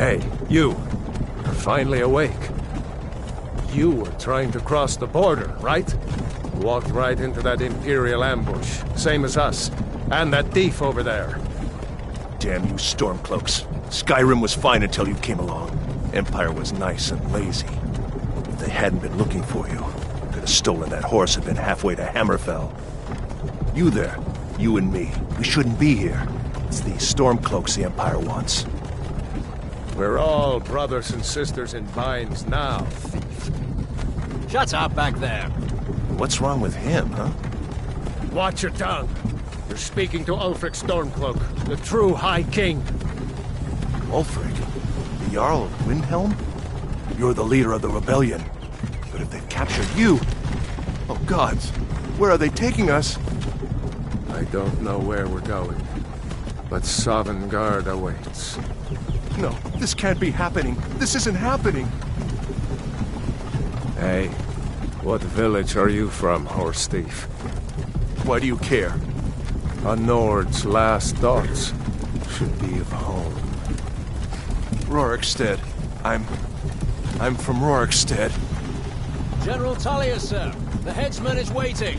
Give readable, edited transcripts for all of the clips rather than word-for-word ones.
Hey, you. You're finally awake. You were trying to cross the border, right? Walked right into that Imperial ambush, same as us. And that thief over there. Damn you Stormcloaks. Skyrim was fine until you came along. Empire was nice and lazy. If they hadn't been looking for you, could have stolen that horse and been halfway to Hammerfell. You there, you and me, we shouldn't be here. It's these Stormcloaks the Empire wants. We're all brothers and sisters in binds now, thief. Shut up back there. What's wrong with him, huh? Watch your tongue. You're speaking to Ulfric Stormcloak, the true High King. Ulfric? The Jarl of Windhelm? You're the leader of the rebellion. But if they've captured you... Oh gods, where are they taking us? I don't know where we're going, but Sovngarde awaits. No, this can't be happening. This isn't happening. Hey, what village are you from, horse thief? Why do you care? A Nord's last thoughts should be of home. Rorikstead. I'm from Rorikstead. General Tullius, sir. The headsman is waiting.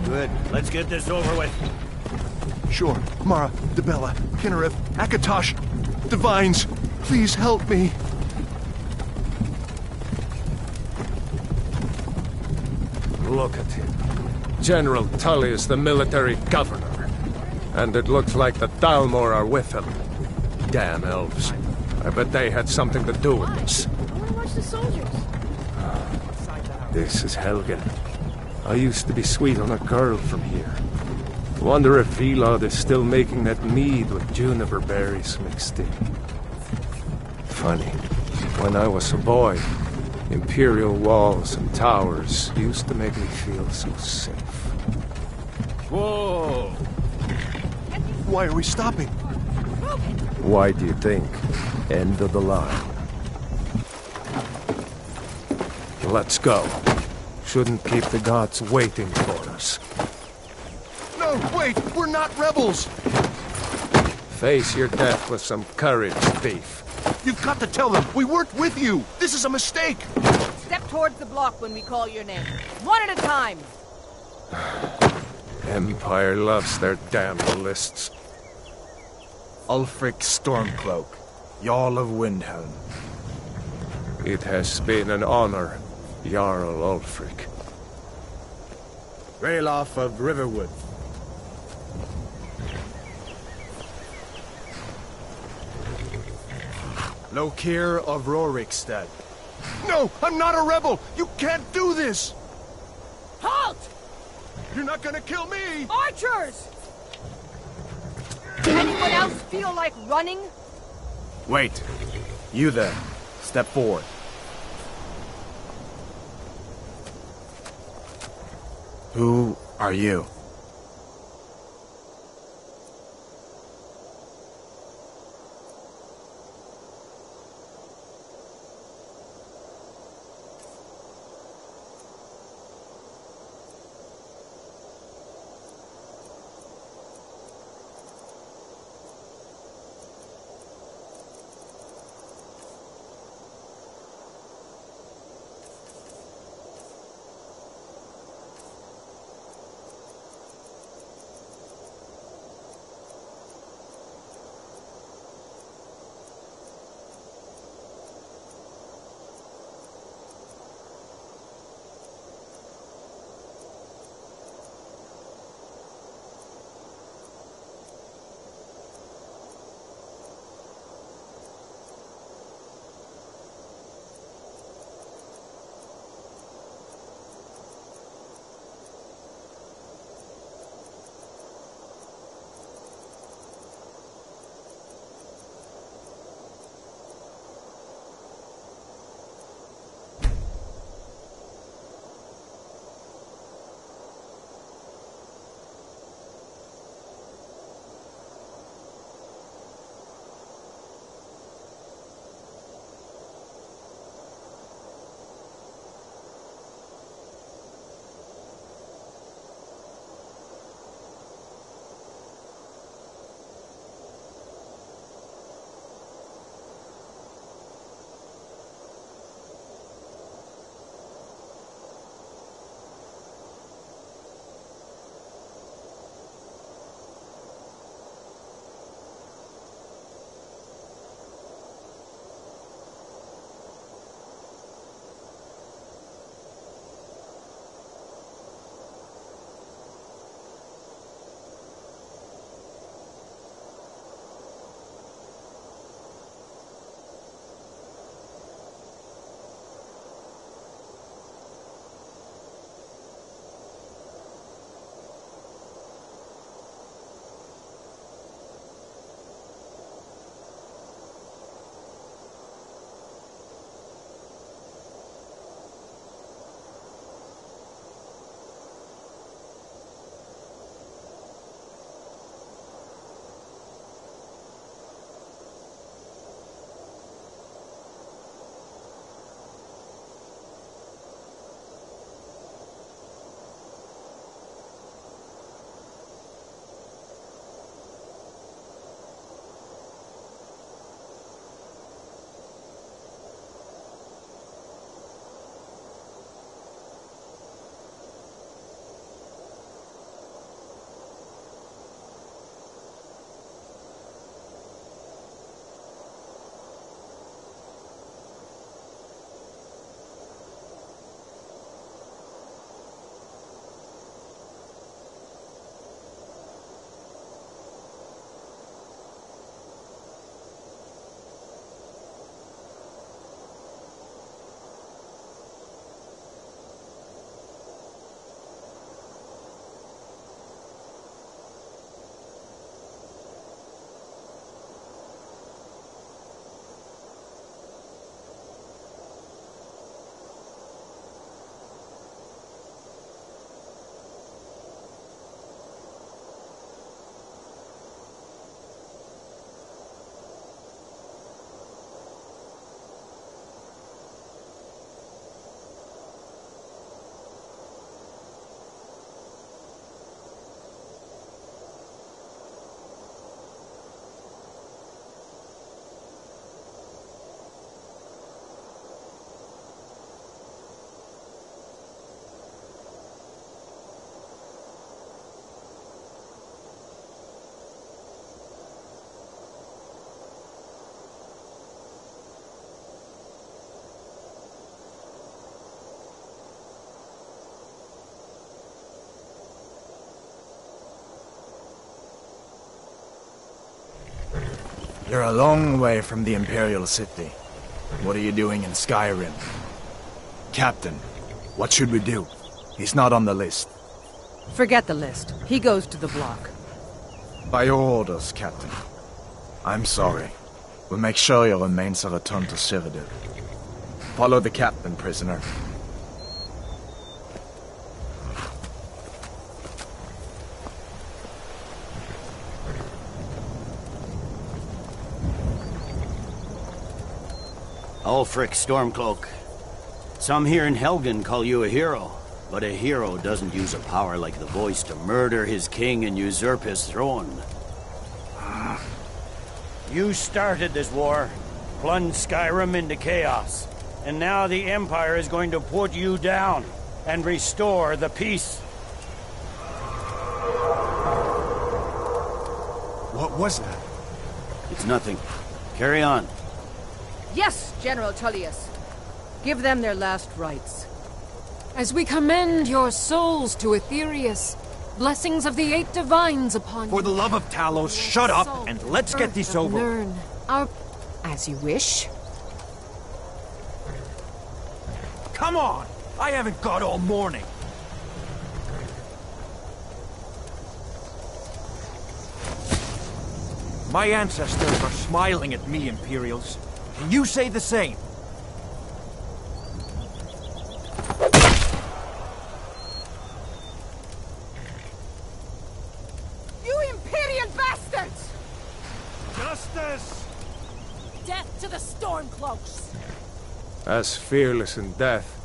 Good. Let's get this over with. Sure. Mara, Dibella, Kinnereth, Akatosh, Divines, please help me. Look at him. General Tullius, the military governor. And it looks like the Thalmor are with him. Damn elves. I bet they had something to do with this. I want to watch the soldiers. This is Helgen. I used to be sweet on a girl from here. Wonder if Vilod is still making that mead with juniper berries mixed in. Funny. When I was a boy, Imperial walls and towers used to make me feel so safe. Whoa! Why are we stopping? Why do you think? End of the line. Let's go. Shouldn't keep the gods waiting for us. No, wait! We're not rebels! Face your death with some courage, thief. You've got to tell them we weren't with you! This is a mistake! Step towards the block when we call your name. One at a time. Empire loves their damn lists. Ulfric Stormcloak, Jarl of Windhelm. It has been an honor, Jarl Ulfric. Ralof of Riverwood. Lokir of Rorikstead. No! I'm not a rebel! You can't do this! Halt! You're not gonna kill me! Archers! Anyone else feel like running? Wait. You there. Step forward. Who are you? You're a long way from the Imperial City. What are you doing in Skyrim? Captain, what should we do? He's not on the list. Forget the list. He goes to the block. By your orders, Captain. I'm sorry. We'll make sure your remains are returned to Cyrodiil. Follow the captain, prisoner. Ulfric Stormcloak. Some here in Helgen call you a hero, but a hero doesn't use a power like the voice to murder his king and usurp his throne. You started this war, plunged Skyrim into chaos, and now the Empire is going to put you down and restore the peace. What was that? It's nothing. Carry on. Yes, General Tullius. Give them their last rites. As we commend your souls to Aetherius, blessings of the eight divines upon you. For the love of Talos, shut up and let's get this over. Learn our... As you wish. Come on! I haven't got all morning. My ancestors are smiling at me, Imperials. Can you say the same? You Imperial bastards! Justice! Death to the Stormcloaks! As fearless in death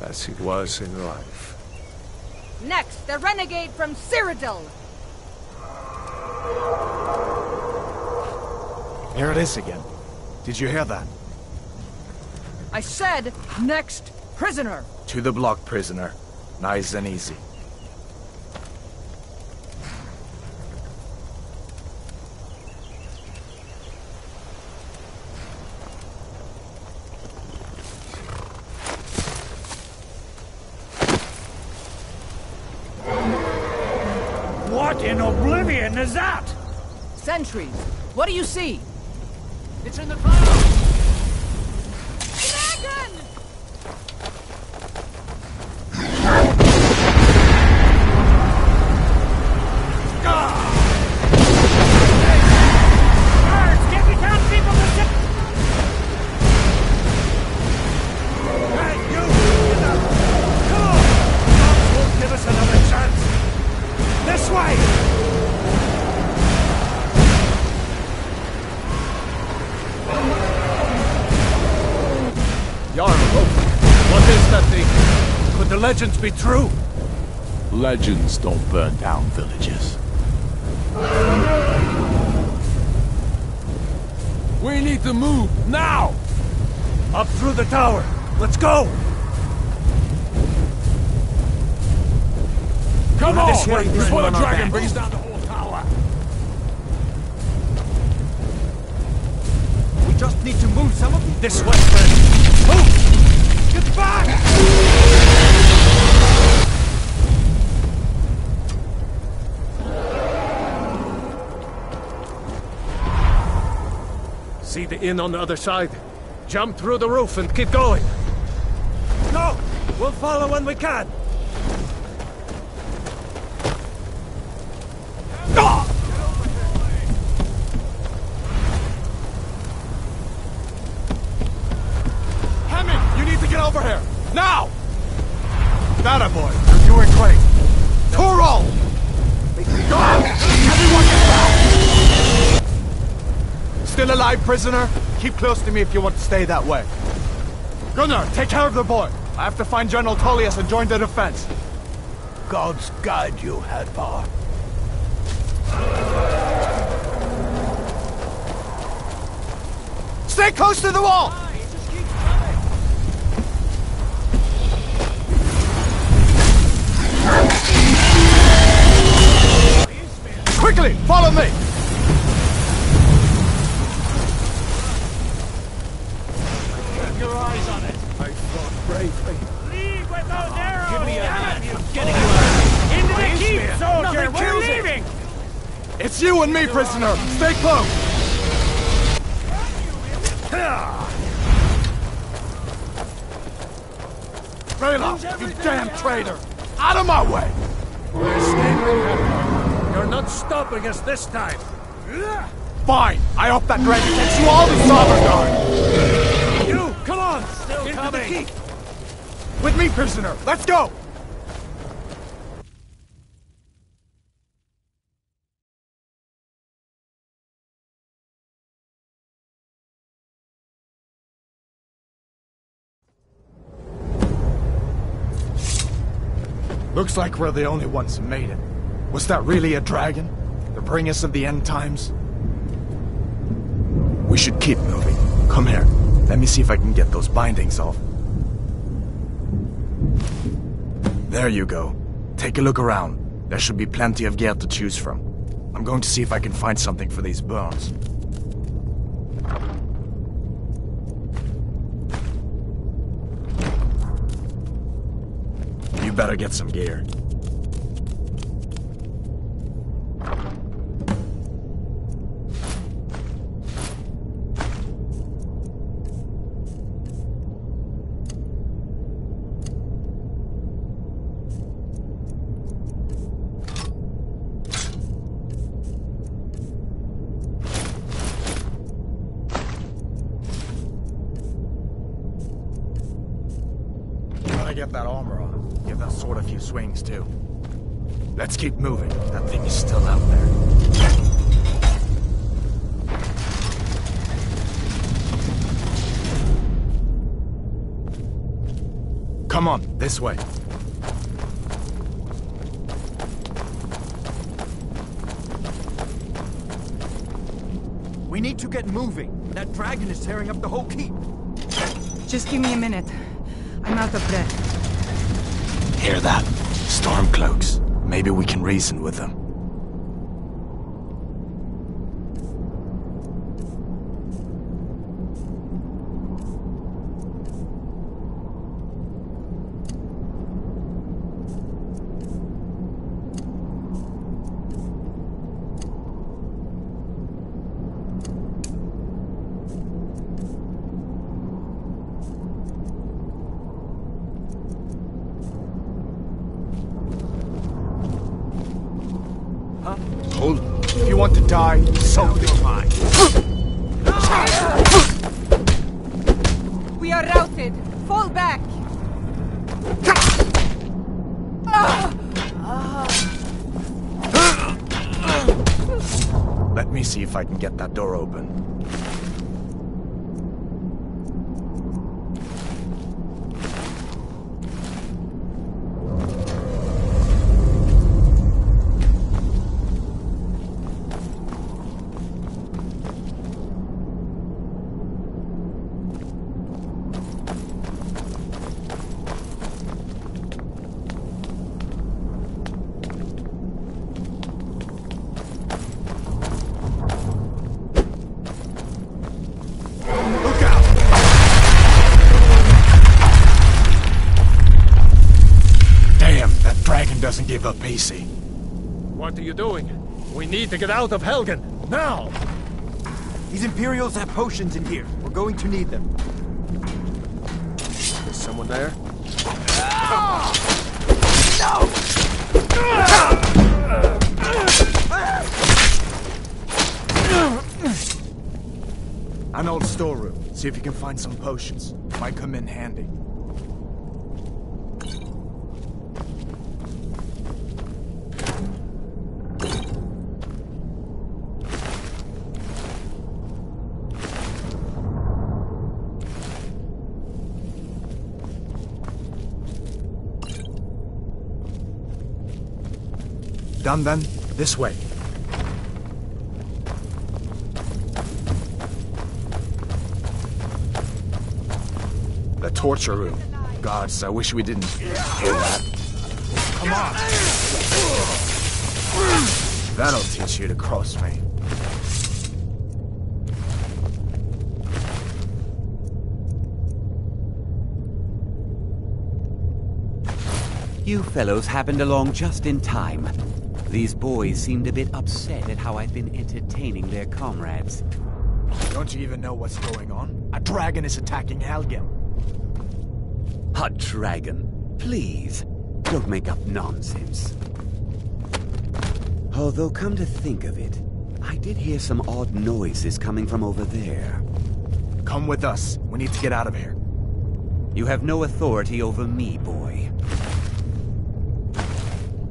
as he was in life. Next, the renegade from Cyrodiil! There it is again. Did you hear that? I said, next prisoner! To the block, prisoner. Nice and easy. What in oblivion is that? Sentries, what do you see? It's in the clouds! Dragon! Guards, get me down, people! Hey, you! Get up! Come on! Cops won't give us another chance! This way! Jarl, what is that thing? Could the legends be true? Legends don't burn down villages. We need to move, now! Up through the tower. Let's go! Come on! This way, Before the on our dragon backs. brings down the whole tower! We just need to move some of This way, friend! Move! Get back! See the inn on the other side? Jump through the roof and keep going! Go! We'll follow when we can! Hemming, you need to get over here! Now! That boy, you're doing great. Toro! Go! Everyone get back! Still alive, prisoner? Keep close to me if you want to stay that way. Gunnar, take care of the boy. I have to find General Tullius and join the defense. Gods guide you, Hadvar. Stay close to the wall! Quickly, follow me! Keep your eyes on it. I fought bravely. Leave with those arrows! Give me a hand. I'm getting you out. Into the keep, soldier! We're leaving! It's you and me, prisoner! Stay close! Rayla, you damn traitor! Out of my way! We're escaping, Edward. You're not stopping us this time. Fine! I hope that dragon takes you all to Sovngarde! You, come on! Still into coming. The keep. With me, prisoner! Let's go! Looks like we're the only ones who made it. Was that really a dragon? The bringers of the end times? We should keep moving. Come here. Let me see if I can get those bindings off. There you go. Take a look around. There should be plenty of gear to choose from. I'm going to see if I can find something for these burns. You better get some gear. Gotta get that armor on. Give that sword a few swings, too. Let's keep moving. That thing is still out there. Come on, this way. We need to get moving. That dragon is tearing up the whole keep. Just give me a minute. I'm out of breath. Hear that? Stormcloaks. Maybe we can reason with them. Hold. If you want to die, so do I. We are routed. Fall back. Let me see if I can get that door open. Doesn't give up easy. What are you doing? We need to get out of Helgen, now! These Imperials have potions in here. We're going to need them. Is someone there? No! An old storeroom. See if you can find some potions. Might come in handy. Done then? This way. The torture room. Gods, I wish we didn't hear that. Come on. That'll teach you to cross me. You fellows happened along just in time. These boys seemed a bit upset at how I've been entertaining their comrades. Don't you even know what's going on? A dragon is attacking Helgen. A dragon. Please, don't make up nonsense. Although, come to think of it, I did hear some odd noises coming from over there. Come with us. We need to get out of here. You have no authority over me, boy.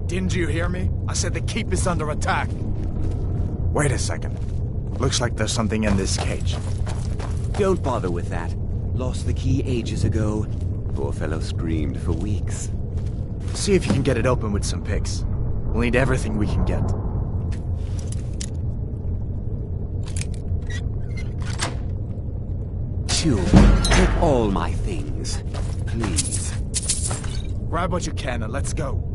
Didn't you hear me? I said the keep is under attack. Wait a second. Looks like there's something in this cage. Don't bother with that. Lost the key ages ago. Poor fellow screamed for weeks. See if you can get it open with some picks. We'll need everything we can get. Sure. Take all my things. Please. Grab what you can and let's go.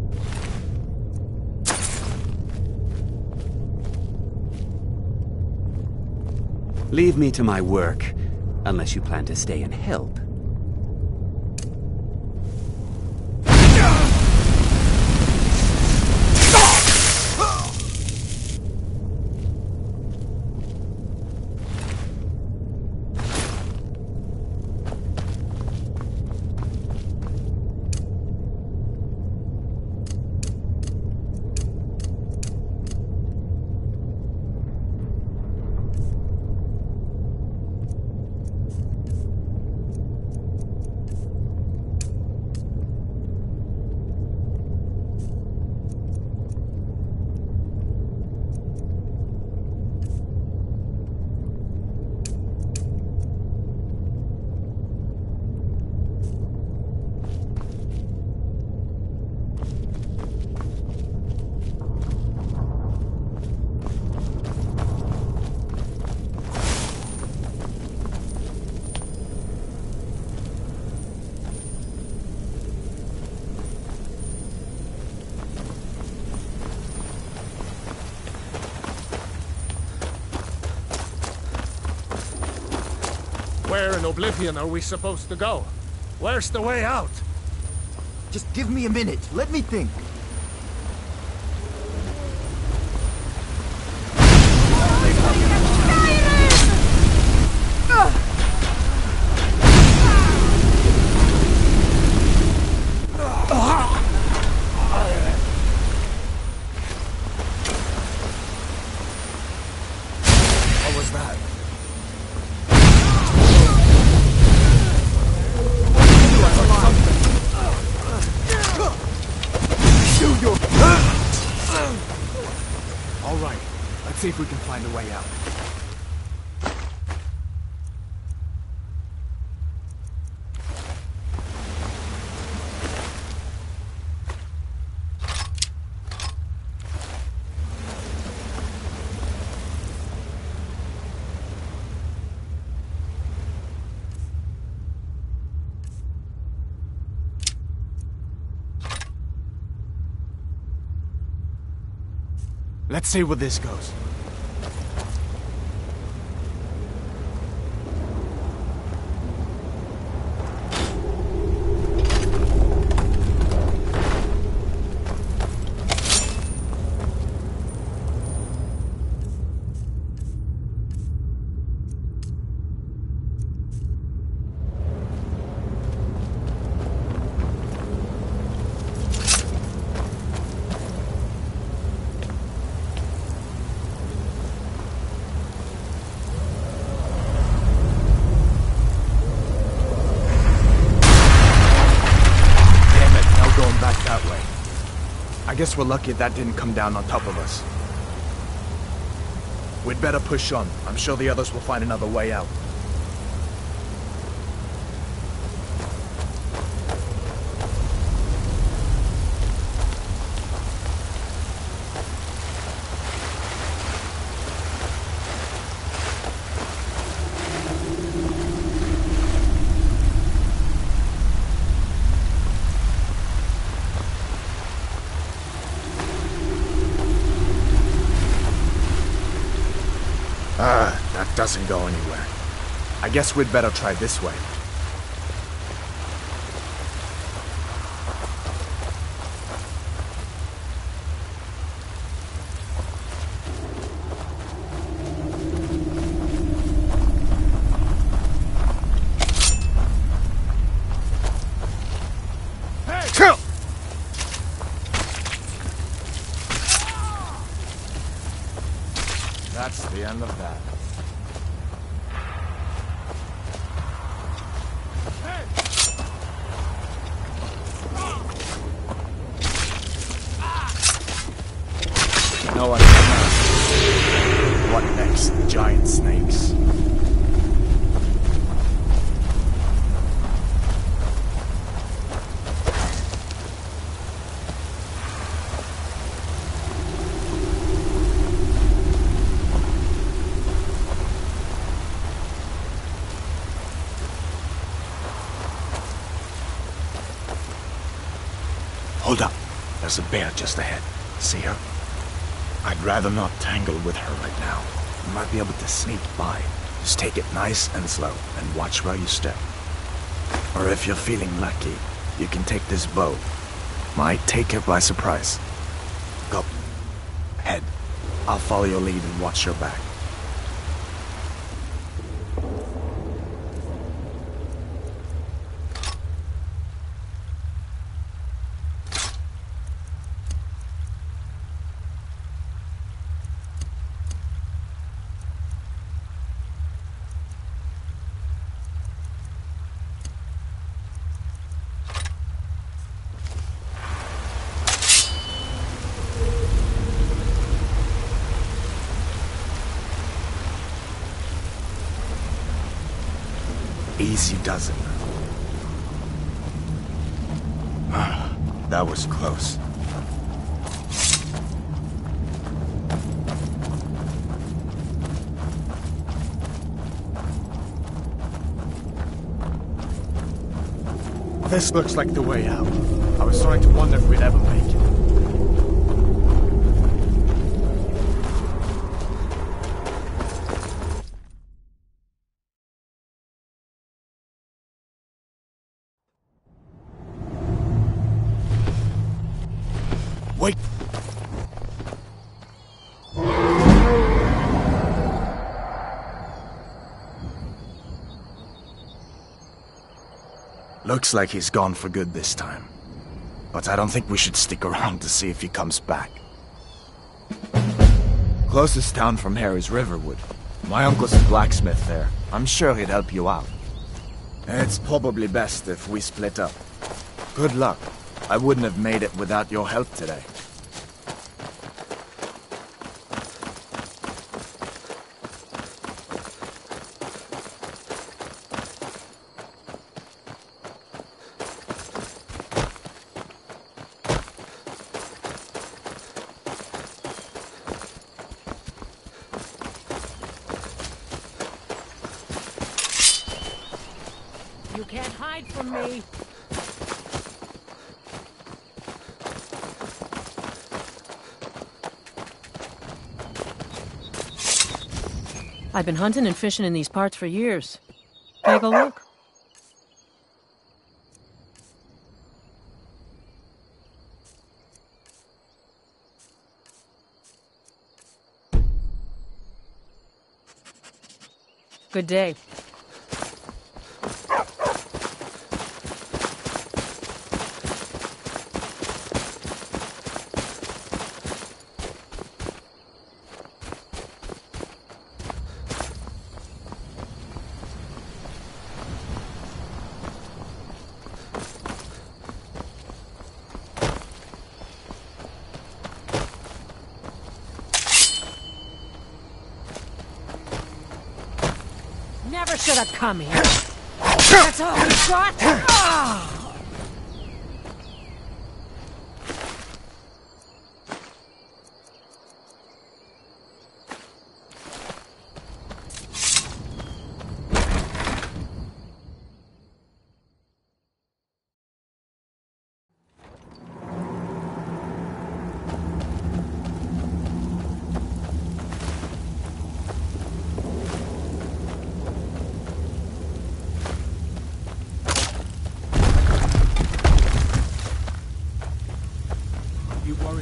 Leave me to my work, unless you plan to stay and help. Where in Oblivion are we supposed to go? Where's the way out? Just give me a minute. Let me think. What was that? All right, let's see if we can find a way out. Let's see where this goes. I guess we're lucky that didn't come down on top of us. We'd better push on. I'm sure the others will find another way out. That doesn't go anywhere. I guess we'd better try this way. sound of that. No one can. What next? Giant snakes. Hold up. There's a bear just ahead. See her? I'd rather not tangle with her right now. You might be able to sneak by. Just take it nice and slow, and watch where you step. Or if you're feeling lucky, you can take this bow. Might take her by surprise. Go. Head. I'll follow your lead and watch your back. Easy does it. That was close. This looks like the way out. I was starting to wonder if we'd ever make it. Wait! Looks like he's gone for good this time. But I don't think we should stick around to see if he comes back. Closest town from here is Riverwood. My uncle's a blacksmith there. I'm sure he'd help you out. It's probably best if we split up. Good luck. I wouldn't have made it without your help today. You can't hide from me. I've been hunting and fishing in these parts for years. Take a look. Good day. Never should have come here. That's all we got? Ah!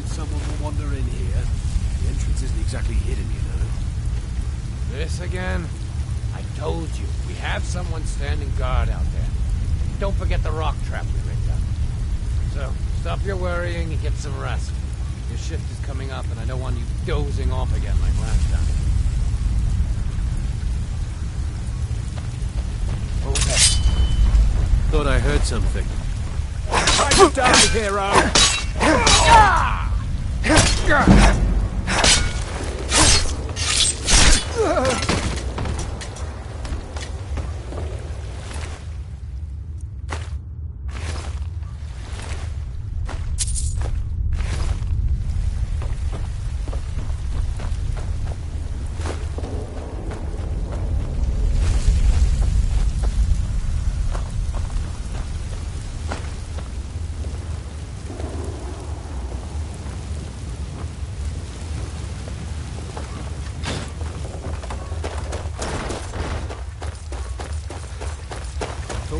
Someone will wander in here. The entrance isn't exactly hidden, you know. This again? I told you, we have someone standing guard out there. Don't forget the rock trap we rigged up. So, stop your worrying and get some rest. Your shift is coming up and I don't want you dozing off again like last time. thought I heard something. Time to die, hero!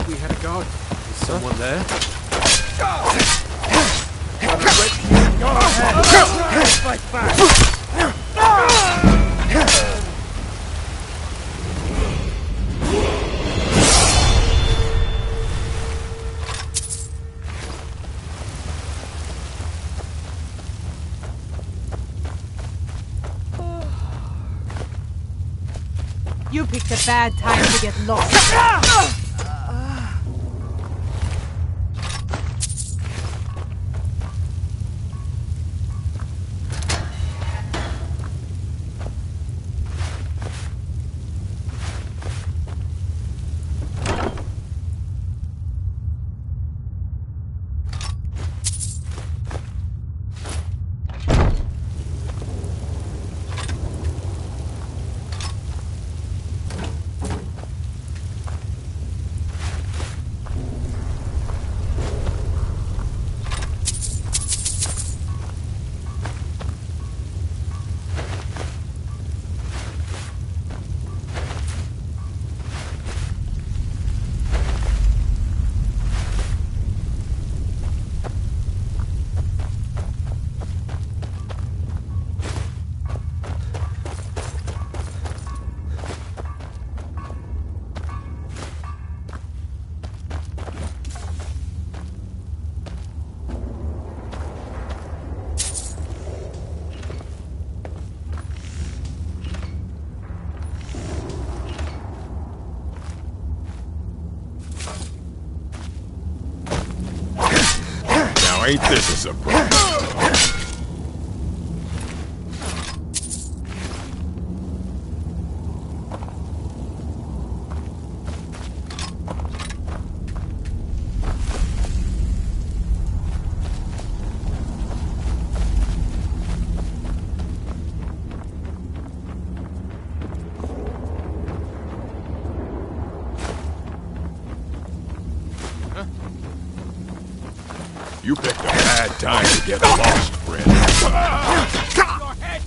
We had a guard. Is someone there? Go ahead! Fight back! You picked a bad time to get lost. Ain't this a surprise? You picked a bad time to get lost, friend. Your head!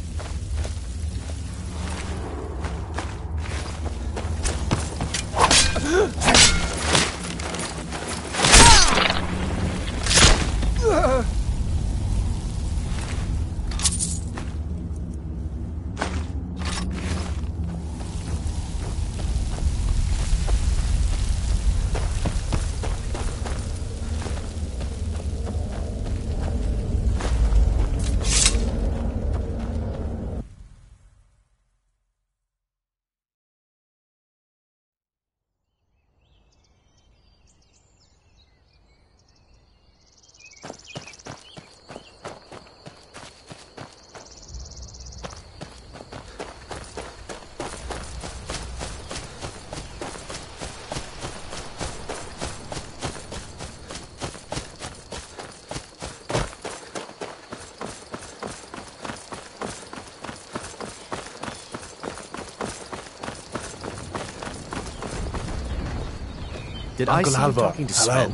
Did Uncle I see you Halvor, talking to hello. Sven?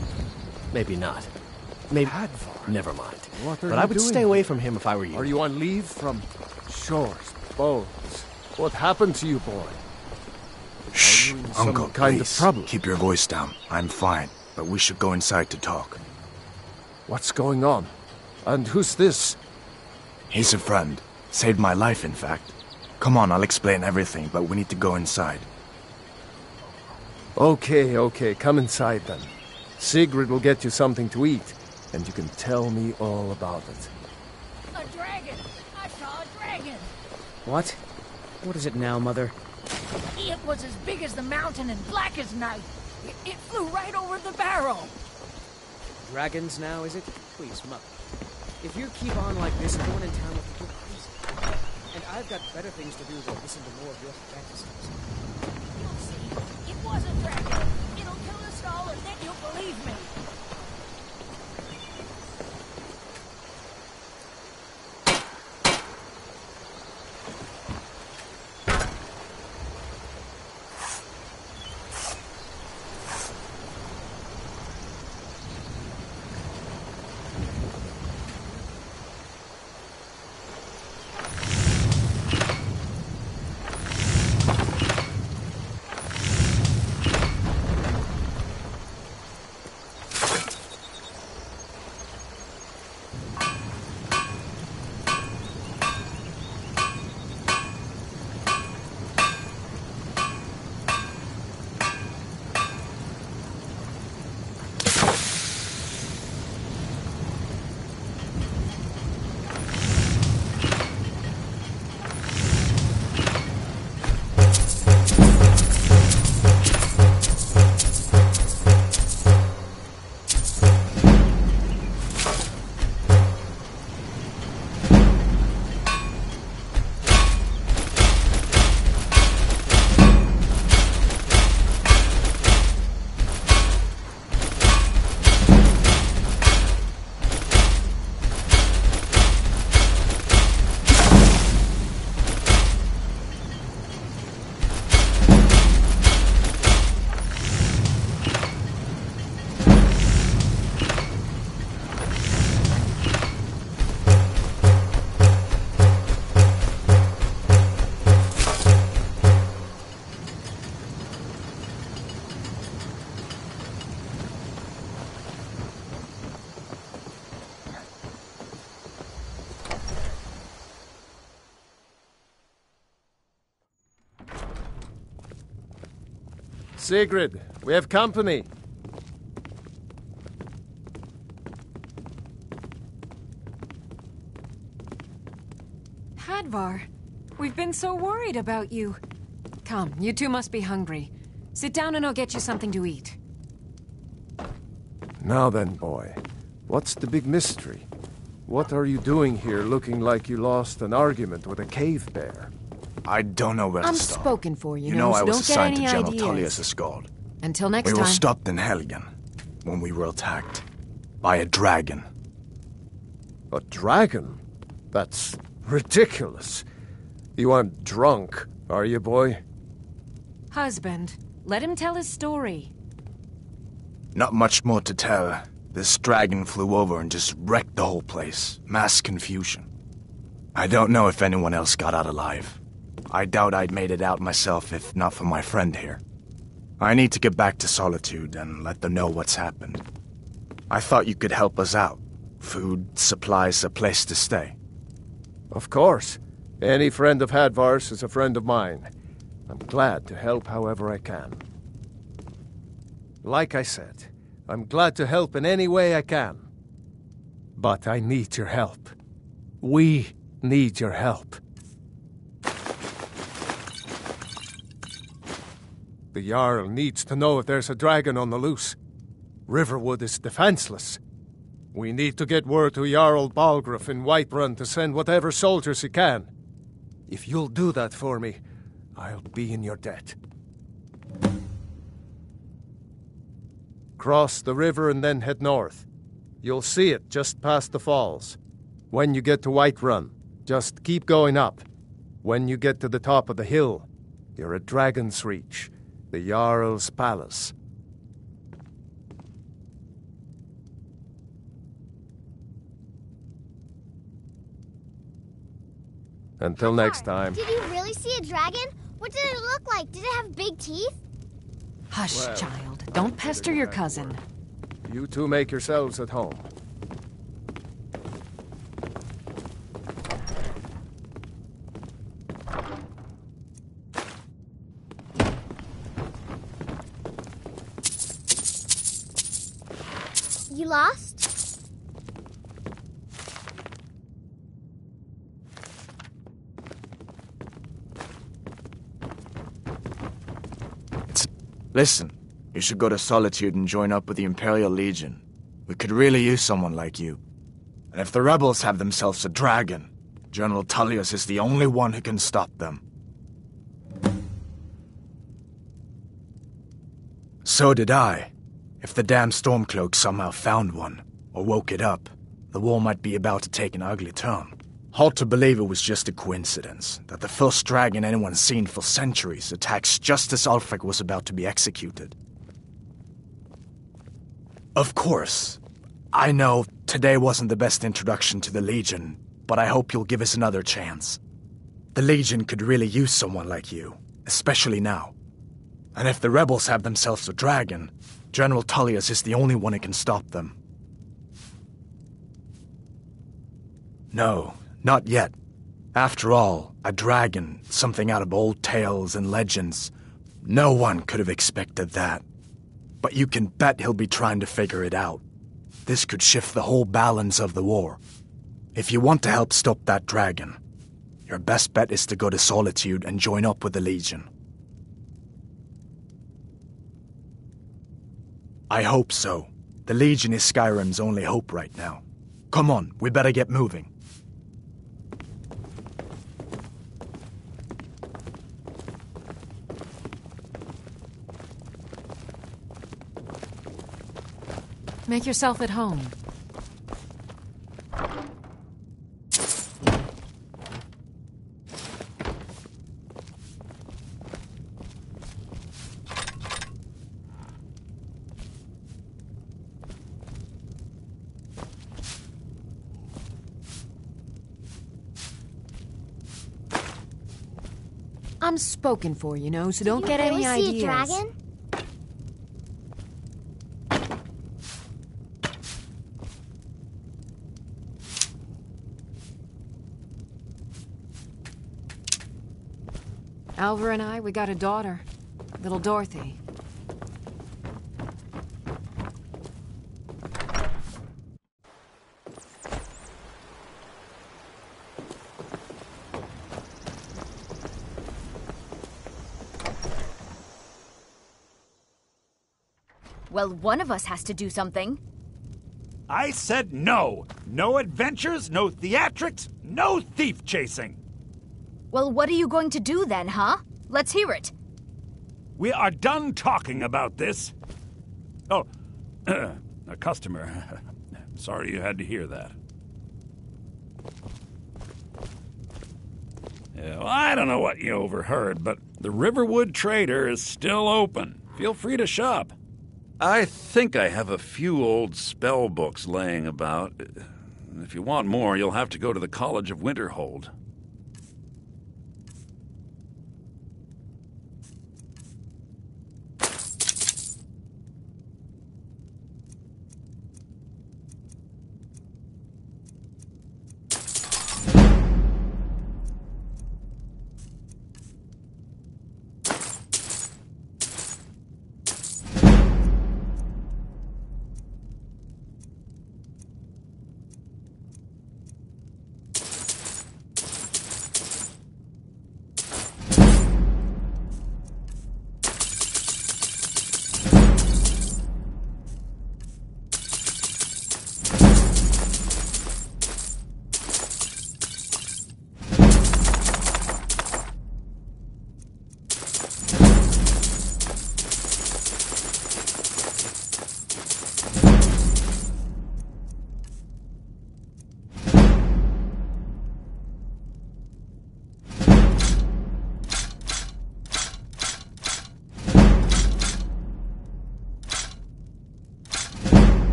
Maybe not. Maybe. Never mind. What are But you I would doing stay away here? from him if I were you. Are you on leave from shores, boats? What happened to you, boy? Shh, some Uncle, kind of please, trouble? keep your voice down. I'm fine, but we should go inside to talk. What's going on? And who's this? He's a friend. Saved my life, in fact. Come on, I'll explain everything, but we need to go inside. Okay, come inside then. Sigrid will get you something to eat, and you can tell me all about it. A dragon! I saw a dragon! What? What is it now, Mother? It was as big as the mountain and black as night. It flew right over the barrel. Dragons now, is it? Please, Mother. If you keep on like this, everyone in town will think you're crazy. And I've got better things to do than listen to more of your fantasies. You'll see. It was a dragon. It'll kill us all, and then you'll believe me. Sigrid, we have company. Hadvar, we've been so worried about you. Come, you two must be hungry. Sit down and I'll get you something to eat. Now then, boy, what's the big mystery? What are you doing here looking like you lost an argument with a cave bear? I don't know where I'm to start. spoken for, you know I was Don't assigned to get any General ideas. Tullius' guard. Until next We time. were stopped in Helgen when we were attacked by a dragon. A dragon? That's ridiculous. You aren't drunk, are you, boy? Husband, let him tell his story. Not much more to tell. This dragon flew over and just wrecked the whole place. Mass confusion. I don't know if anyone else got out alive. I doubt I'd made it out myself if not for my friend here. I need to get back to Solitude and let them know what's happened. I thought you could help us out. Food, supplies, a place to stay. Of course. Any friend of Hadvar's is a friend of mine. I'm glad to help however I can. Like I said, I'm glad to help in any way I can. But I need your help. We need your help. The Jarl needs to know if there's a dragon on the loose. Riverwood is defenseless. We need to get word to Jarl Balgruuf in Whiterun to send whatever soldiers he can. If you'll do that for me, I'll be in your debt. Cross the river and then head north. You'll see it just past the falls. When you get to Whiterun, just keep going up. When you get to the top of the hill, you're at Dragon's Reach, the Jarl's palace. Until next time. Did you really see a dragon? What did it look like? Did it have big teeth? Hush, Well, child. Don't pester your cousin. You two make yourselves at home. You lost? Listen, You should go to Solitude and join up with the Imperial Legion. We could really use someone like you. And if the rebels have themselves a dragon, General Tullius is the only one who can stop them. So did I. If the damn Stormcloak somehow found one, or woke it up, the war might be about to take an ugly turn. Hard to believe it was just a coincidence, that the first dragon anyone's seen for centuries attacks just as Ulfric was about to be executed. Of course, I know today wasn't the best introduction to the Legion, but I hope you'll give us another chance. The Legion could really use someone like you, especially now. And if the rebels have themselves a dragon, General Tullius is the only one who can stop them. No, not yet. After all, a dragon, something out of old tales and legends. No one could have expected that. But you can bet he'll be trying to figure it out. This could shift the whole balance of the war. If you want to help stop that dragon, your best bet is to go to Solitude and join up with the Legion. I hope so. The Legion is Skyrim's only hope right now. Come on, we better get moving. Make yourself at home. I'm spoken for, you know, so don't get any ideas. See a dragon? Alvar and I, we got a daughter, little Dorothy. Well, one of us has to do something. I said no! No adventures, no theatrics, no thief chasing! Well, what are you going to do then, huh? Let's hear it. We are done talking about this. Oh, a customer. Sorry you had to hear that. Yeah, well, I don't know what you overheard, but the Riverwood Trader is still open. Feel free to shop. I think I have a few old spell books laying about. If you want more, you'll have to go to the College of Winterhold.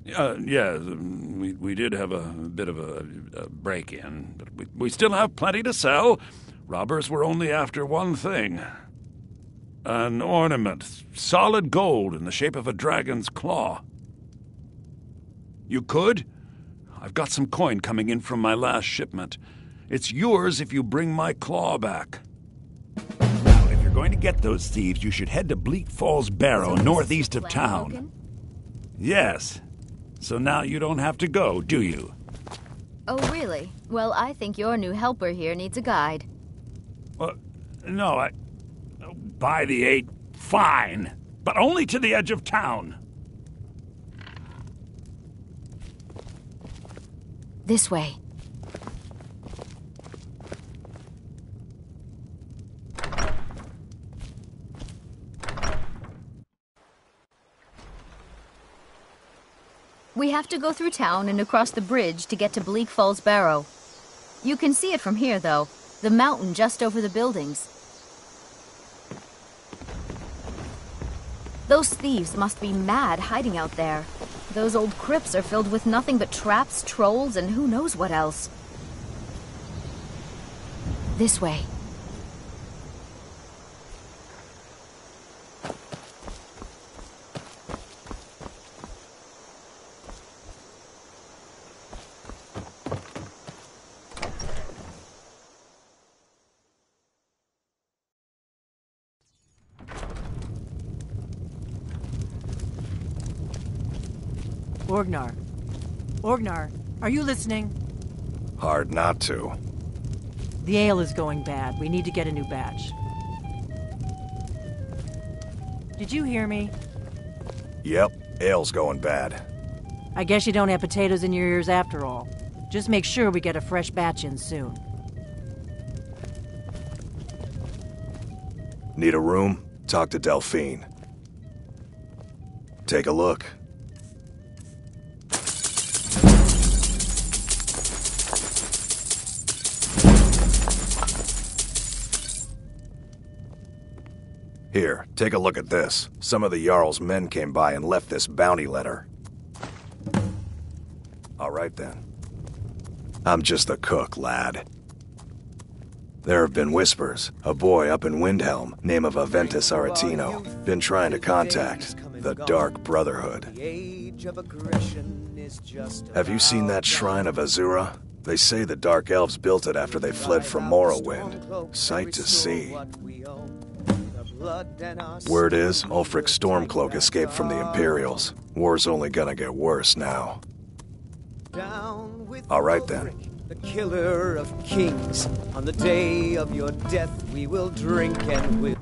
Yeah, we did have a bit of a break-in, but we still have plenty to sell. Robbers were only after one thing. An ornament, solid gold in the shape of a dragon's claw. You could? I've got some coin coming in from my last shipment. It's yours if you bring my claw back. Now, if you're going to get those thieves, you should head to Bleak Falls Barrow, northeast of town. Yes. So now you don't have to go, do you? Oh, really? Well, I think your new helper here needs a guide. No, by the 8, fine. But only to the edge of town. This way. We have to go through town and across the bridge to get to Bleak Falls Barrow. You can see it from here, though. The mountain just over the buildings. Those thieves must be mad hiding out there. Those old crypts are filled with nothing but traps, trolls, and who knows what else. This way. Orgnar, are you listening? Hard not to. The ale is going bad. We need to get a new batch. Did you hear me? Yep, ale's going bad. I guess you don't have potatoes in your ears after all. Just make sure we get a fresh batch in soon. Need a room? Talk to Delphine. Take a look. Here, take a look at this. Some of the Jarl's men came by and left this bounty letter. All right, then. I'm just the cook, lad. There have been whispers. A boy up in Windhelm, name of Aventus Aretino, been trying to contact the Dark Brotherhood. Have you seen that shrine of Azura? They say the Dark Elves built it after they fled from Morrowind. Sight to see. Word is, Ulfric Stormcloak escaped from the Imperials. War's only gonna get worse now. All right, then. The killer of kings. On the day of your death, we will drink and we'll...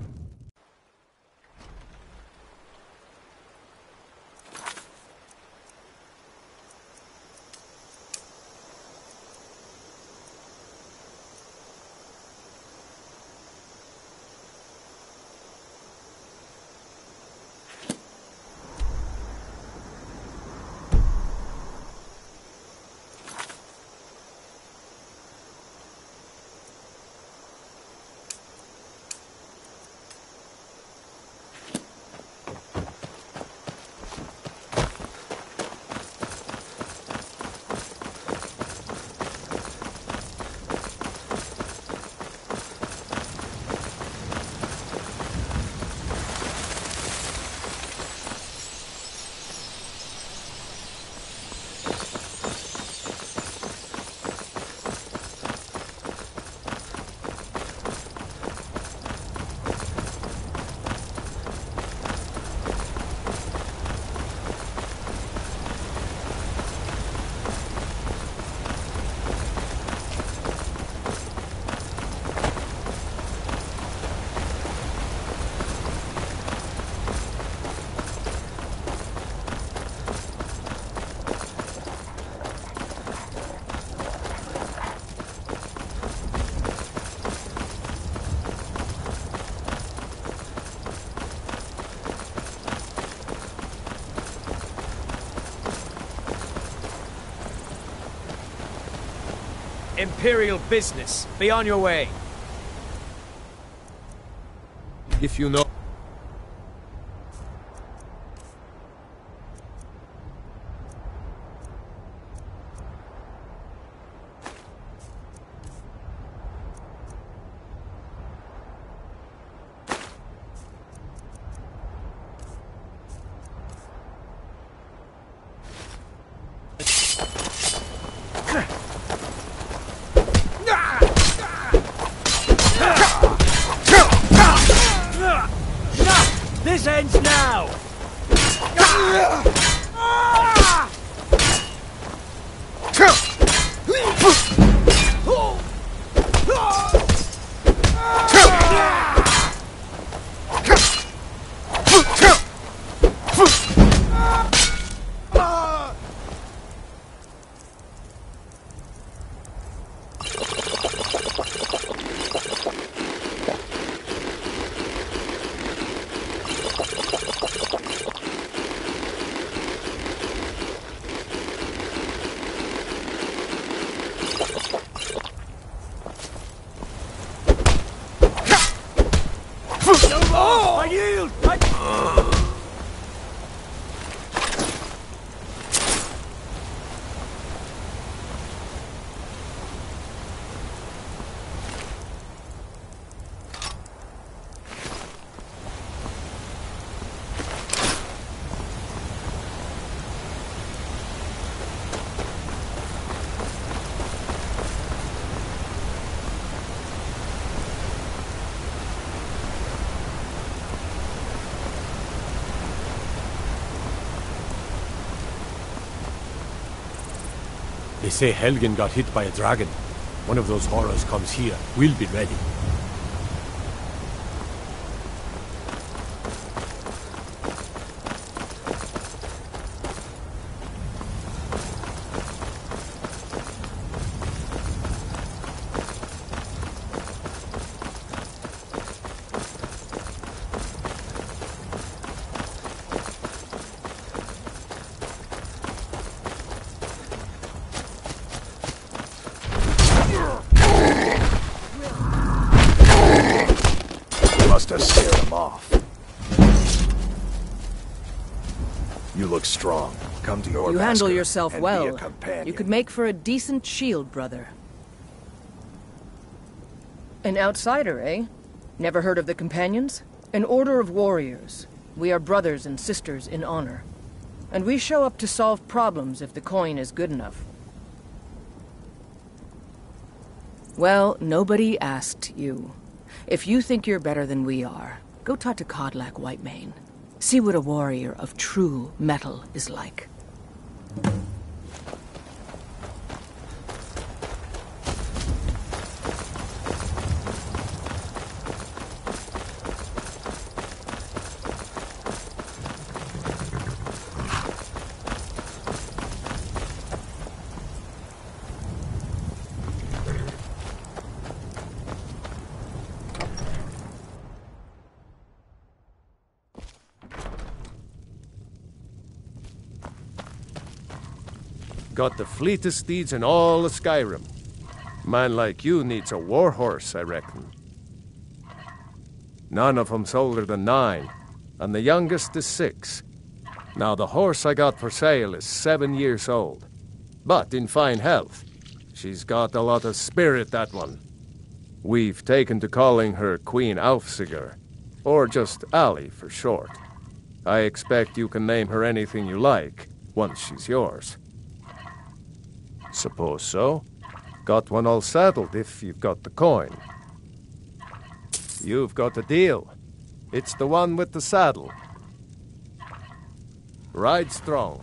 Imperial business. Be on your way. If you know... This ends now! I yield! They say Helgen got hit by a dragon. One of those horrors comes here. We'll be ready. Must have scared him off. You look strong. Come to your You handle master yourself and well. be a companion. You could make for a decent shield, brother. An outsider, eh? Never heard of the Companions? An order of warriors. We are brothers and sisters in honor. And we show up to solve problems if the coin is good enough. Well, nobody asked you. If you think you're better than we are, go talk to Codlac Whitemane. See what a warrior of true metal is like. Got the fleetest steeds in all of Skyrim. Man like you needs a warhorse, I reckon. None of 'em's older than 9, and the youngest is 6. Now, the horse I got for sale is 7 years old, but in fine health. She's got a lot of spirit, that one. We've taken to calling her Queen Aufsiger, or just Ali for short. I expect you can name her anything you like, once she's yours. Suppose so. Got one all saddled if you've got the coin. You've got a deal. It's the one with the saddle. Ride strong.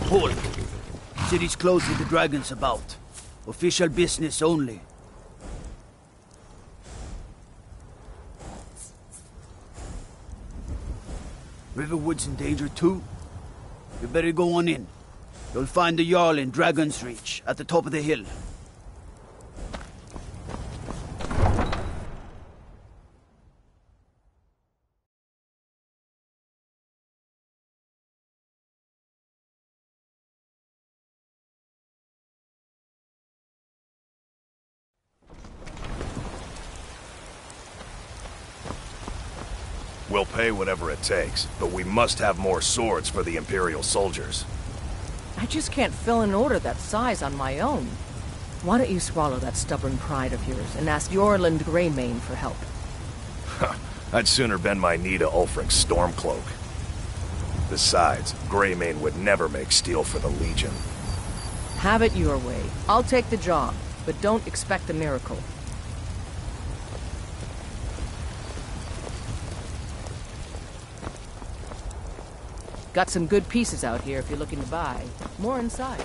Hold. City's closed with the dragons about. Official business only. Riverwood's in danger too. You better go on in. You'll find the Jarl in Dragon's Reach, at the top of the hill. I'll pay whatever it takes, but we must have more swords for the Imperial soldiers. I just can't fill an order that size on my own. Why don't you swallow that stubborn pride of yours and ask Yorland Greymane for help? I'd sooner bend my knee to Ulfric's Stormcloak. Besides, Greymane would never make steel for the Legion. Have it your way. I'll take the job, but don't expect a miracle. Got some good pieces out here if you're looking to buy. More inside.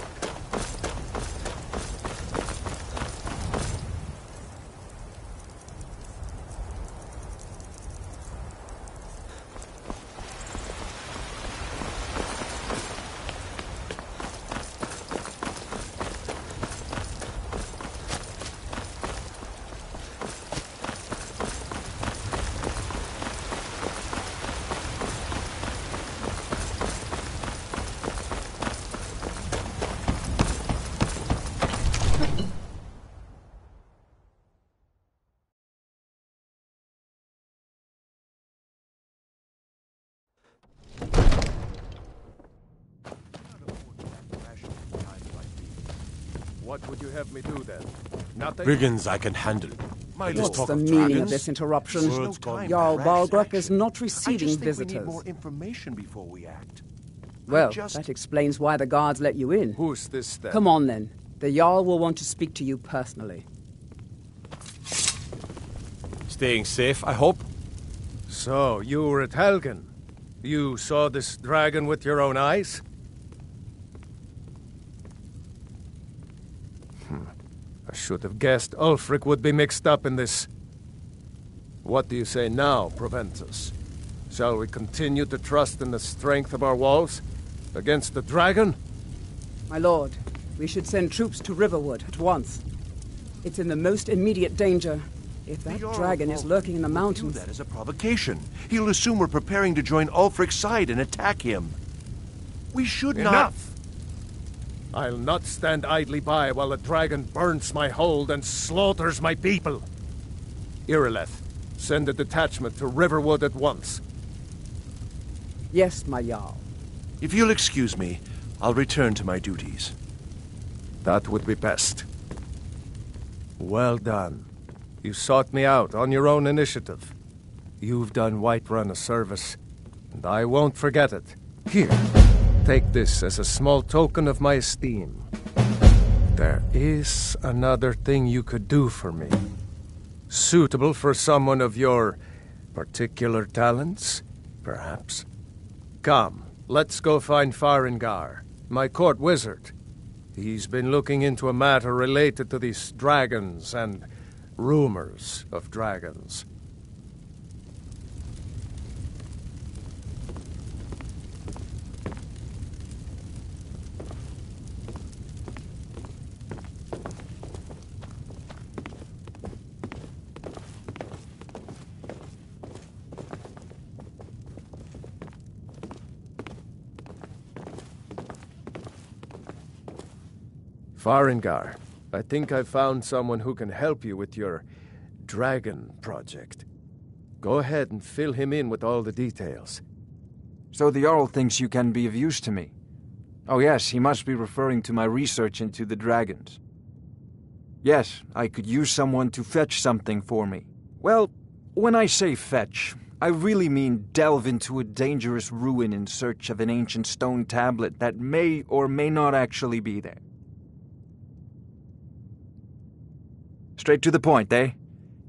What would you have me do then? Nothing? Brigands I can handle. What's the meaning of this interruption? Jarl Balgruck is not receiving visitors. We need more information before we act. Well, that explains why the guards let you in. Who's this then? Come on then. The Jarl will want to speak to you personally. Staying safe, I hope? So, you were at Helgen. You saw this dragon with your own eyes? I should have guessed Ulfric would be mixed up in this. What do you say now, Proventus? Shall we continue to trust in the strength of our walls against the dragon? My lord, we should send troops to Riverwood at once. It's in the most immediate danger. If that dragon is lurking in the mountains... That is a provocation. He'll assume we're preparing to join Ulfric's side and attack him. We should not... Enough! I'll not stand idly by while the dragon burns my hold and slaughters my people. Irileth, send a detachment to Riverwood at once. Yes, my Jarl. If you'll excuse me, I'll return to my duties. That would be best. Well done. You sought me out on your own initiative. You've done Whiterun a service, and I won't forget it. Here. Take this as a small token of my esteem. There is another thing you could do for me. Suitable for someone of your particular talents, perhaps. Come, let's go find Farengar, my court wizard. He's been looking into a matter related to these dragons and rumors of dragons. Farengar, I think I've found someone who can help you with your dragon project. Go ahead and fill him in with all the details. So the Jarl thinks you can be of use to me. Oh yes, he must be referring to my research into the dragons. Yes, I could use someone to fetch something for me. Well, when I say fetch, I really mean delve into a dangerous ruin in search of an ancient stone tablet that may or may not actually be there. Straight to the point, eh?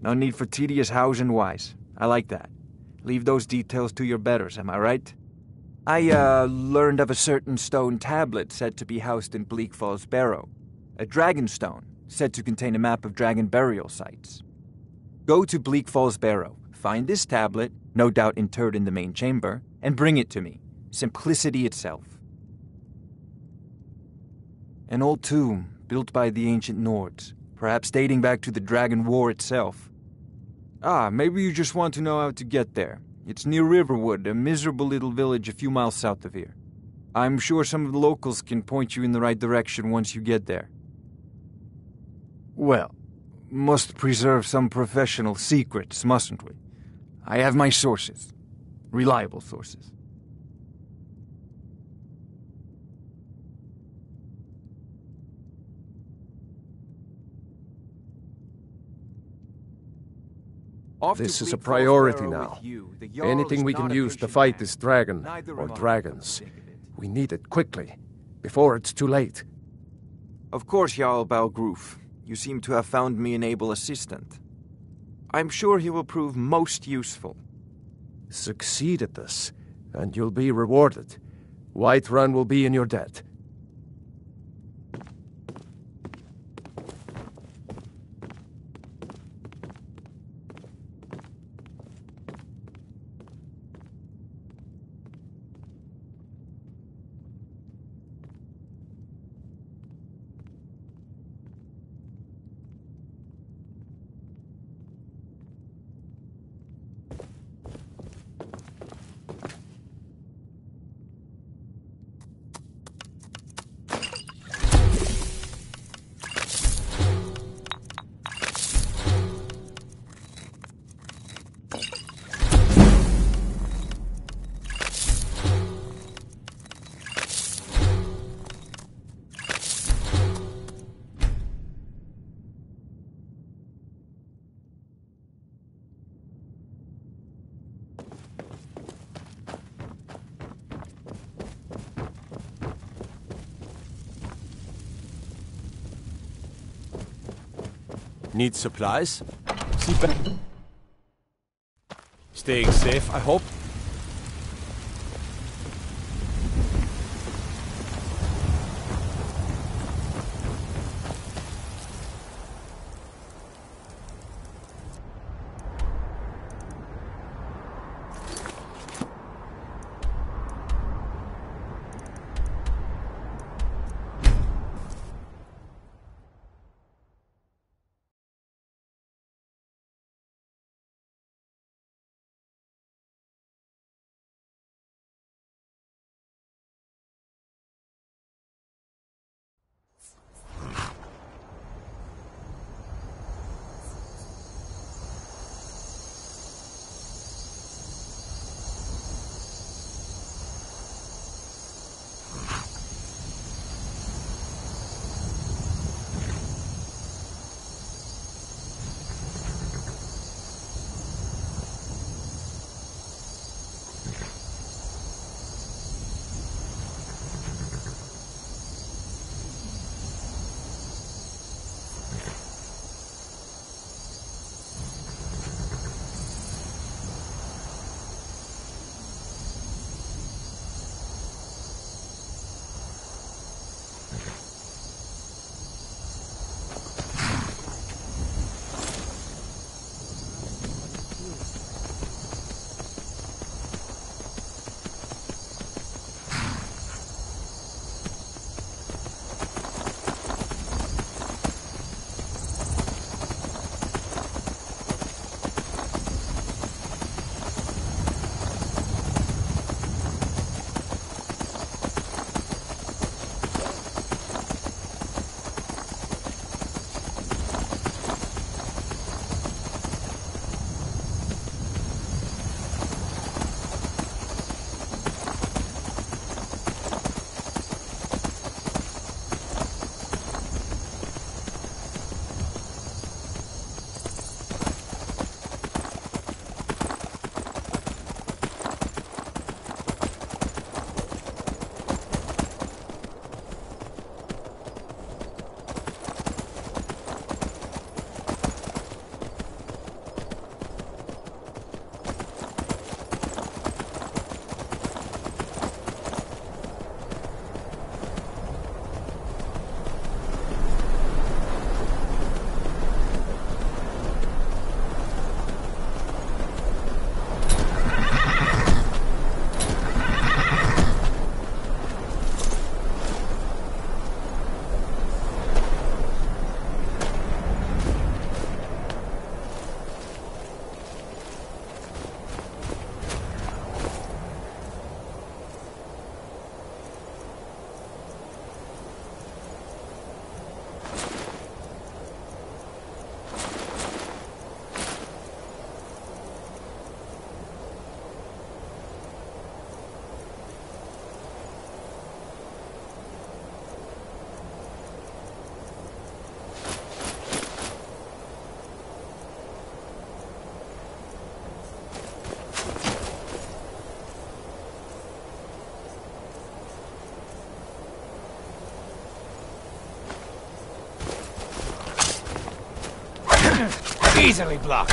No need for tedious hows and whys. I like that. Leave those details to your betters, am I right? I, learned of a certain stone tablet said to be housed in Bleak Falls Barrow. A dragon stone, said to contain a map of dragon burial sites. Go to Bleak Falls Barrow, find this tablet, no doubt interred in the main chamber, and bring it to me. Simplicity itself. An old tomb, built by the ancient Nords, perhaps dating back to the Dragon War itself. Ah, maybe you just want to know how to get there. It's near Riverwood, a miserable little village a few miles south of here. I'm sure some of the locals can point you in the right direction once you get there. Well, must preserve some professional secrets, mustn't we? I have my sources. Reliable sources. This is a priority now. Anything we can use to fight this dragon, or dragons. We need it quickly, before it's too late. Of course, Jarl Balgroof. You seem to have found me an able assistant. I'm sure he will prove most useful. Succeed at this, and you'll be rewarded. Whiterun will be in your debt. Need supplies? Staying safe, I hope. Easily blocked.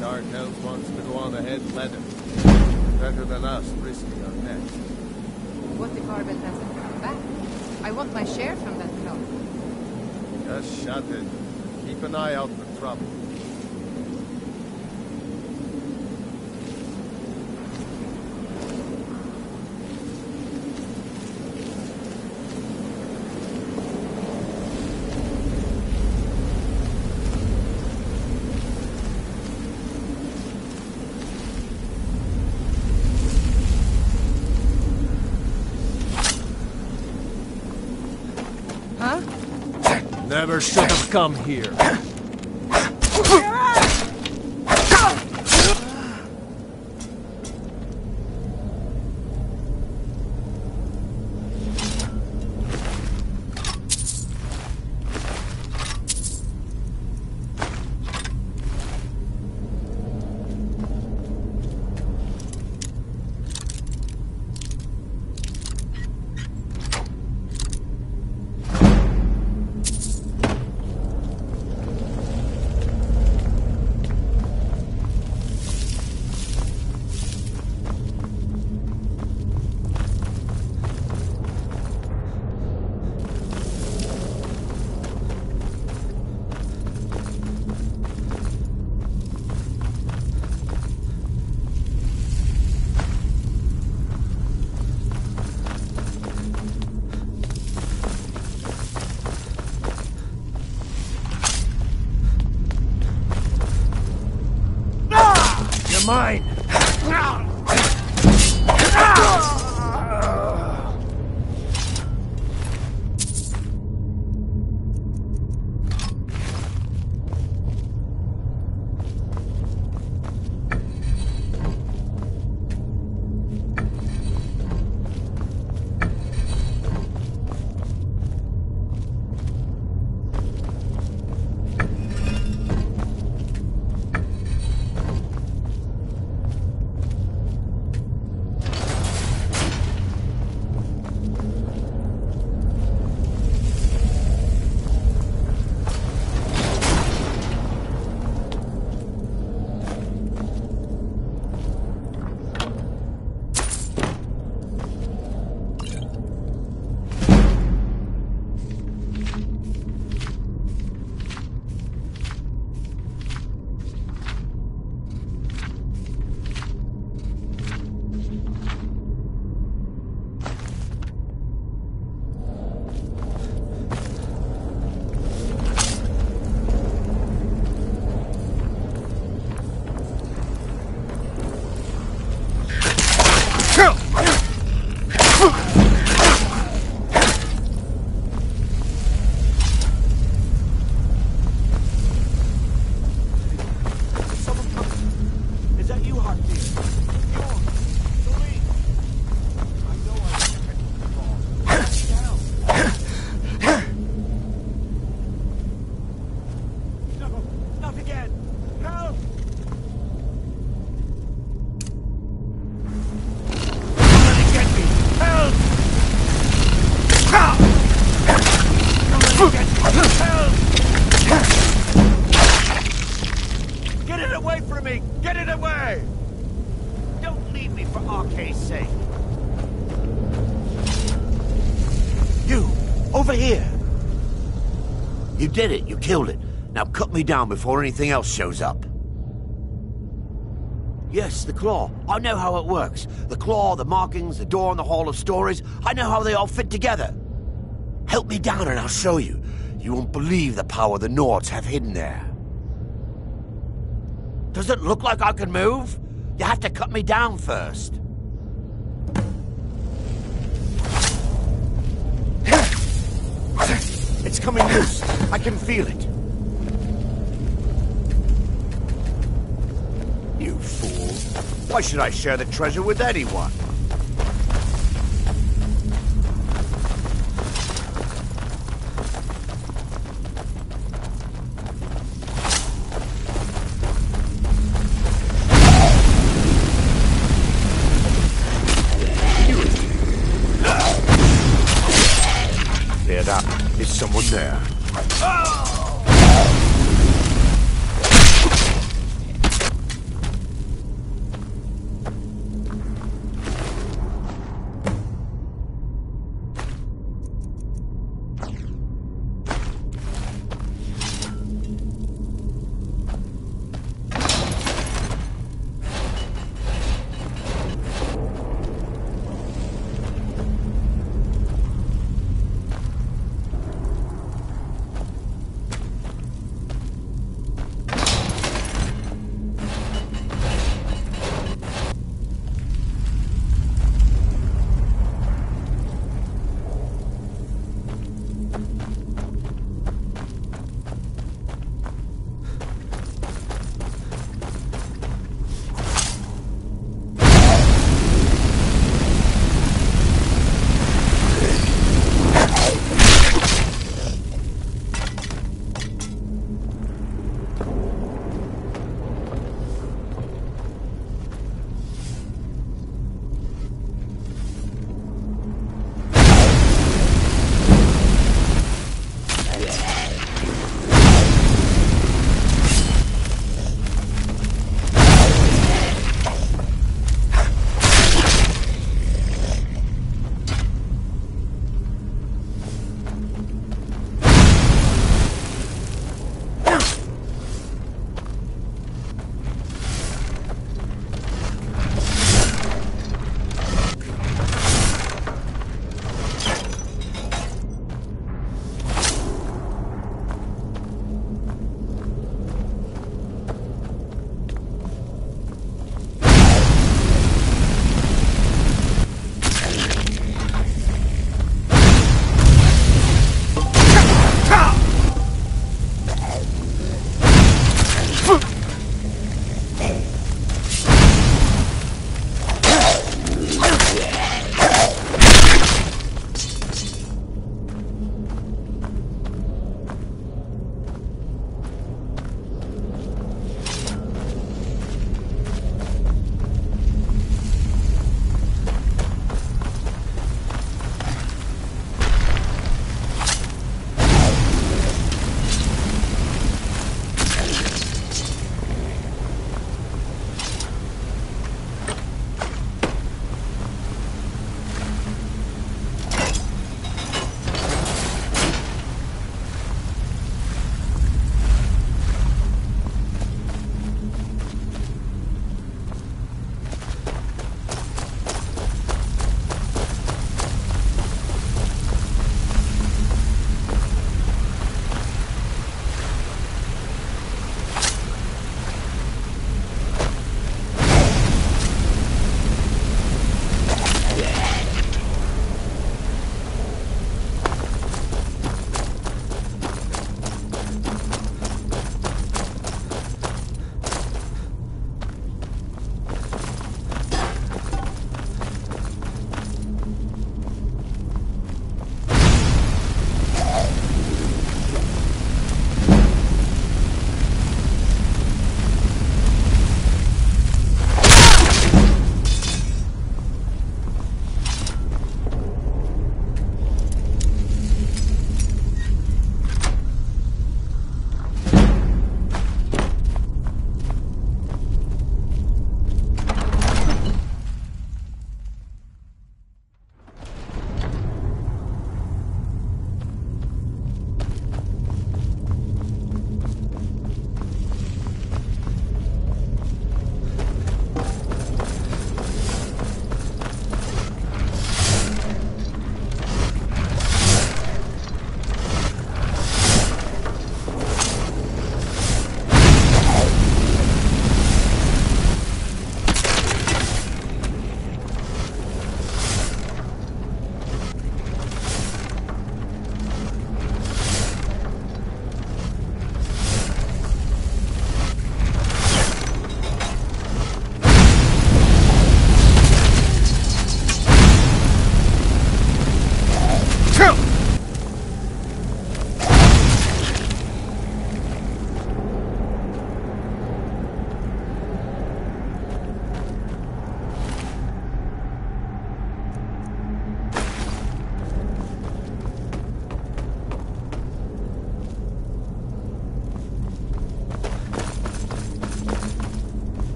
Cartels wants to go on ahead leather. Better than us, risking our necks. What if Arbet doesn't come back? I want my share from that club. Just shut it. Keep an eye out for trouble. Never should have come here. Mine! say. You! Over here! You did it. You killed it. Now cut me down before anything else shows up. Yes, the claw. I know how it works. The claw, the markings, the door in the Hall of Stories. I know how they all fit together. Help me down and I'll show you. You won't believe the power the Nords have hidden there. Does it look like I can move? You have to cut me down first. It's coming loose. I can feel it. You fool. Why should I share the treasure with anyone? There, that is someone there.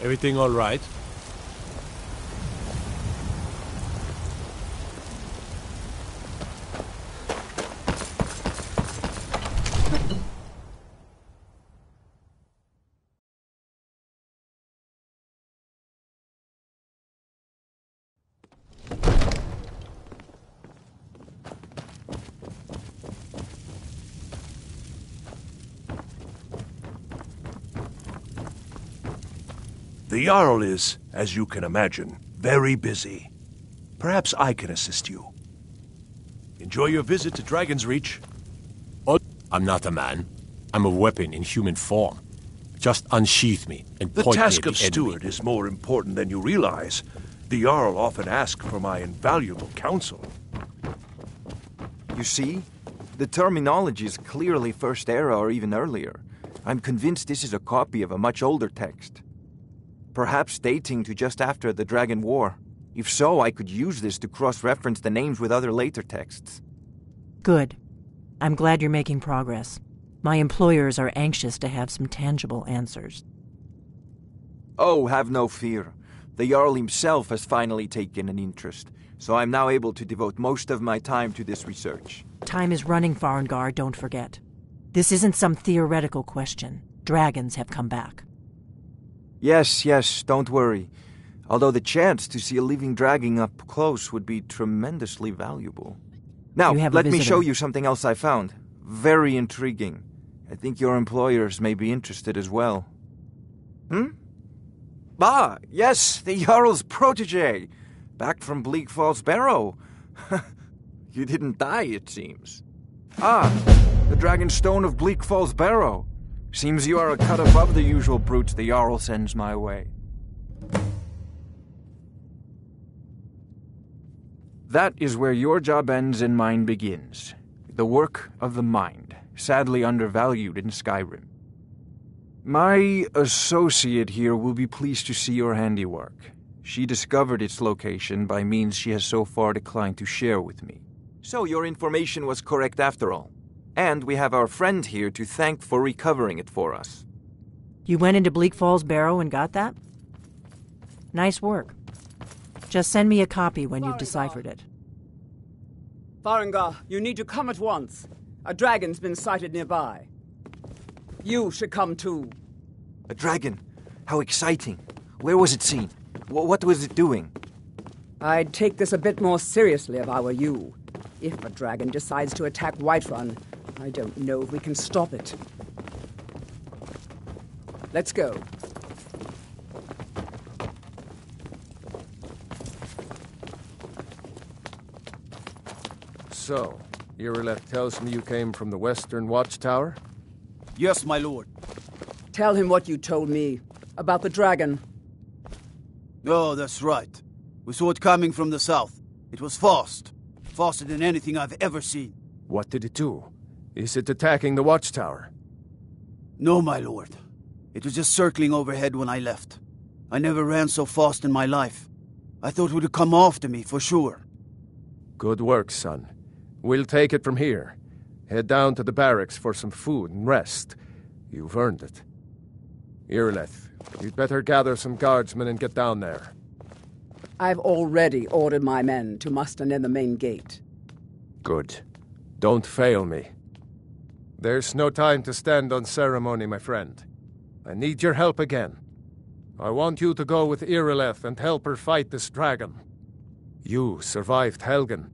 Everything all right? The Jarl is, as you can imagine, very busy. Perhaps I can assist you. Enjoy your visit to Dragon's Reach. Oh, I'm not a man. I'm a weapon in human form. Just unsheath me and The point me task at of the enemy. steward is more important than you realize. The Jarl often ask for my invaluable counsel. You see? The terminology is clearly First Era or even earlier. I'm convinced this is a copy of a much older text. Perhaps dating to just after the Dragon War. If so, I could use this to cross-reference the names with other later texts. Good. I'm glad you're making progress. My employers are anxious to have some tangible answers. Oh, have no fear. The Jarl himself has finally taken an interest, so I'm now able to devote most of my time to this research. Time is running, Farengar, don't forget. This isn't some theoretical question. Dragons have come back. Yes, don't worry. Although the chance to see a living dragon up close would be tremendously valuable. Now, let me show you something else I found. Very intriguing. I think your employers may be interested as well. Ah, yes, the Jarl's protege. Back from Bleak Falls Barrow. You didn't die, it seems. Ah, the Dragon Stone of Bleak Falls Barrow. Seems you are a cut above the usual brutes the Jarl sends my way. That is where your job ends and mine begins. The work of the mind, sadly undervalued in Skyrim. My associate here will be pleased to see your handiwork. She discovered its location by means she has so far declined to share with me. So your information was correct after all. And we have our friend here to thank for recovering it for us. You went into Bleak Falls Barrow and got that? Nice work. Just send me a copy when you've deciphered it. Farengar, you need to come at once. A dragon's been sighted nearby. You should come too. A dragon? How exciting. Where was it seen? What was it doing? I'd take this a bit more seriously if I were you. If a dragon decides to attack Whiterun, I don't know if we can stop it. Let's go. So, Irileth tells me you came from the Western Watchtower? Yes, my lord. Tell him what you told me about the dragon. Oh, that's right. We saw it coming from the south. It was fast. Faster than anything I've ever seen. What did it do? Is it attacking the Watchtower? No, my lord. It was just circling overhead when I left. I never ran so fast in my life. I thought it would come after me, for sure. Good work, son. We'll take it from here. Head down to the barracks for some food and rest. You've earned it. Irileth, you'd better gather some guardsmen and get down there. I've already ordered my men to muster near the main gate. Good. Don't fail me. There's no time to stand on ceremony, my friend. I need your help again. I want you to go with Irileth and help her fight this dragon. You survived Helgen,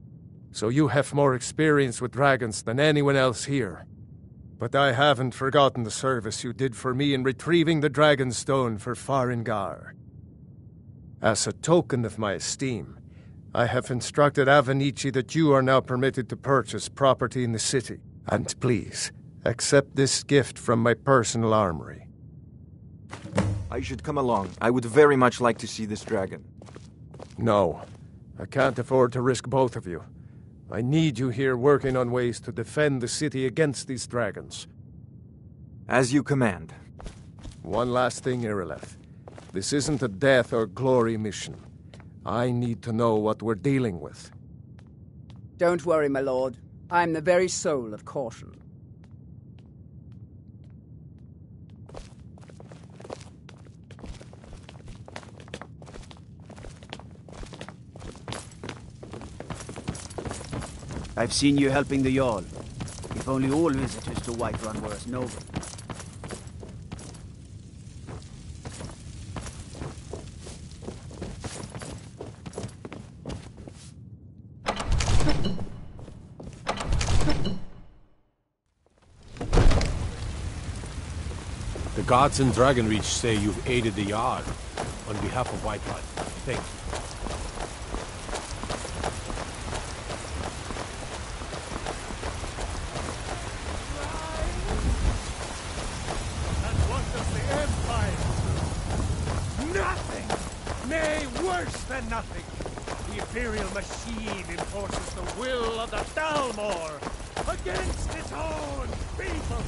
so you have more experience with dragons than anyone else here. But I haven't forgotten the service you did for me in retrieving the Dragon Stone for Farengar. As a token of my esteem, I have instructed Avenici that you are now permitted to purchase property in the city. And please, accept this gift from my personal armory. I should come along. I would very much like to see this dragon. No, I can't afford to risk both of you. I need you here working on ways to defend the city against these dragons. As you command. One last thing, Irileth. This isn't a death or glory mission. I need to know what we're dealing with. Don't worry, my lord. I'm the very soul of caution. I've seen you helping the Jarl. If only all visitors to Whiterun were as noble. The gods in Dragonreach say you've aided the Jarl on behalf of Whiterun. Thank you. And what does the Empire do? Nothing! Nay, worse than nothing! The Imperial machine enforces the will of the Dalmor against its own people!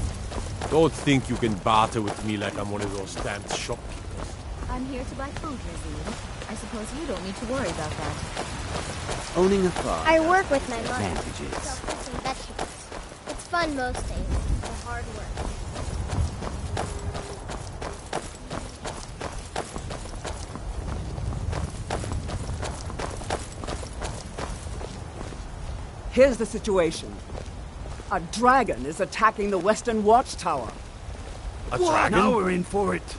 Don't think you can barter with me like I'm one of those damned shopkeepers. I'm here to buy food, Razine. I suppose you don't need to worry about that. Owning a farm. I work with my mother. Advantages. Sell fruits and vegetables. It's fun most days. The hard work. Here's the situation. A dragon is attacking the Western Watchtower. A dragon? Now we're in for it.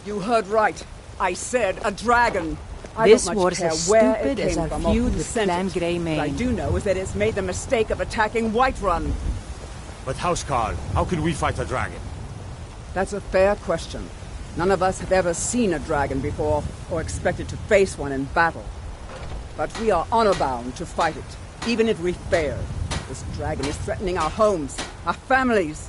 You heard right. I said a dragon. This I don't much was care as where stupid it as came our from or feud who with sent Clan it. Greymane. What I do know is that it's made the mistake of attacking Whiterun. But Housecarl, how can we fight a dragon? That's a fair question. None of us have ever seen a dragon before, or expected to face one in battle. But we are honor-bound to fight it, even if we fail. This dragon is threatening our homes, our families.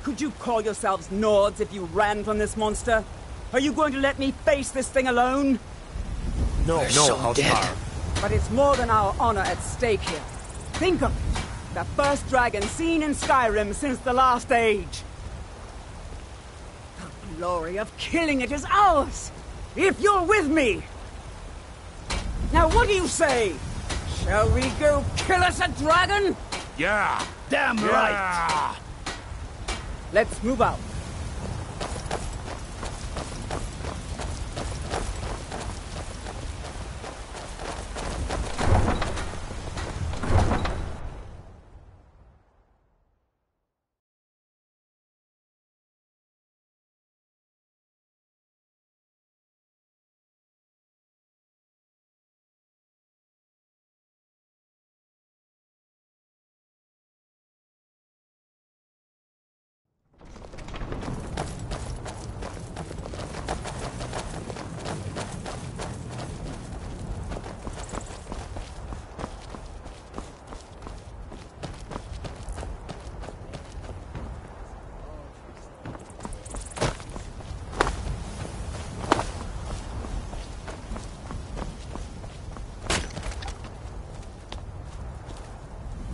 Could you call yourselves Nords if you ran from this monster? Are you going to let me face this thing alone? No, Housecarl. But it's more than our honor at stake here. Think of it. The first dragon seen in Skyrim since the Last Age. The glory of killing it is ours, if you're with me. Now what do you say? Shall we go kill us a dragon? Yeah! Damn right! Let's move out.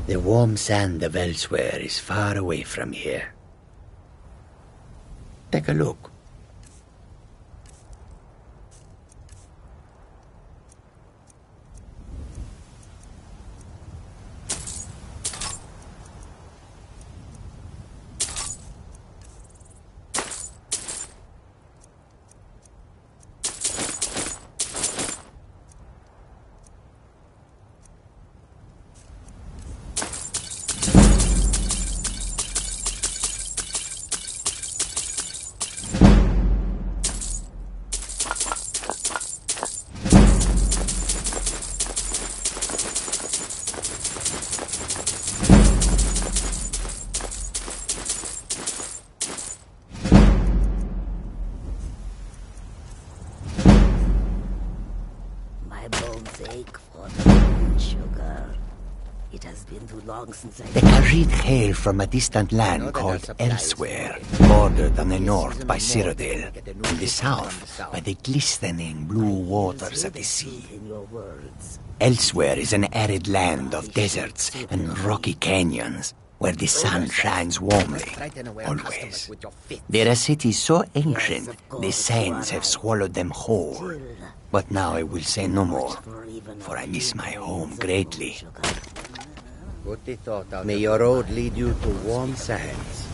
The warm sand of elsewhere is far away from here. Take a look. The Khajiit hail from a distant land called Elsewhere, bordered on the north by Cyrodiil, and the south by the glistening blue waters of the sea. Elsewhere is an arid land of deserts and rocky canyons, where the sun shines warmly, always. There are cities so ancient, the sands have swallowed them whole. But now I will say no more, for I miss my home greatly. May your road lead you to warm sands.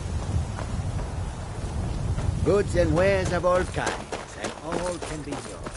Goods and wares of all kinds, and all can be yours.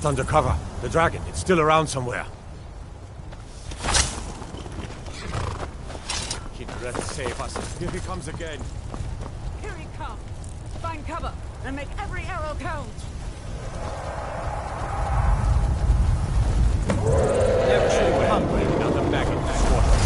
Get under cover. The dragon, it's still around somewhere. Let's save us. Here he comes again. Here he comes. Find cover and make every arrow count. Never should have come raining on the back of this water.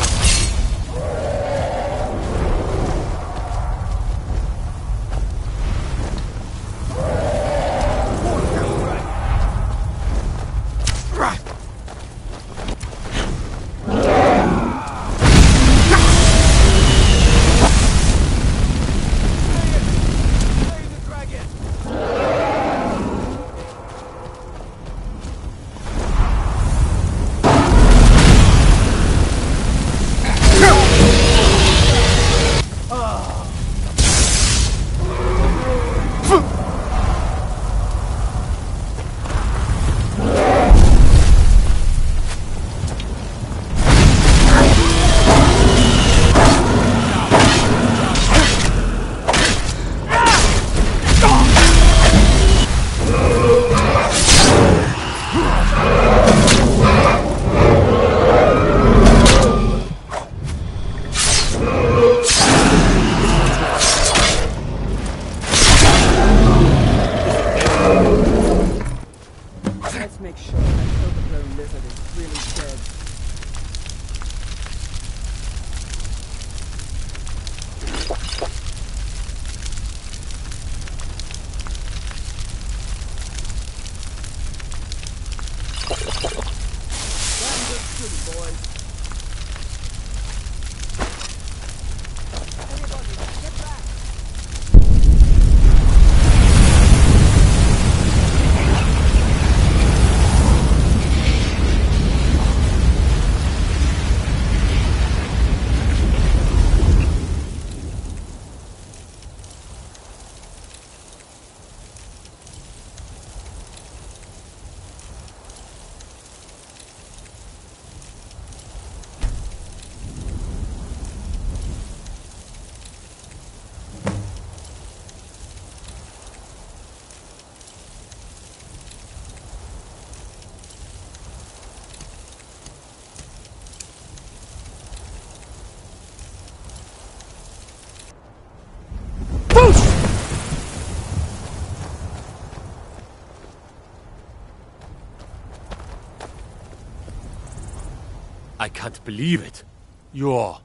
I can't believe it. You're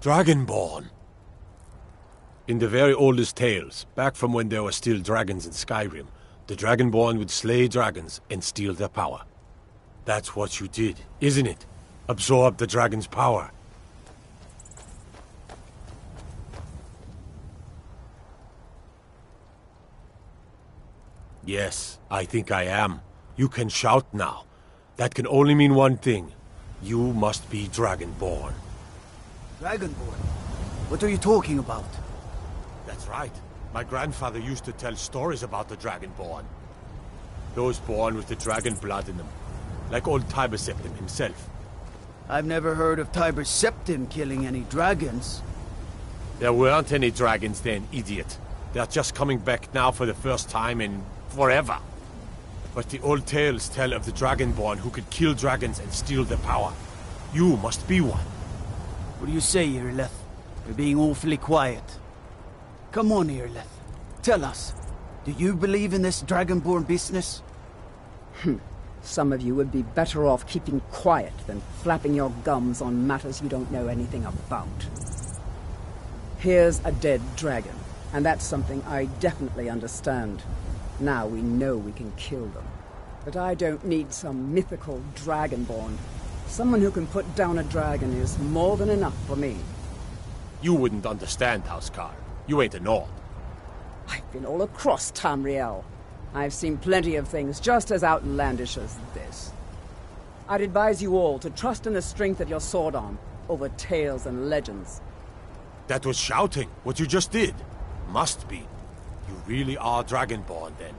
Dragonborn. In the very oldest tales, back from when there were still dragons in Skyrim, the Dragonborn would slay dragons and steal their power. That's what you did, isn't it? Absorb the dragon's power. Yes, I think I am. You can shout now. That can only mean one thing. You must be Dragonborn. Dragonborn? What are you talking about? That's right. My grandfather used to tell stories about the Dragonborn. Those born with the dragon blood in them. Like old Tiber Septim himself. I've never heard of Tiber Septim killing any dragons. There weren't any dragons then, idiot. They're just coming back now for the first time in forever. But the old tales tell of the Dragonborn who could kill dragons and steal their power. You must be one. What do you say, Irleth? You're being awfully quiet. Come on, Irleth. Tell us. Do you believe in this Dragonborn business? Some of you would be better off keeping quiet than flapping your gums on matters you don't know anything about. Here's a dead dragon, and that's something I definitely understand. Now we know we can kill them. But I don't need some mythical Dragonborn. Someone who can put down a dragon is more than enough for me. You wouldn't understand, Housecar. You ain't a Nord. I've been all across Tamriel. I've seen plenty of things just as outlandish as this. I'd advise you all to trust in the strength of your sword arm over tales and legends. That was shouting, what you just did. Must be. You really are Dragonborn, then.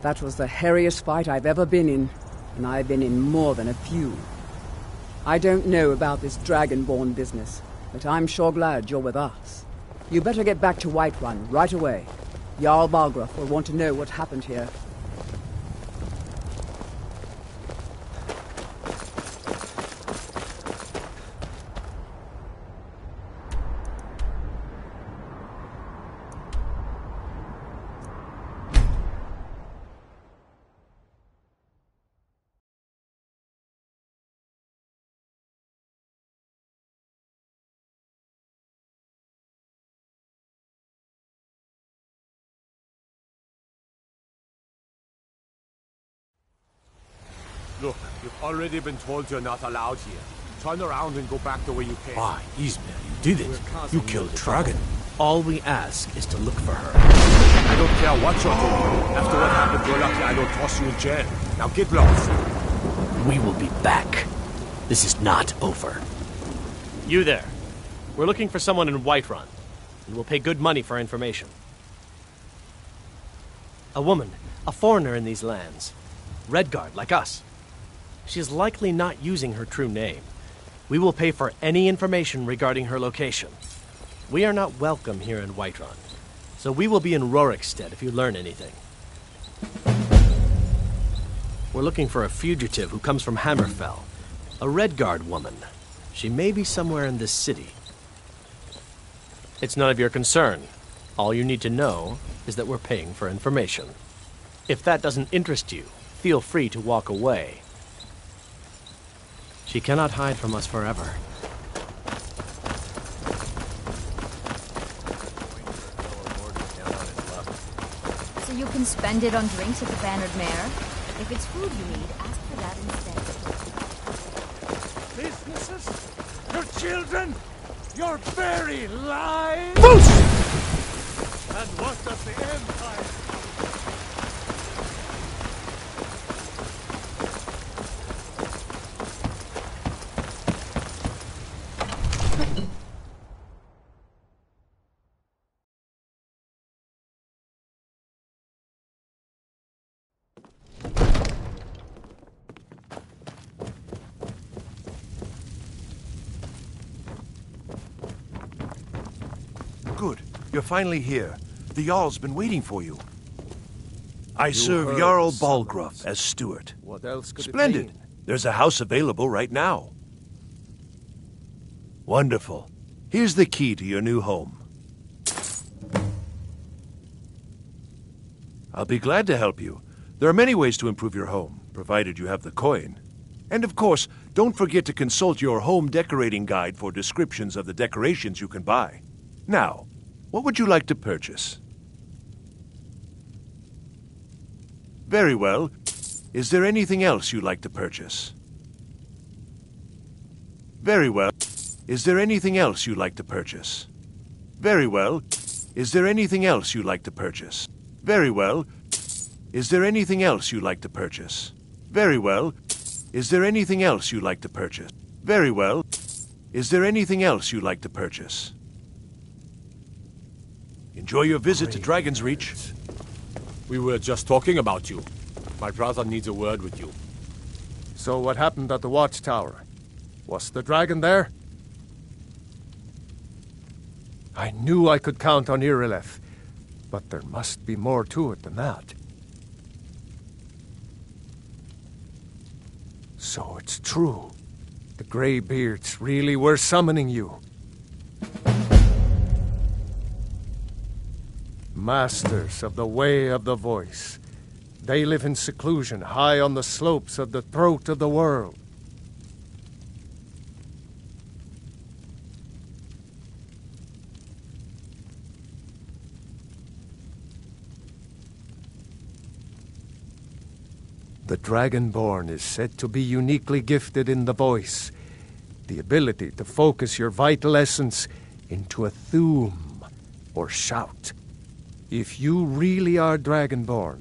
That was the hairiest fight I've ever been in, and I've been in more than a few. I don't know about this Dragonborn business, but I'm sure glad you're with us. You better get back to Whiterun right away. Jarl Balgruuf will want to know what happened here. Look, you've already been told you're not allowed here. Turn around and go back the way you came. Why, Ismail, you did it. You killed the dragon. All we ask is to look for her. I don't care what you're doing. After what happened, you're lucky I don't toss you in jail. Now get lost. We will be back. This is not over. You there. We're looking for someone in Whiterun, and we'll pay good money for information. A woman, a foreigner in these lands. Redguard, like us. She is likely not using her true name. We will pay for any information regarding her location. We are not welcome here in Whiterun, so we will be in Rorikstead if you learn anything. We're looking for a fugitive who comes from Hammerfell. A Redguard woman. She may be somewhere in this city. It's none of your concern. All you need to know is that we're paying for information. If that doesn't interest you, feel free to walk away. She cannot hide from us forever. So you can spend it on drinks at the Bannered Mare? If it's food you need, ask for that instead. Businesses? Your children? Your very lives? And what does the Empire... Good. You're finally here. The Jarl's been waiting for you. I serve Jarl Balgruuf as steward. What else could Splendid. it mean? There's a house available right now. Wonderful. Here's the key to your new home. I'll be glad to help you. There are many ways to improve your home, provided you have the coin. And of course, don't forget to consult your home decorating guide for descriptions of the decorations you can buy. Now, what would you like to purchase? Very well. Is there anything else you'd like to purchase? Very well. Is there anything else you'd like to purchase? Very well. Is there anything else you'd like to purchase? Very well. Is there anything else you'd like to purchase? Very well. Is there anything else you'd like to purchase? Very well. Is there anything else you'd like to purchase? Enjoy your visit to Dragon's Reach. We were just talking about you. My brother needs a word with you. So what happened at the watchtower? Was the dragon there? I knew I could count on Irileth, but there must be more to it than that. So it's true. The Greybeards really were summoning you. Masters of the Way of the Voice. They live in seclusion high on the slopes of the throat of the world. The Dragonborn is said to be uniquely gifted in the voice, the ability to focus your vital essence into a thume or shout. If you really are Dragonborn,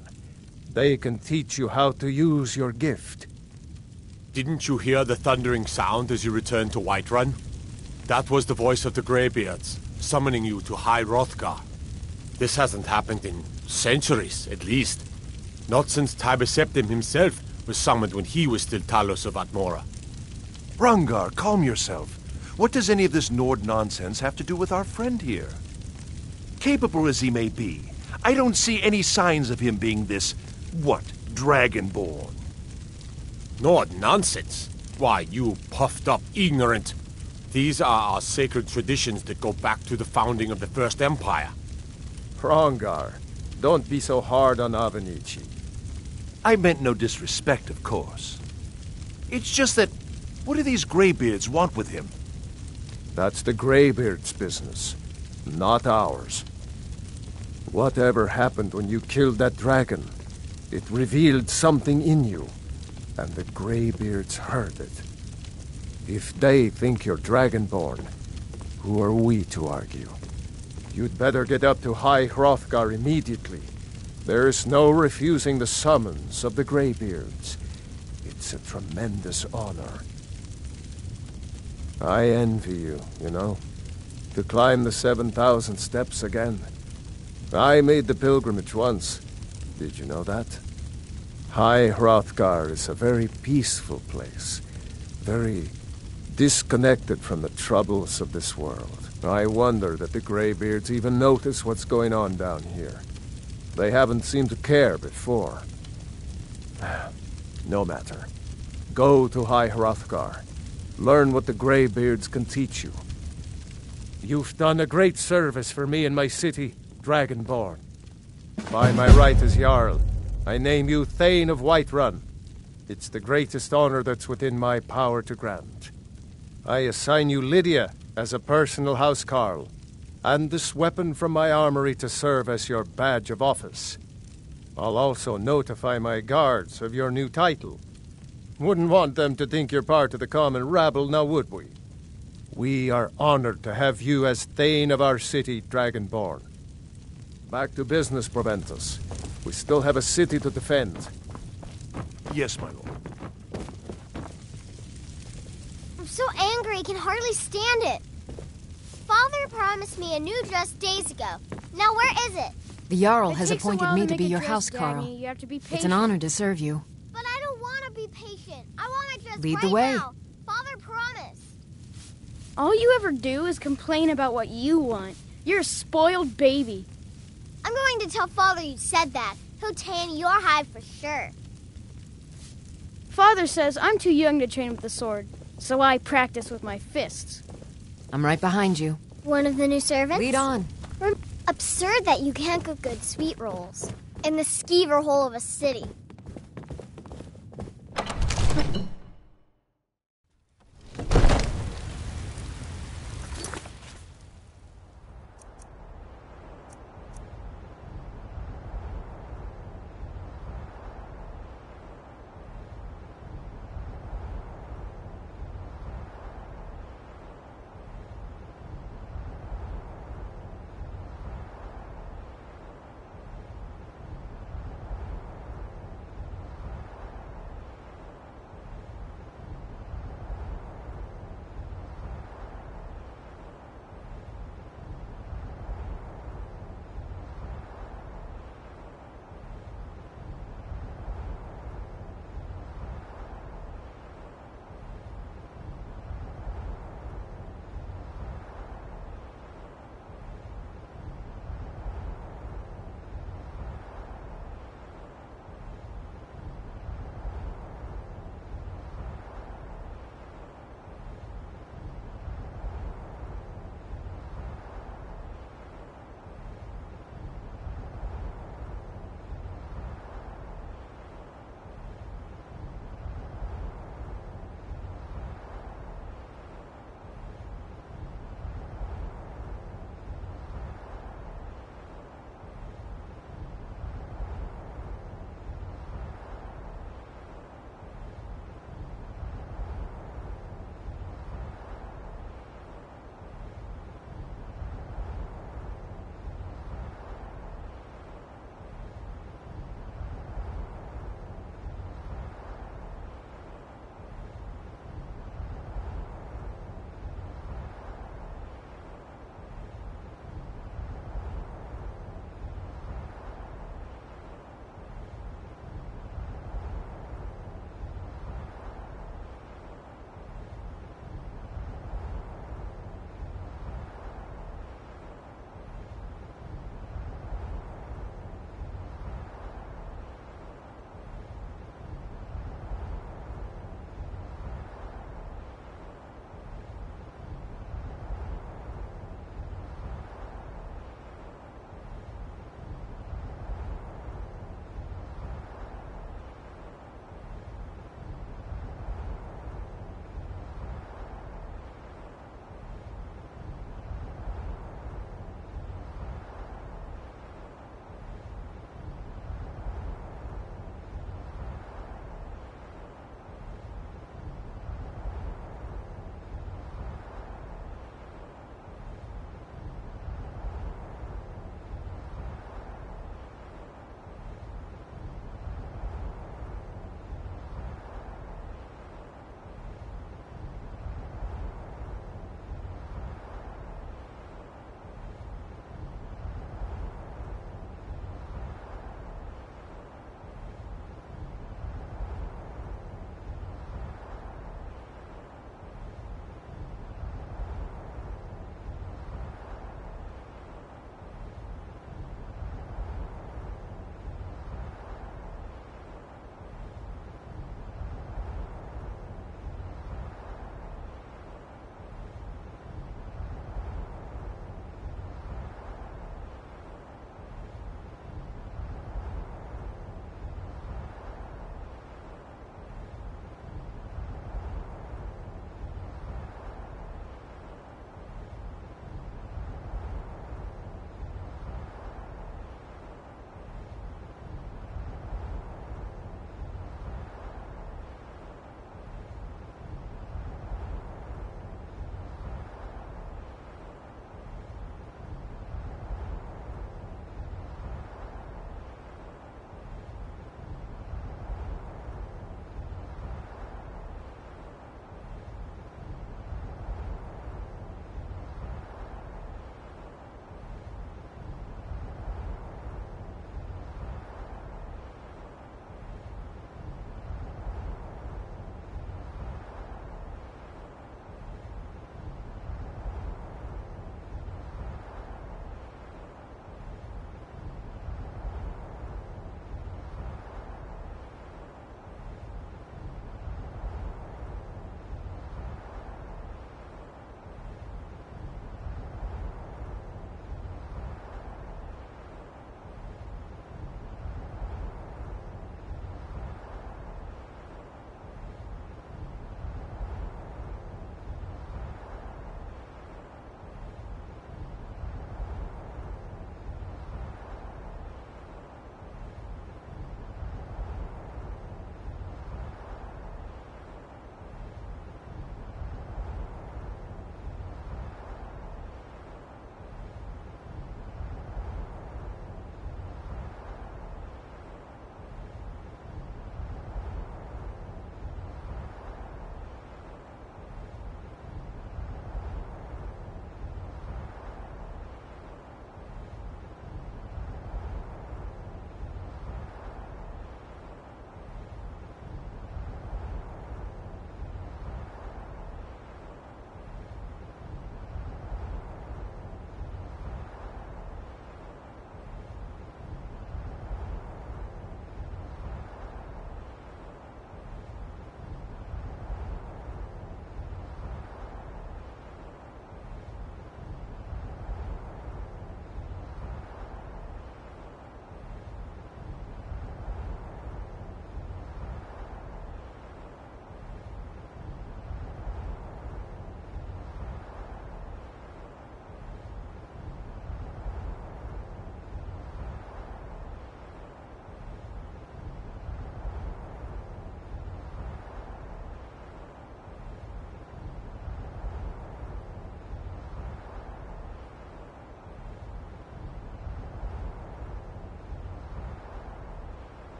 they can teach you how to use your gift. Didn't you hear the thundering sound as you returned to Whiterun? That was the voice of the Greybeards, summoning you to High Hrothgar. This hasn't happened in centuries, at least. Not since Tiber Septim himself was summoned when he was still Talos of Atmora. Rungar, calm yourself. What does any of this Nord nonsense have to do with our friend here? capable as he may be, I don't see any signs of him being this, Dragonborn. No nonsense. Why, you puffed up ignorant. These are our sacred traditions that go back to the founding of the First Empire. Hrongar, don't be so hard on Avenici. I meant no disrespect, of course. It's just that, what do these Greybeards want with him? That's the Greybeards' business, not ours. Whatever happened when you killed that dragon, it revealed something in you, and the Greybeards heard it. If they think you're Dragonborn, who are we to argue? You'd better get up to High Hrothgar immediately. There's no refusing the summons of the Greybeards. It's a tremendous honor. I envy you, to climb the 7,000 steps again. I made the pilgrimage once. Did you know that? High Hrothgar is a very peaceful place. Very disconnected from the troubles of this world. I wonder that the Greybeards even notice what's going on down here. They haven't seemed to care before. No matter. Go to High Hrothgar. Learn what the Greybeards can teach you. You've done a great service for me and my city, Dragonborn. By my right as Jarl, I name you Thane of Whiterun. It's the greatest honor that's within my power to grant. I assign you Lydia as a personal housecarl, and this weapon from my armory to serve as your badge of office. I'll also notify my guards of your new title. Wouldn't want them to think you're part of the common rabble, now would we? We are honored to have you as Thane of our city, Dragonborn. Back to business, Proventus. We still have a city to defend. Yes, my lord. I'm so angry I can hardly stand it. Father promised me a new dress days ago. Now where is it? The Jarl It has takes a appointed while me to to make be a your dress, housecarl. Dagny. You have to be It's an patient. honor to serve you. But I don't want to be patient. I want a dress Lead right the way. now. Father promised. All you ever do is complain about what you want. You're a spoiled baby. I'm going to tell Father you said that. He'll tan your hide for sure. Father says I'm too young to train with the sword, so I practice with my fists. I'm right behind you. One of the new servants? Lead on. Absurd that you can't cook good sweet rolls in the skeever hole of a city.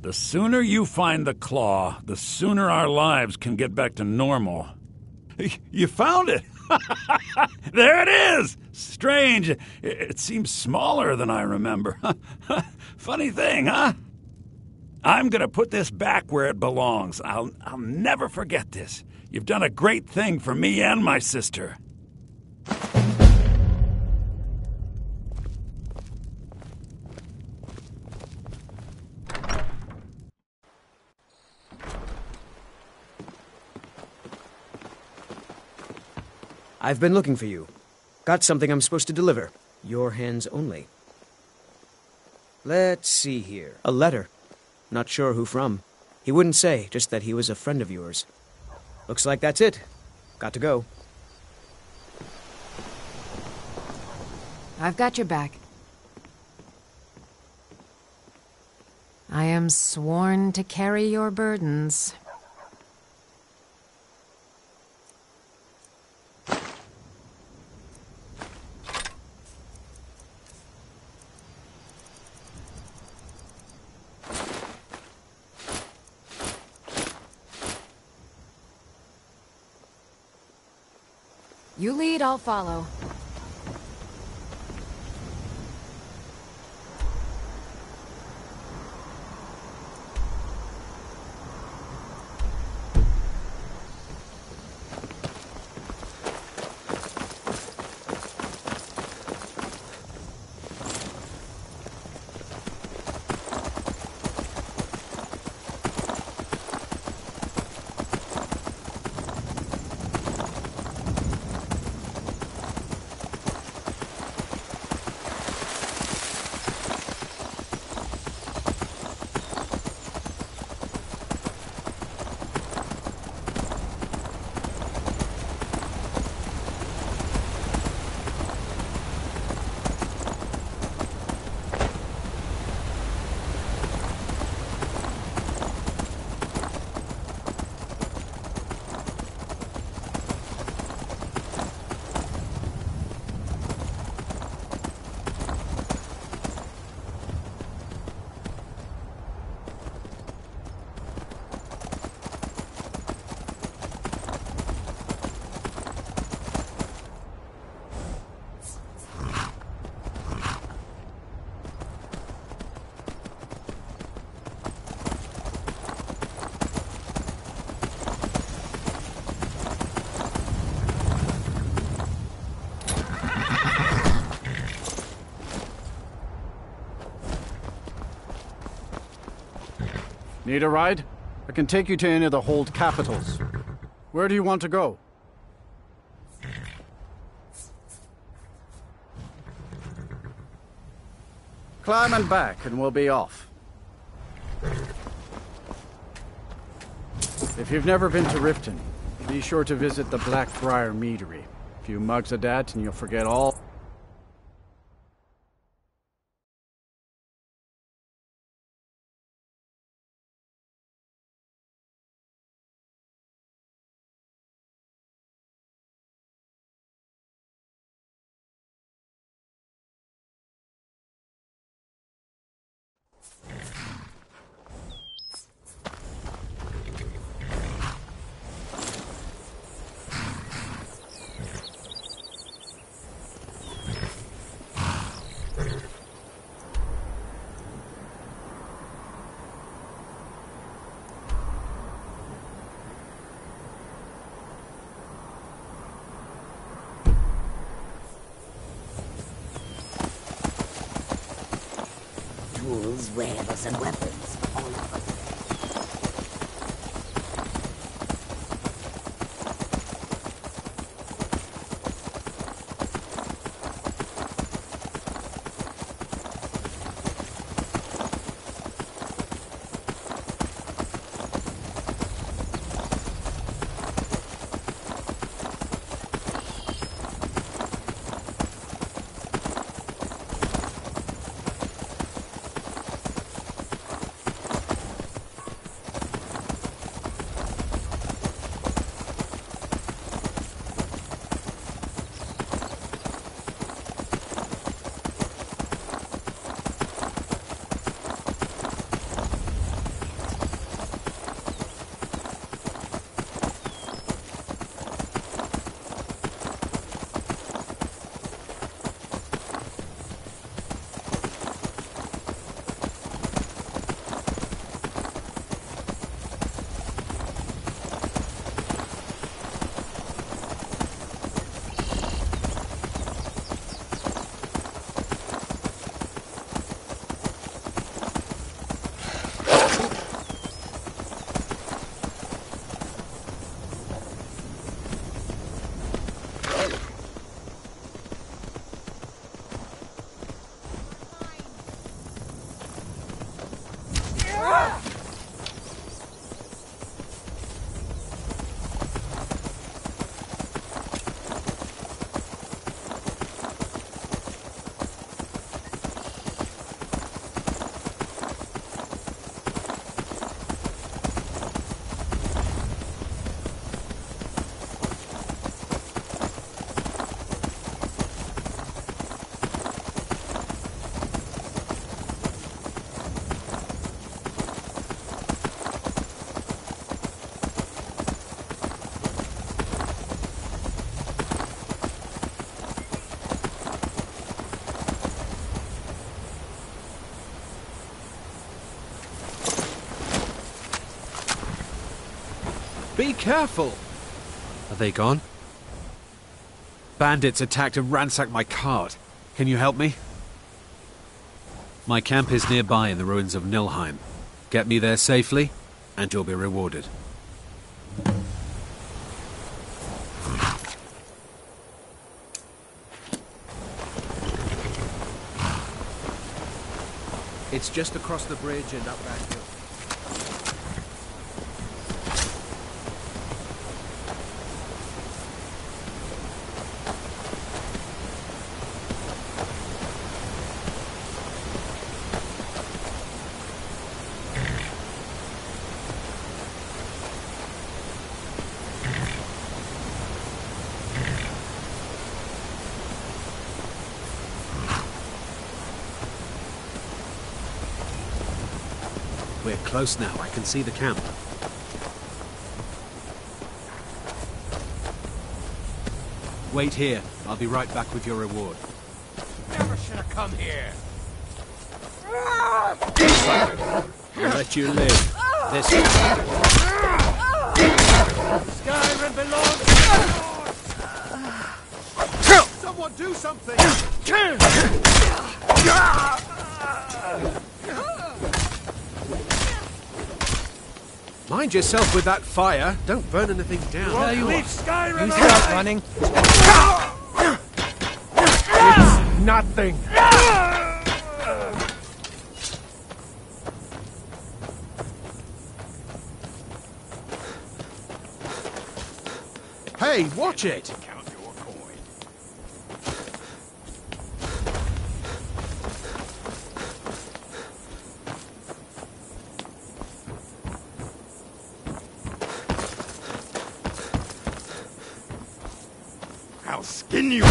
The sooner you find the claw, the sooner our lives can get back to normal. You found it! There it is! Strange. It seems smaller than I remember. Funny thing, huh? I'm gonna put this back where it belongs. I'll never forget this. You've done a great thing for me and my sister. I've been looking for you. Got something I'm supposed to deliver. Your hands only. Let's see here. A letter. Not sure who from. He wouldn't say, just that he was a friend of yours. Looks like that's it. Got to go. I've got your back. I am sworn to carry your burdens. You lead, I'll follow. Need a ride? I can take you to any of the hold capitals. Where do you want to go? Climb and back, and we'll be off. If you've never been to Riften, be sure to visit the Blackbriar Meadery. A few mugs of that, and you'll forget all... Tools, wearables, and weapons, all over. careful! Are they gone? Bandits attacked and ransacked my cart. Can you help me? My camp is nearby in the ruins of Nilheim. Get me there safely, and you'll be rewarded. It's just across the bridge and up that hill. We're close now. I can see the camp. Wait here. I'll be right back with your reward. Never should have come here. I'll let you live. This way. Skyrim belongs to the Lord. Someone do something! Mind yourself with that fire. Don't burn anything down. There you leave Skyrim. You start running. It's nothing. Hey, watch it! Count your coin. I'll skin you.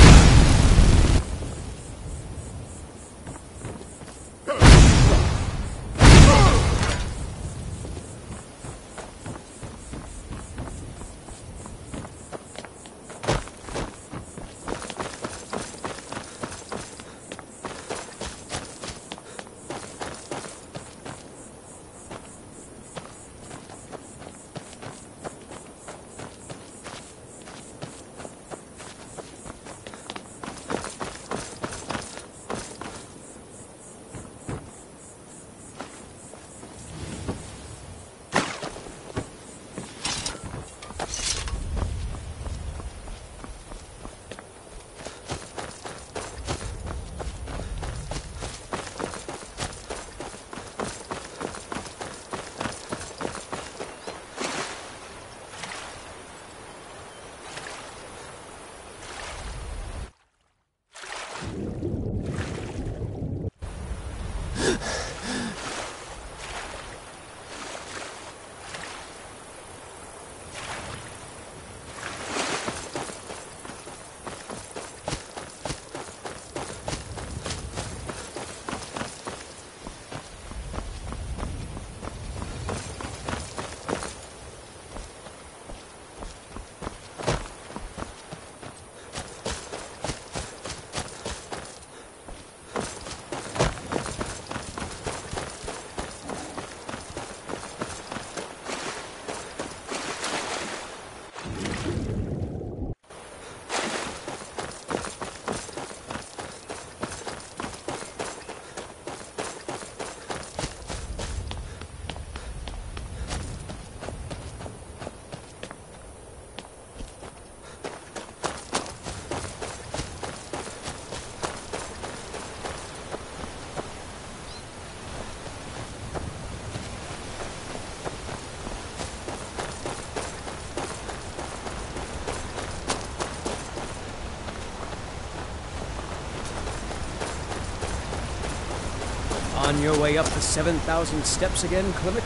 On your way up the 7,000 steps again, Klimek?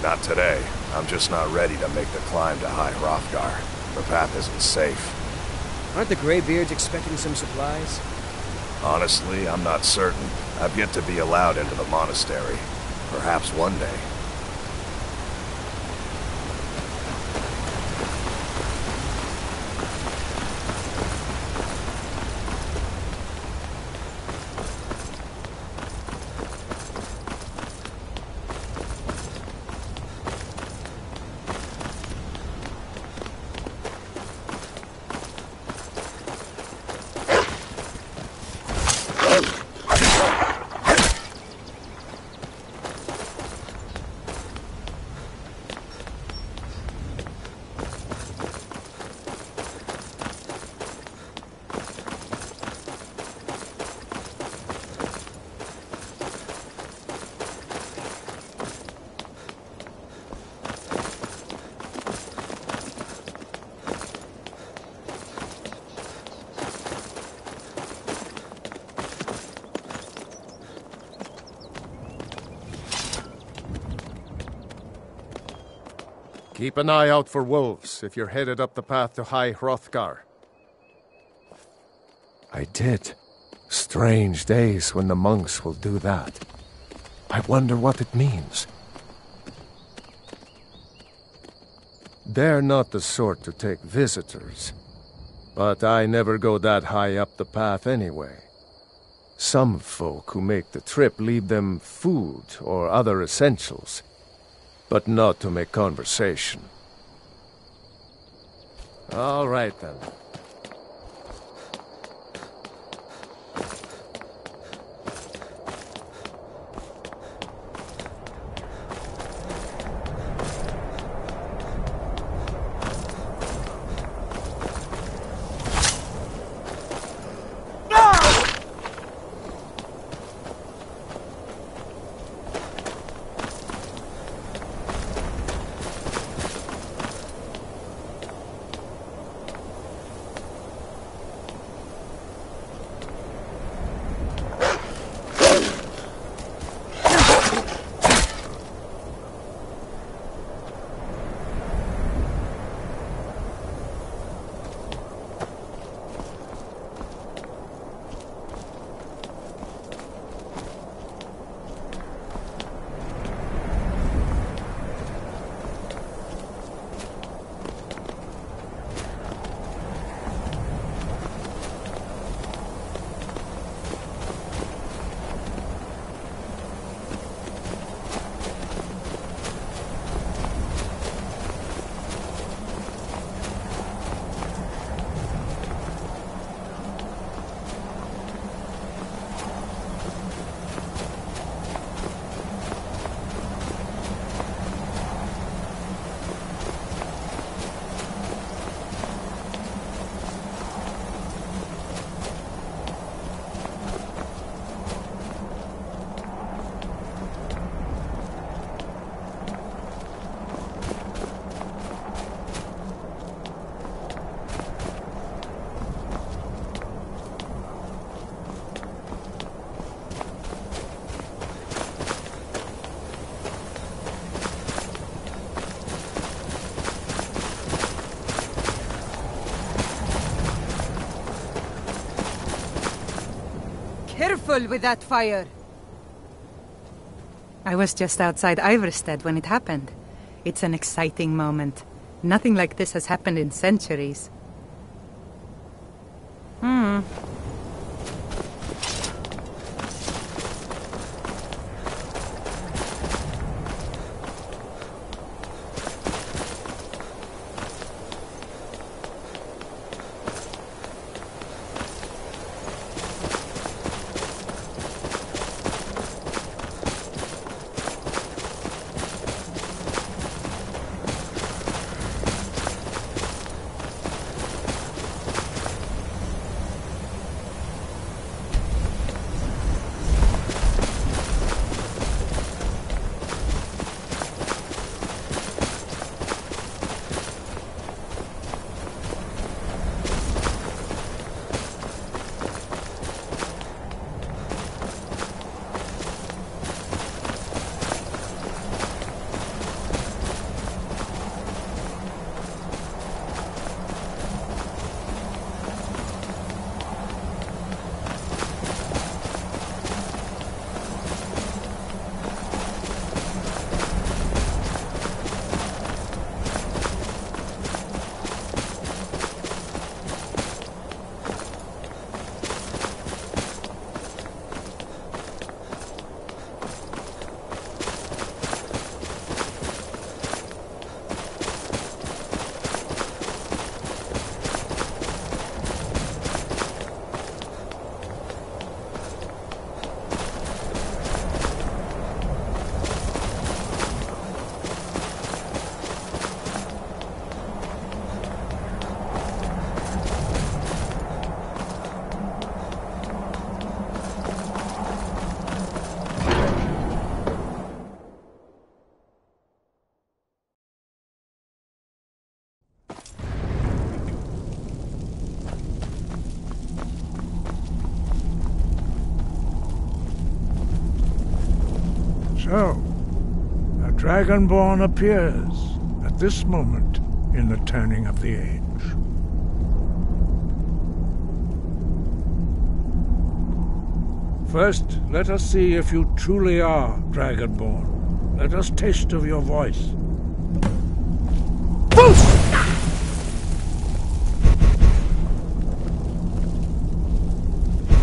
Not today. I'm just not ready to make the climb to High Hrothgar. The path isn't safe. Aren't the Greybeards expecting some supplies? Honestly, I'm not certain. I've yet to be allowed into the monastery. Perhaps one day. Keep an eye out for wolves if you're headed up the path to High Hrothgar. I did. Strange days when the monks will do that. I wonder what it means. They're not the sort to take visitors. But I never go that high up the path anyway. Some folk who make the trip leave them food or other essentials, but not to make conversation. All right then. Careful with that fire! I was just outside Iverstead when it happened. It's an exciting moment. Nothing like this has happened in centuries. So, a Dragonborn appears at this moment in the turning of the age. First, let us see if you truly are Dragonborn. Let us taste of your voice.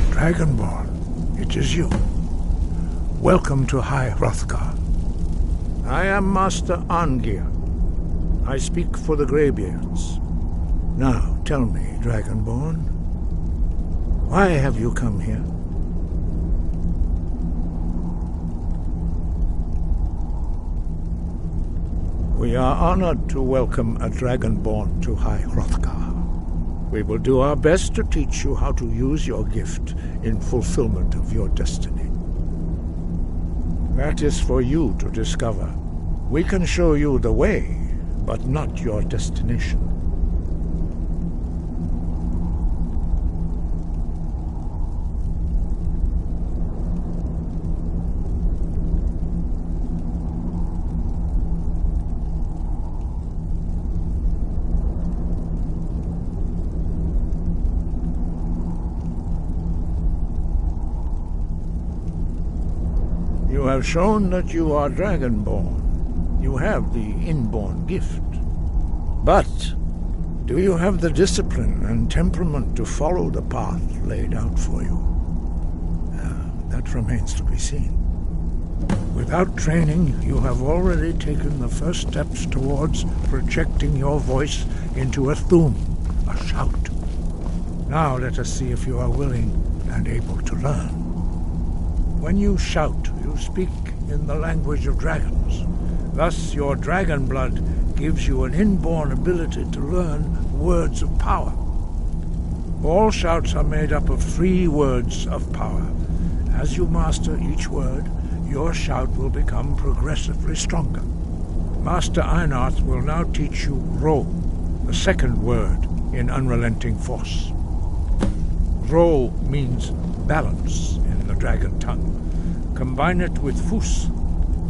Dragonborn, it is you. Welcome to High Hrothgar. I am Master Arngeir. I speak for the Greybeards. Now, tell me, Dragonborn, why have you come here? We are honored to welcome a Dragonborn to High Hrothgar. We will do our best to teach you how to use your gift in fulfillment of your destiny. That is for you to discover. We can show you the way, but not your destination. You have shown that you are Dragonborn. You have the inborn gift. But do you have the discipline and temperament to follow the path laid out for you? That remains to be seen. Without training, you have already taken the first steps towards projecting your voice into a thum, a shout. Now let us see if you are willing and able to learn. When you shout, you speak in the language of dragons. Thus, your dragon blood gives you an inborn ability to learn words of power. All shouts are made up of 3 words of power. As you master each word, your shout will become progressively stronger. Master Einarth will now teach you Ro, the second word in Unrelenting Force. Ro means balance in the dragon tongue. Combine it with Fus,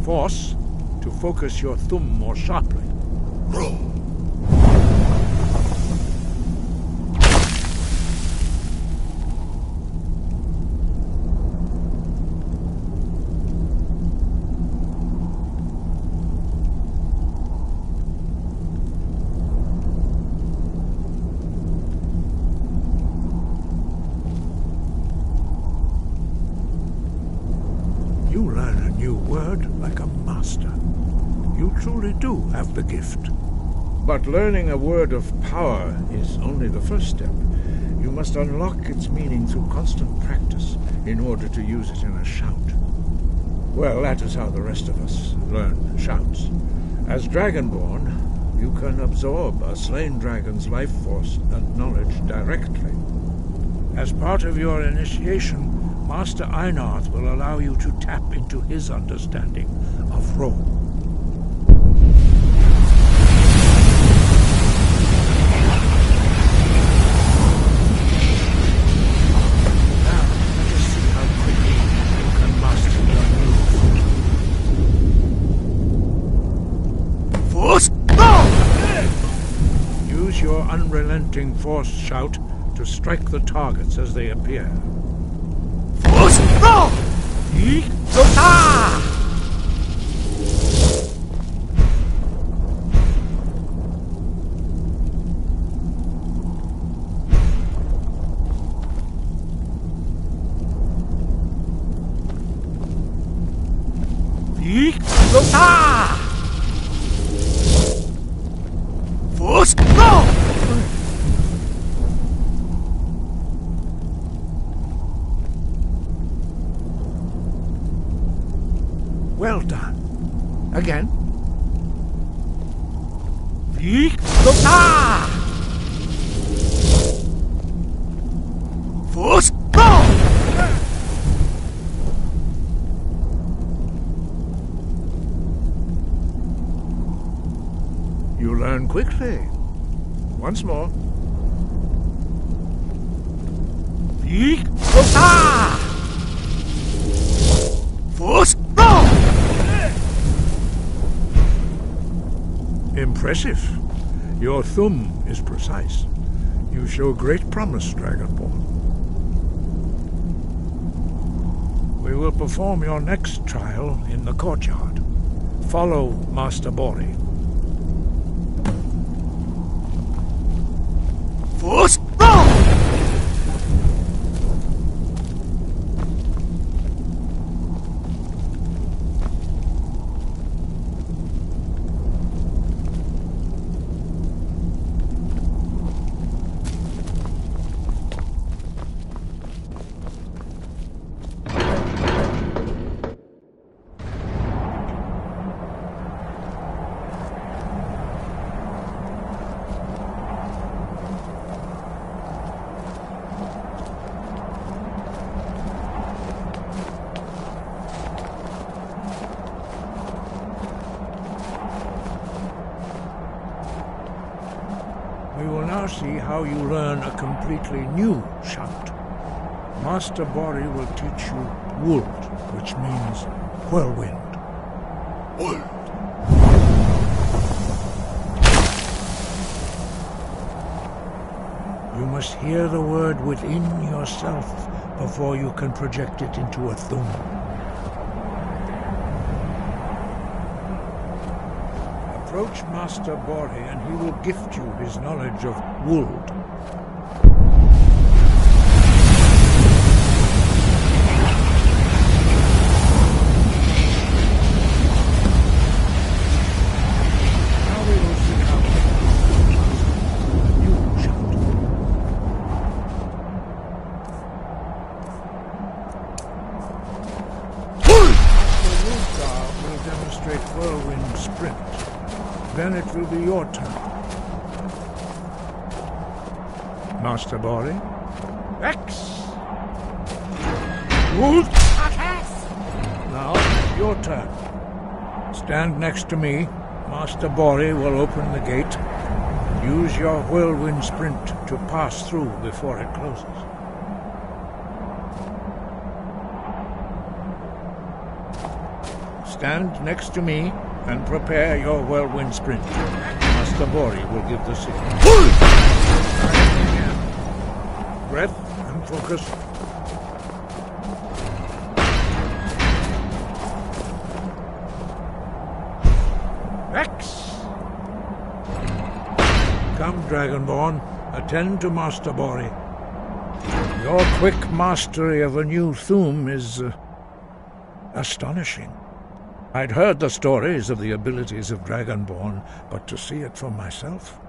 force, to focus your thumb more sharply. Ro. You learn a new word like a master. You truly do have the gift. But learning a word of power is only the first step. You must unlock its meaning through constant practice in order to use it in a shout. Well, that is how the rest of us learn shouts. As Dragonborn, you can absorb a slain dragon's life force and knowledge directly. As part of your initiation, Master Einarth will allow you to tap into his understanding of Ro. Now, let us see how quickly you can master your new force. Use your unrelenting force shout to strike the targets as they appear. Well done. Again. Force. You learn quickly. Once more. Force. Impressive. Your thumb is precise. You show great promise, Dragonborn. We will perform your next trial in the courtyard. Follow Master Bori. Force! We will now see how you learn a completely new shout. Master Bori will teach you Wuld, which means whirlwind. Wuld. You must hear the word within yourself before you can project it into a thum. Approach Master Bori and he will gift you his knowledge of Wuld. Now we will see how you shout. The Wulgar will demonstrate whirlwind sprint. Then it will be your turn. Master Bori. X! Wuld! Now, your turn. Stand next to me. Master Bori will open the gate. Use your whirlwind sprint to pass through before it closes. Stand next to me and prepare your whirlwind sprint. Master Bori will give the signal. Breath and focus. X! Come, Dragonborn, attend to Master Bori. Your quick mastery of a new thum is astonishing. I'd heard the stories of the abilities of Dragonborn, but to see it for myself.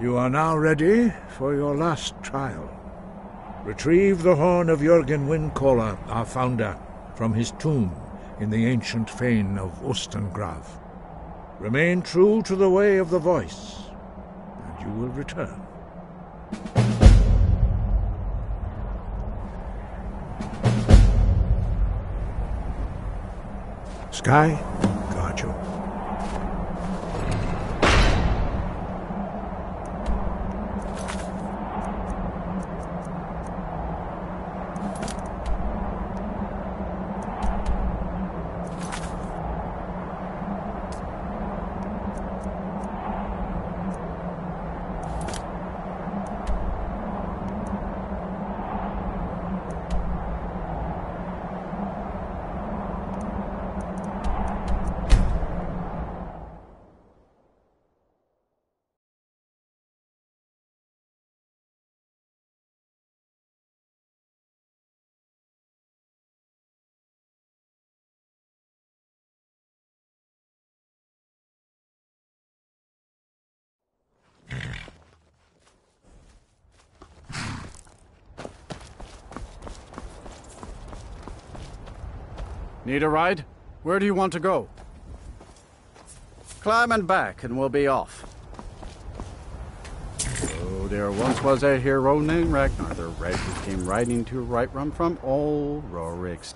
You are now ready for your last trial. Retrieve the horn of Jürgen Windcaller, our founder, from his tomb in the ancient fane of Ostengrav. Remain true to the way of the voice, and you will return. Sky, guard you. Need a ride? Where do you want to go? Climb and back, and we'll be off. Oh, there once was a hero named Ragnar the Red who came riding to right run from old Rorik's.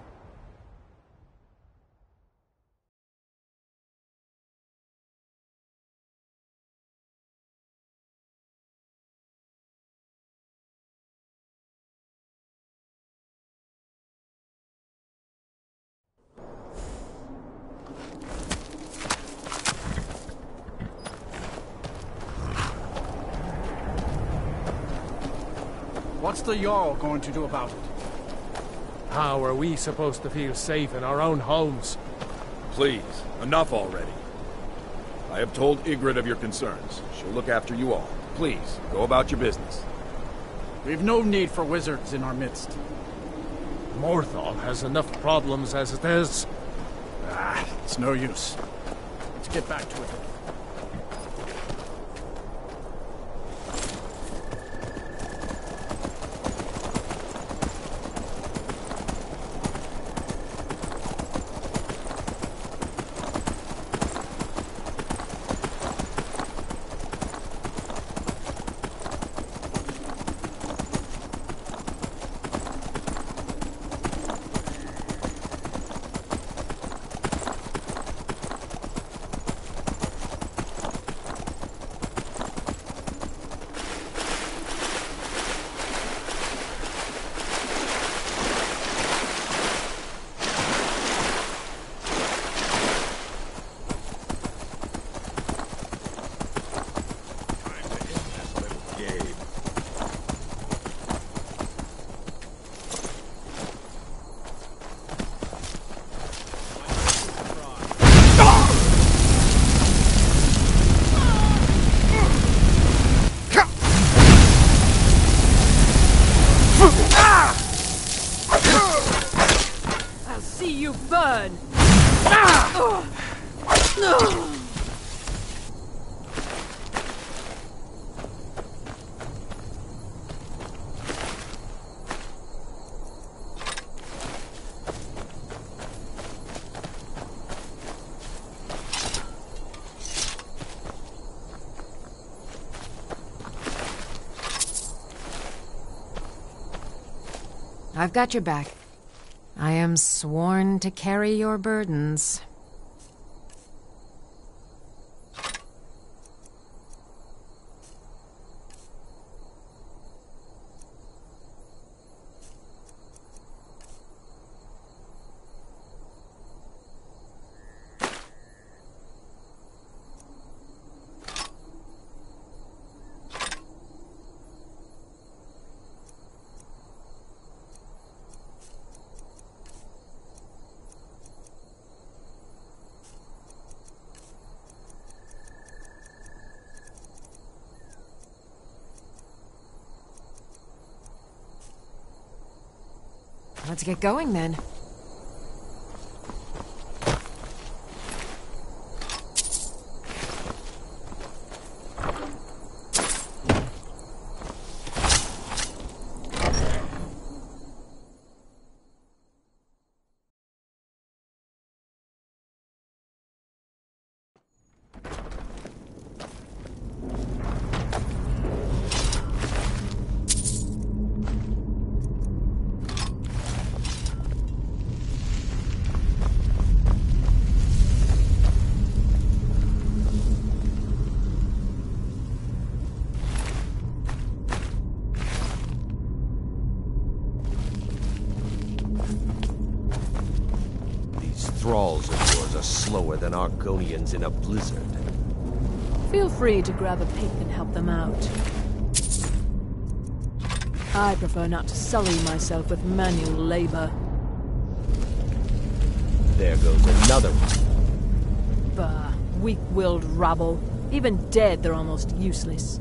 What's the Jarl going to do about it? How are we supposed to feel safe in our own homes? Please, enough already. I have told Ygritte of your concerns. She'll look after you all. Please, go about your business. We've no need for wizards in our midst. Morthal has enough problems as it is. It's no use. Let's get back to it. I'll see you burn! I've got your back. I am sworn to carry your burdens. Let's get going then. Thralls of yours are slower than Argonians in a blizzard. Feel free to grab a pick and help them out. I prefer not to sully myself with manual labor. There goes another one. Bah, weak-willed rabble. Even dead, they're almost useless.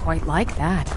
quite like that.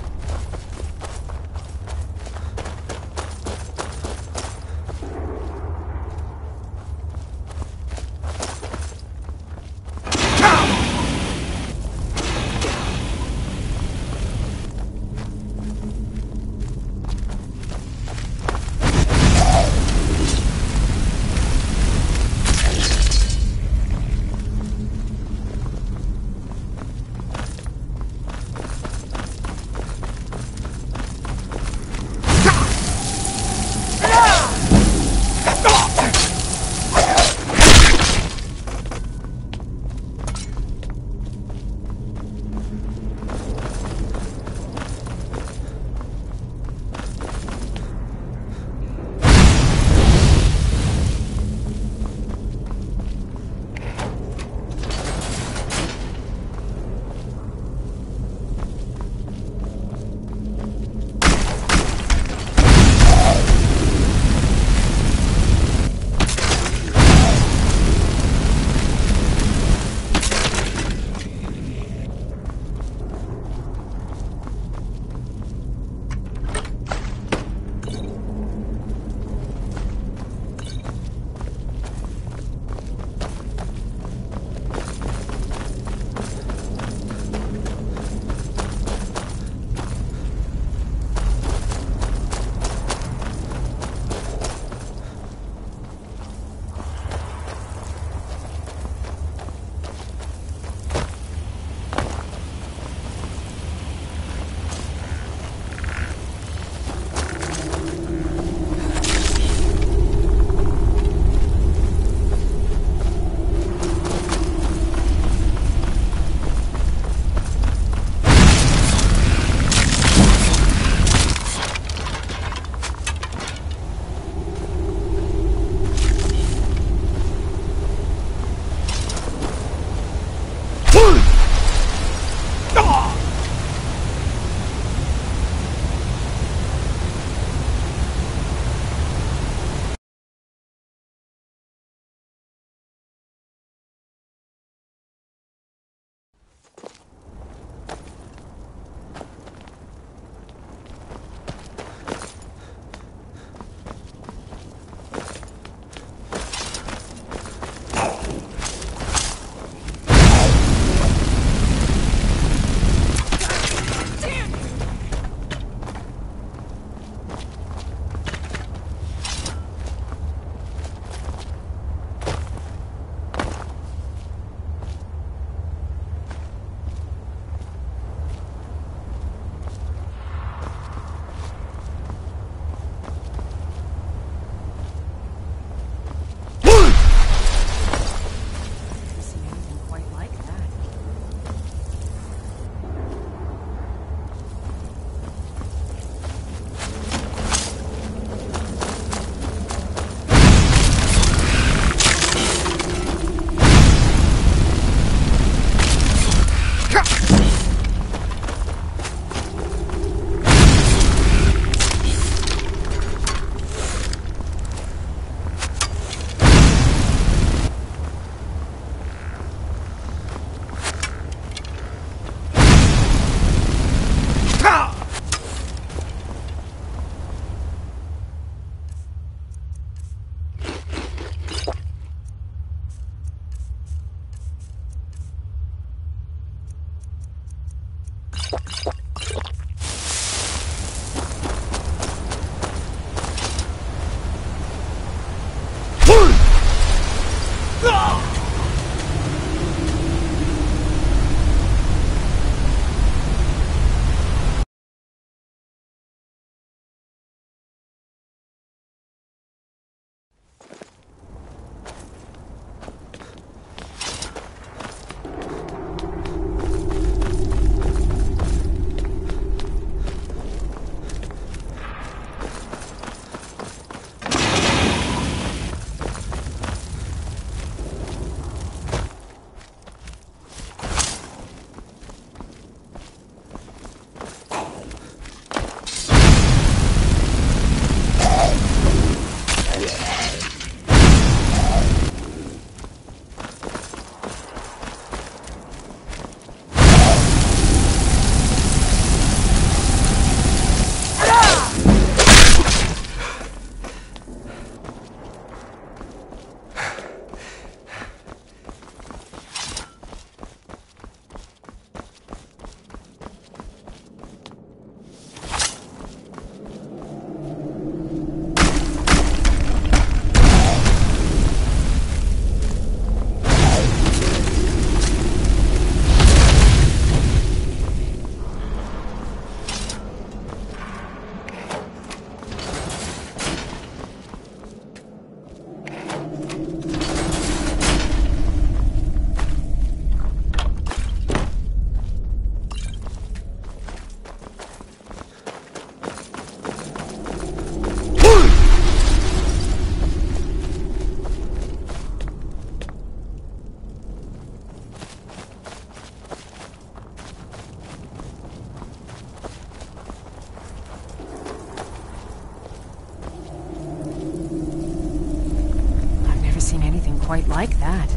seen anything quite like that.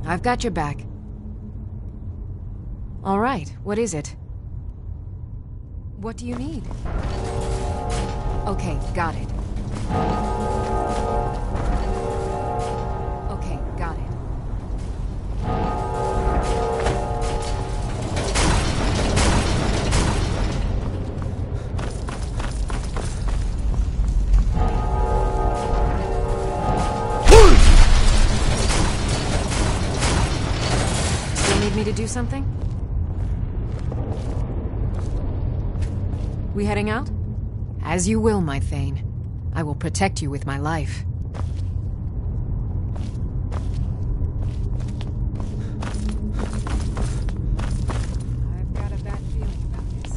I've got your back. All right, what is it? What do you need? Okay, got it. Okay, got it. Still need me to do something? We heading out? As you will, my Thane. I will protect you with my life. I've got a bad feeling about this.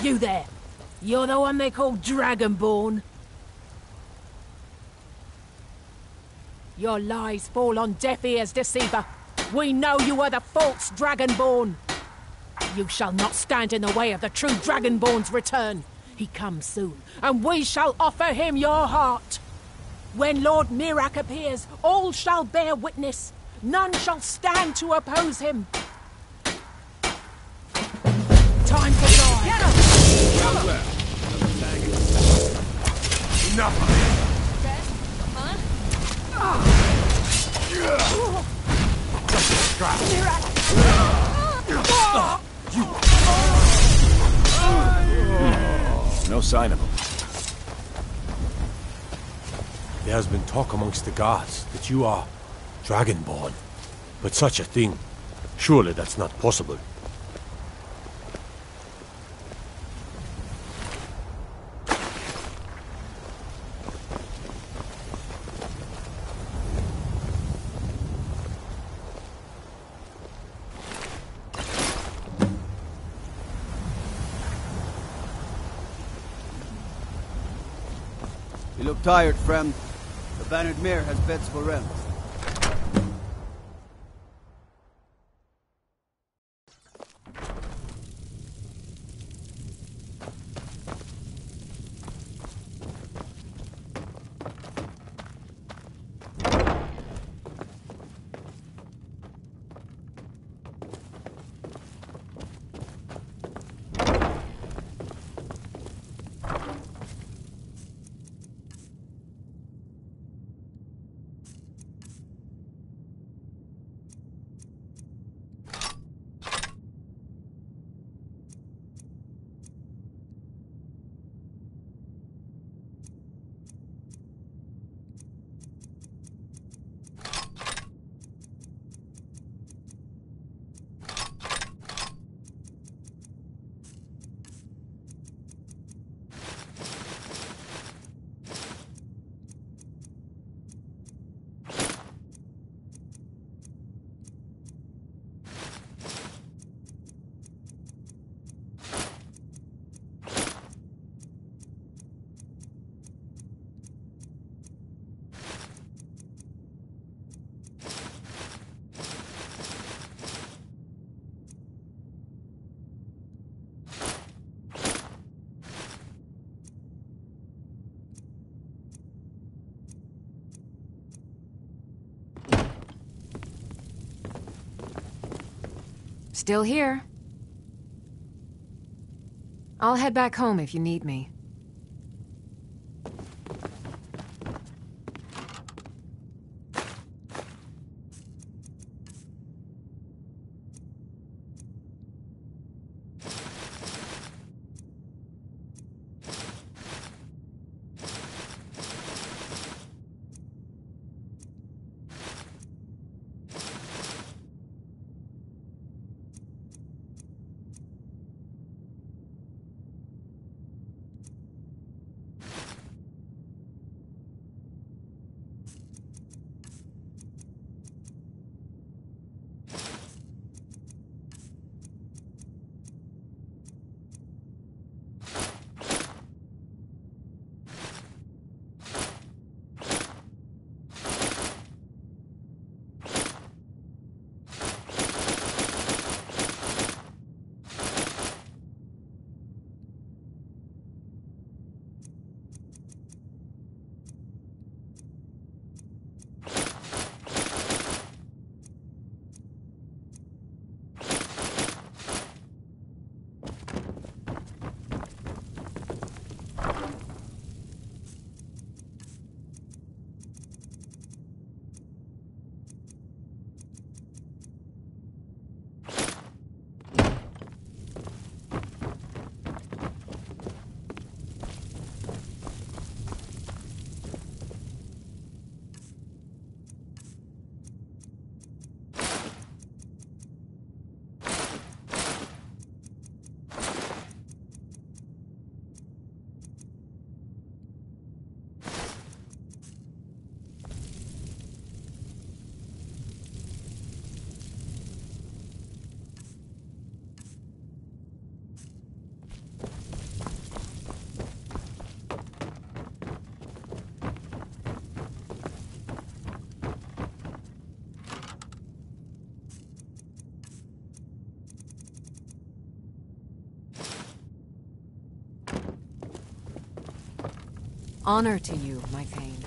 You there. You're the one they call Dragonborn. Your lies fall on deaf ears, deceiver. We know you are the false Dragonborn. You shall not stand in the way of the true Dragonborn's return. He comes soon, and we shall offer him your heart. When Lord Mirak appears, all shall bear witness. None shall stand to oppose him. Time to die. Get him! Well left. Enough of it! No sign of him. There has been talk amongst the gods that you are Dragonborn. But such a thing, surely that's not possible. You look tired, friend. The Bannered Mare has beds for rent. Still here. I'll head back home if you need me. Honor to you, my Thane.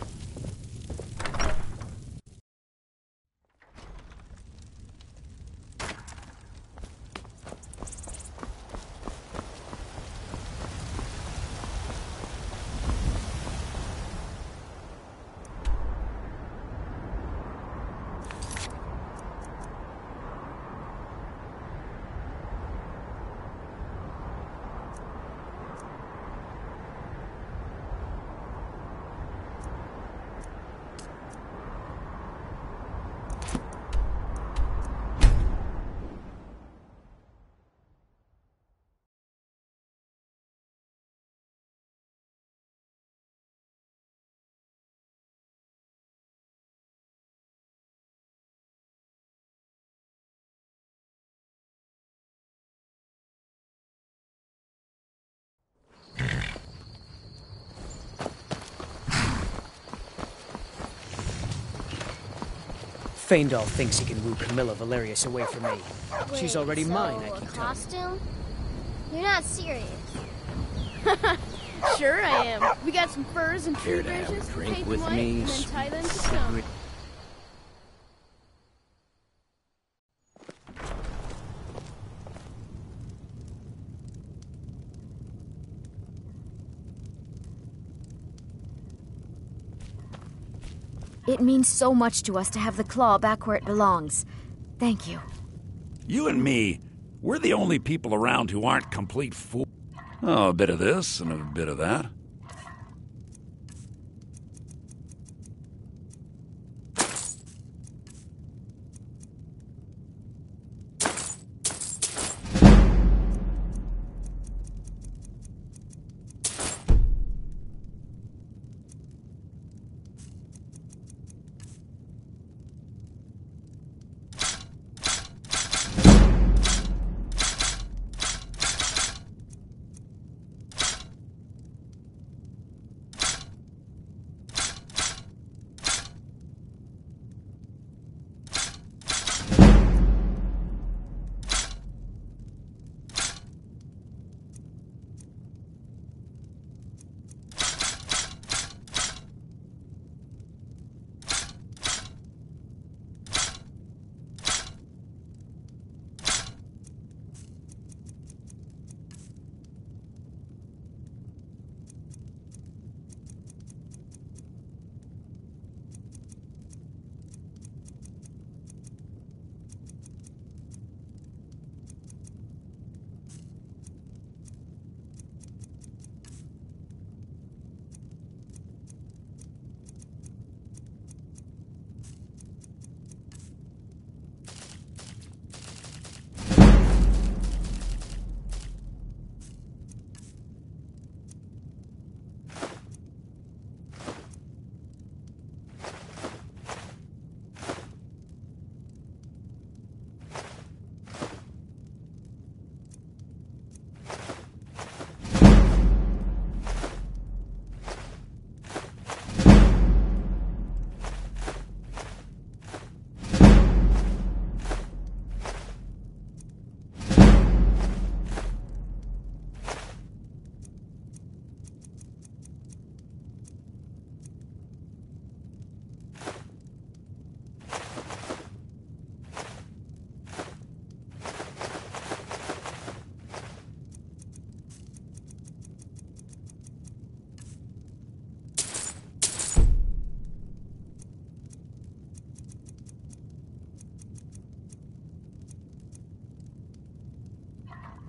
Faendal thinks he can woo Camilla Valerius away from me. Wait, She's already so mine, I a keep telling costume? You're not serious. Sure I am. We got some furs and tree Care to have a branches, drink paint them with white, me, and then tie them to stone. It means so much to us to have the claw back where it belongs. Thank you. You and me, we're the only people around who aren't complete fools. Oh, a bit of this and a bit of that.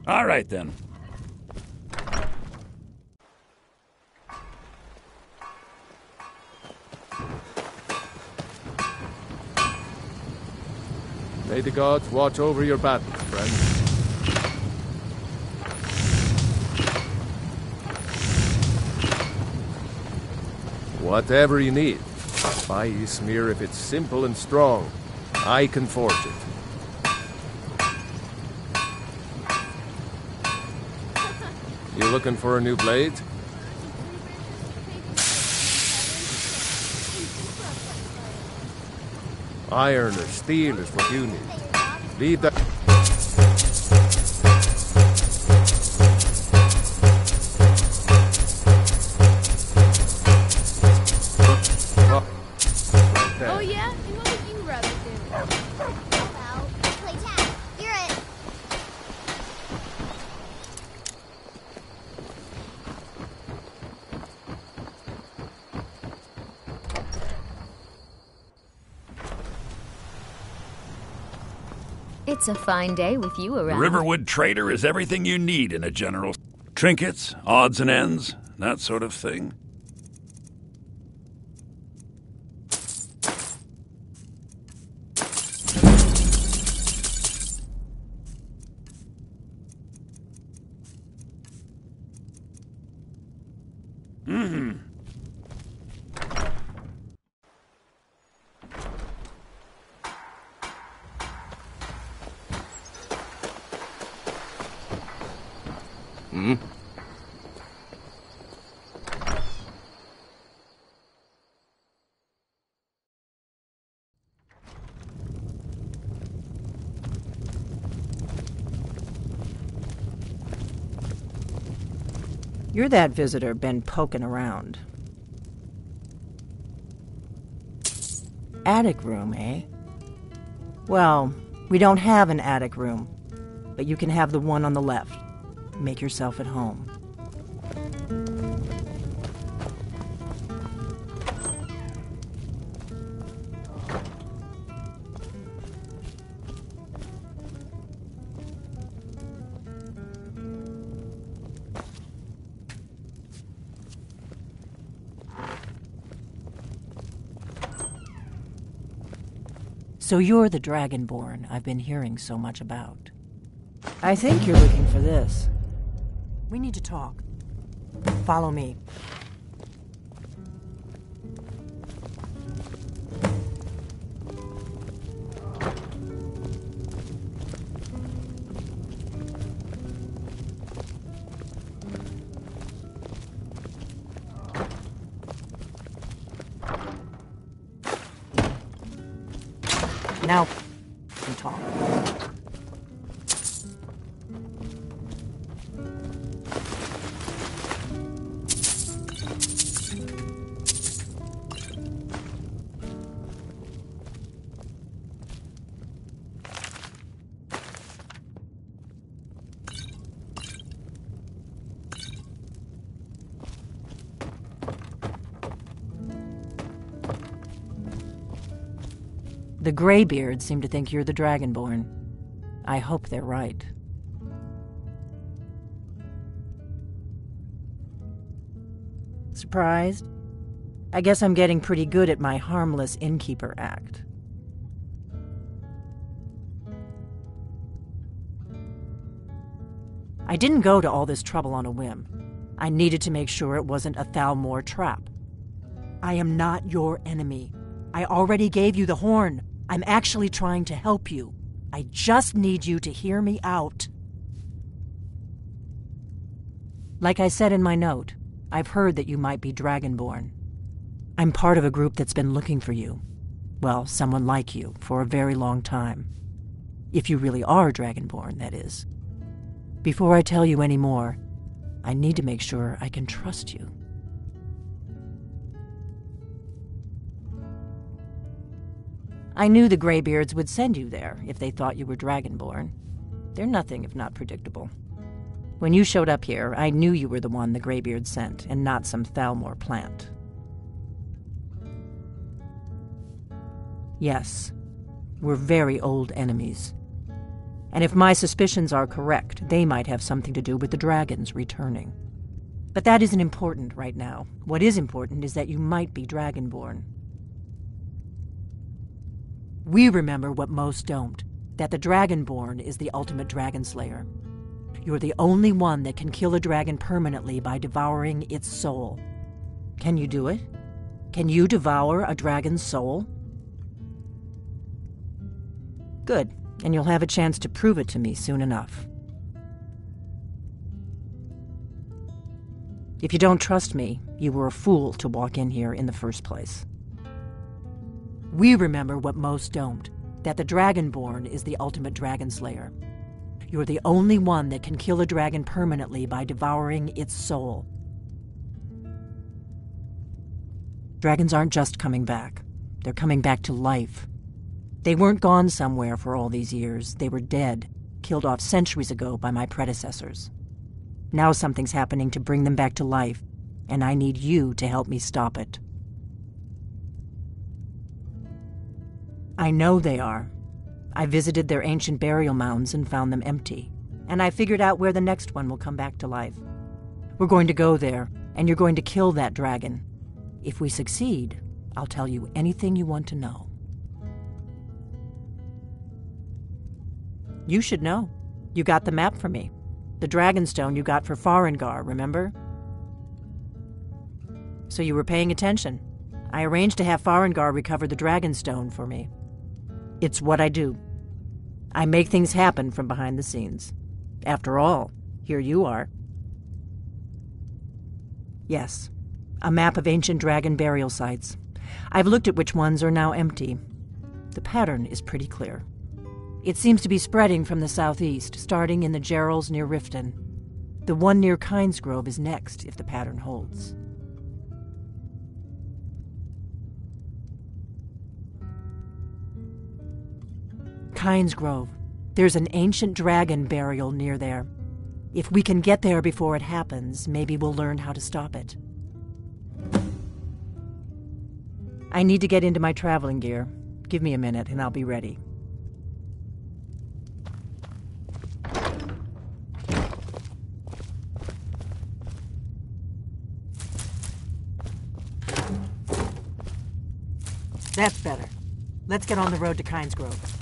All right, then. May the gods watch over your battle, friend. Whatever you need. Buy Ysmir if it's simple and strong. I can forge it. You looking for a new blade? Iron or steel is what you need. Leave that... It's a fine day with you The around. Riverwood Trader is everything you need in a general. Trinkets, odds and ends, that sort of thing. You're that visitor been poking around. Attic room, eh? Well, we don't have an attic room, but you can have the one on the left. Make yourself at home. So you're the Dragonborn I've been hearing so much about. I think you're looking for this. We need to talk. Follow me. Now, we talk. The Greybeards seem to think you're the Dragonborn. I hope they're right. Surprised? I guess I'm getting pretty good at my harmless innkeeper act. I didn't go to all this trouble on a whim. I needed to make sure it wasn't a Thalmor trap. I am not your enemy. I already gave you the horn. I'm actually trying to help you. I just need you to hear me out. Like I said in my note, I've heard that you might be Dragonborn. I'm part of a group that's been looking for you. Well, someone like you, for a very long time. If you really are Dragonborn, that is. Before I tell you any more, I need to make sure I can trust you. I knew the Greybeards would send you there if they thought you were Dragonborn. They're nothing if not predictable. When you showed up here, I knew you were the one the Greybeards sent, and not some Thalmor plant. Yes, we're very old enemies. And if my suspicions are correct, they might have something to do with the dragons returning. But that isn't important right now. What is important is that you might be Dragonborn. We remember what most don't, that the Dragonborn is the ultimate dragon slayer. You're the only one that can kill a dragon permanently by devouring its soul. Can you do it? Can you devour a dragon's soul? Good, and you'll have a chance to prove it to me soon enough. If you don't trust me, you were a fool to walk in here in the first place. We remember what most don't, that the Dragonborn is the ultimate dragon slayer. You're the only one that can kill a dragon permanently by devouring its soul. Dragons aren't just coming back. They're coming back to life. They weren't gone somewhere for all these years. They were dead, killed off centuries ago by my predecessors. Now something's happening to bring them back to life, and I need you to help me stop it. I know they are. I visited their ancient burial mounds and found them empty, and I figured out where the next one will come back to life. We're going to go there, and you're going to kill that dragon. If we succeed, I'll tell you anything you want to know. You should know. You got the map for me. The Dragonstone you got for Farengar, remember? So you were paying attention. I arranged to have Farengar recover the Dragonstone for me. It's what I do. I make things happen from behind the scenes. After all, here you are. Yes, a map of ancient dragon burial sites. I've looked at which ones are now empty. The pattern is pretty clear. It seems to be spreading from the southeast, starting in the Gerals near Riften. The one near Kynesgrove is next, if the pattern holds. Kynesgrove. There's an ancient dragon burial near there. If we can get there before it happens, maybe we'll learn how to stop it. I need to get into my traveling gear. Give me a minute and I'll be ready. That's better. Let's get on the road to Kynesgrove.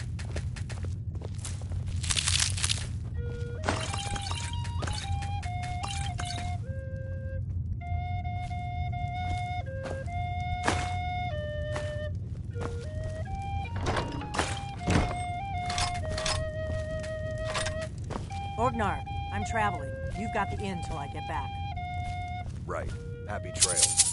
Orgnar, I'm traveling. You've got the inn till I get back. Right. Happy trails.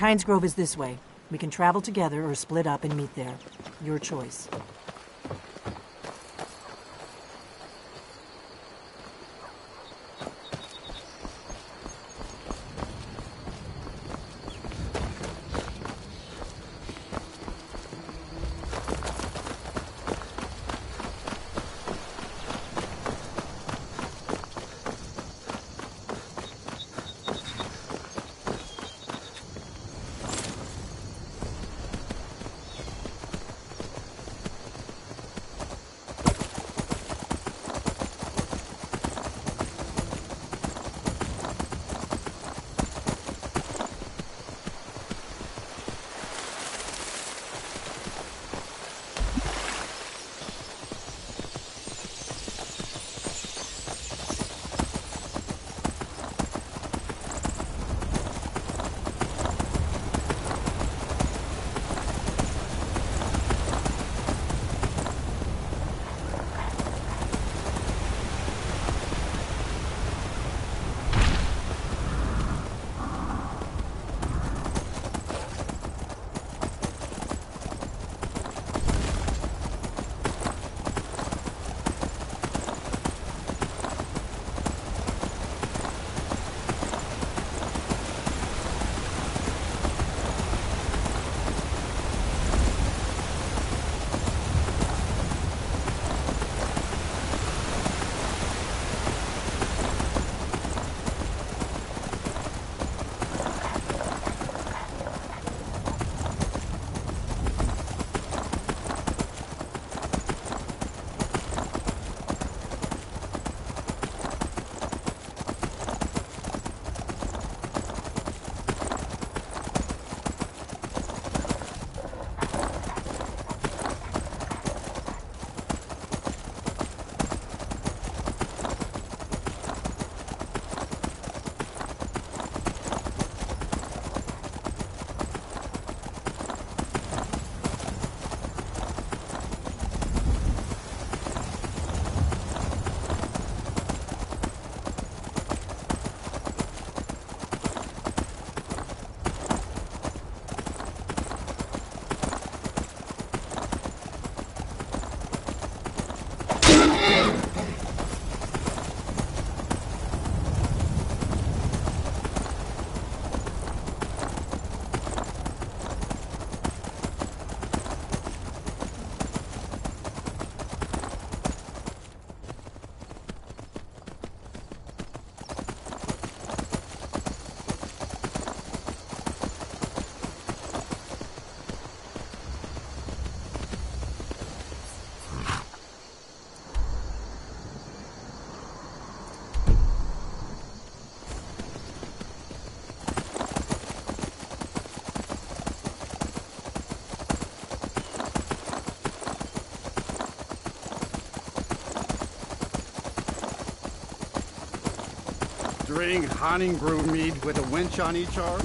Kynesgrove is this way. We can travel together or split up and meet there. Your choice. bring honey brew mead with a winch on each arm?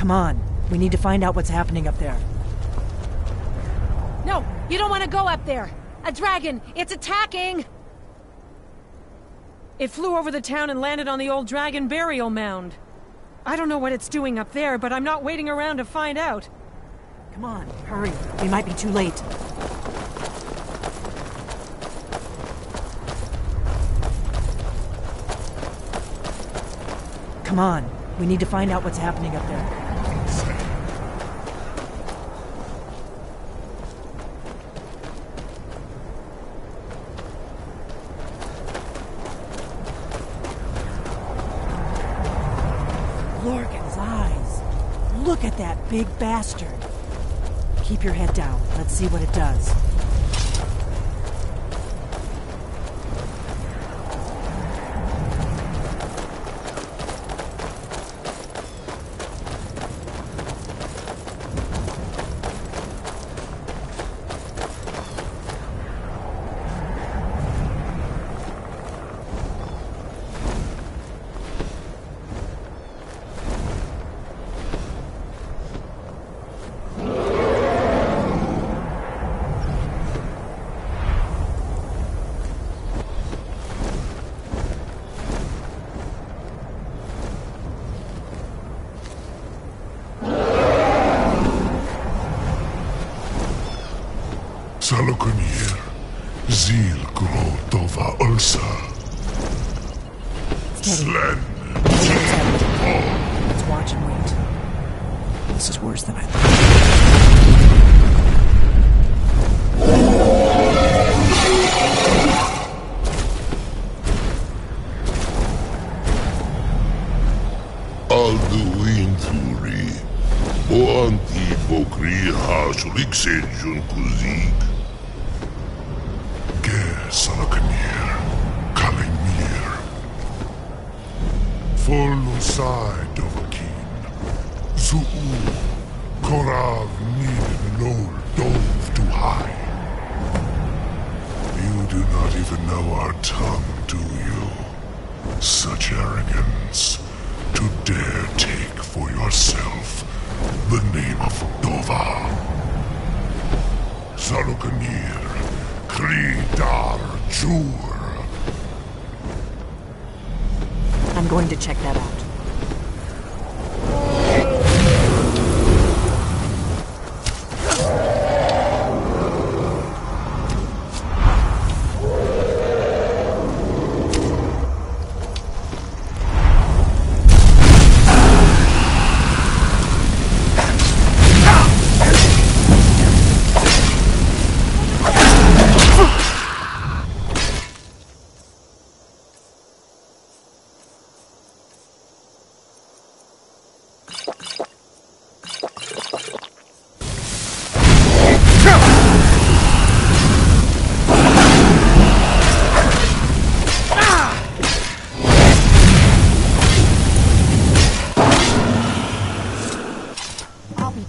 Come on. We need to find out what's happening up there. No, you don't want to go up there. A dragon! It's attacking! It flew over the town and landed on the old dragon burial mound. I don't know what it's doing up there, but I'm not waiting around to find out. Come on, hurry. We might be too late. Come on. We need to find out what's happening up there. Lorcan's eyes. Look at that big bastard. Keep your head down. Let's see what it does. Salokunier, Zil Grotova Ulsa. Slen. Let's watch and wait. This is worse than I thought. Alduinturi, Boanti Bokri Hasulikse Junkuzik. Ge Salakanir, Kalimir. Folusai Dovakin, Zuu, Korav Nid Lol Dove to high. You do not even know our tongue, do you? Such arrogance, to dare take for yourself the name of Dova. Salukanir, Kridar Jur. I'm going to check that out.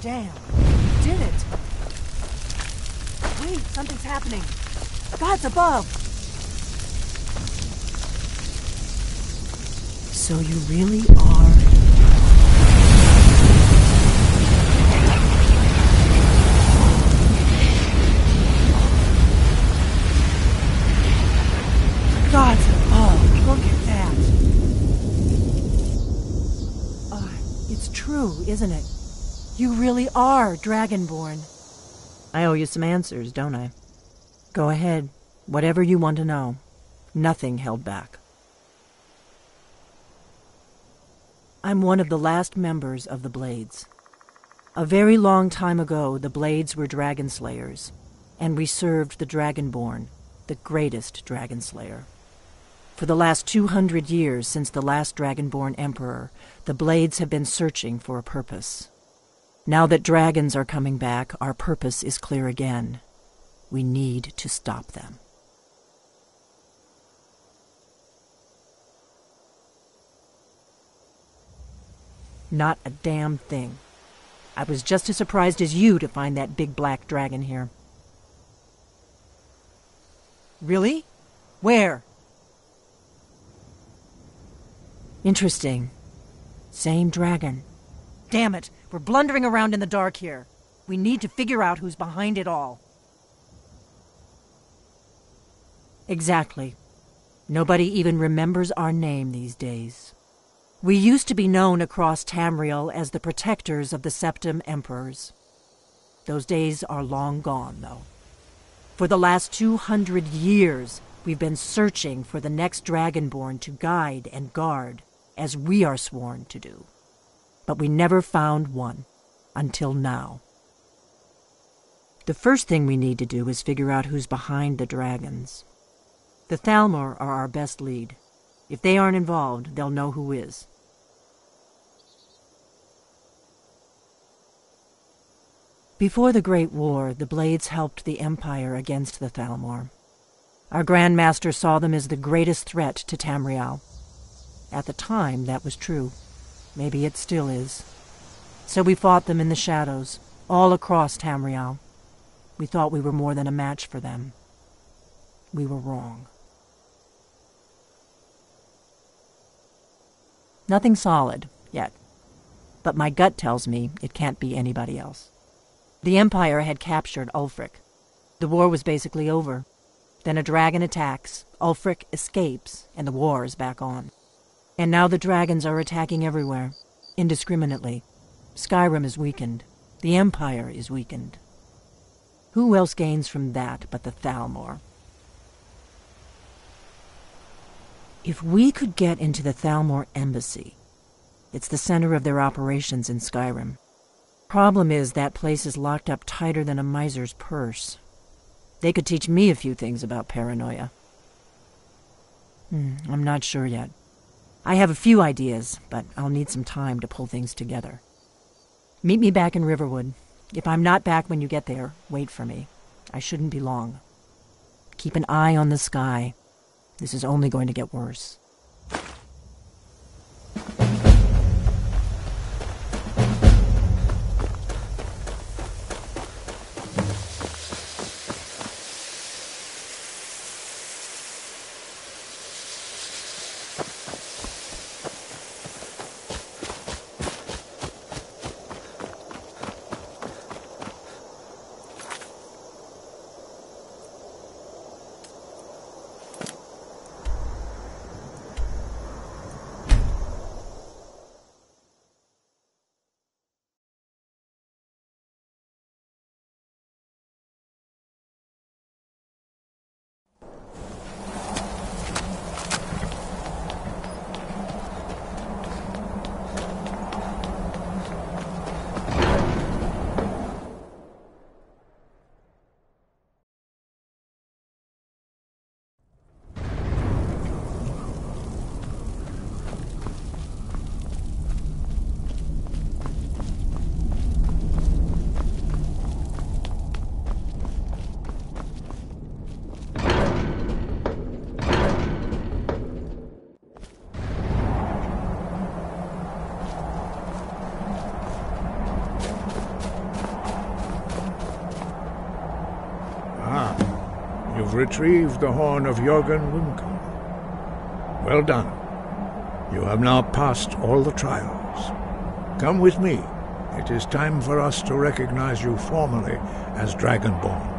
Damn. Did it. Wait, something's happening. God's above. So you really are... God's above. Look at that. It's true, isn't it? You really are Dragonborn. I owe you some answers, don't I? Go ahead. Whatever you want to know. Nothing held back. I'm one of the last members of the Blades. A very long time ago, the Blades were dragon slayers, and we served the Dragonborn, the greatest dragon slayer. For the last 200 years since the last Dragonborn Emperor, the Blades have been searching for a purpose. Now that dragons are coming back, our purpose is clear again. We need to stop them. Not a damn thing. I was just as surprised as you to find that big black dragon here. Really? Where? Interesting. Same dragon. Damn it, we're blundering around in the dark here. We need to figure out who's behind it all. Exactly. Nobody even remembers our name these days. We used to be known across Tamriel as the protectors of the Septim Emperors. Those days are long gone, though. For the last 200 years, we've been searching for the next Dragonborn to guide and guard, as we are sworn to do. But we never found one, until now. The first thing we need to do is figure out who's behind the dragons. The Thalmor are our best lead. If they aren't involved, they'll know who is. Before the Great War, the Blades helped the Empire against the Thalmor. Our Grand Master saw them as the greatest threat to Tamriel. At the time, that was true. Maybe it still is. So we fought them in the shadows, all across Tamriel. We thought we were more than a match for them. We were wrong. Nothing solid, yet. But my gut tells me it can't be anybody else. The Empire had captured Ulfric. The war was basically over. Then a dragon attacks, Ulfric escapes, and the war is back on. And now the dragons are attacking everywhere, indiscriminately. Skyrim is weakened. The Empire is weakened. Who else gains from that but the Thalmor? If we could get into the Thalmor embassy, it's the center of their operations in Skyrim. Problem is that place is locked up tighter than a miser's purse. They could teach me a few things about paranoia. I'm not sure yet. I have a few ideas, but I'll need some time to pull things together. Meet me back in Riverwood. If I'm not back when you get there, wait for me. I shouldn't be long. Keep an eye on the sky. This is only going to get worse. You've retrieved the horn of Jorgen Wimkum. Well done. You have now passed all the trials. Come with me. It is time for us to recognize you formally as Dragonborn.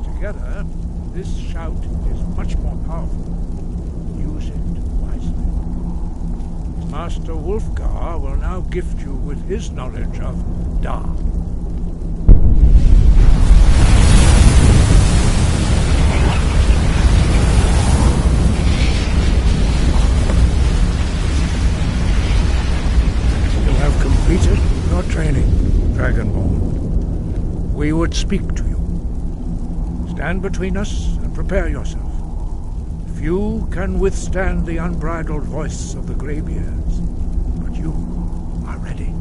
Together, this shout is much more powerful. Use it wisely. Master Wulfgar will now gift you with his knowledge of Da. You have completed your training, Dragonborn. We would speak to you. Stand between us and prepare yourself. Few can withstand the unbridled voice of the Greybeards, but you are ready.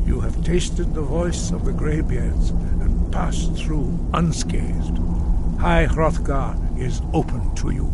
You have tasted the voice of the Greybeards and passed through unscathed. High Hrothgar is open to you.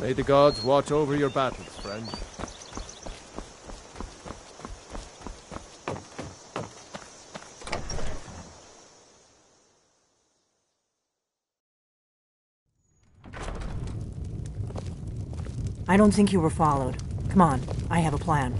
May the gods watch over your battles, friend. I don't think you were followed. Come on, I have a plan.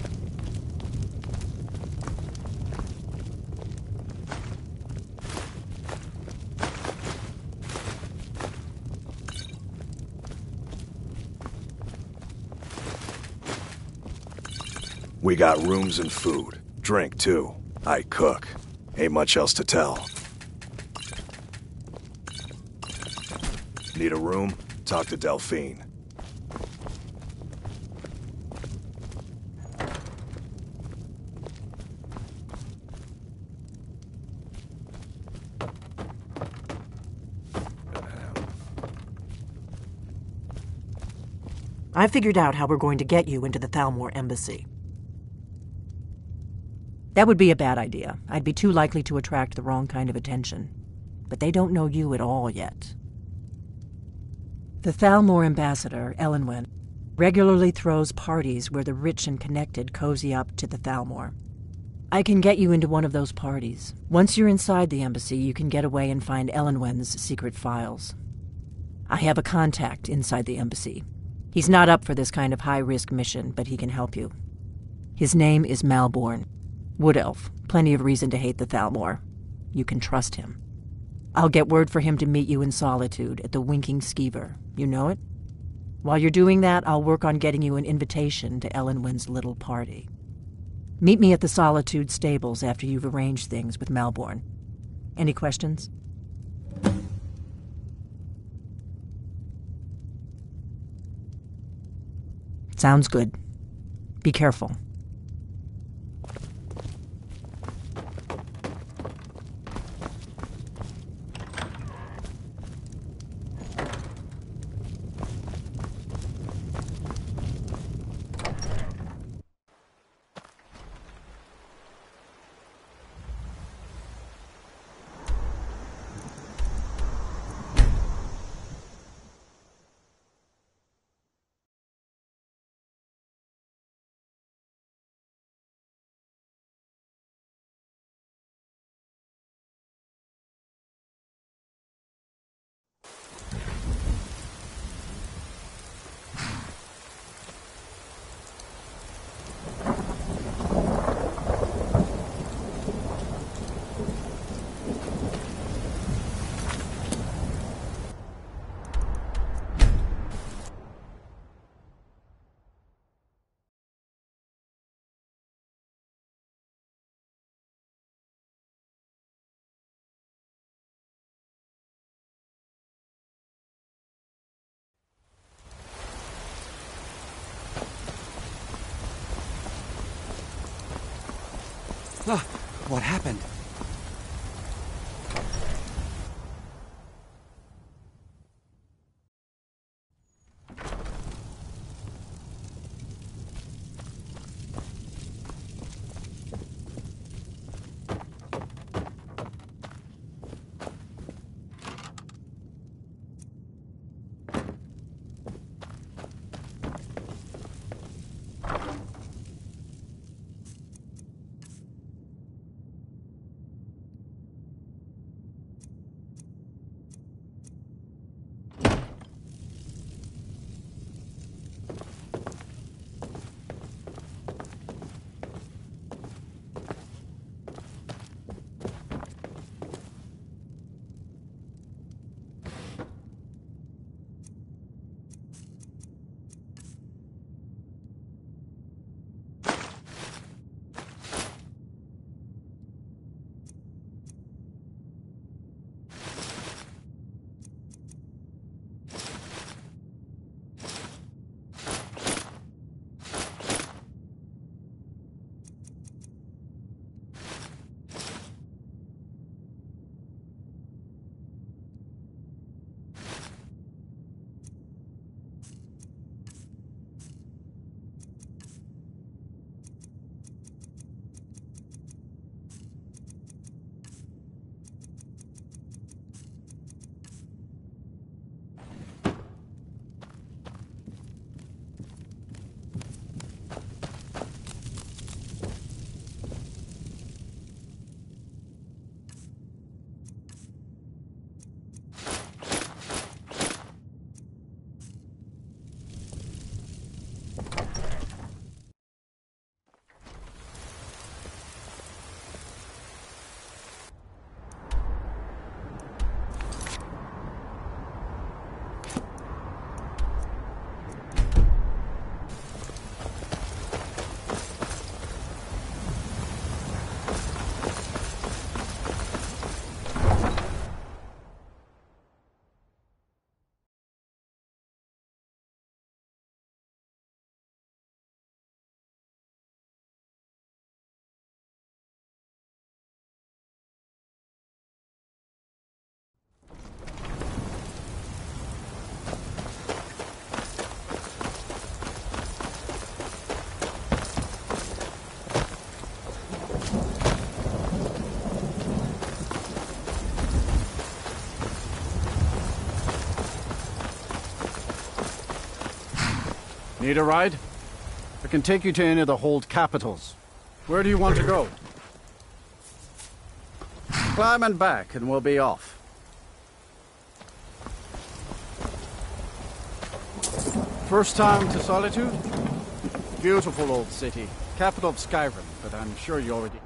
We got rooms and food. Drink, too. I cook. Ain't much else to tell. Need a room? Talk to Delphine. I figured out how we're going to get you into the Thalmor embassy. That would be a bad idea. I'd be too likely to attract the wrong kind of attention. But they don't know you at all yet. The Thalmor ambassador, Elenwen, regularly throws parties where the rich and connected cozy up to the Thalmor. I can get you into one of those parties. Once you're inside the embassy, you can get away and find Elenwen's secret files. I have a contact inside the embassy. He's not up for this kind of high-risk mission, but he can help you. His name is Malborn. Wood Elf. Plenty of reason to hate the Thalmor. You can trust him. I'll get word for him to meet you in Solitude at the Winking Skeever. You know it? While you're doing that, I'll work on getting you an invitation to Elenwen's little party. Meet me at the Solitude stables after you've arranged things with Malborn. Any questions? Sounds good. Be careful. What happened? Need a ride? I can take you to any of the hold capitals. Where do you want to go? Climb and back, and we'll be off. First time to Solitude? Beautiful old city. Capital of Skyrim, but I'm sure you already...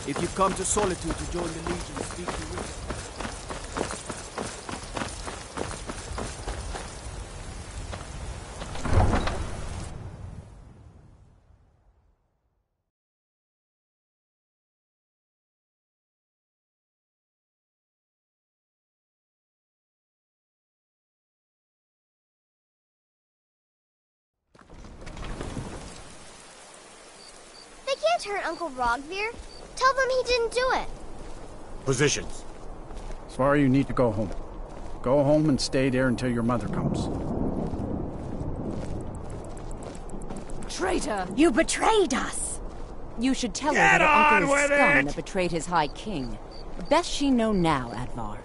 If you come to Solitude to join the Legion, speak to Richard. They can't hurt Uncle Rogvir. Tell them he didn't do it. Positions. Svar, you need to go home. Go home and stay there until your mother comes. Traitor! You betrayed us! You should tell her Get that her uncle on is with scum it! that betrayed his High King. Best she know now, Advar.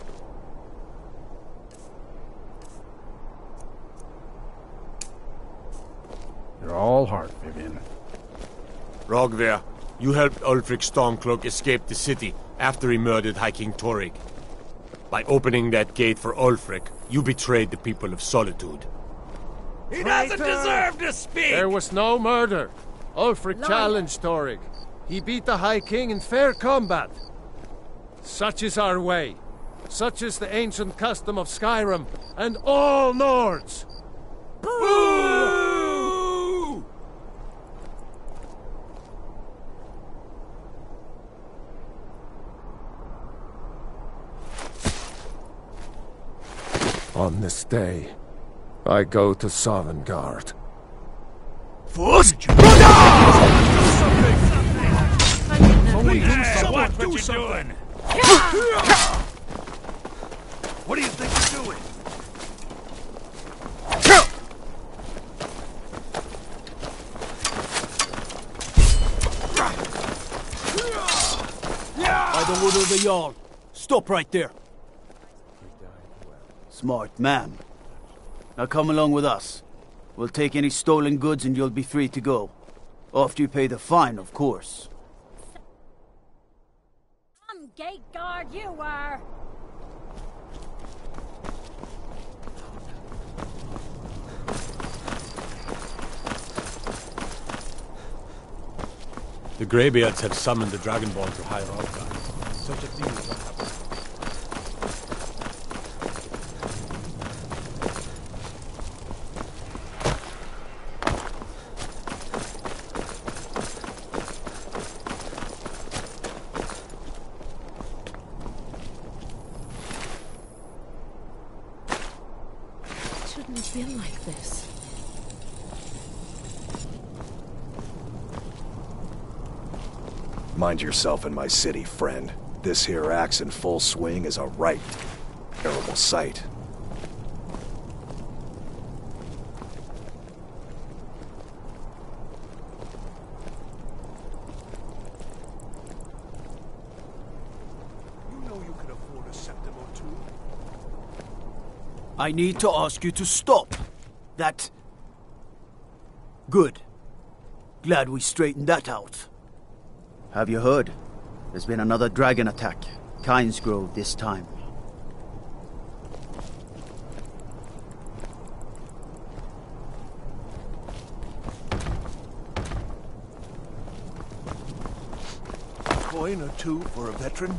You're all heart, Vivian. Rogvir, you helped Ulfric Stormcloak escape the city after he murdered High King Torrig. By opening that gate for Ulfric, you betrayed the people of Solitude. He doesn't deserve to speak! There was no murder. Ulfric challenged Torrig. He beat the High King in fair combat. Such is our way. Such is the ancient custom of Skyrim and all Nords. Boo! On this day, I go to Sovngarde. First, Someone do something! What do you think you're doing? By the wood of the Jarl. Stop right there. Smart man. Now come along with us. We'll take any stolen goods and you'll be free to go. After you pay the fine, of course. Some gate guard you were! The Greybeards have summoned the Dragonborn to High Alfheim. Such a thing is not happening. It shouldn't have been like this. Mind yourself in my city, friend. This here axe in full swing is a right terrible sight. You know you can afford a septim or two. I need to ask you to stop. That... Good. Glad we straightened that out. Have you heard? There's been another dragon attack. Kynesgrove this time. coin or two for a veteran?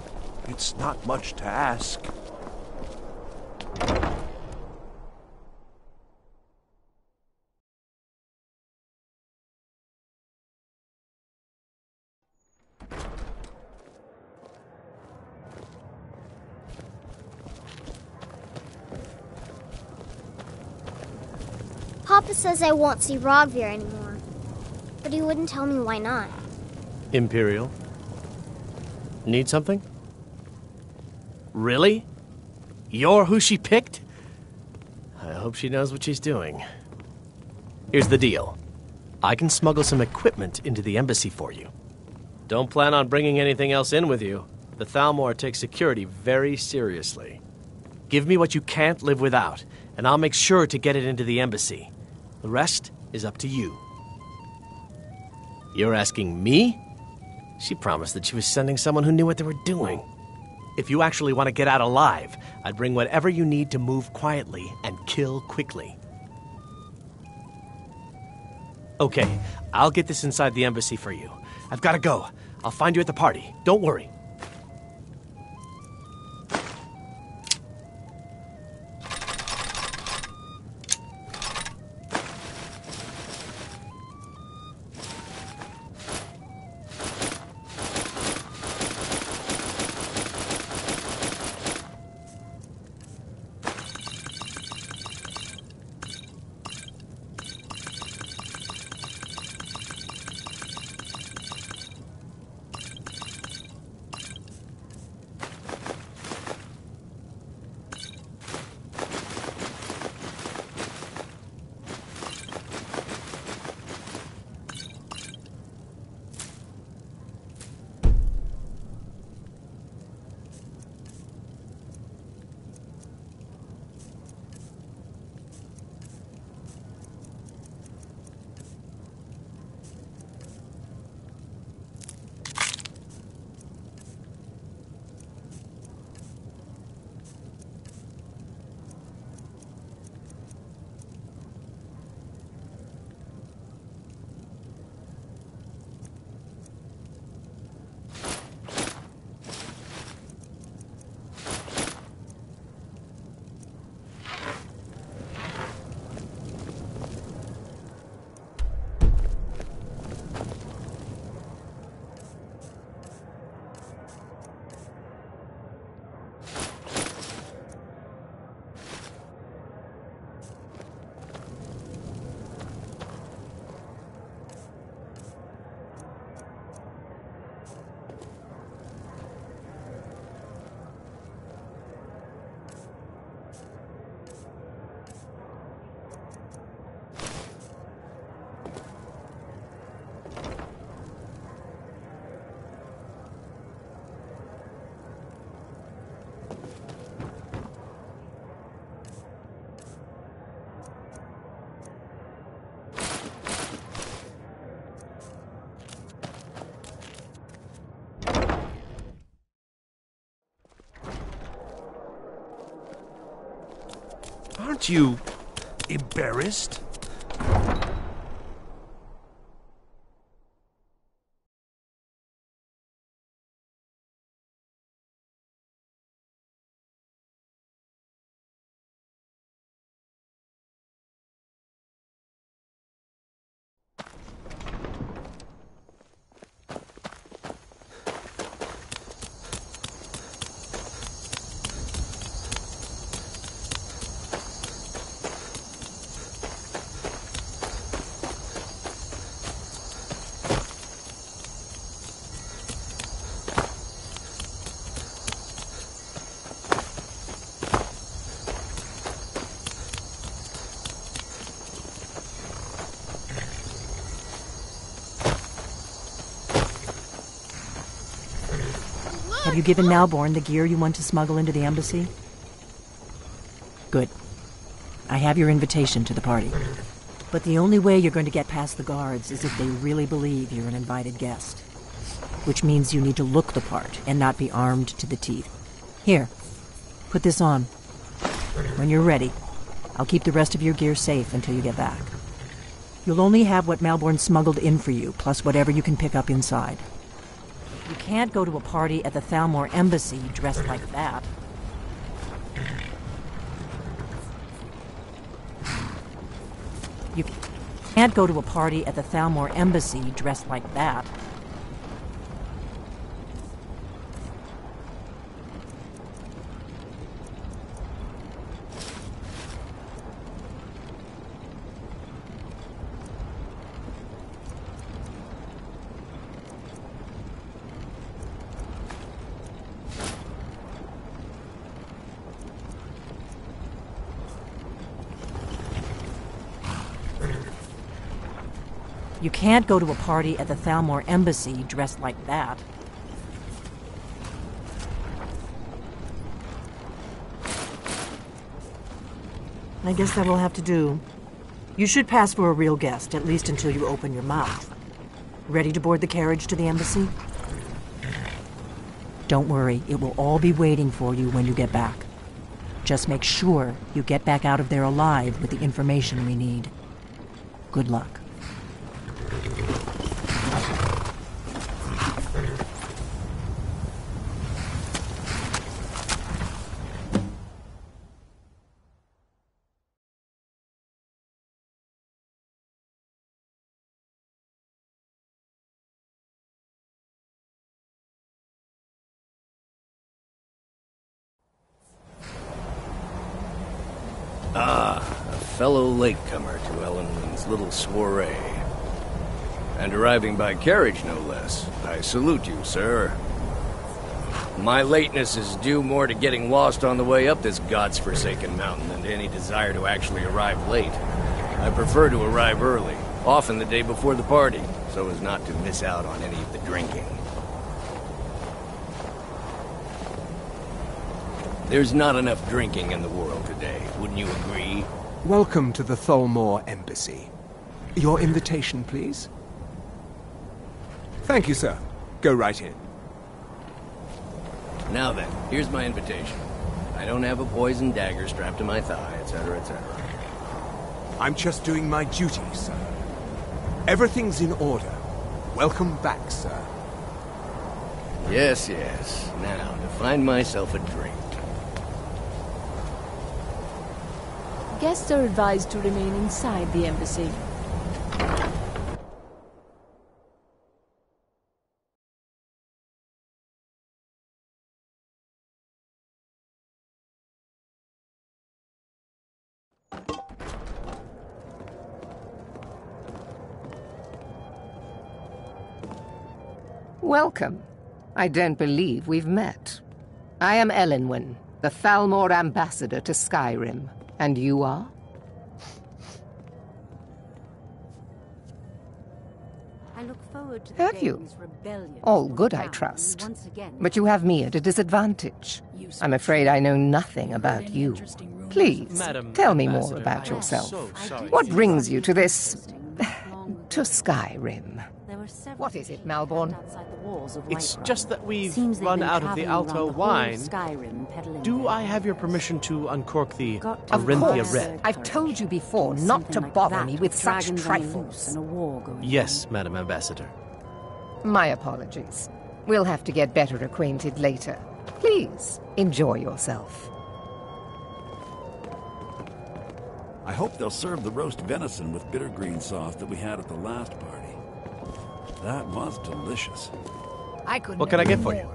It's not much to ask. Papa says I won't see Rogvir anymore, but he wouldn't tell me why not. Imperial? Need something? Really? You're who she picked? I hope she knows what she's doing. Here's the deal. I can smuggle some equipment into the embassy for you. Don't plan on bringing anything else in with you. The Thalmor takes security very seriously. Give me what you can't live without, and I'll make sure to get it into the embassy. The rest is up to you. You're asking me? She promised that she was sending someone who knew what they were doing. If you actually want to get out alive, I'd bring whatever you need to move quietly and kill quickly. Okay, I'll get this inside the embassy for you. I've got to go. I'll find you at the party. Don't worry. Aren't you embarrassed? Have you given Malborn the gear you want to smuggle into the embassy? Good. I have your invitation to the party. But the only way you're going to get past the guards is if they really believe you're an invited guest. Which means you need to look the part and not be armed to the teeth. Here, put this on. When you're ready, I'll keep the rest of your gear safe until you get back. You'll only have what Malborn smuggled in for you, plus whatever you can pick up inside. You can't go to a party at the Thalmor Embassy dressed like that. You can't go to a party at the Thalmor Embassy dressed like that. You can't go to a party at the Thalmor Embassy dressed like that. I guess that will have to do. You should pass for a real guest, at least until you open your mouth. Ready to board the carriage to the embassy? Don't worry, it will all be waiting for you when you get back. Just make sure you get back out of there alive with the information we need. Good luck. Ah, a fellow latecomer to Ellen's little soiree. And arriving by carriage, no less. I salute you, sir. My lateness is due more to getting lost on the way up this god's-forsaken mountain than to any desire to actually arrive late. I prefer to arrive early, often the day before the party, so as not to miss out on any of the drinking. There's not enough drinking in the world today, wouldn't you agree? Welcome to the Thalmor Embassy. Your invitation, please? Thank you, sir. Go right in. Now then, here's my invitation. I don't have a poisoned dagger strapped to my thigh, etc., etc. I'm just doing my duty, sir. Everything's in order. Welcome back, sir. Yes, yes. Now, to find myself a drink. Guests are advised to remain inside the embassy. Welcome. I don't believe we've met. I am Elenwen, the Thalmor ambassador to Skyrim. And you are? I look forward to Have you? All good, I trust. But you have me at a disadvantage. I'm afraid I know nothing about you. Please, tell me more about yourself. What brings you to this... to Skyrim? What is it, Malborn? It's just that we've run out of the Alto wine. Do I have your permission to uncork the Arinthia Red? I've told you before not to bother me with such trifles. Yes, Madam Ambassador. My apologies. We'll have to get better acquainted later. Please, enjoy yourself. I hope they'll serve the roast venison with bitter green sauce that we had at the last party. That was delicious. What can I get for you?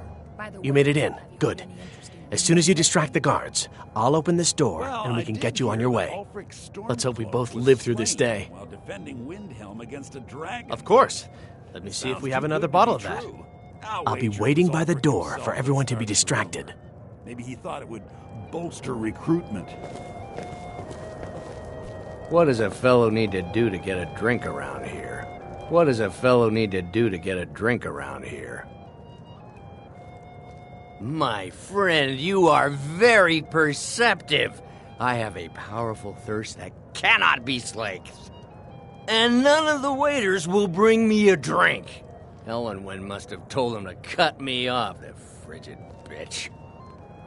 You made it in. Good. As soon as you distract the guards, I'll open this door and we can get you on your way. Let's hope we both live through this day. While defending Windhelm against a dragon. Of course. Let me see if we have another bottle of that. I'll be waiting by the door for everyone to be distracted. Maybe he thought it would bolster recruitment. What does a fellow need to do to get a drink around here? What does a fellow need to do to get a drink around here? My friend, you are very perceptive. I have a powerful thirst that cannot be slaked. And none of the waiters will bring me a drink. Elenwen must have told them to cut me off, the frigid bitch.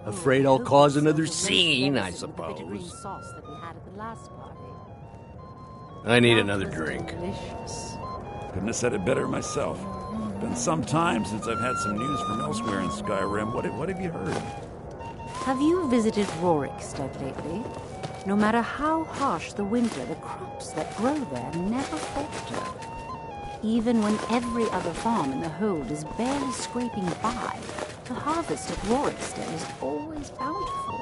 Afraid I'll cause another scene, I suppose. I need another drink. Couldn't have said it better myself. Been some time since I've had some news from elsewhere in Skyrim. What have you heard? Have you visited Rorikstead lately? No matter how harsh the winter, the crops that grow there never falter. Even when every other farm in the hold is barely scraping by, the harvest at Rorikstead is always bountiful.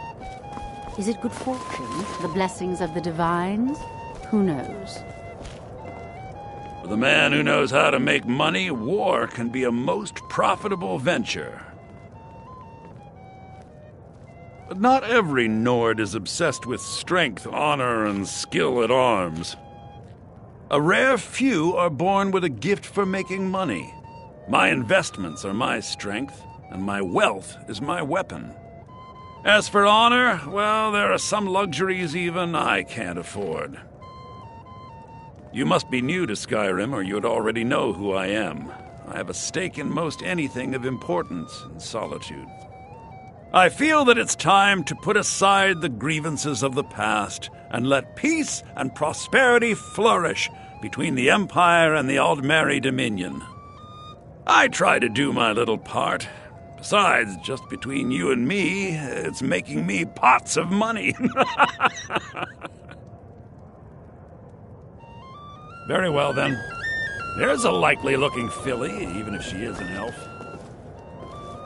Is it good fortune? The blessings of the divines? Who knows? For the man who knows how to make money, war can be a most profitable venture. But not every Nord is obsessed with strength, honor, and skill at arms. A rare few are born with a gift for making money. My investments are my strength, and my wealth is my weapon. As for honor, well, there are some luxuries even I can't afford. You must be new to Skyrim, or you'd already know who I am. I have a stake in most anything of importance in Solitude. I feel that it's time to put aside the grievances of the past and let peace and prosperity flourish between the Empire and the Aldmeri Dominion. I try to do my little part. Besides, just between you and me, it's making me pots of money. Very well, then. There's a likely-looking filly, even if she is an elf.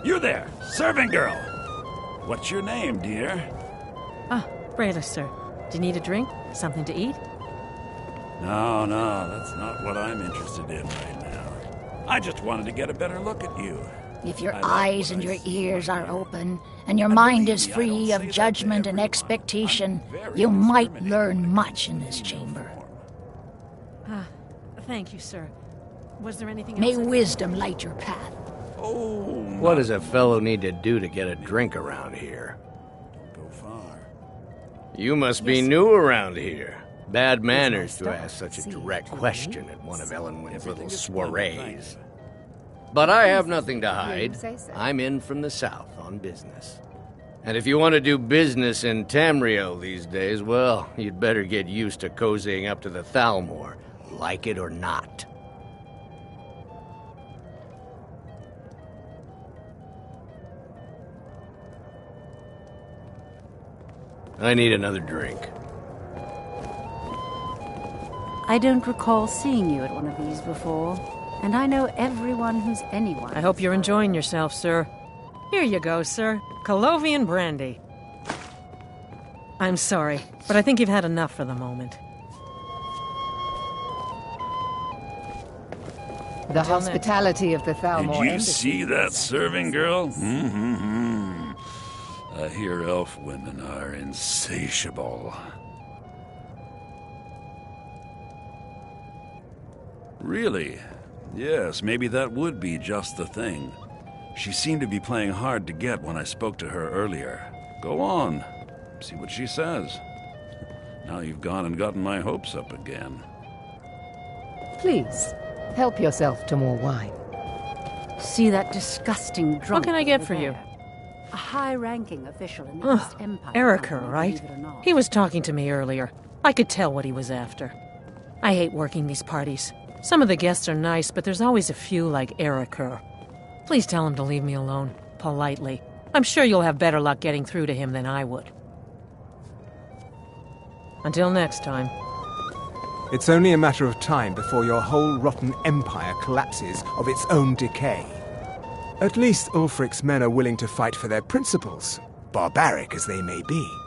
You there, serving girl! What's your name, dear? Brayla, sir. Do you need a drink? Something to eat? No, that's not what I'm interested in right now. I just wanted to get a better look at you. If your eyes and your ears are open, and your mind is free of judgment and expectation, you might learn much in this chamber. Thank you, sir. Was there anything else? May wisdom light your path. What does a fellow need to do to get a drink around here? Go far. You must be new around here. Bad manners to ask such a direct question at one of Elenwyn's little soirees. But I have nothing to hide. I'm in from the south on business. And if you want to do business in Tamriel these days, well, you'd better get used to cozying up to the Thalmor, like it or not. I need another drink. I don't recall seeing you at one of these before, and I know everyone who's anyone. I hope you're enjoying yourself, sir. Here you go, sir. Colovian brandy. I'm sorry, but I think you've had enough for the moment. The hospitality of the Thalmor. Did you see that serving girl? I hear elf women are insatiable. Really? Yes, maybe that would be just the thing. She seemed to be playing hard to get when I spoke to her earlier. Go on. See what she says. Now you've gone and gotten my hopes up again. Please, help yourself to more wine. See that disgusting drunk? What can I get for you? A high-ranking official in the East Empire. Erica, right? He was talking to me earlier. I could tell what he was after. I hate working these parties. Some of the guests are nice, but there's always a few like Erica. Please tell him to leave me alone, politely. I'm sure you'll have better luck getting through to him than I would. Until next time. It's only a matter of time before your whole rotten empire collapses of its own decay. At least Ulfric's men are willing to fight for their principles, barbaric as they may be.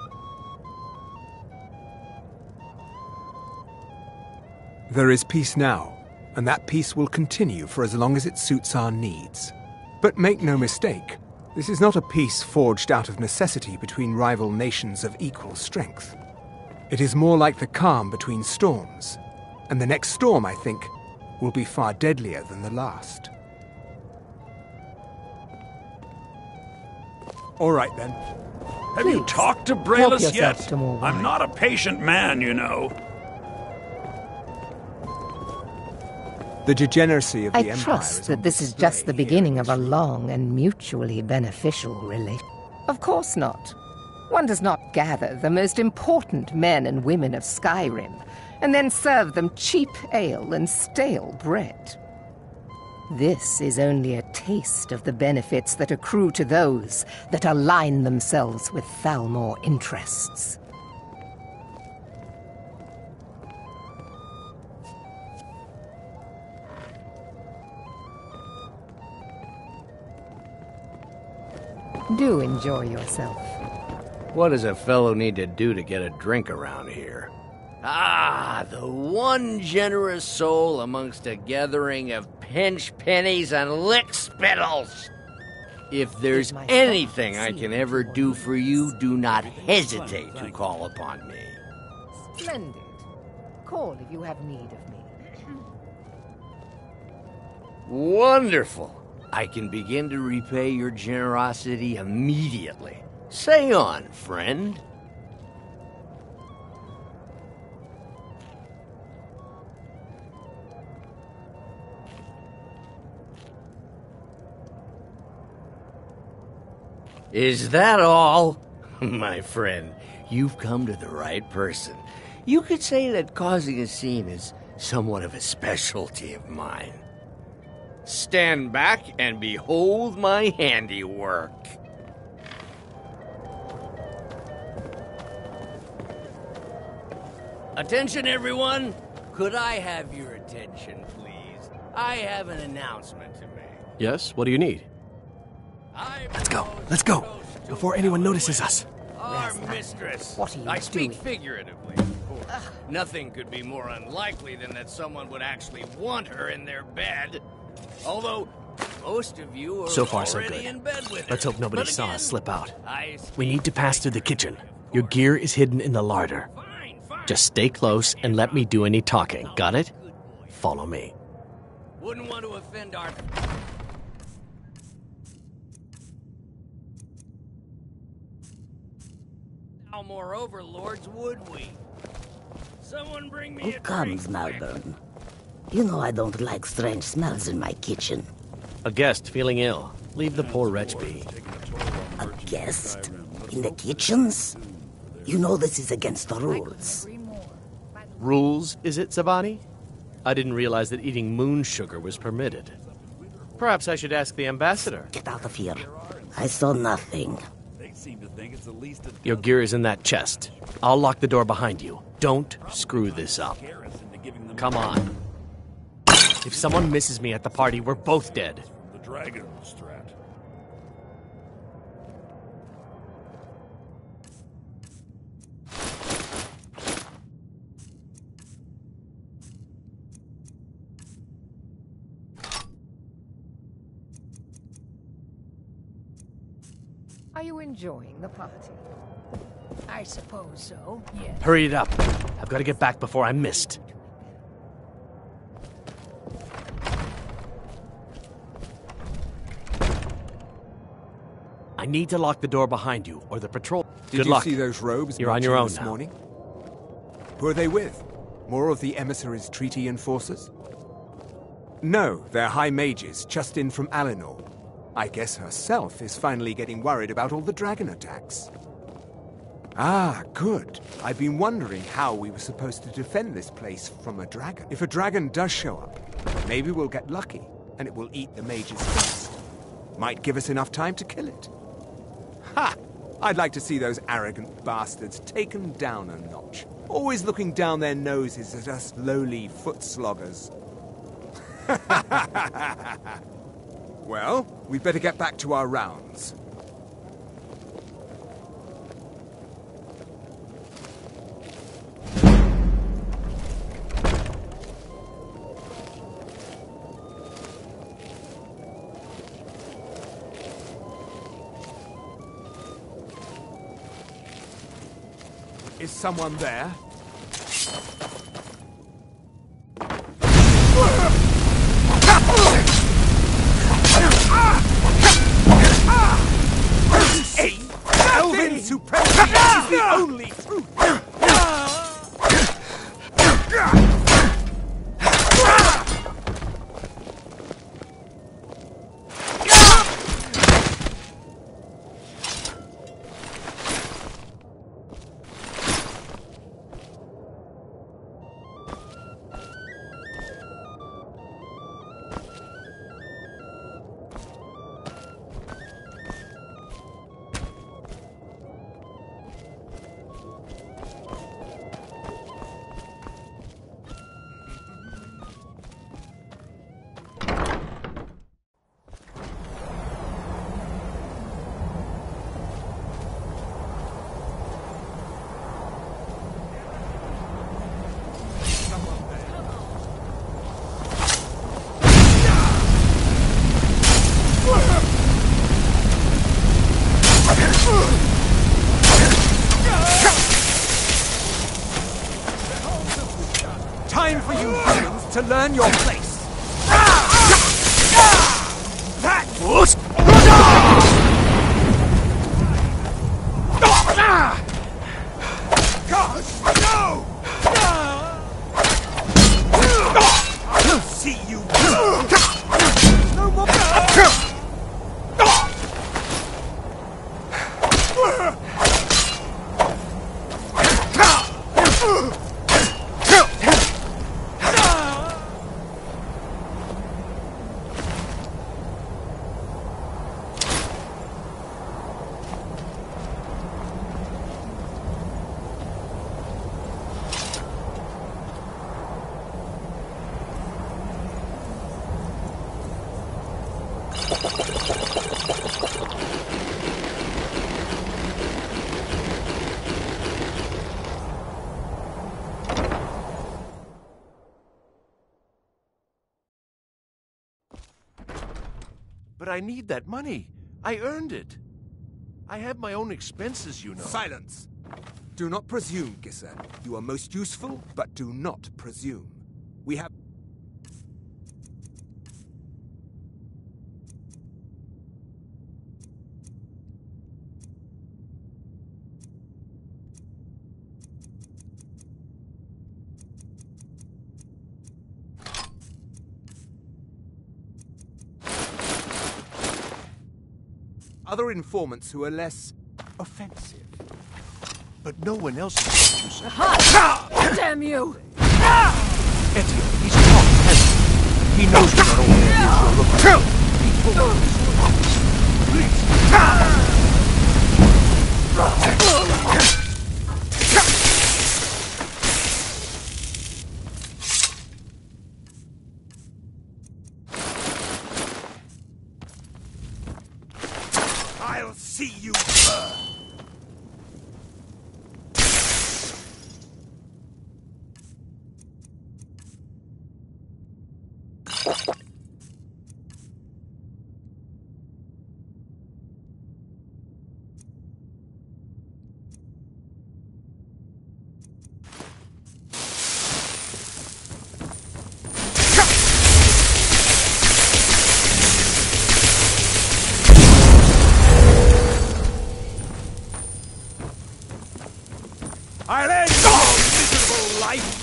There is peace now, and that peace will continue for as long as it suits our needs. But make no mistake, this is not a peace forged out of necessity between rival nations of equal strength. It is more like the calm between storms, and the next storm, I think, will be far deadlier than the last. All right, then. Have you talked to Braylis yet? I'm not a patient man, you know. The degeneracy of the Empire. I trust that this is just the beginning of a long and mutually beneficial relation. Of course not. One does not gather the most important men and women of Skyrim and then serve them cheap ale and stale bread. This is only a taste of the benefits that accrue to those that align themselves with Thalmor interests. Do enjoy yourself. What does a fellow need to do to get a drink around here? Ah, the one generous soul amongst a gathering of pinch pennies and lick spittles. If there's anything I can ever do for you, do not hesitate to call upon me. Splendid. Call if you have need of me. Wonderful. I can begin to repay your generosity immediately. Say on, friend. Is that all? My friend, you've come to the right person. You could say that causing a scene is somewhat of a specialty of mine. Stand back and behold my handiwork. Attention, everyone! Could I have your attention, please? I have an announcement to make. Yes? What do you need? Let's go. Let's go. Before anyone notices us. Our mistress. What are you I speak doing? figuratively, of course. Nothing could be more unlikely than that someone would actually want her in their bed. Although, most of you are So far, so already good. in bed with her. Let's hope nobody But saw again, us slip out. I We need to pass through the kitchen. Your gear is hidden in the larder. Just stay close and let me do any talking. Got it? Follow me. wouldn't want to offend our... More overlords, would we? Someone bring me Who comes, Malvern? You know I don't like strange smells in my kitchen. A guest feeling ill. Leave the poor wretch be. A guest? In the kitchens? You know this is against the rules. Rules, is it, Zabani? I didn't realize that eating moon sugar was permitted. Perhaps I should ask the ambassador. Get out of here. I saw nothing. Your gear is in that chest. I'll lock the door behind you. Don't screw this up. Come on. If someone misses me at the party, we're both dead. The dragon strat. Are you enjoying the party? I suppose so, yes. Hurry it up. I've got to get back before I'm missed. I need to lock the door behind you, or the patrol... Did Good you luck. see those robes You're on marching your own this now. morning? Who are they with? More of the emissaries' treaty enforcers? No, they're high mages, just in from Alinor. I guess herself is finally getting worried about all the dragon attacks. Ah, good. I've been wondering how we were supposed to defend this place from a dragon. If a dragon does show up, maybe we'll get lucky, and it will eat the mages first. Might give us enough time to kill it. Ha! I'd like to see those arrogant bastards taken down a notch. Always looking down their noses at us lowly foot sloggers. Well, we'd better get back to our rounds. Is someone there? Elven supremacy is the only truth! time for you humans to learn your place. God, no! I'll see you. No more. But I need that money. I earned it. I have my own expenses, you know. Silence! Do not presume, Gisser. You are most useful, but do not presume. We have... other informants who are less offensive. But no one else is useful. Damn you! Etienne, he's talked, hasn't he? He knows we're not all there. He told us. Please. I'll see you. I'll end your miserable life!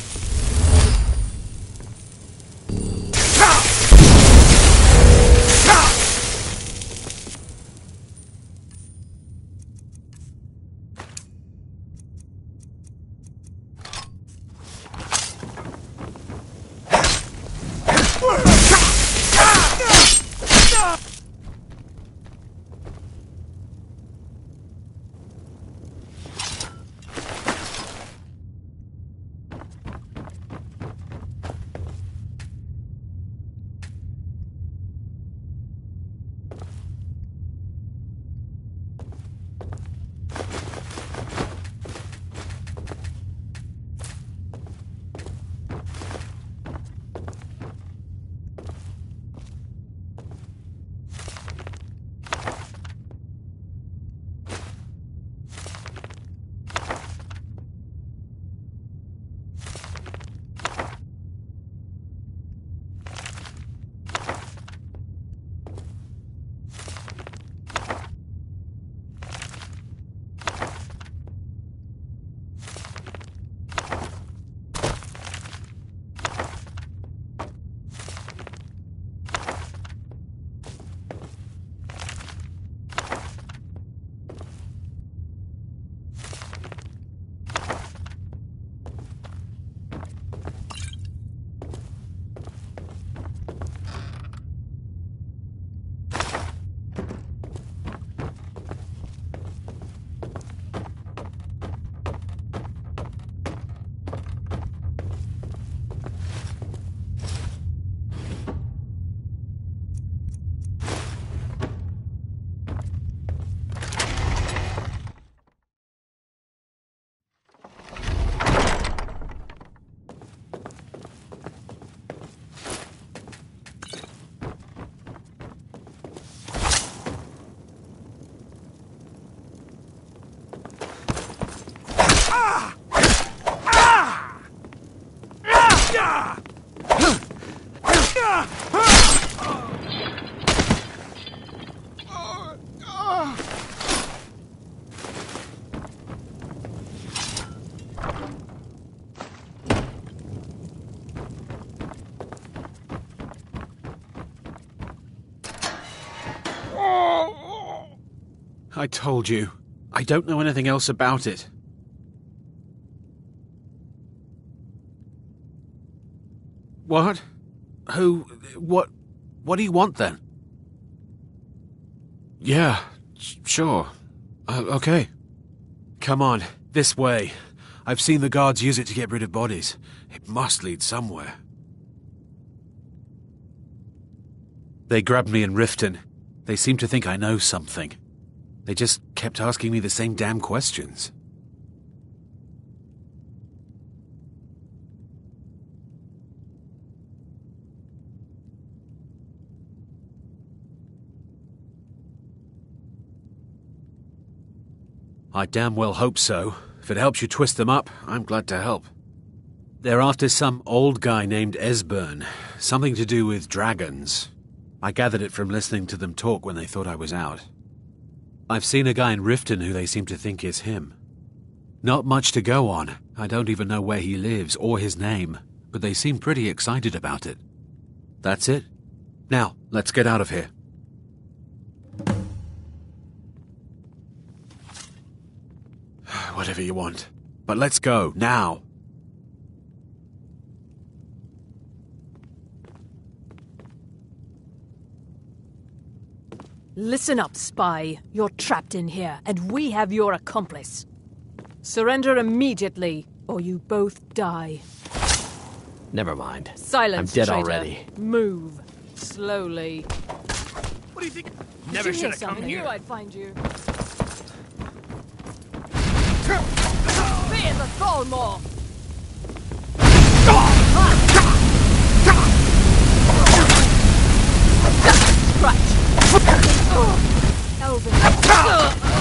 I told you. I don't know anything else about it. What? Who? What do you want, then? Yeah, sure. Okay. Come on, this way. I've seen the guards use it to get rid of bodies. It must lead somewhere. They grabbed me in Riften. They seem to think I know something. They just kept asking me the same damn questions. I damn well hope so. If it helps you twist them up, I'm glad to help. They're after some old guy named Esbern. Something to do with dragons. I gathered it from listening to them talk when they thought I was out. I've seen a guy in Riften who they seem to think is him. Not much to go on. I don't even know where he lives or his name, but they seem pretty excited about it. That's it. Now, let's get out of here. Whatever you want. But let's go, now. Listen up, spy. You're trapped in here, and we have your accomplice. Surrender immediately, or you both die. Never mind. Silence, I'm dead traitor. already. Move. Slowly. What do you think? Did Never you should hear have come something? here. I knew I'd find you. Fear the Thalmor! Elvin.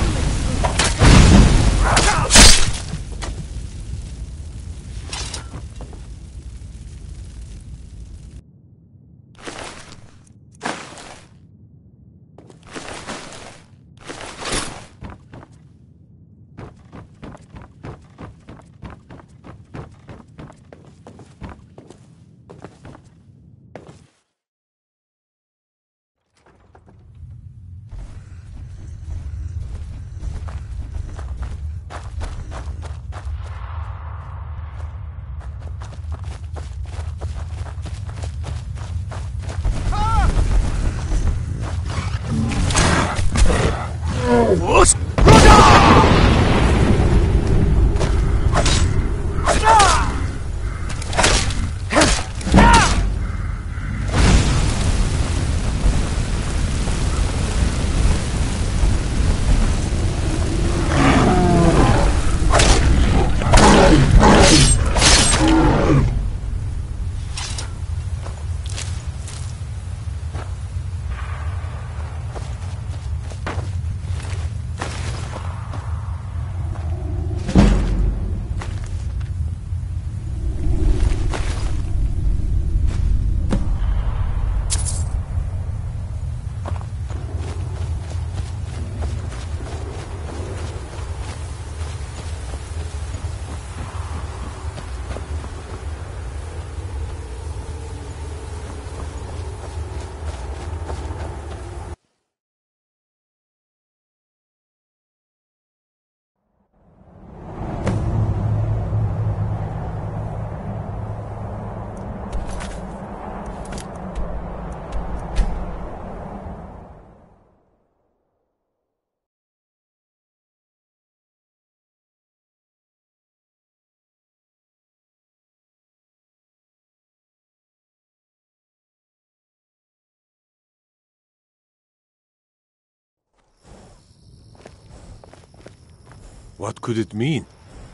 What could it mean?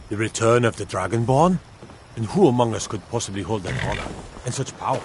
The return of the Dragonborn? And who among us could possibly hold that honor and such power?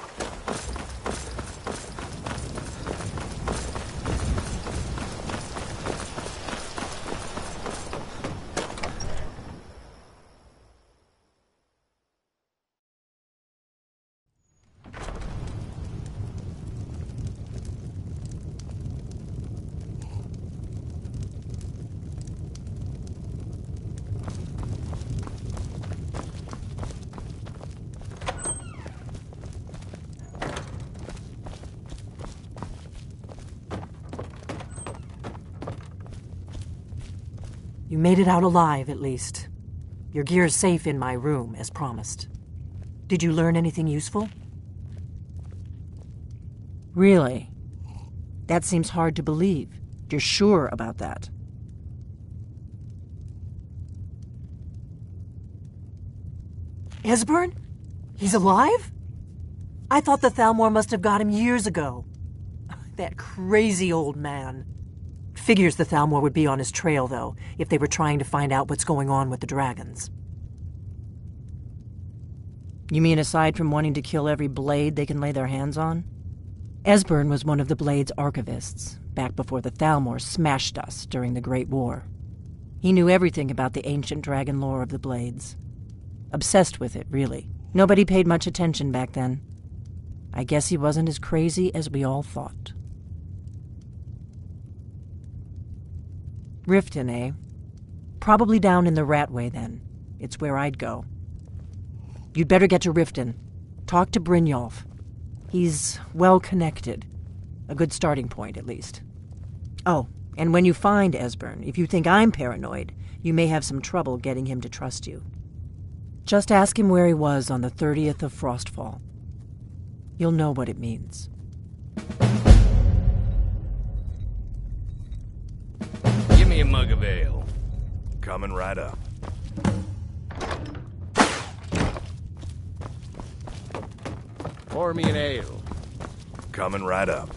You made it out alive, at least. Your gear's safe in my room, as promised. Did you learn anything useful? Really? That seems hard to believe. You're sure about that? Esbern? He's alive? I thought the Thalmor must have got him years ago. That crazy old man. Figures the Thalmor would be on his trail, though, if they were trying to find out what's going on with the dragons. You mean aside from wanting to kill every blade they can lay their hands on? Esbern was one of the Blade's archivists, back before the Thalmor smashed us during the Great War. He knew everything about the ancient dragon lore of the Blades. Obsessed with it, really. Nobody paid much attention back then. I guess he wasn't as crazy as we all thought. Riften, eh? Probably down in the Ratway, then. It's where I'd go. You'd better get to Riften. Talk to Brynjolf. He's well-connected. A good starting point, at least. Oh, and when you find Esbern, if you think I'm paranoid, you may have some trouble getting him to trust you. Just ask him where he was on the 30th of Frostfall. You'll know what it means. Give me a mug of ale. Coming right up. Pour me an ale. Coming right up.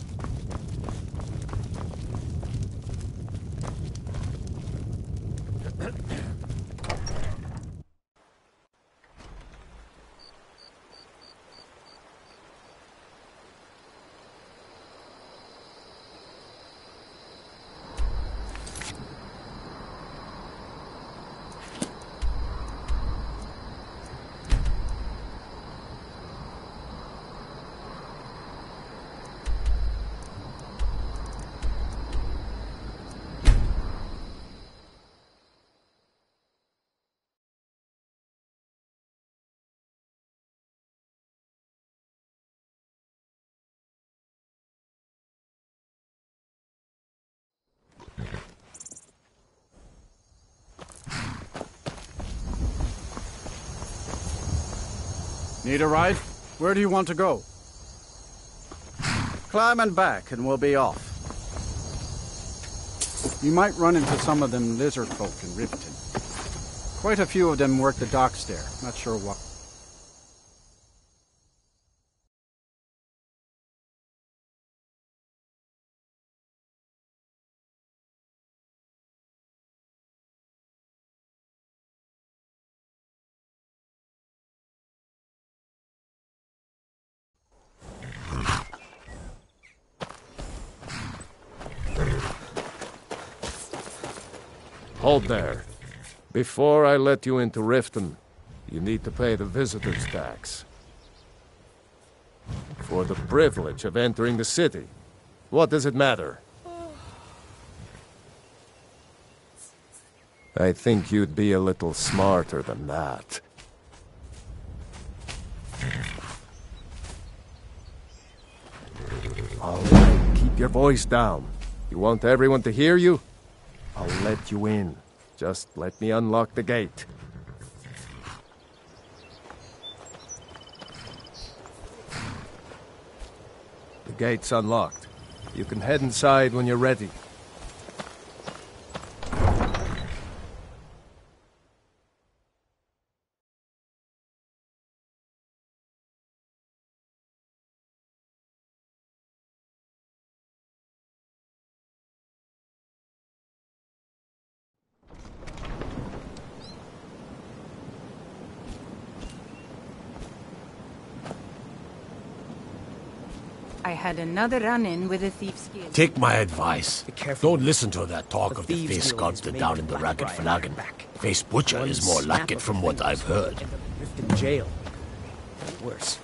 Need a ride? Where do you want to go? Climb and back, and we'll be off. You might run into some of them lizard folk in Riften. Quite a few of them work the docks there. Not sure what. Hold there. Before I let you into Riften, you need to pay the visitor's tax. For the privilege of entering the city. What does it matter? I think you'd be a little smarter than that. All right, keep your voice down. You want everyone to hear you? I'll let you in. Just let me unlock the gate. The gate's unlocked. You can head inside when you're ready. I had another run-in with a thief's guild. Take my advice. Don't listen to that talk of the face sculptor down in the Ragged Flagon. Face Butcher is more like it from what I've heard. In jail. Worse.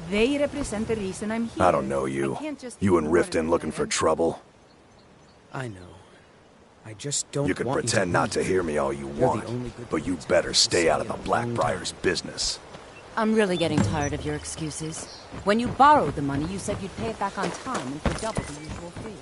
They represent the reason I'm here. I don't know you. You and Riften looking for trouble? I know. I just don't. You can pretend not to hear me all you want, but you better stay out of the Blackbriar's business. I'm really getting tired of your excuses. When you borrowed the money, you said you'd pay it back on time and for double the usual fee.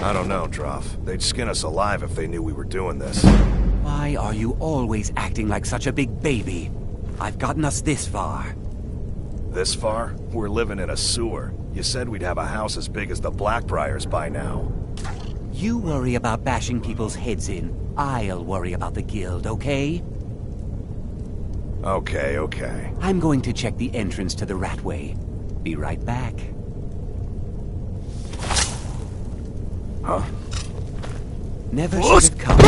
I don't know, Droff. They'd skin us alive if they knew we were doing this. Why are you always acting like such a big baby? I've gotten us this far. This far? We're living in a sewer. You said we'd have a house as big as the Blackbriars by now. You worry about bashing people's heads in. I'll worry about the guild, okay? Okay. I'm going to check the entrance to the Ratway. Be right back. Huh? Never should have come.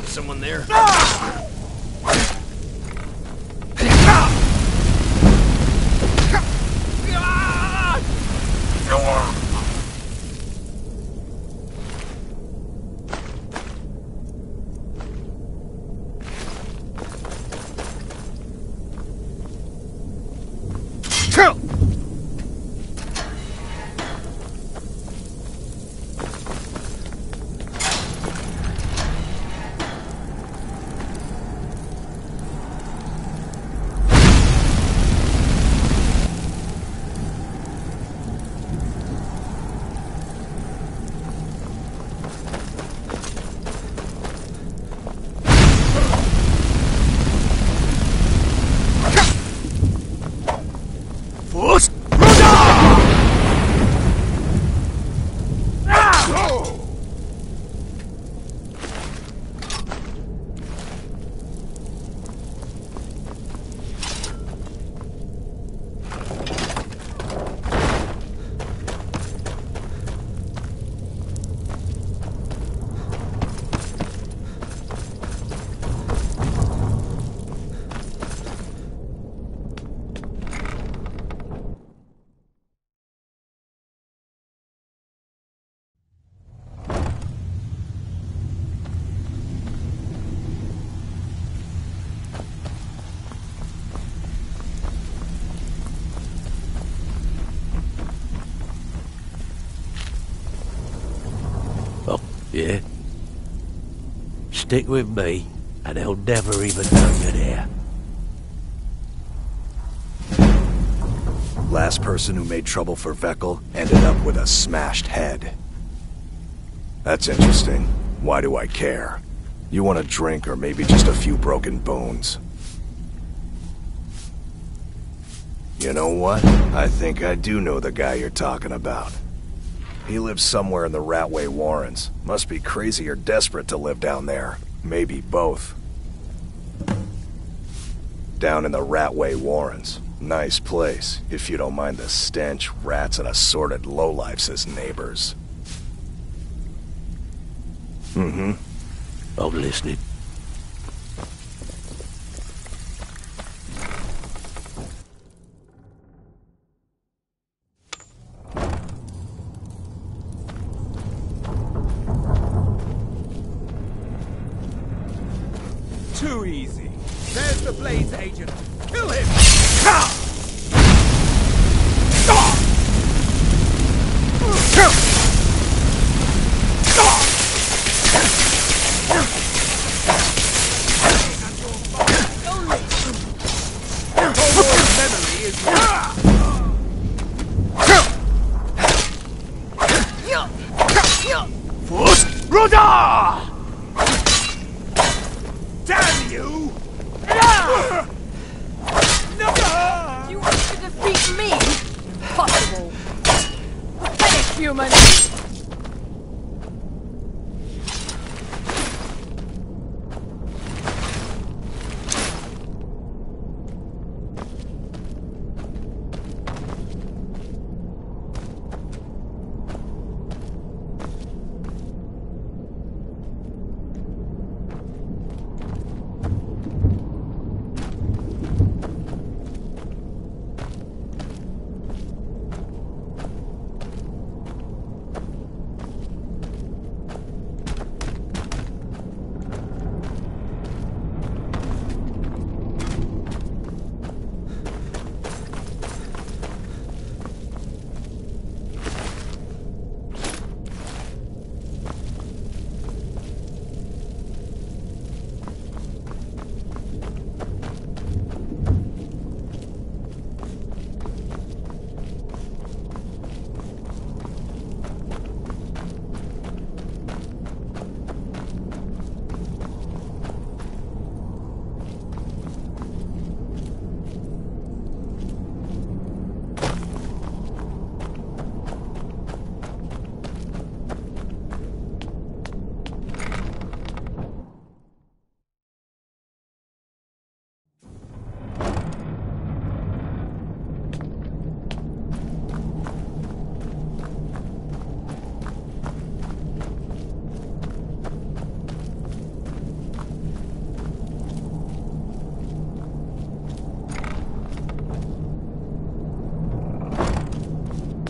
Someone there? Yeah? Stick with me, and they'll never even know you're there. Last person who made trouble for Veckel ended up with a smashed head. That's interesting. Why do I care? You want a drink or maybe just a few broken bones? You know what? I think I do know the guy you're talking about. He lives somewhere in the Ratway Warrens. Must be crazy or desperate to live down there. Maybe both. Down in the Ratway Warrens. Nice place, if you don't mind the stench, rats, and assorted lowlifes as neighbors. Mm-hmm. I'm listening. Too easy. There's the Blades agent. Kill him! is one. First, Roda! Damn you! You want to defeat me? Possible. Pathetic human!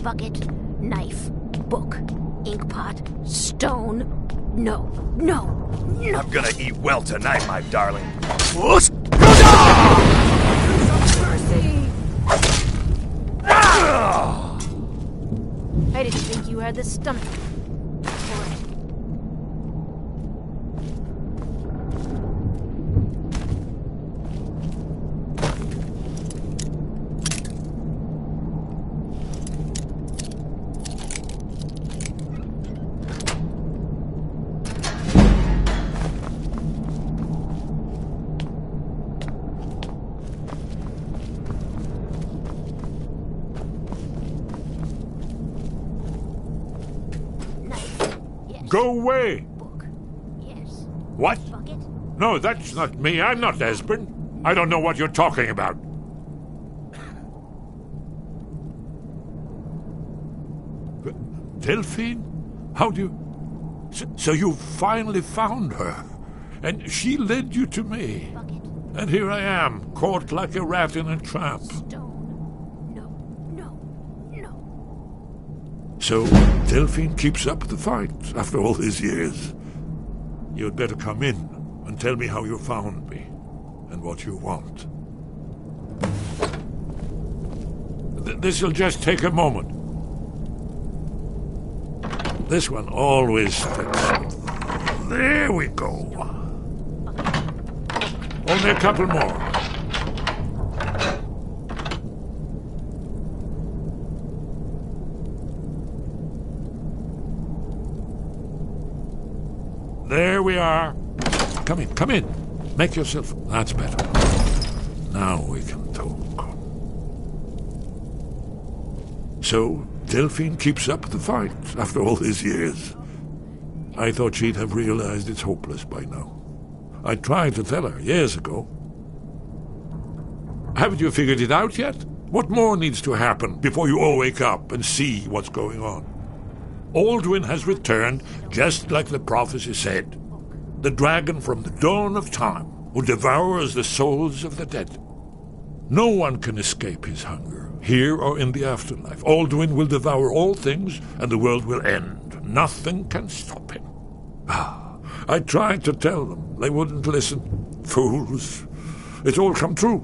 Bucket, knife, book, ink pot, stone. No, no, no. I'm gonna eat well tonight, my darling. Mercy! I didn't think you had the stomach. Go away! Book. Yes. What? Bucket. No, that's not me. I'm not Esbern. I don't know what you're talking about. Delphine? How do you... So you finally found her, and she led you to me. Bucket. And here I am, caught like a rat in a trap. Stone. No, no, no. So Delphine keeps up the fight after all these years. You'd better come in and tell me how you found me and what you want. This'll just take a moment. This one always sticks. There we go. Only a couple more. There we are. Come in, come in. Make yourself... That's better. Now we can talk. So, Delphine keeps up the fight after all these years. I thought she'd have realized it's hopeless by now. I tried to tell her years ago. Haven't you figured it out yet? What more needs to happen before you all wake up and see what's going on? Aldwin has returned, just like the prophecy said. The dragon from the dawn of time, who devours the souls of the dead. No one can escape his hunger, here or in the afterlife. Aldwin will devour all things, and the world will end. Nothing can stop him. I tried to tell them. They wouldn't listen. Fools. It's all come true.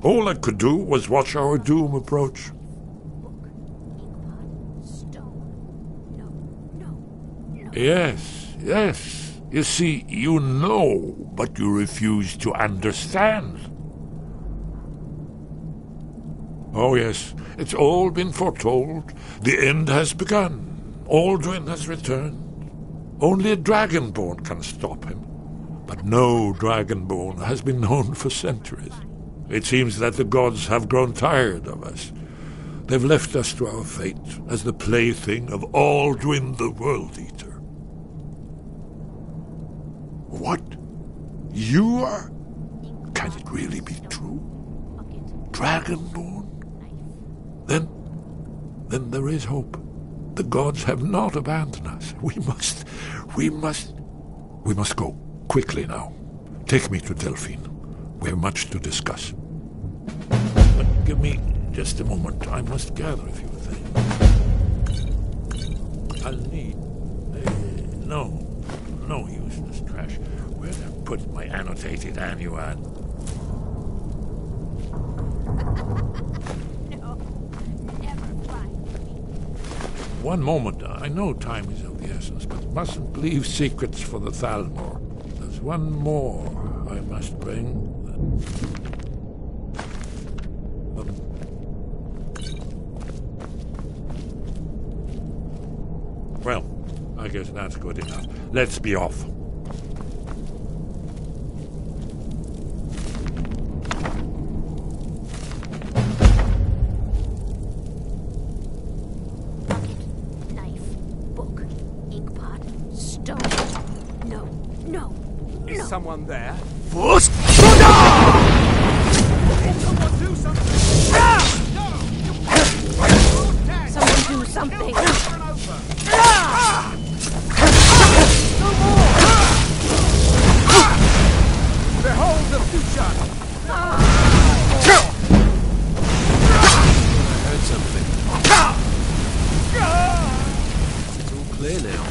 All I could do was watch our doom approach. Yes, yes. You see, you know, but you refuse to understand. Oh yes, it's all been foretold. The end has begun. Aldrin has returned. Only a Dragonborn can stop him. But no Dragonborn has been known for centuries. It seems that the gods have grown tired of us. They've left us to our fate as the plaything of Aldrin the World Eater. What? You are? Can it really be true? Dragonborn? Then there is hope. The gods have not abandoned us. We must go. Quickly now. Take me to Delphine. We have much to discuss. But give me just a moment. I must gather a few things. I'll need... No useless trash. Where did I put my annotated annuad? One moment. I know time is of the essence, but mustn't leave secrets for the Thalmor. There's one more I must bring. Well, I guess that's good enough. Let's be off. Someone there? First! Someone do something! Someone do something! Behold the future! I heard something. It's all clear now.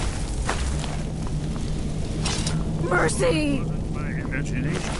Mercy! My imagination.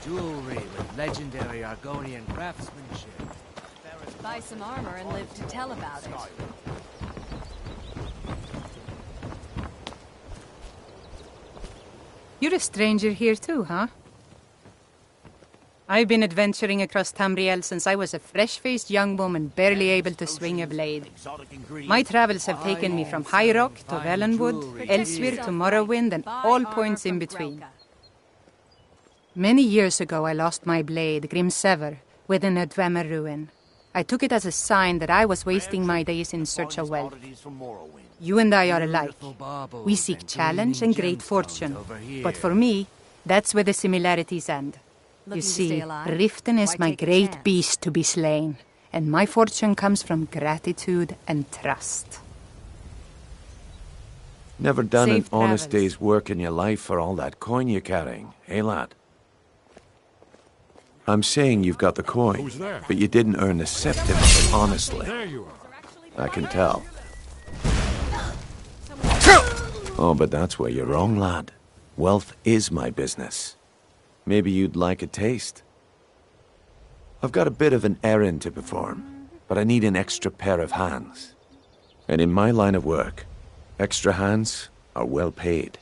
Jewelry with legendary Argonian craftsmanship. Buy some armor and live to tell about it. You're a stranger here too, huh? I've been adventuring across Tamriel since I was a fresh-faced young woman barely able to swing a blade. My travels have taken me from High Rock to Valenwood, elsewhere to Morrowind, and all points in between. Many years ago I lost my blade, Grimsever, within a Dwemer ruin. I took it as a sign that I was wasting my days in search of wealth. You and I are alike. We seek challenge and great fortune. But for me, that's where the similarities end. You see, Riften is my great beast to be slain, and my fortune comes from gratitude and trust. Never done Safe an honest travels. day's work in your life for all that coin you're carrying, eh, lad? I'm saying you've got the coin, but you didn't earn the septim honestly. There you are. I can tell. Oh, but that's where you're wrong, lad. Wealth is my business. Maybe you'd like a taste. I've got a bit of an errand to perform, but I need an extra pair of hands. And in my line of work, extra hands are well paid.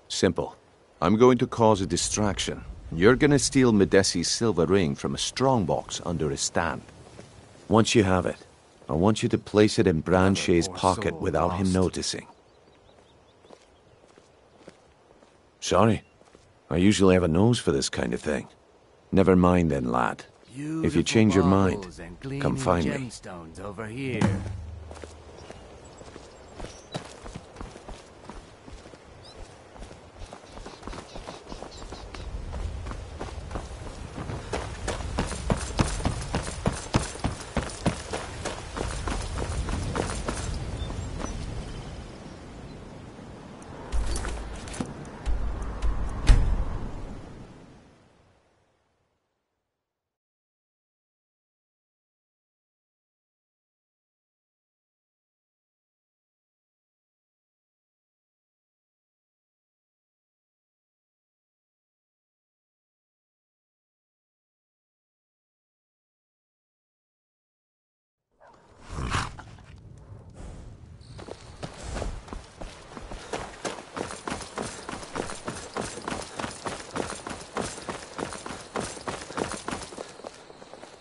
Simple. I'm going to cause a distraction. You're gonna steal Medesi's silver ring from a strongbox under his stand. Once you have it, I want you to place it in Branche's pocket without him noticing. Sorry. I usually have a nose for this kind of thing. Never mind then, lad. If you change your mind, come find me. Gemstones over here.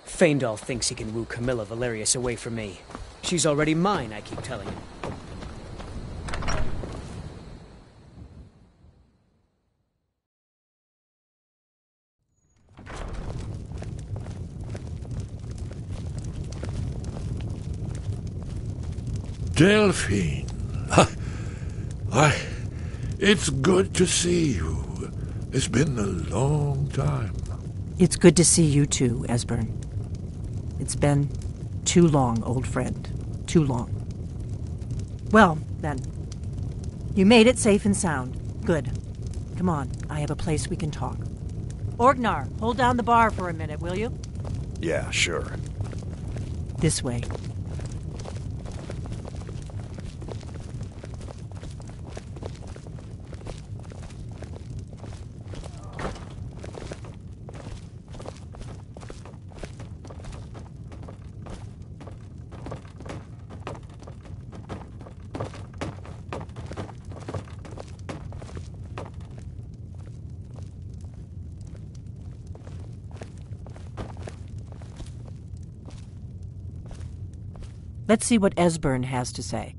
Faendal thinks he can woo Camilla Valerius away from me. She's already mine, I keep telling him. Delphine. It's good to see you. It's been a long time. It's good to see you too, Esbern. It's been too long, old friend. Too long. Well, then. You made it safe and sound. Good. Come on, I have a place we can talk. Orgnar, hold down the bar for a minute, will you? Yeah, sure. This way. Let's see what Esbern has to say.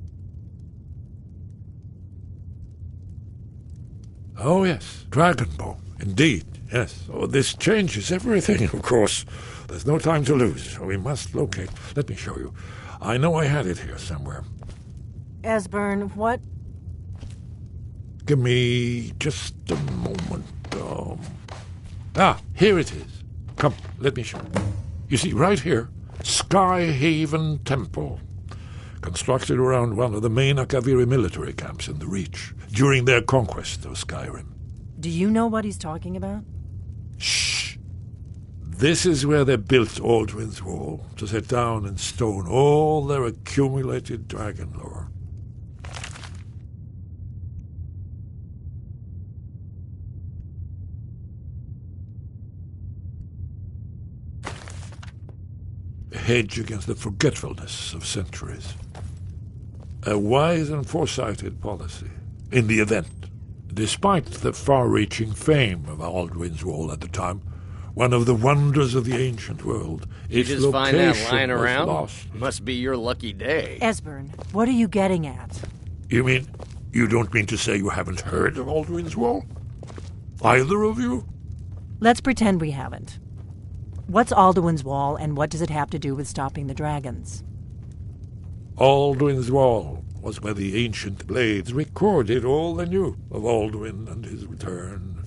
Oh, yes, Dragonbone. Indeed, yes. Oh, this changes everything, of course. There's no time to lose. We must locate. Let me show you. I know I had it here somewhere. Esbern, what? Give me just a moment. Here it is. Come, let me show you. You see, right here, Skyhaven Temple, constructed around one of the main Akaviri military camps in the Reach during their conquest of Skyrim. Do you know what he's talking about? Shh! This is where they built Aldrin's Wall, to set down in stone all their accumulated dragon lore. A hedge against the forgetfulness of centuries. A wise and foresighted policy, in the event Despite the far-reaching fame of Alduin's Wall at the time, one of the wonders of the ancient world, You its just find that lying location was around? lost. Must be your lucky day. Esbern, what are you getting at? You mean, you don't mean to say you haven't heard of Alduin's Wall? Either of you? Let's pretend we haven't. What's Alduin's Wall, and what does it have to do with stopping the dragons? Alduin's Wall was where the ancient blades recorded all they knew of Alduin and his return.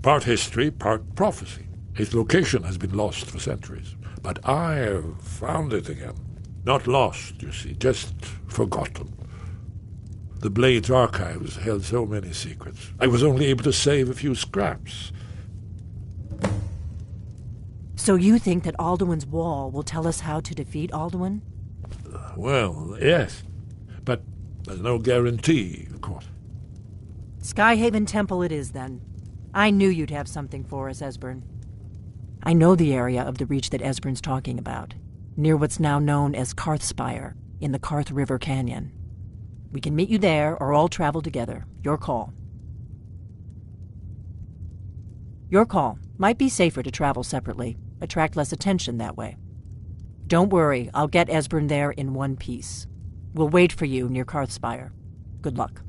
Part history, part prophecy. Its location has been lost for centuries, but I have found it again. Not lost, you see, just forgotten. The Blade's archives held so many secrets. I was only able to save a few scraps. So you think that Alduin's Wall will tell us how to defeat Alduin? Well, yes, but there's no guarantee, of course. Skyhaven Temple it is, then. I knew you'd have something for us, Esbern. I know the area of the reach that Esbern's talking about, near what's now known as Karthspire, in the Karth River Canyon. We can meet you there, or all travel together. Your call. Your call. Might be safer to travel separately. Attract less attention that way. Don't worry, I'll get Esbern there in one piece. We'll wait for you near Karthspire. Good luck.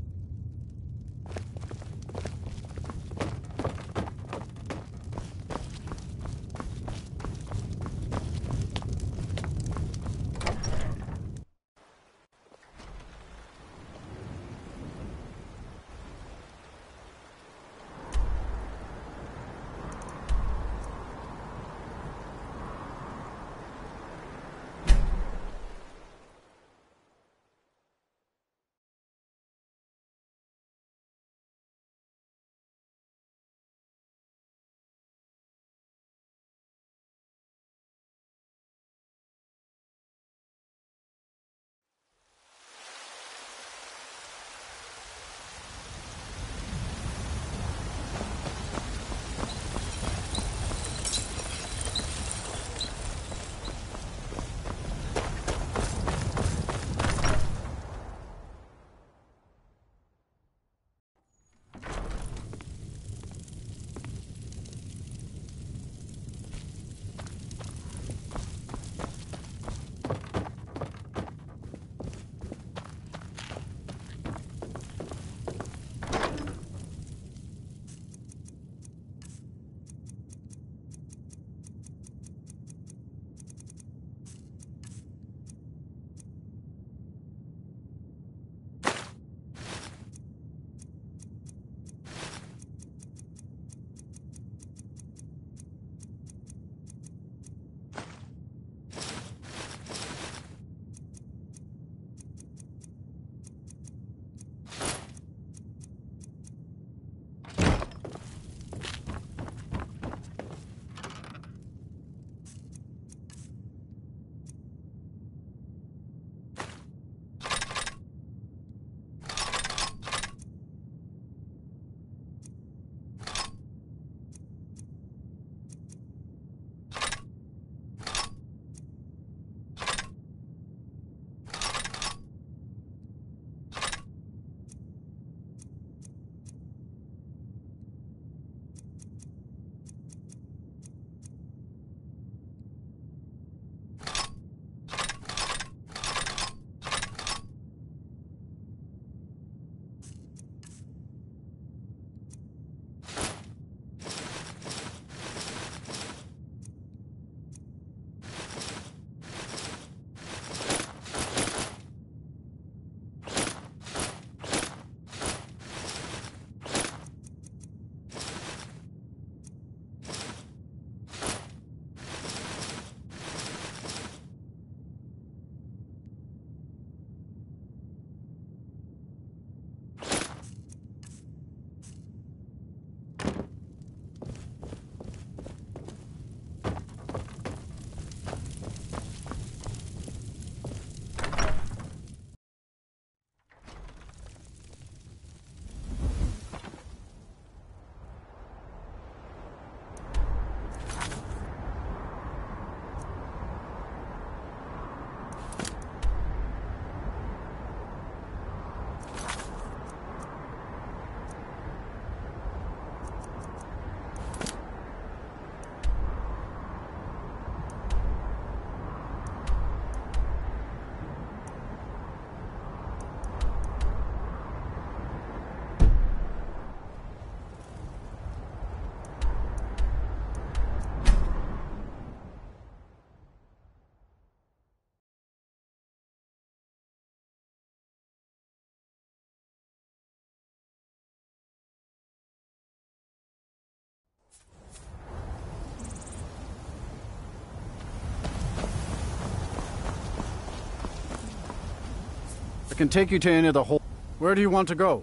I can take you to any of the hole. Where do you want to go?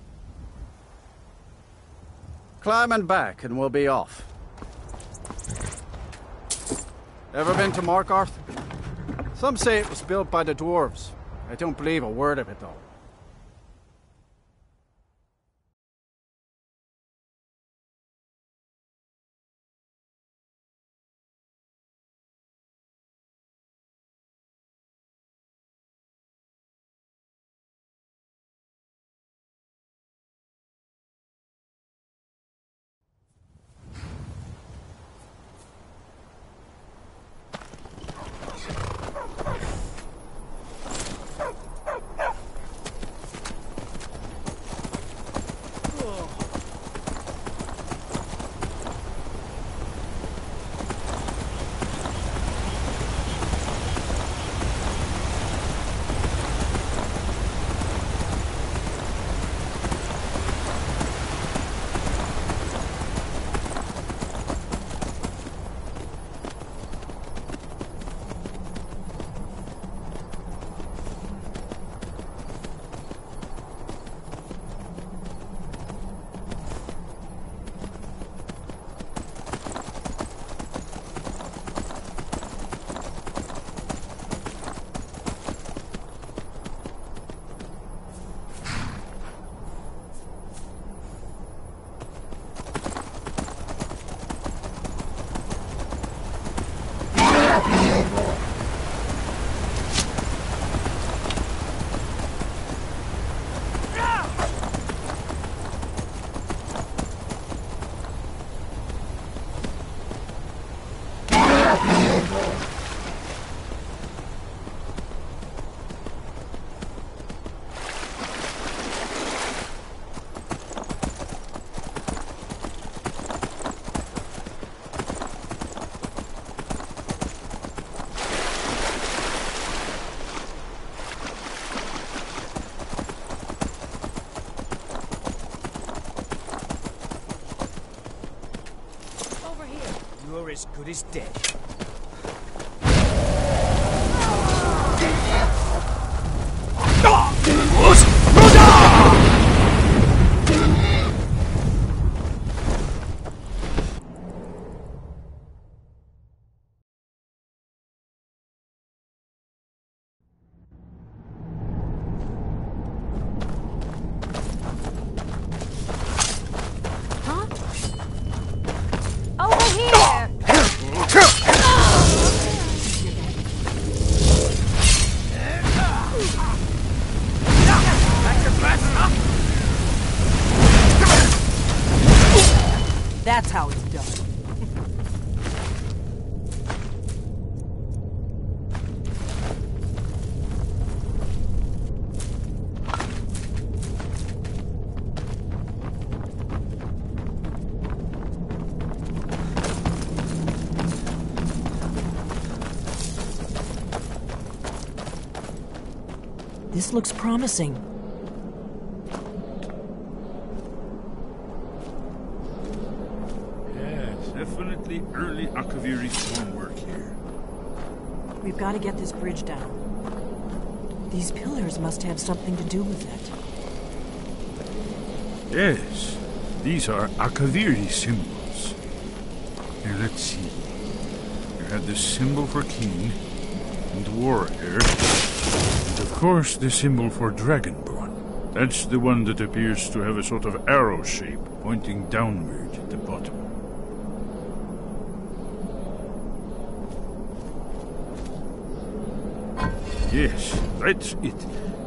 Climb and back, and we'll be off. Ever been to Markarth? Some say it was built by the dwarves. I don't believe a word of it, though. You're as good as dead. That's how it's done. This looks promising. Definitely early Akaviri stonework here. We've got to get this bridge down. These pillars must have something to do with it. Yes, these are Akaviri symbols. Here, let's see. You have the symbol for king, and warrior, and of course the symbol for dragonborn. That's the one that appears to have a sort of arrow shape pointing downward at the bottom. Yes, that's it.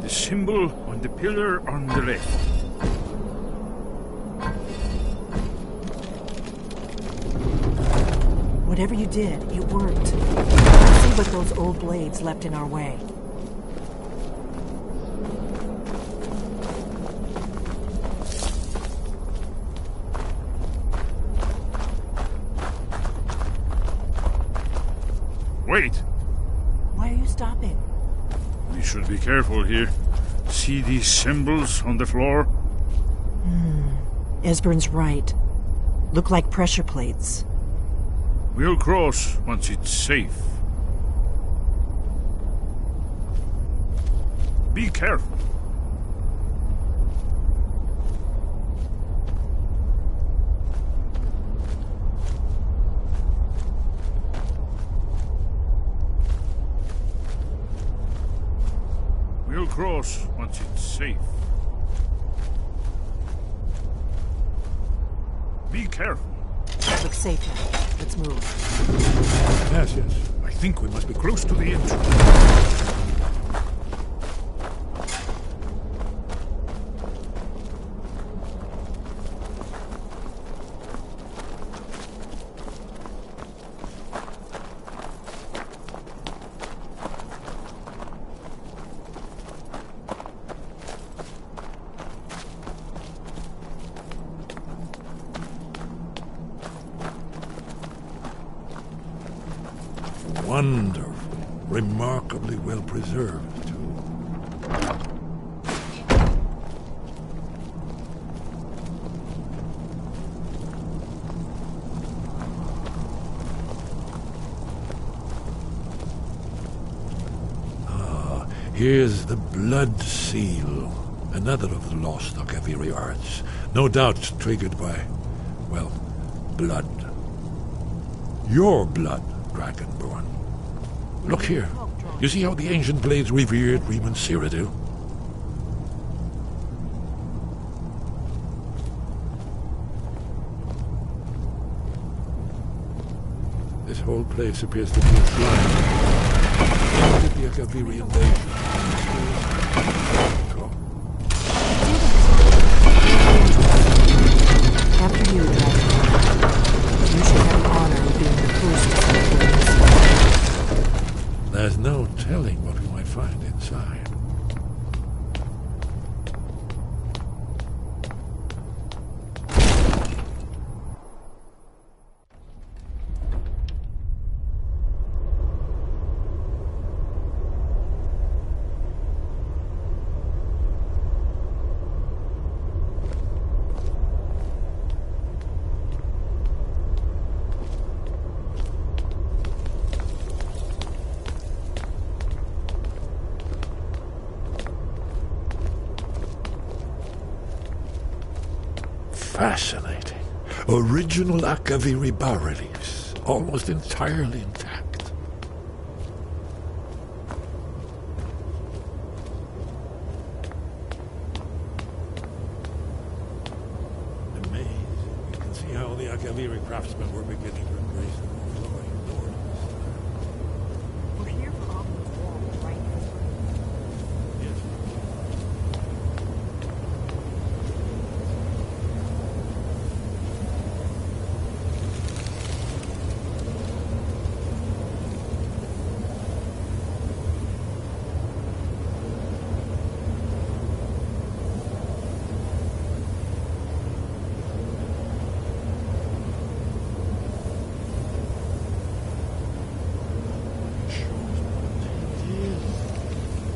The symbol on the pillar on the left. Whatever you did, it worked. Let's see what those old blades left in our way. Wait! Why are you stopping? We should be careful here. See these symbols on the floor? Esbern's right. Look like pressure plates. We'll cross once it's safe. Be careful. cross once it's safe. Be careful. Looks safe now. Let's move. Yes, yes. I think we must be close to the entrance. Wonderful. Remarkably well preserved, too. Ah, here's the blood seal. Another of the lost Akaviri arts. No doubt triggered by, well, blood. Your blood, Dragonborn. Look here. You see how the ancient blades revered Riemann Cyrodiil? This whole place appears to be a shrine. How did the Akaviri invasion? After you, Dragonborn. You should have the honor of being the first to set foot. There's no telling what we might find inside. Fascinating. Original Akaviri bas-reliefs, almost entirely intact. Amazing. You can see how the Akaviri craftsmen were beginning to embrace the flowing Lord. We're here for all those walls, right? Yes.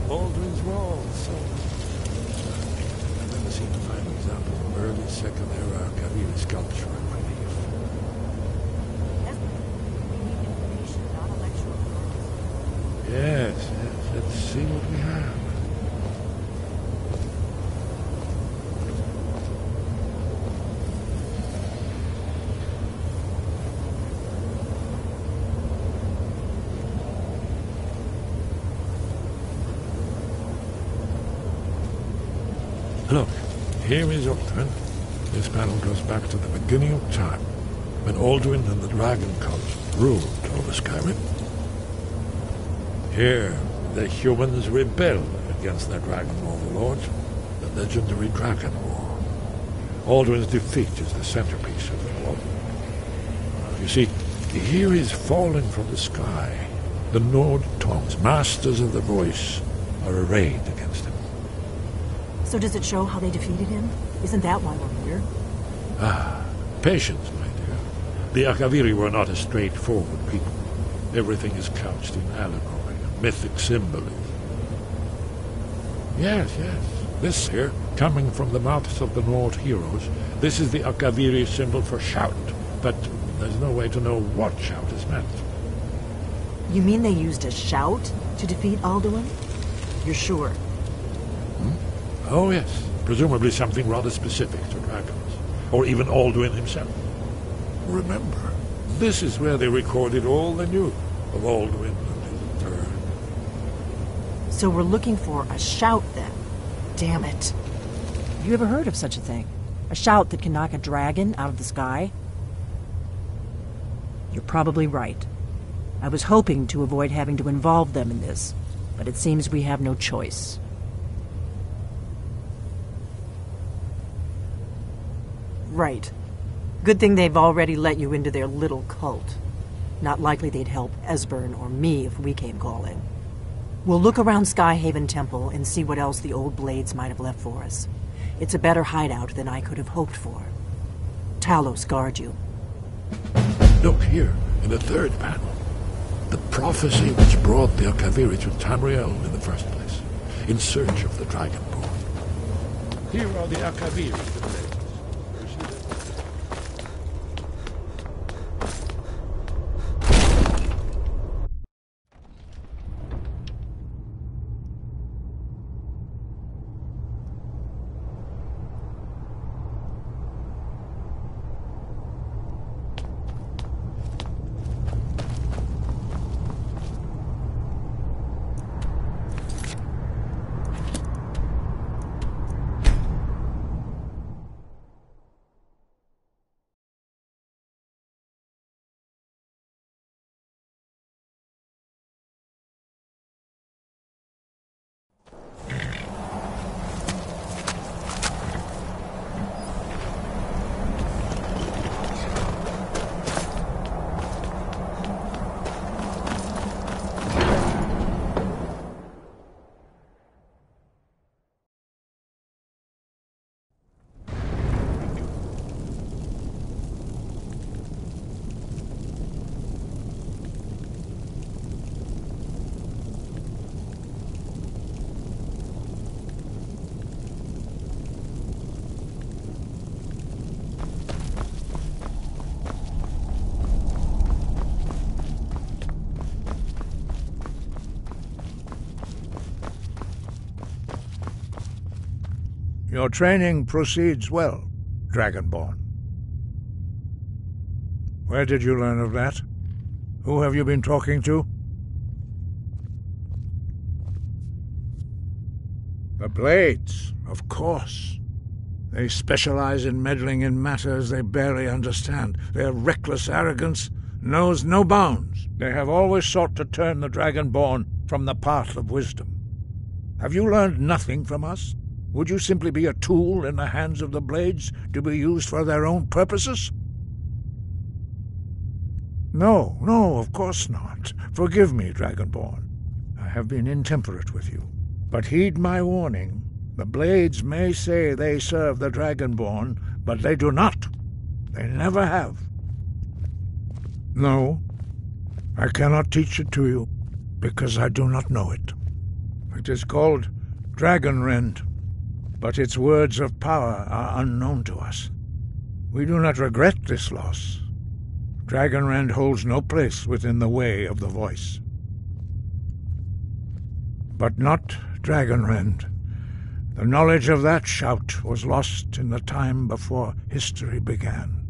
Baldwin's Wall, so... I've never seen a fine example of early Second Era Akaviri sculpture and relief. Yes, yes, let's see what we have. Look, here is Alduin. This panel goes back to the beginning of time, when Alduin and the Dragon Cult ruled over Skyrim. Here, the humans rebelled against their dragon overlords, the legendary Dragon War. Alduin's defeat is the centerpiece of the war. You see, here is falling from the sky. The Nord Tongs, masters of the voice, are arrayed against him. So does it show how they defeated him? Isn't that why we're here? Ah, patience, my dear. The Akaviri were not a straightforward people. Everything is couched in allegory and mythic symbolism. Yes, yes. This here, coming from the mouths of the Nord heroes, this is the Akaviri symbol for shout, but there's no way to know what shout is meant. You mean they used a shout to defeat Alduin? You're sure? Oh, yes. Presumably something rather specific to dragons. Or even Alduin himself. Remember, this is where they recorded all they knew of Alduin and his return. So we're looking for a shout then. Damn it. Have you ever heard of such a thing? A shout that can knock a dragon out of the sky? You're probably right. I was hoping to avoid having to involve them in this, but it seems we have no choice. Right. Good thing they've already let you into their little cult. Not likely they'd help Esbern or me if we came calling. We'll look around Skyhaven Temple and see what else the old blades might have left for us. It's a better hideout than I could have hoped for. Talos guard you. Look here, in the third panel. The prophecy which brought the Akaviri to Tamriel in the first place, in search of the Dragonborn. Here are the Akaviri, the blades. Your training proceeds well, Dragonborn. Where did you learn of that? Who have you been talking to? The Blades, of course. They specialize in meddling in matters they barely understand. Their reckless arrogance knows no bounds. They have always sought to turn the Dragonborn from the path of wisdom. Have you learned nothing from us? Would you simply be a tool in the hands of the Blades to be used for their own purposes? No, of course not. Forgive me, Dragonborn. I have been intemperate with you. But heed my warning. The Blades may say they serve the Dragonborn, but they do not. They never have. No, I cannot teach it to you, because I do not know it. It is called Dragonrend, but its words of power are unknown to us. We do not regret this loss. Dragonrend holds no place within the way of the voice. But not Dragonrend. The knowledge of that shout was lost in the time before history began.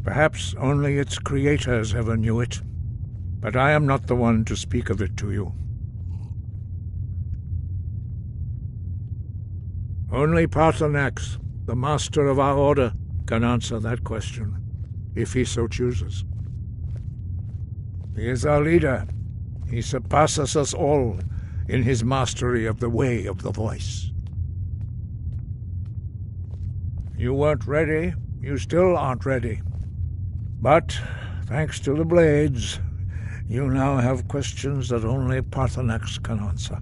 Perhaps only its creators ever knew it, but I am not the one to speak of it to you. Only Paarthurnax, the master of our order, can answer that question, if he so chooses. He is our leader. He surpasses us all in his mastery of the way of the voice. You weren't ready. You still aren't ready. But, thanks to the Blades, you now have questions that only Paarthurnax can answer.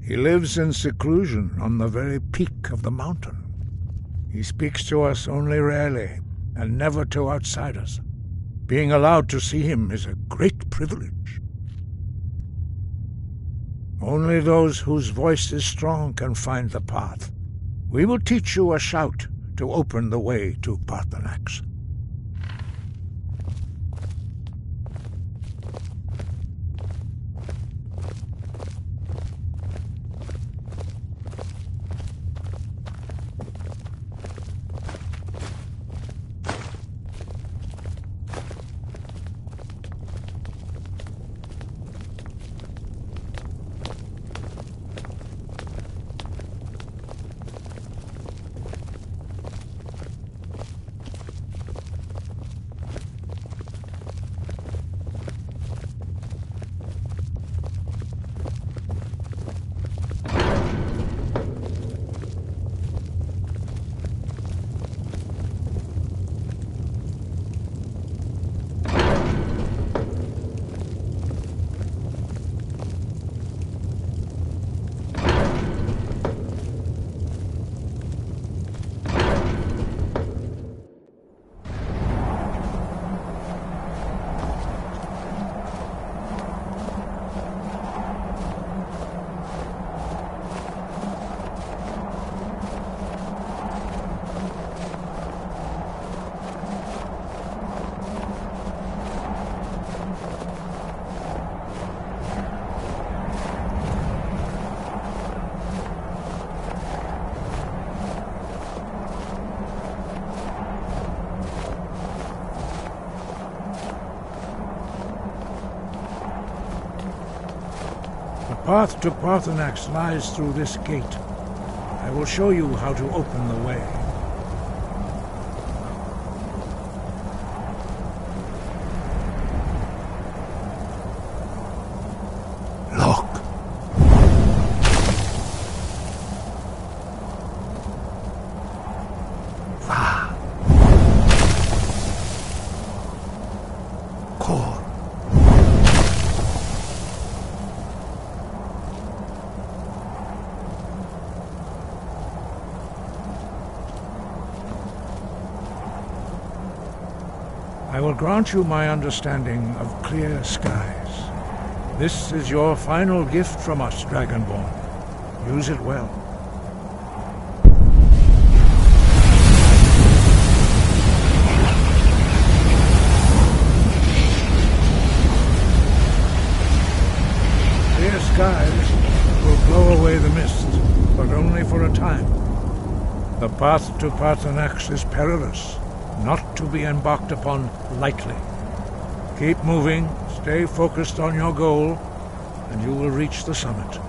He lives in seclusion on the very peak of the mountain. He speaks to us only rarely, and never to outsiders. Being allowed to see him is a great privilege. Only those whose voice is strong can find the path. We will teach you a shout to open the way to Paarthurnax. path to Parthenax lies through this gate. I will show you how to open the way. I will grant you my understanding of clear skies. This is your final gift from us, Dragonborn. Use it well. Clear skies will blow away the mist, but only for a time. The path to Parthenax is perilous, not to be embarked upon lightly. Keep moving, stay focused on your goal, and you will reach the summit.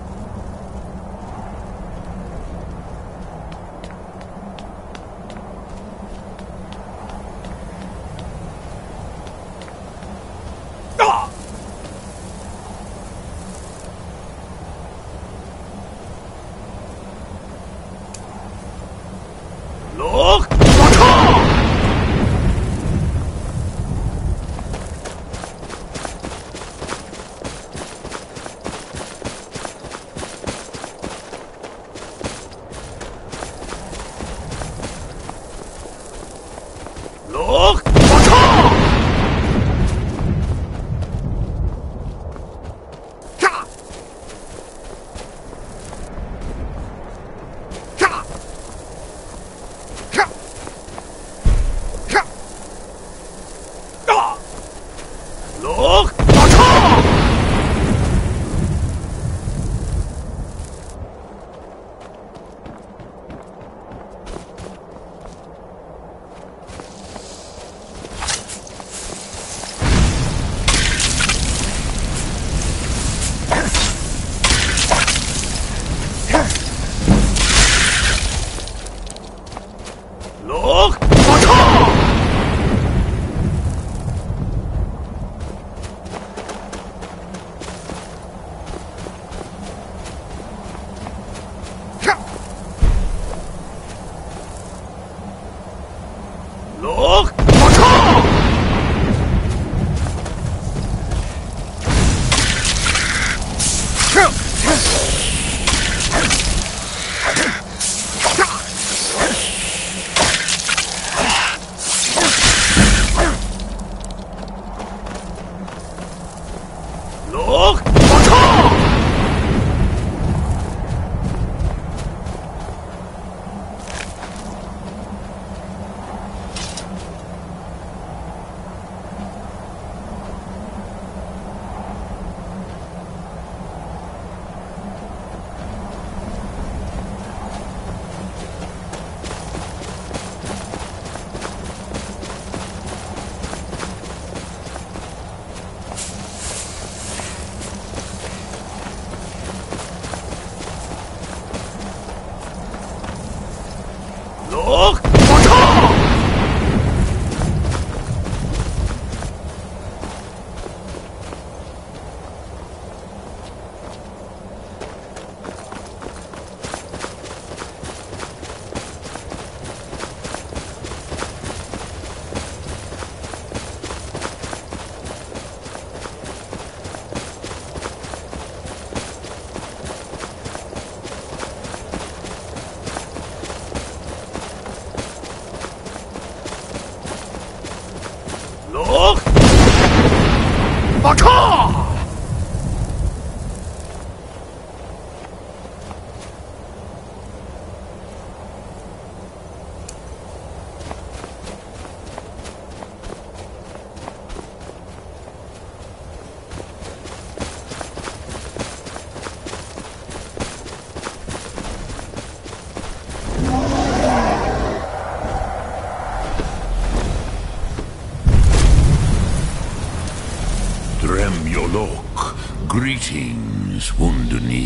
Greetings, Wunderni.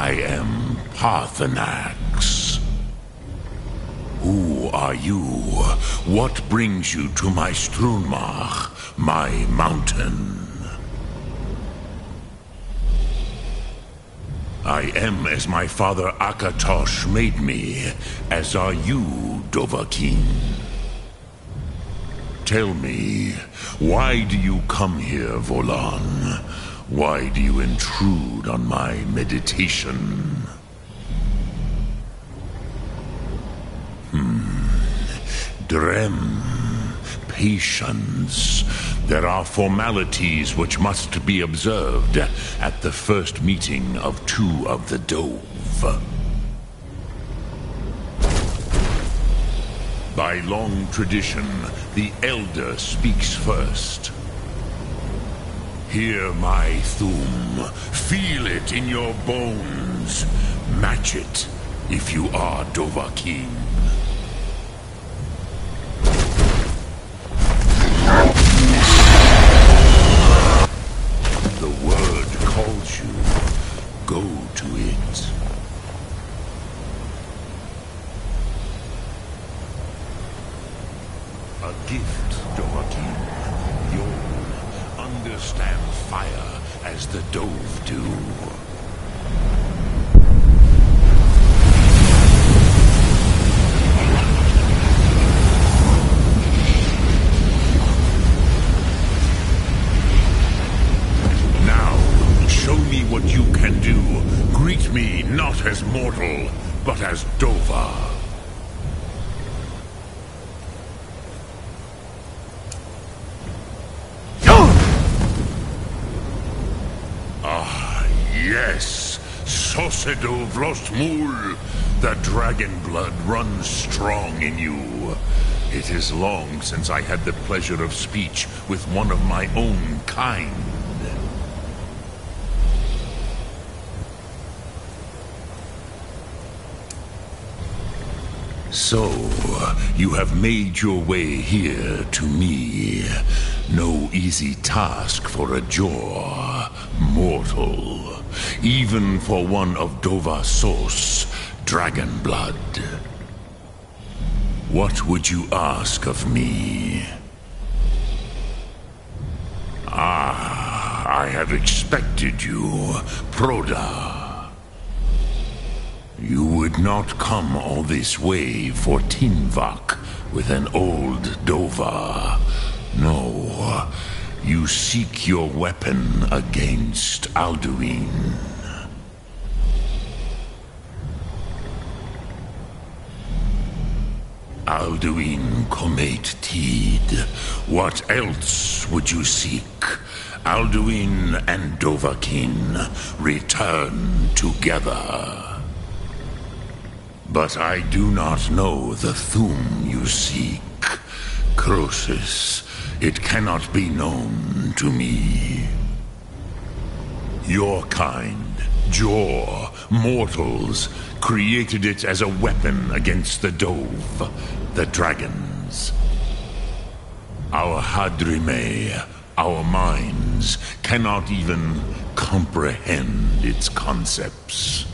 I am Parthenax. Who are you? What brings you to my Strunmach, my mountain? I am as my father Akatosh made me, as are you, Dovahkiin. Tell me, why do you come here, Volan? Why do you intrude on my meditation? Drem. Patience. There are formalities which must be observed at the first meeting of two of the Dove. By long tradition, the Elder speaks first. Hear my Thum. Feel it in your bones. Match it if you are Dovahkiin. The word calls you. Go to it. A gift, Dovahkiin. You'll understand fire as the Dove do. What you can do. Greet me not as mortal, but as Dova. Ah, yes. Sosedo Vlostmul. The dragon blood runs strong in you. It is long since I had the pleasure of speech with one of my own kind. So, you have made your way here to me. No easy task for a jaw, mortal. Even for one of Dova Sos, dragon blood. What would you ask of me? Ah, I have expected you, Proda. You would not come all this way for Tinvak with an old Dova. No, you seek your weapon against Alduin. Alduin Comate Tid. What else would you seek? Alduin and Dovahkiin return together. But I do not know the Thum you seek. Croesus, it cannot be known to me. Your kind, Jaw, mortals, created it as a weapon against the Dove, the dragons. Our Hadrime, our minds, cannot even comprehend its concepts.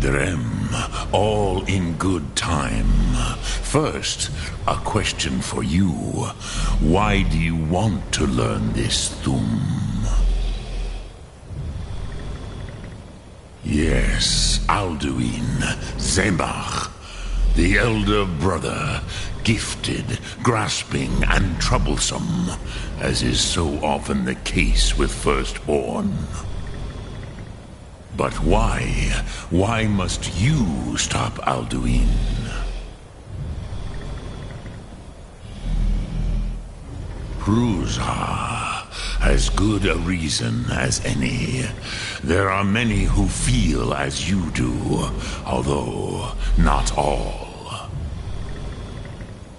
Drem, all in good time. First, a question for you. Why do you want to learn this Thum? Yes, Alduin, Zemach, the elder brother, gifted, grasping, and troublesome, as is so often the case with firstborn. But why? Why must you stop Alduin? Prusa, as good a reason as any. There are many who feel as you do, although not all.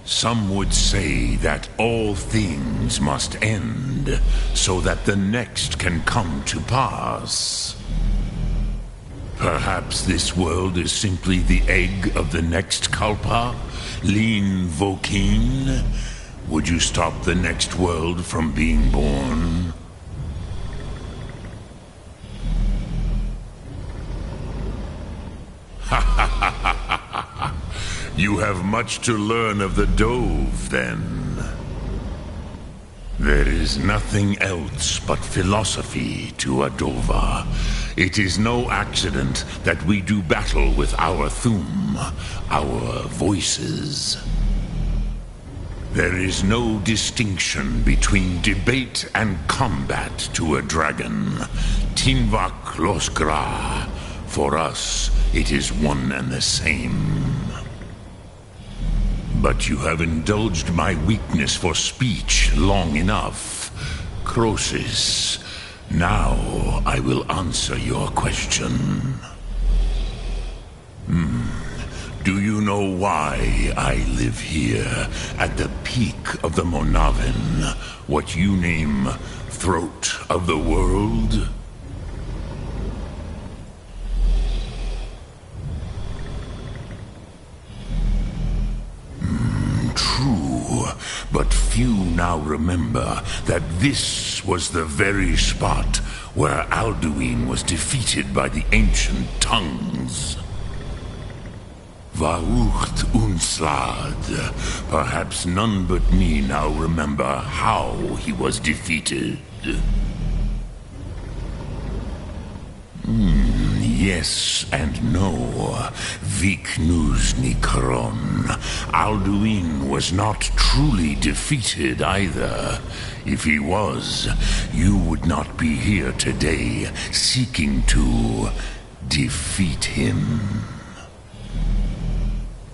Some would say that all things must end, so that the next can come to pass. Perhaps this world is simply the egg of the next Kalpa? Lean Vokeen? Would you stop the next world from being born? You have much to learn of the Dove, then. There is nothing else but philosophy to a Dova. It is no accident that we do battle with our Thum, our voices. There is no distinction between debate and combat to a dragon. Tinvak Losgra. For us, it is one and the same. But you have indulged my weakness for speech long enough. Croesus, now I will answer your question. Do you know why I live here, at the peak of the Monavin, what you name Throat of the World? True, but few now remember that this was the very spot where Alduin was defeated by the ancient tongues. Vaucht Unslad. Perhaps none but me now remember how he was defeated. Yes and no. Viknus Nikron. Alduin was not truly defeated either. If he was, you would not be here today seeking to defeat him.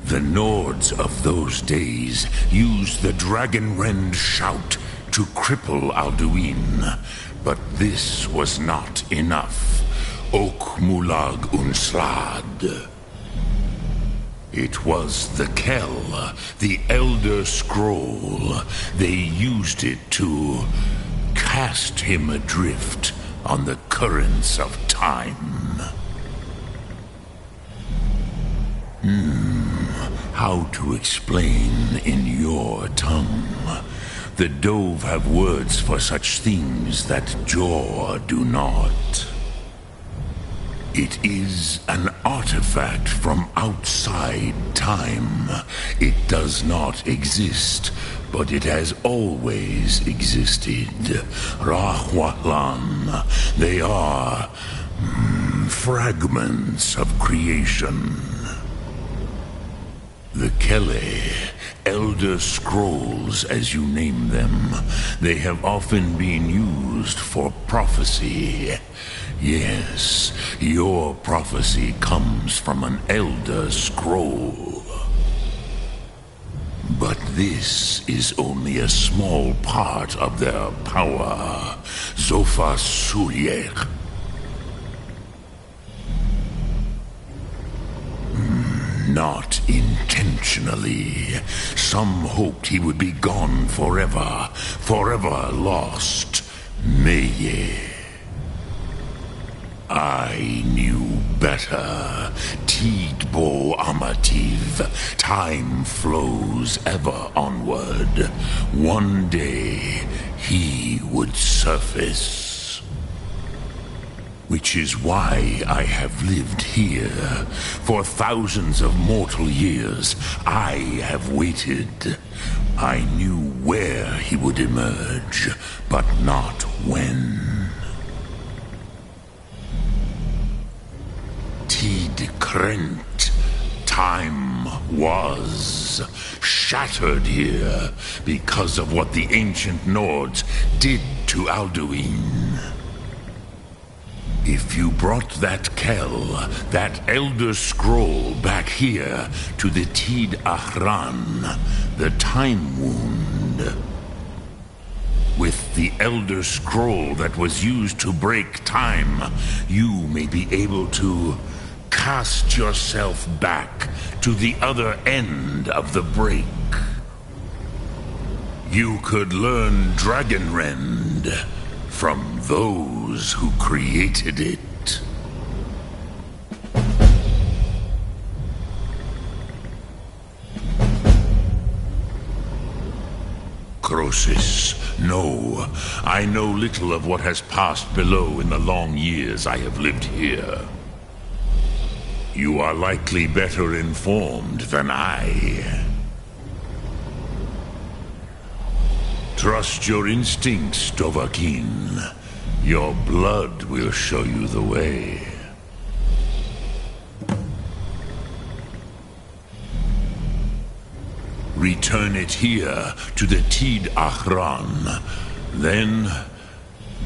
The Nords of those days used the Dragonrend shout to cripple Alduin, but this was not enough. Ok Mulag Unslad. It was the Kell, the Elder Scroll. They used it to cast him adrift on the currents of time. How to explain in your tongue? The Dove have words for such things that Jor do not. It is an artifact from outside time. It does not exist, but it has always existed. Rahwalan. They are fragments of creation. The Kele, Elder Scrolls as you name them, they have often been used for prophecy. Yes, your prophecy comes from an Elder Scroll. But this is only a small part of their power. Zofa Sulyek. Not intentionally. Some hoped he would be gone forever, forever lost. Meye. I knew better. Tidbo Amativ. Time flows ever onward. One day, he would surface. Which is why I have lived here. For thousands of mortal years, I have waited. I knew where he would emerge, but not when. Tid Krent. Time was shattered here because of what the ancient Nords did to Alduin. If you brought that Kell, that Elder Scroll back here to the Tid Ahran, the Time Wound, with the Elder Scroll that was used to break time, you may be able to cast yourself back to the other end of the break. You could learn Dragonrend from those who created it. Croesus, no. I know little of what has passed below in the long years I have lived here. You are likely better informed than I. Trust your instincts, Dovahkiin. Your blood will show you the way. Return it here to the Tid Achran. Then,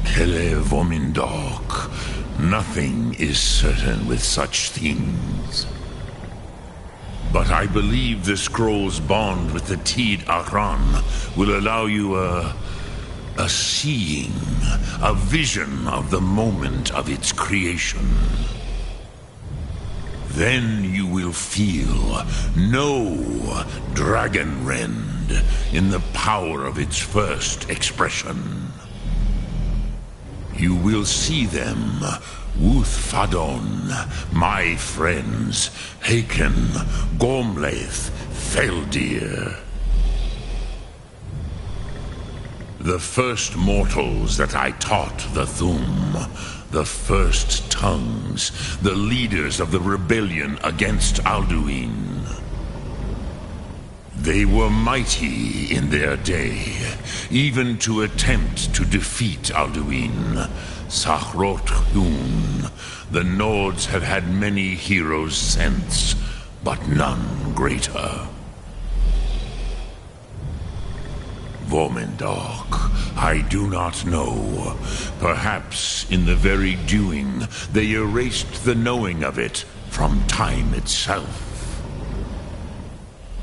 Kele Vomindok. Nothing is certain with such things. But I believe the scroll's bond with the Tid Achran will allow you a seeing, a vision of the moment of its creation. Then you will feel no dragon rend in the power of its first expression. You will see them, Wuthfadon, my friends, Haken, Gormlaith, Feldir. The first mortals that I taught the Thum, the first tongues, the leaders of the rebellion against Alduin. They were mighty in their day, even to attempt to defeat Alduin. Sahrot Hun, the Nords have had many heroes since, but none greater. Vomindok, I do not know. Perhaps in the very doing, they erased the knowing of it from time itself.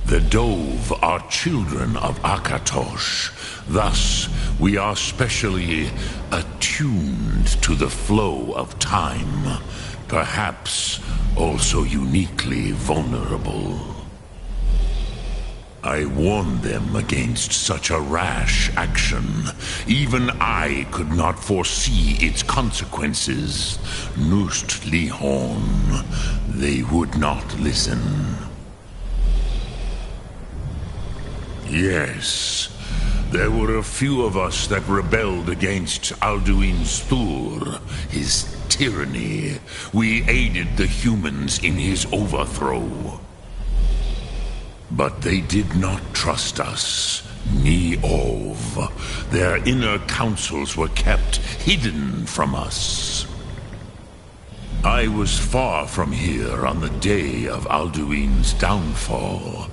The Dove are children of Akatosh. Thus, we are specially attuned to the flow of time. Perhaps also uniquely vulnerable. I warned them against such a rash action. Even I could not foresee its consequences. Nust Lihon, they would not listen. Yes, there were a few of us that rebelled against Alduin Stur, his tyranny. We aided the humans in his overthrow. But they did not trust us, ni Ov. Their inner counsels were kept hidden from us. I was far from here on the day of Alduin's downfall,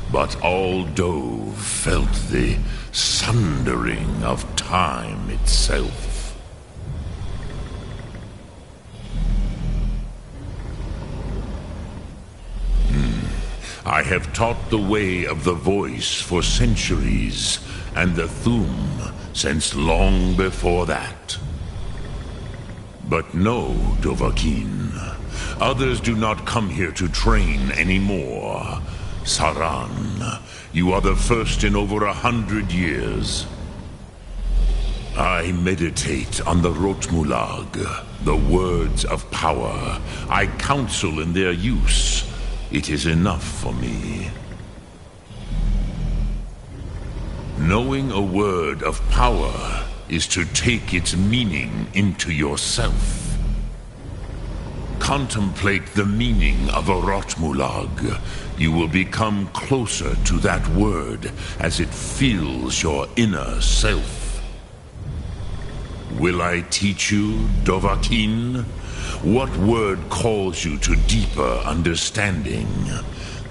but all Dove felt the sundering of time itself. I have taught the way of the voice for centuries, and the Thum since long before that. But no, Dovahkiin. Others do not come here to train anymore. Saran, you are the first in over 100 years. I meditate on the Rotmulag, the words of power. I counsel in their use. It is enough for me. Knowing a word of power is to take its meaning into yourself. Contemplate the meaning of a Rotmulag. You will become closer to that word as it fills your inner self. Will I teach you, Dovahkiin? What word calls you to deeper understanding?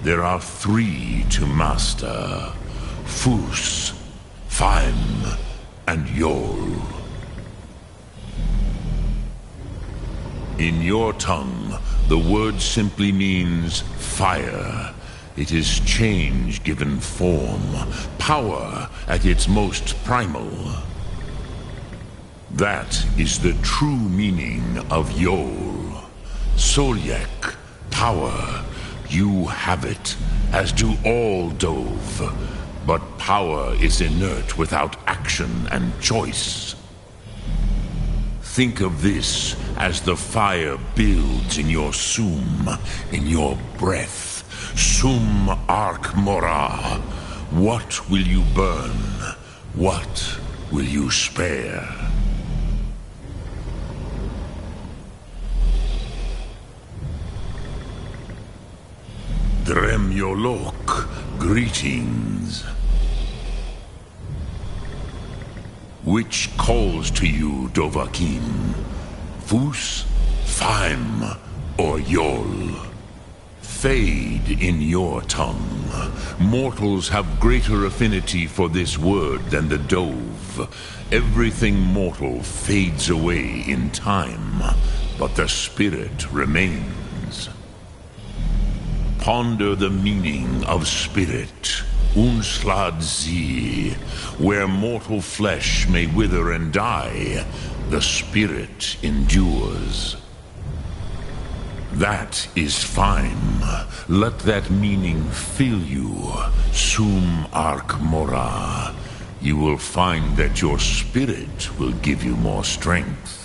There are 3 to master: Fus, Faim, and Yol. In your tongue, the word simply means fire. It is change given form, power at its most primal. That is the true meaning of Yol. Solyek, power. You have it, as do all Dove. But power is inert without action and choice. Think of this as the fire builds in your sum, in your breath. Sum Ark Mora. What will you burn? What will you spare? Dremyolok, greetings. Which calls to you, Dovahkiin? Fus, Faim, or Yol? Fade in your tongue. Mortals have greater affinity for this word than the Dove. Everything mortal fades away in time, but the spirit remains. Ponder the meaning of spirit. Unslad Zi. Where mortal flesh may wither and die, the spirit endures. That is fine. Let that meaning fill you. Sum Ark Mora. You will find that your spirit will give you more strength.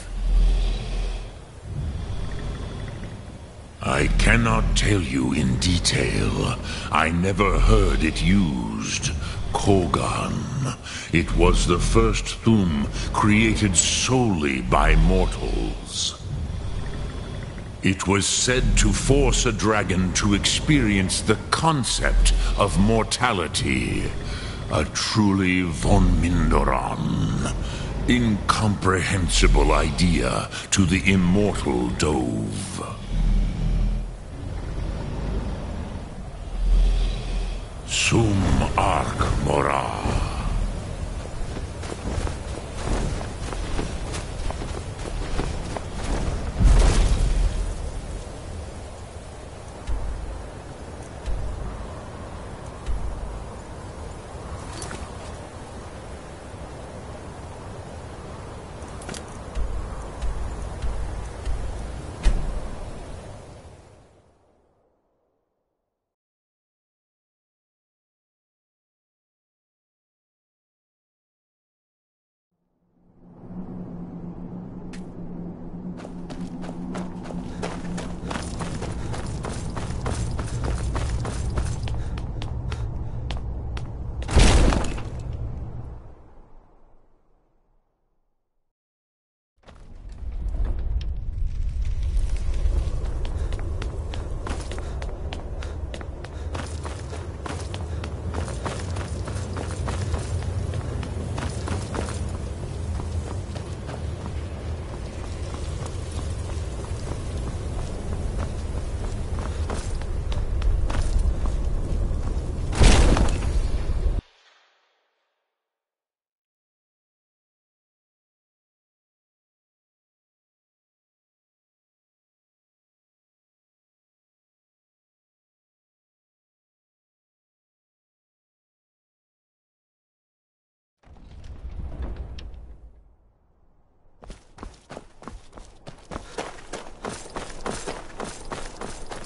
I cannot tell you in detail. I never heard it used. Kogan. It was the first Thum created solely by mortals. It was said to force a dragon to experience the concept of mortality. A truly von Mindoran. Incomprehensible idea to the immortal Dove. Sum Ark Mora.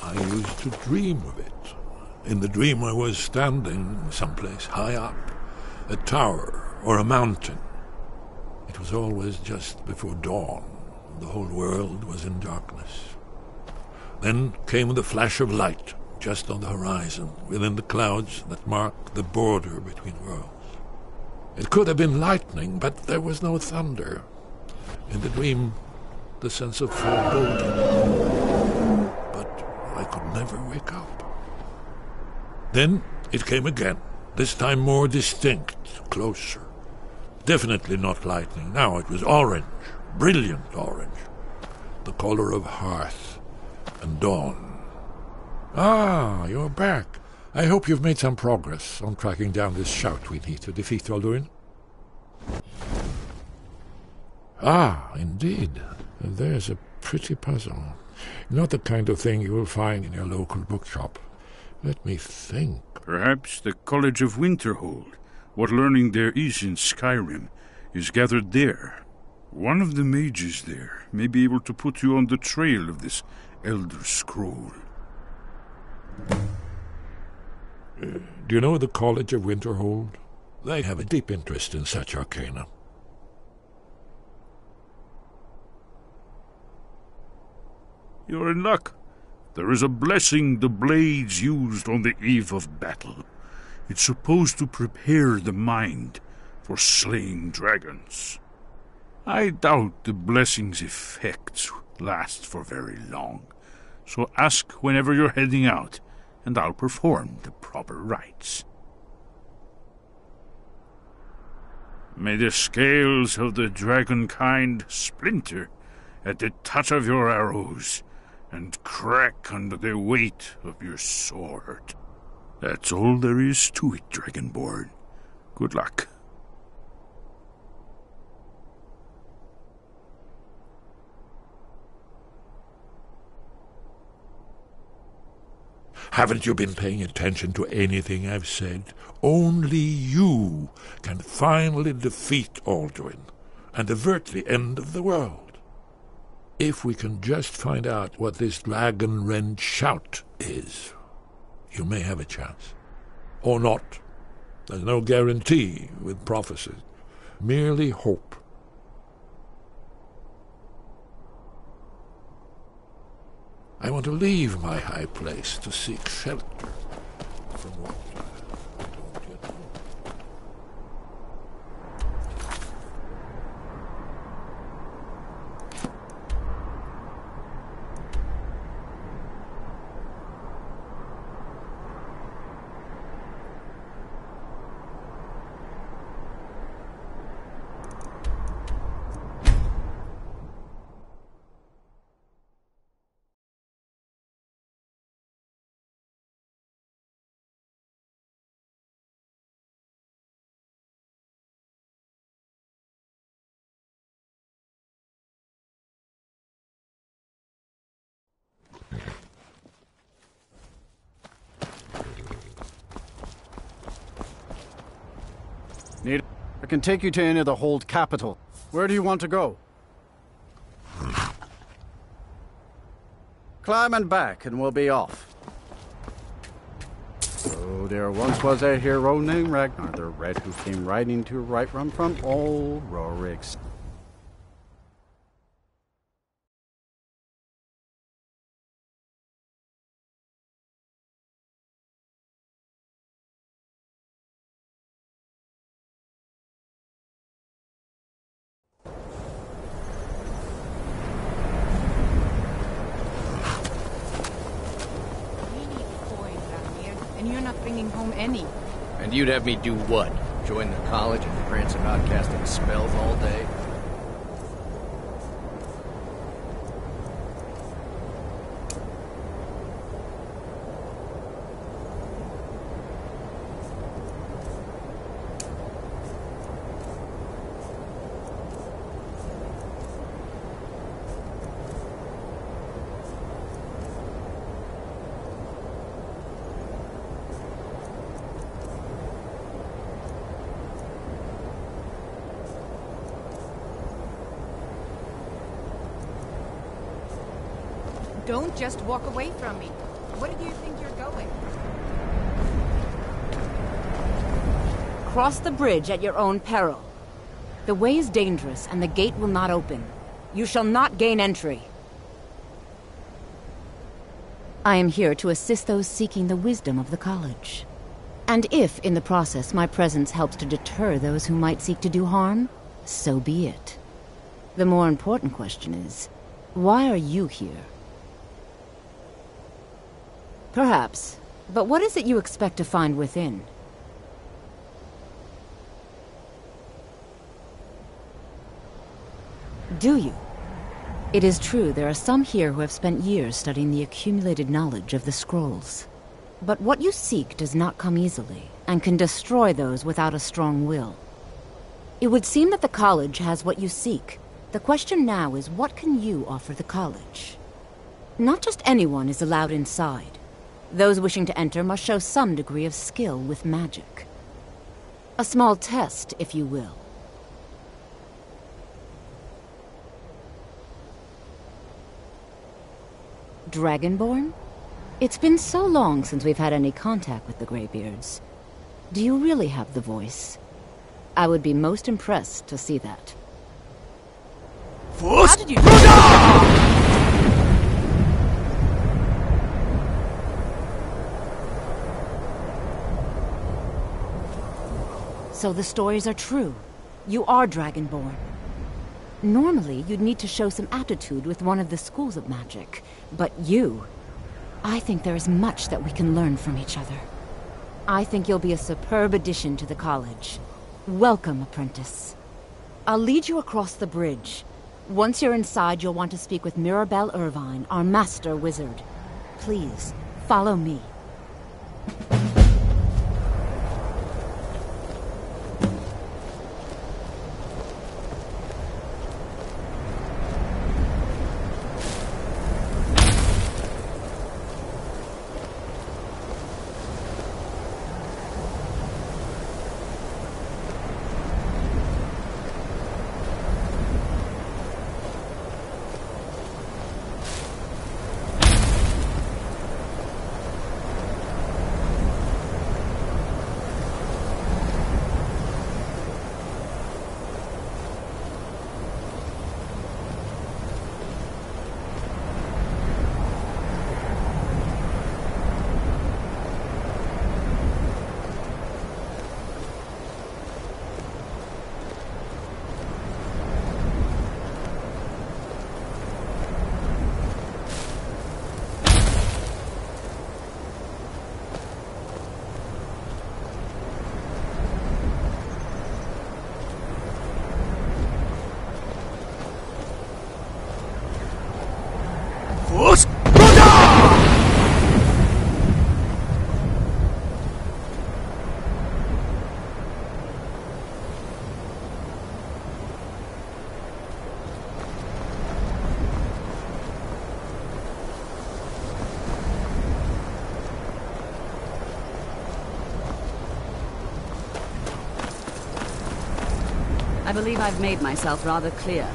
I used to dream of it. In the dream I was standing someplace high up, a tower or a mountain. It was always just before dawn. The whole world was in darkness. Then came the flash of light, just on the horizon, within the clouds that mark the border between worlds. It could have been lightning, but there was no thunder. In the dream, the sense of foreboding. But I could never wake up. Then it came again, this time more distinct, closer. Definitely not lightning. Now it was orange, brilliant orange. The color of hearth and dawn. Ah, you're back. I hope you've made some progress on tracking down this shout we need to defeat Alduin. Ah, indeed. There's a pretty puzzle. Not the kind of thing you will find in your local bookshop. Let me think. Perhaps the College of Winterhold, what learning there is in Skyrim, is gathered there. One of the mages there may be able to put you on the trail of this Elder Scroll. Do you know the College of Winterhold? They have a deep interest in such arcana. You're in luck. There is a blessing the blades used on the eve of battle. It's supposed to prepare the mind for slaying dragons. I doubt the blessing's effects last for very long, so ask whenever you're heading out, and I'll perform the proper rites. May the scales of the dragon kind splinter at the touch of your arrows, and crack under the weight of your sword. That's all there is to it, Dragonborn. Good luck. Haven't you been paying attention to anything I've said? Only you can finally defeat Alduin and avert the end of the world. If we can just find out what this dragon-rend shout is, you may have a chance. Or not. There's no guarantee with prophecies. Merely hope. I want to leave my high place to seek shelter from what I don't yet know. I can take you to any of the hold capital. Where do you want to go? Climb and back, and we'll be off. So there once was a hero named Ragnar the Red who came riding to right run from old Rorik's. And you'd have me do what? Join the college and prance about casting spells all day? Don't just walk away from me. Where do you think you're going? Cross the bridge at your own peril. The way is dangerous, and the gate will not open. You shall not gain entry. I am here to assist those seeking the wisdom of the college. And if, in the process, my presence helps to deter those who might seek to do harm, so be it. The more important question is, why are you here? Perhaps. But what is it you expect to find within? Do you? It is true there are some here who have spent years studying the accumulated knowledge of the scrolls. But what you seek does not come easily, and can destroy those without a strong will. It would seem that the college has what you seek. The question now is, what can you offer the college? Not just anyone is allowed inside. Those wishing to enter must show some degree of skill with magic. A small test, if you will. Dragonborn? It's been so long since we've had any contact with the Greybeards. Do you really have the voice? I would be most impressed to see that. How did you... So the stories are true. You are Dragonborn. Normally, you'd need to show some aptitude with one of the schools of magic. But you... I think there is much that we can learn from each other. I think you'll be a superb addition to the college. Welcome, apprentice. I'll lead you across the bridge. Once you're inside, you'll want to speak with Mirabelle Irvine, our master wizard. Please, follow me. I believe I've made myself rather clear.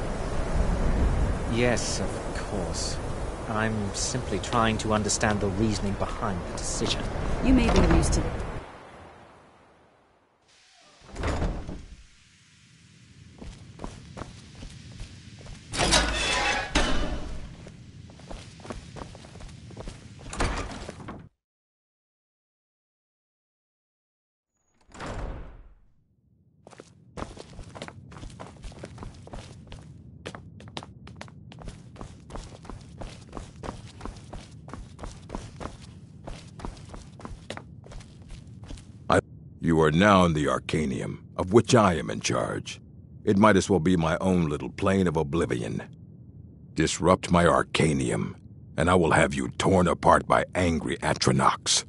Yes, of course. I'm simply trying to understand the reasoning behind the decision. You may be used to... You are now in the Arcanium, of which I am in charge. It might as well be my own little plane of oblivion. Disrupt my Arcanium, and I will have you torn apart by angry Atronachs.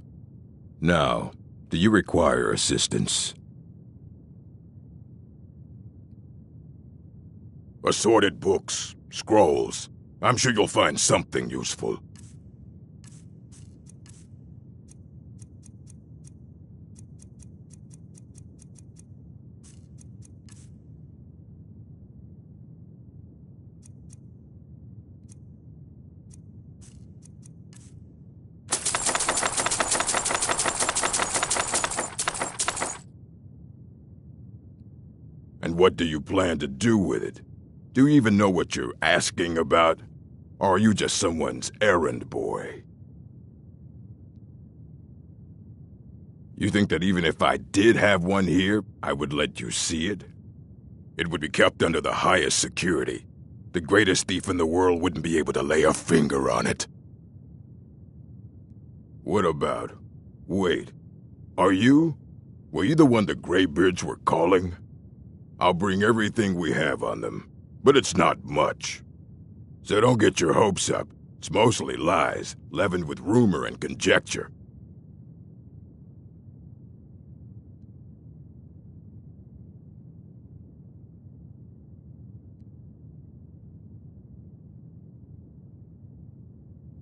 Now, do you require assistance? Assorted books, scrolls. I'm sure you'll find something useful. And what do you plan to do with it? Do you even know what you're asking about? Or are you just someone's errand boy? You think that even if I did have one here, I would let you see it? It would be kept under the highest security. The greatest thief in the world wouldn't be able to lay a finger on it. What about? Wait. Were you the one the Greybeards were calling? I'll bring everything we have on them, but it's not much. So don't get your hopes up. It's mostly lies, leavened with rumor and conjecture.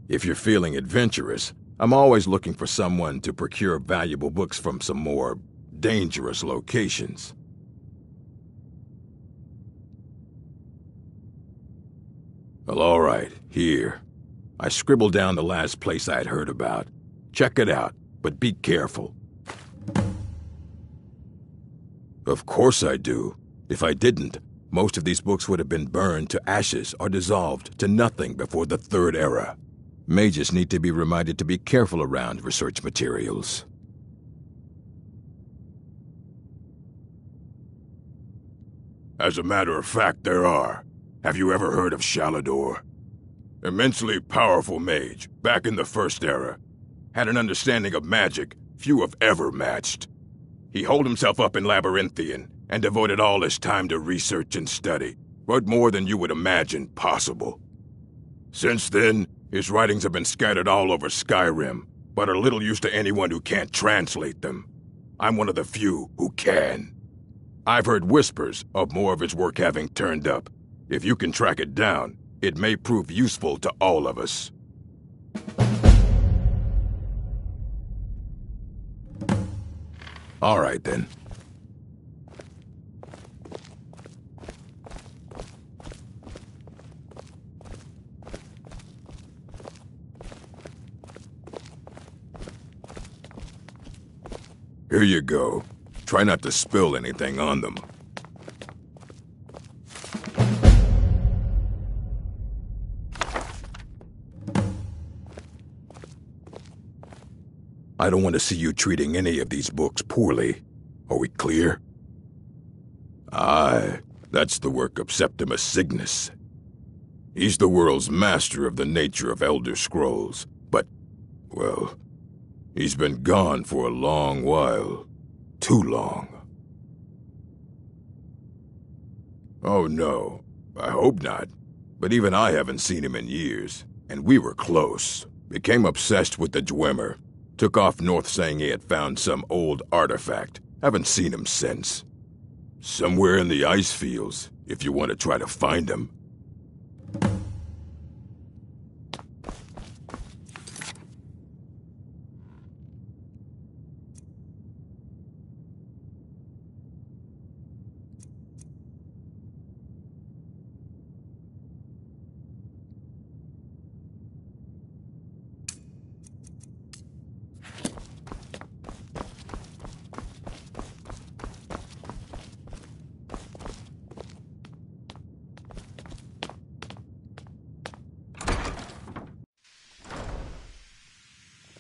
If you're feeling adventurous, I'm always looking for someone to procure valuable books from some more dangerous locations. Well, all right, here. I scribbled down the last place I'd heard about. Check it out, but be careful. Of course I do. If I didn't, most of these books would have been burned to ashes or dissolved to nothing before the Third Era. Mages need to be reminded to be careful around research materials. As a matter of fact, there are. Have you ever heard of Shalador? Immensely powerful mage, back in the First Era. Had an understanding of magic few have ever matched. He holed himself up in Labyrinthian and devoted all his time to research and study, but more than you would imagine possible. Since then, his writings have been scattered all over Skyrim, but are little use to anyone who can't translate them. I'm one of the few who can. I've heard whispers of more of his work having turned up. If you can track it down, it may prove useful to all of us. All right, then. Here you go. Try not to spill anything on them. I don't want to see you treating any of these books poorly. Are we clear? Aye, that's the work of Septimus Cygnus. He's the world's master of the nature of Elder Scrolls, but, well, he's been gone for a long while. Too long. Oh no, I hope not. But even I haven't seen him in years, and we were close. Became obsessed with the Dwemer. Took off north saying he had found some old artifact. Haven't seen him since. Somewhere in the ice fields, if you want to try to find him.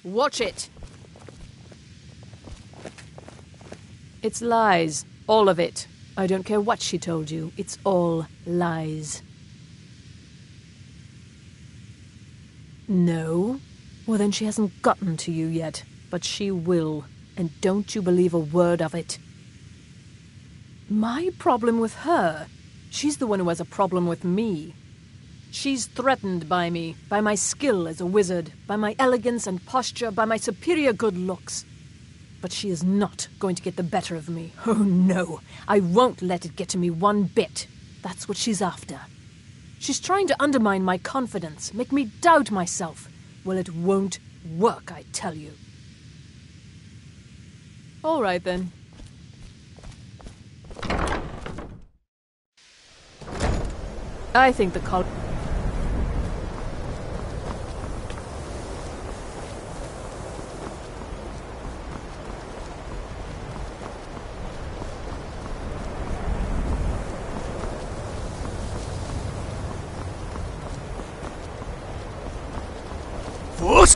Watch it! It's lies. All of it. I don't care what she told you. It's all lies. No? Well, then she hasn't gotten to you yet. But she will. And don't you believe a word of it. My problem with her? She's the one who has a problem with me. She's threatened by me, by my skill as a wizard, by my elegance and posture, by my superior good looks. But she is not going to get the better of me. Oh no, I won't let it get to me one bit. That's what she's after. She's trying to undermine my confidence, make me doubt myself. Well, it won't work, I tell you. All right then. I think the col- Force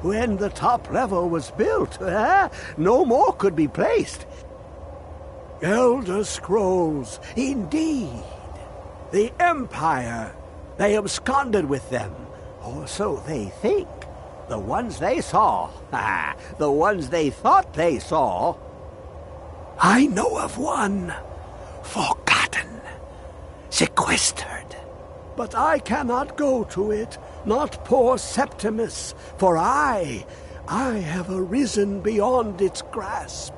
When the top level was built, no more could be placed. Elder Scrolls, indeed. The Empire. They absconded with them, or so they think. The ones they saw, the ones they thought they saw. I know of one, forgotten, sequestered. But I cannot go to it, not poor Septimus, for I have arisen beyond its grasp.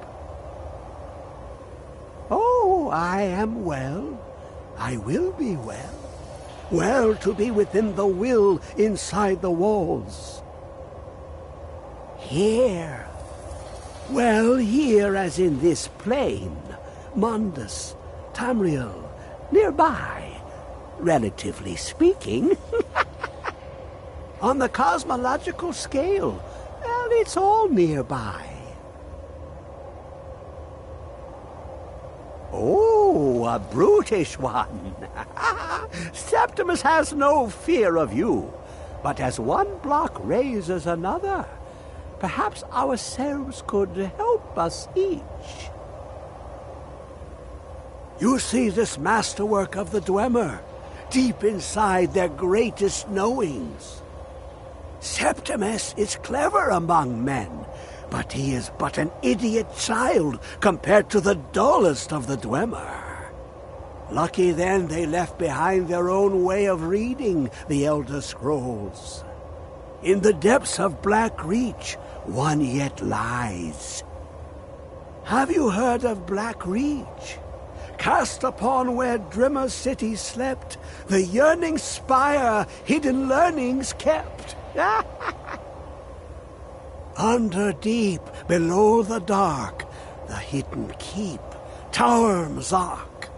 Oh, I am well. I will be well. Well to be within the will inside the walls. Here. Well, here as in this plain. Mundus, Tamriel, nearby, relatively speaking. On the cosmological scale, well, it's all nearby. Oh, a brutish one. Septimus has no fear of you, but as one block raises another, perhaps ourselves could help us each. You see this masterwork of the Dwemer, deep inside their greatest knowings. Septimus is clever among men, but he is but an idiot child compared to the dullest of the Dwemer. Lucky then they left behind their own way of reading the Elder Scrolls. In the depths of Black Reach, one yet lies. Have you heard of Black Reach? Cast upon where Drimmer's city slept, the yearning spire hidden learnings kept. Under deep, below the dark, the hidden keep, Tower Mzark.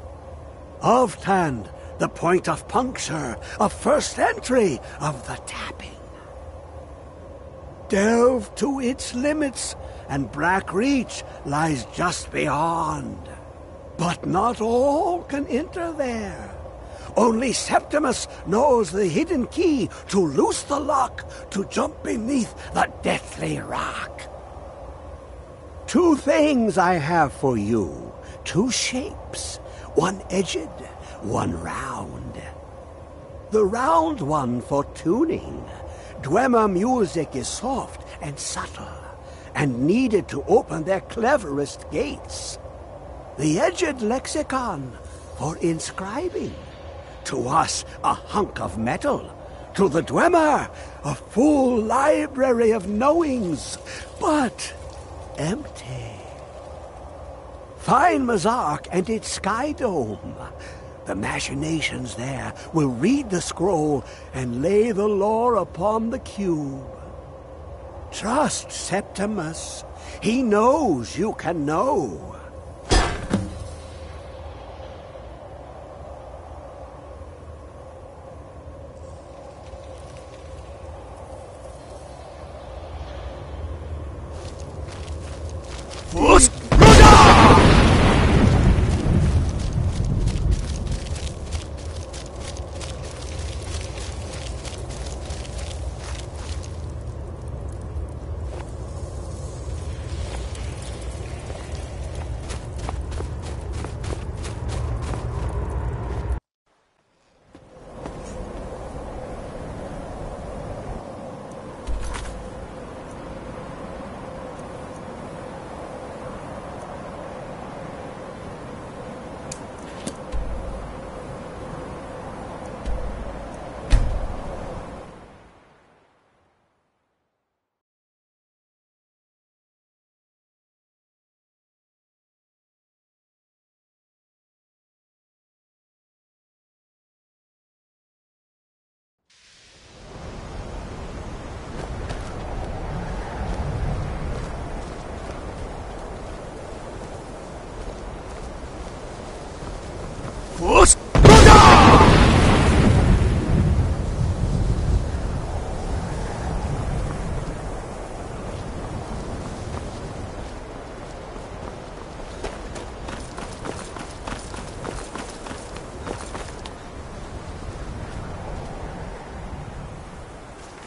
Of Tand, the point of puncture, of first entry of the tapping. Delve to its limits, and Black Reach lies just beyond. But not all can enter there. Only Septimus knows the hidden key to loose the lock, to jump beneath the deathly rock. Two things I have for you, two shapes, one edged, one round. The round one for tuning. Dwemer music is soft and subtle, and needed to open their cleverest gates. The edged lexicon for inscribing. To us, a hunk of metal. To the Dwemer, a full library of knowings, but empty. Find Mzark and its sky dome. The machinations there will read the scroll and lay the lore upon the cube. Trust Septimus. He knows you can know.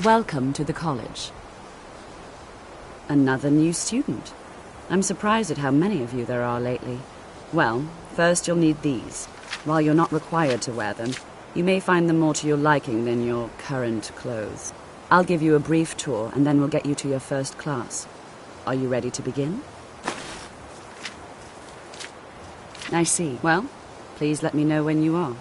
Welcome to the college. Another new student. I'm surprised at how many of you there are lately. Well, first you'll need these. While you're not required to wear them, you may find them more to your liking than your current clothes. I'll give you a brief tour, and then we'll get you to your first class. Are you ready to begin? I see. Well, please let me know when you are.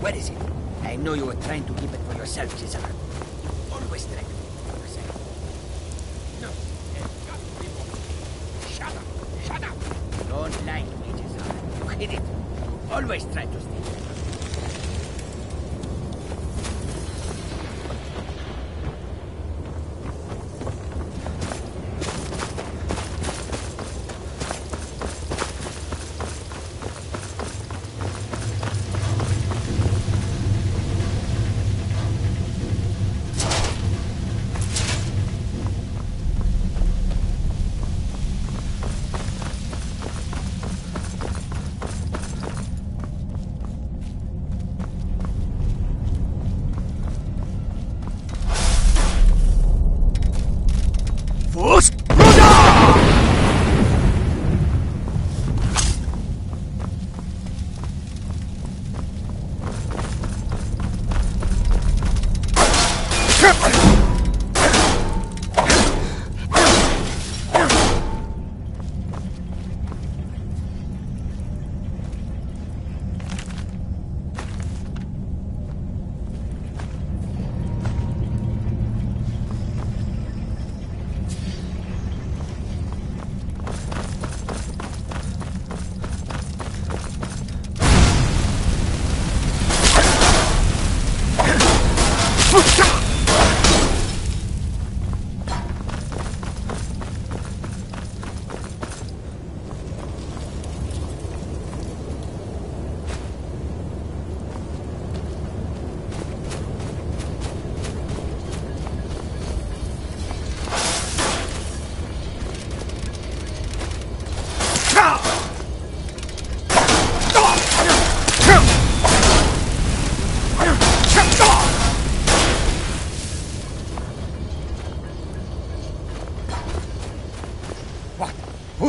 Where is it? I know you were trying to keep it for yourself, Cesar. Always try to keep it for yourself. No, there's got to be more. Shut up! Shut up! Don't lie to me, Cesar. You hid it. You always try to steal it.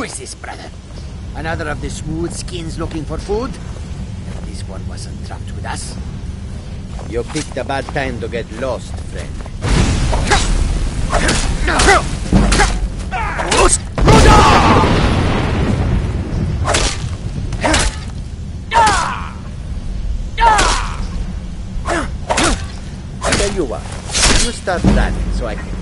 is this, brother? Another of the smooth skins looking for food? This one wasn't trapped with us. You picked a bad time to get lost, friend. Tell you what, you start running so I can...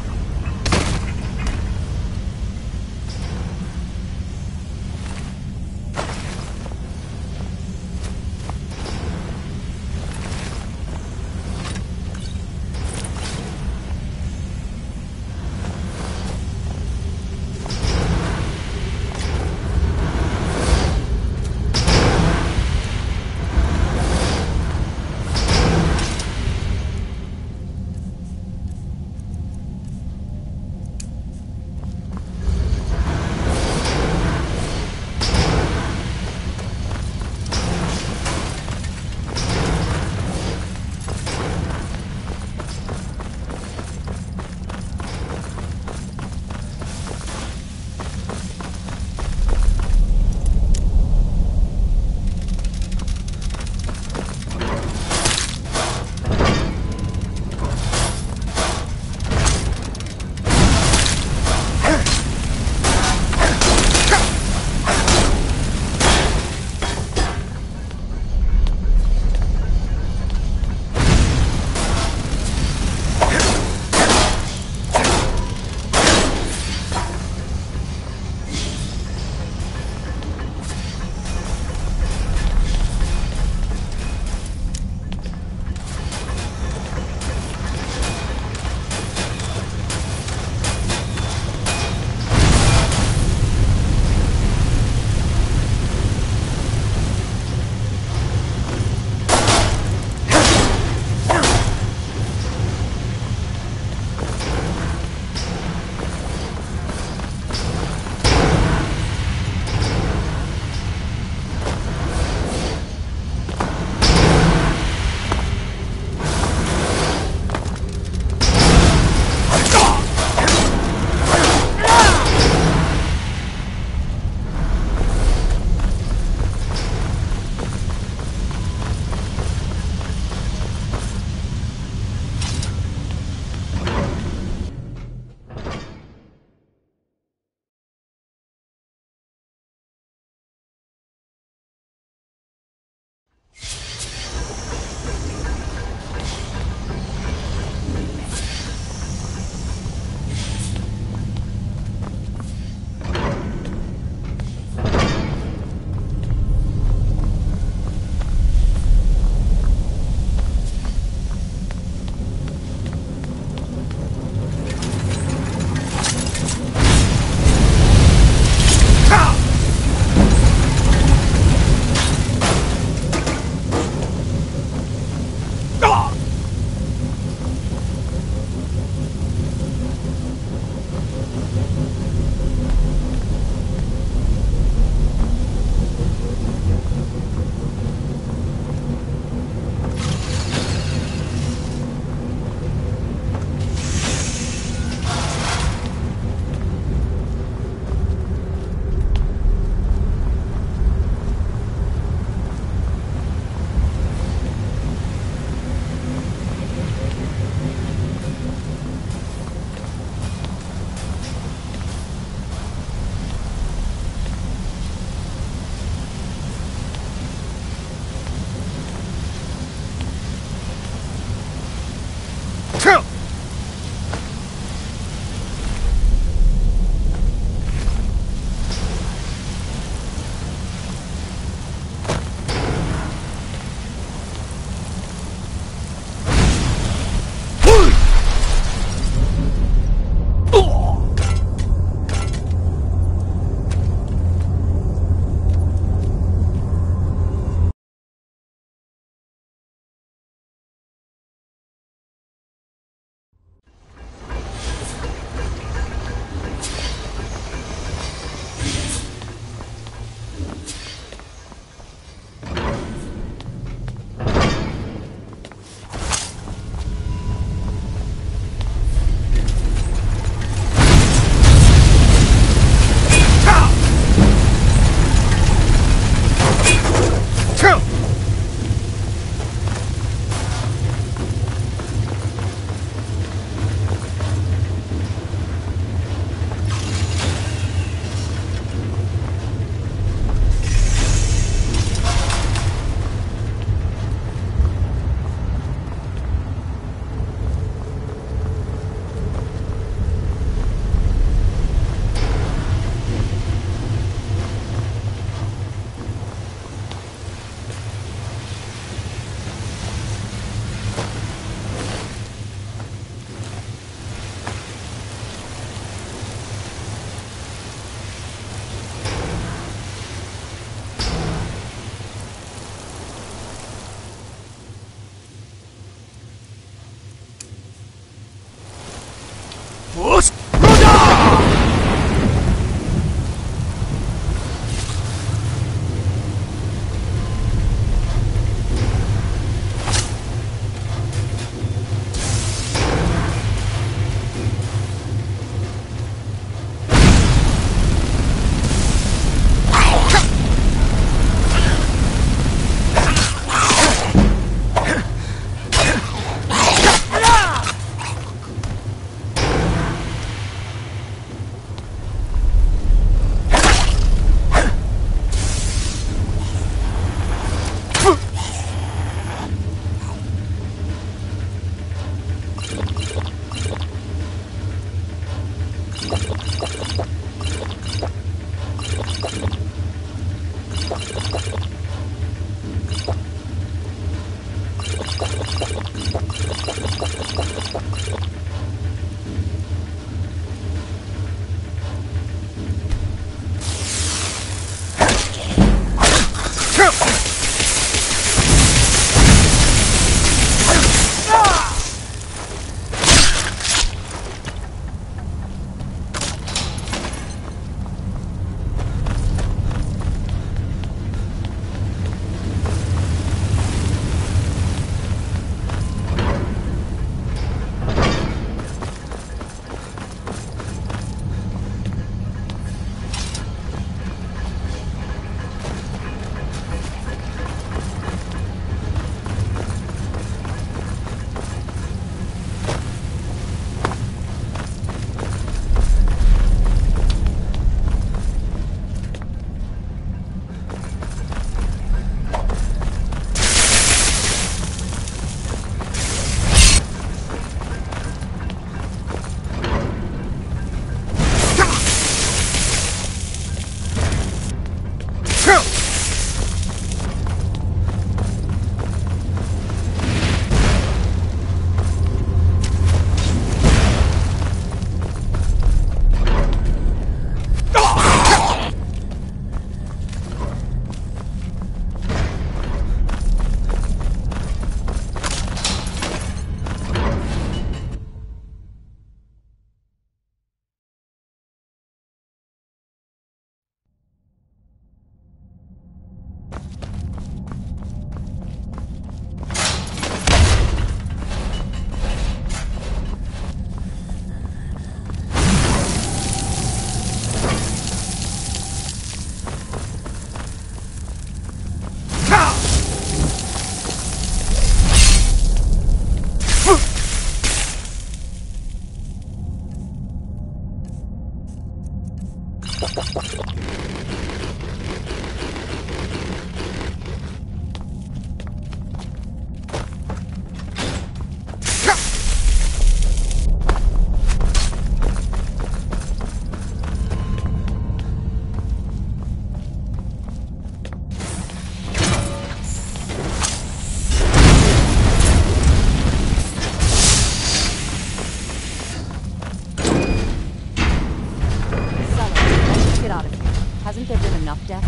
Hasn't there been enough death?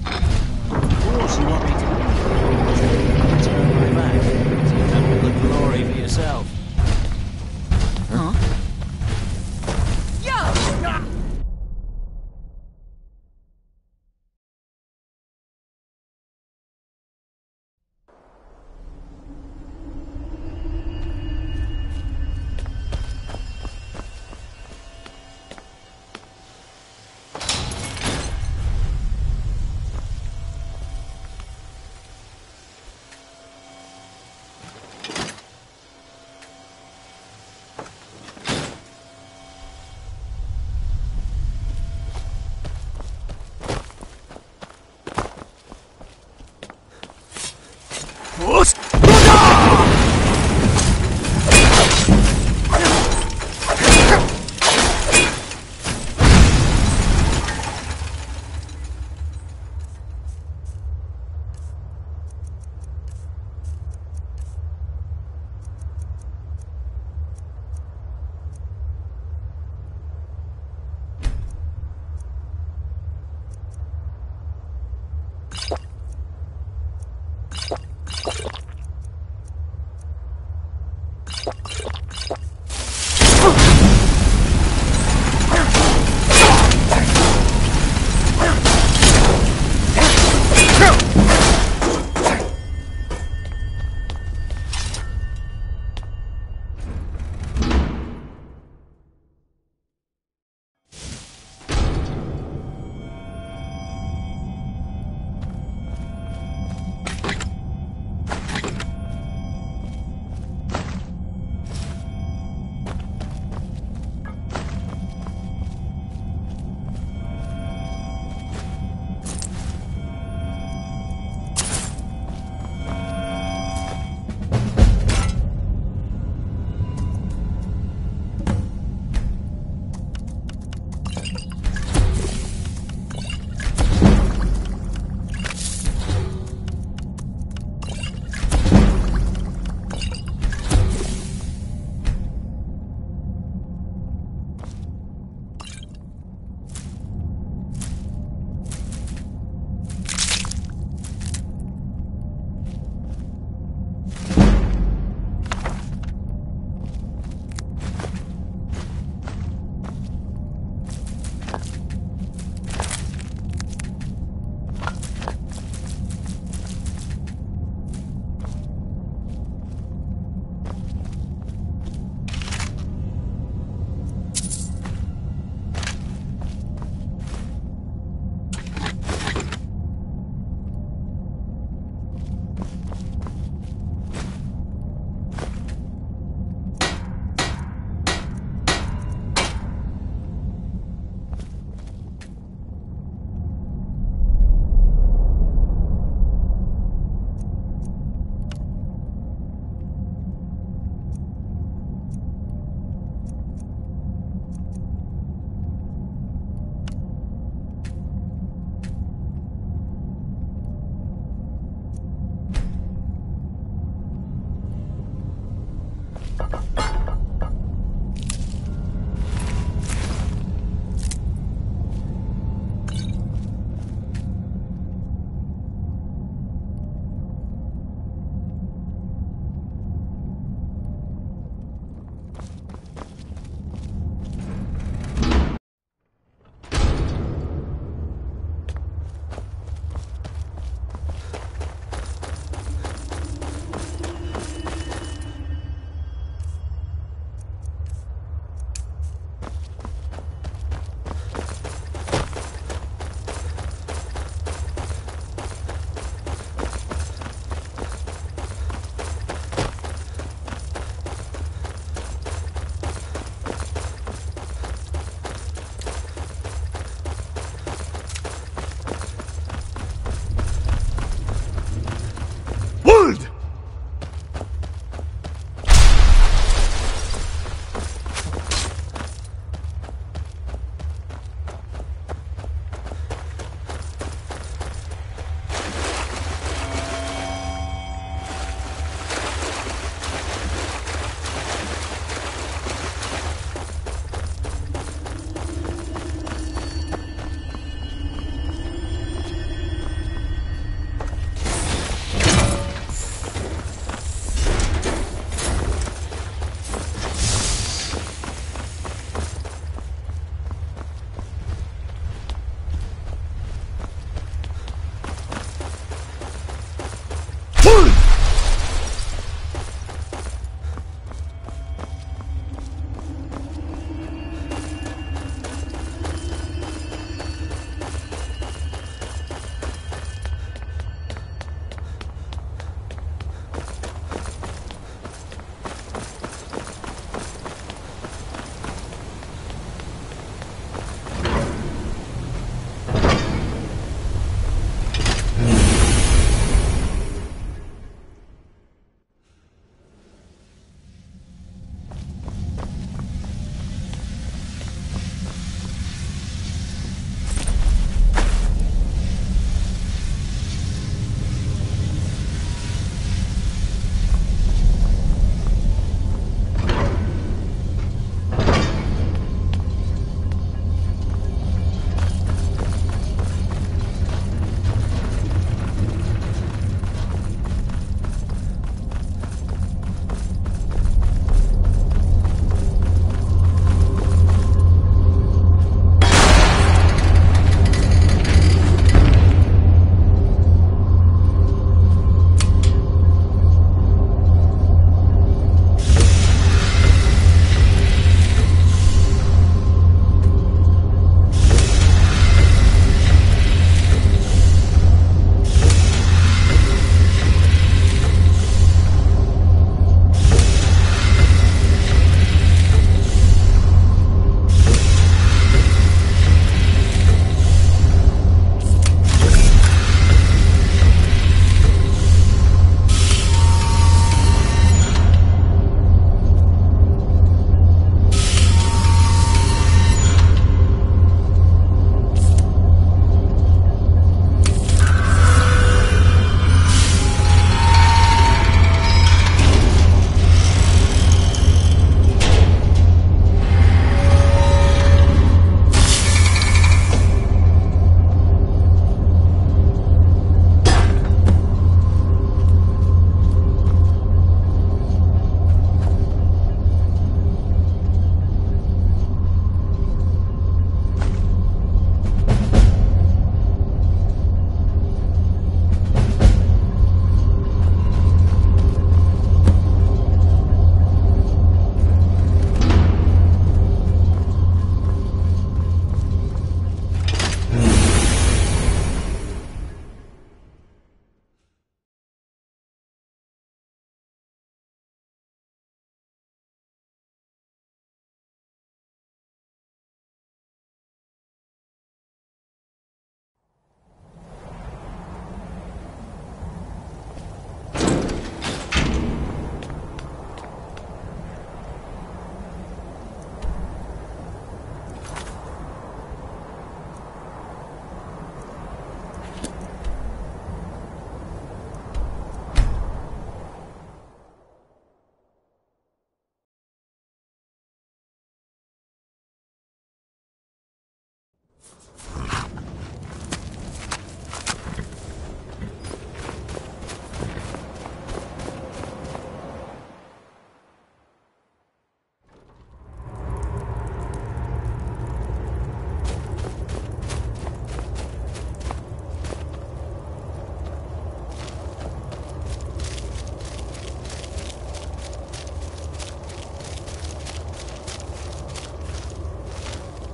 Of course you want me to turn my back. Take all the glory for yourself. Huh?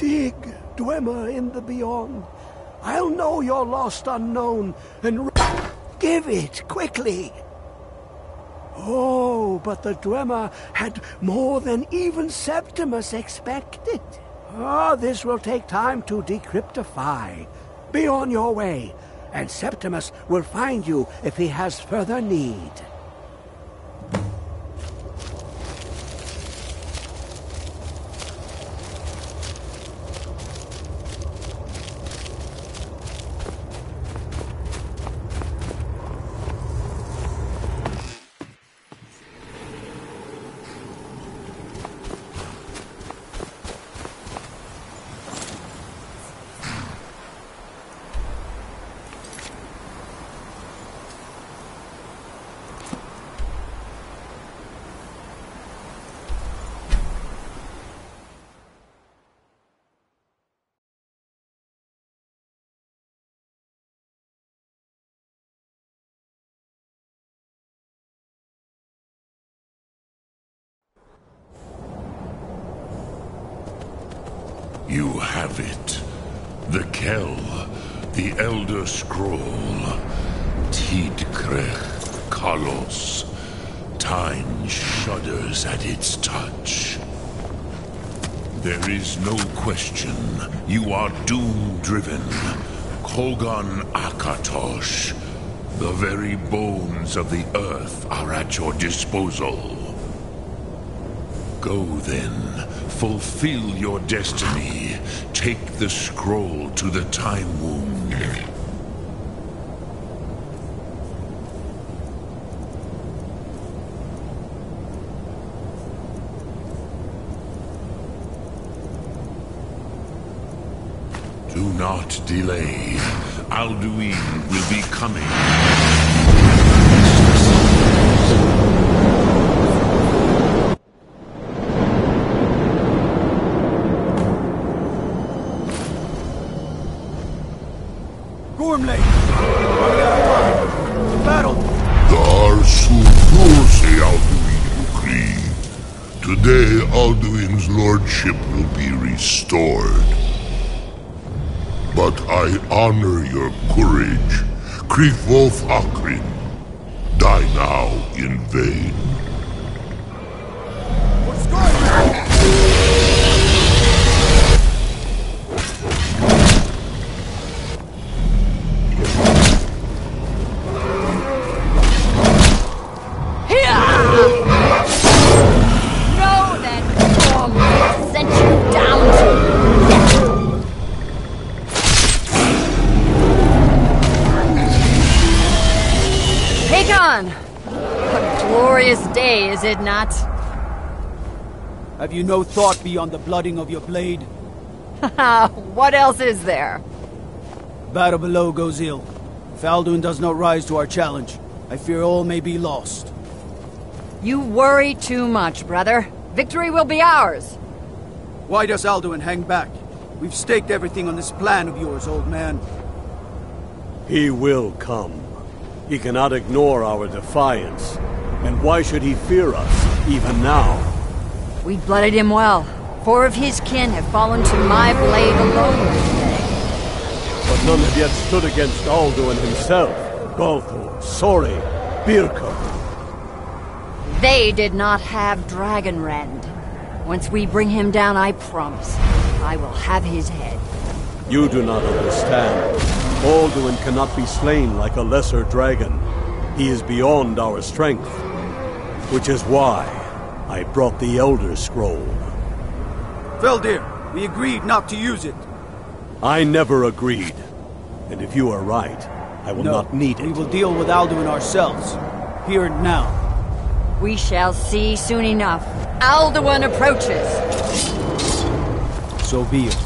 Dig, Dwemer in the beyond. I'll know your lost unknown and give it quickly. Oh, but the Dwemer had more than even Septimus expected. This will take time to decryptify. Be on your way, and Septimus will find you if he has further need. You have it. The Kell, the Elder Scroll. Tidkrech Kalos. Time shudders at its touch. There is no question. You are doom-driven. Kogan Akatosh. The very bones of the earth are at your disposal. Go then. Fulfill your destiny. Take the scroll to the Time Wound. Do not delay. Alduin will be coming. Today, Alduin's lordship will be restored. But I honor your courage. Kriegwolf Akrin. Die now in vain. What's going on? Day, is it not? Have you no thought beyond the blooding of your blade? What else is there? Battle below goes ill. If Alduin does not rise to our challenge, I fear all may be lost. You worry too much, brother. Victory will be ours. Why does Alduin hang back? We've staked everything on this plan of yours, old man. He will come. He cannot ignore our defiance. And why should he fear us, even now? We blooded him well. 4 of his kin have fallen to my blade alone today. But none have yet stood against Alduin himself. Balthor, Sori, Birka. They did not have Dragonrend. Once we bring him down, I promise, I will have his head. You do not understand. Alduin cannot be slain like a lesser dragon. He is beyond our strength. Which is why I brought the Elder Scroll. Veldir, we agreed not to use it. I never agreed. And if you are right, I will not need it. We will deal with Alduin ourselves. Here and now. We shall see soon enough. Alduin approaches. So be it.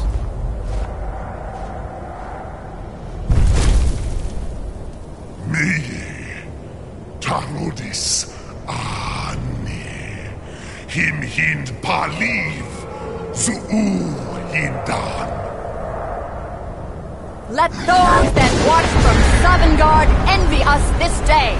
Tarodis Him hind paliv Zuu hindan. Let those that watch from Sovngarde envy us this day.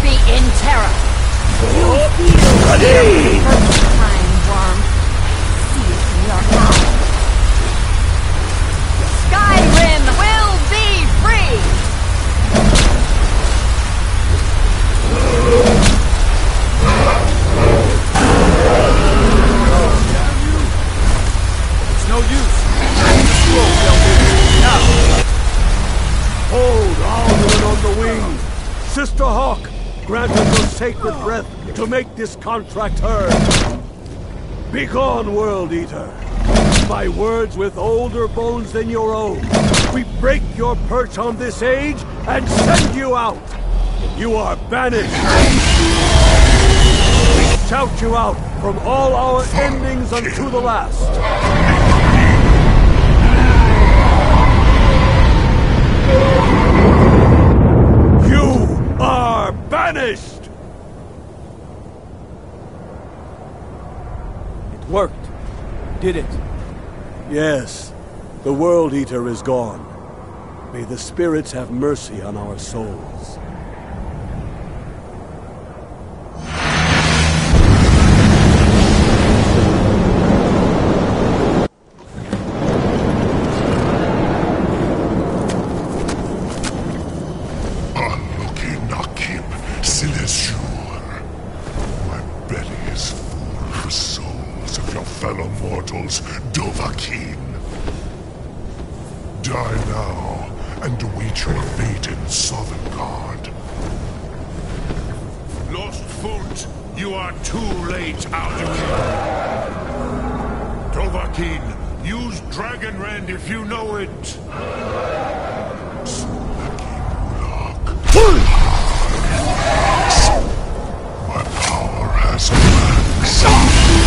me in terror. You feel the first time, worm. See it in your eyes. Skyrim will be free! It's no use. Now! Hold Alduin on the wing! Sister Hawk, grant us your sacred breath to make this contract heard. Begone, World Eater. My words with older bones than your own. We break your perch on this age and send you out. You are banished. We shout you out from all our endings unto the last. You are banished! It worked. Did it? Yes. The World Eater is gone. May the spirits have mercy on our souls. fellow mortals, Dovahkiin. Die now, and await your fate in Sovngarde. Lost Foot, you are too late, Alduin. Dovahkiin, use Dragon Rend if you know it. My power has waxed.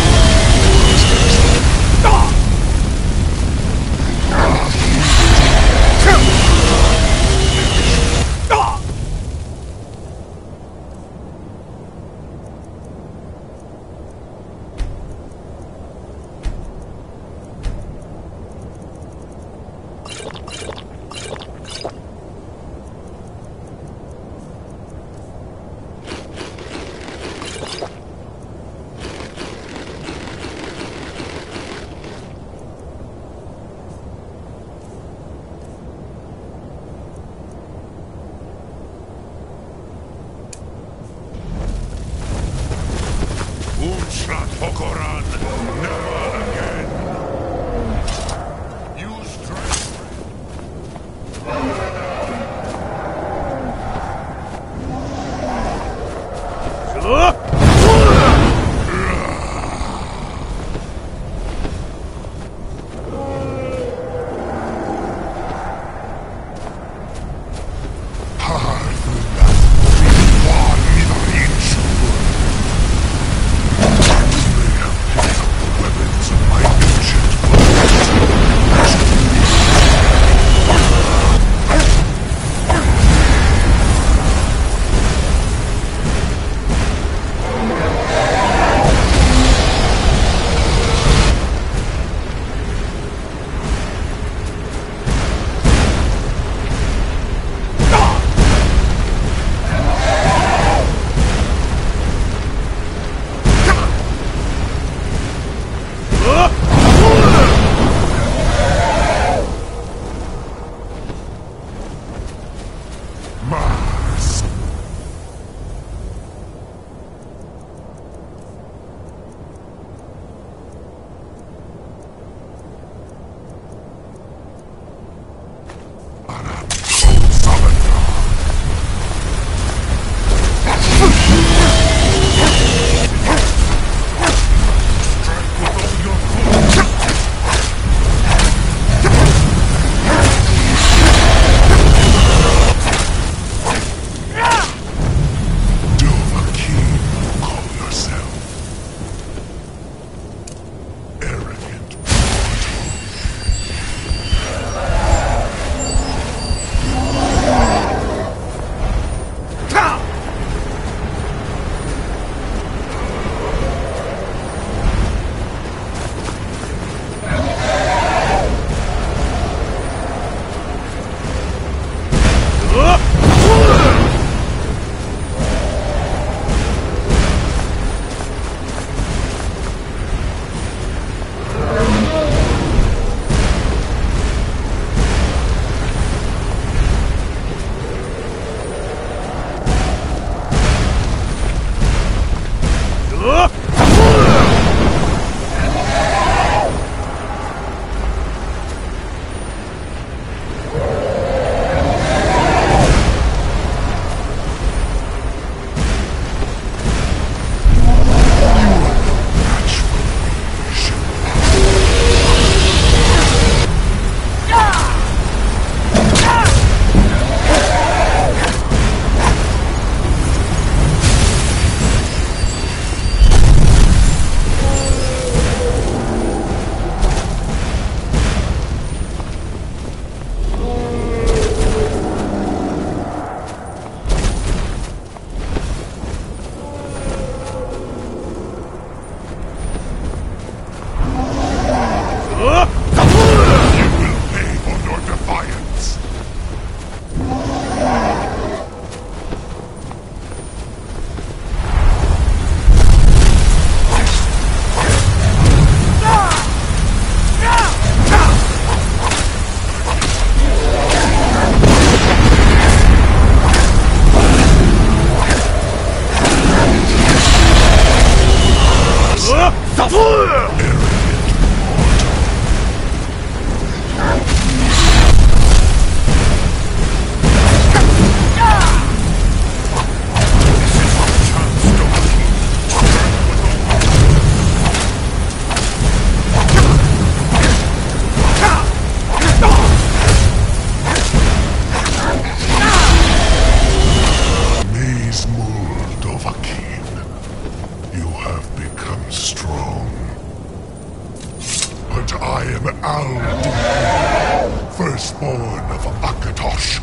Firstborn of Akatosh,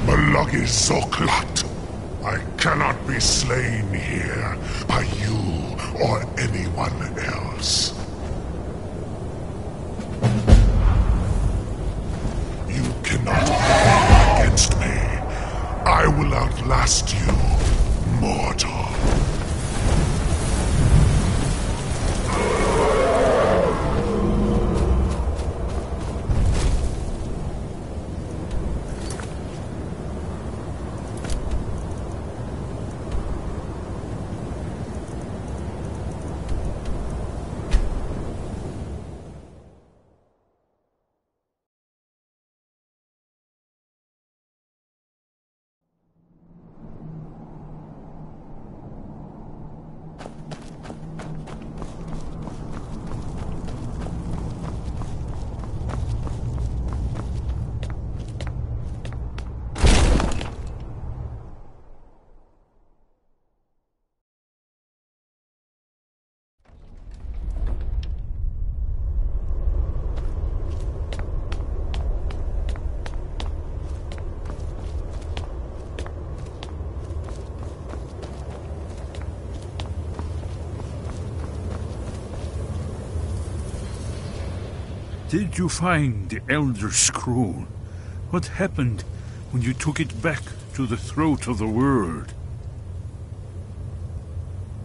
Malagi Zoklat. I cannot be slain here by you or anyone else. You cannot prevail against me. I will outlast you, mortal. Did you find the Elder Scroll? What happened when you took it back to the throat of the world?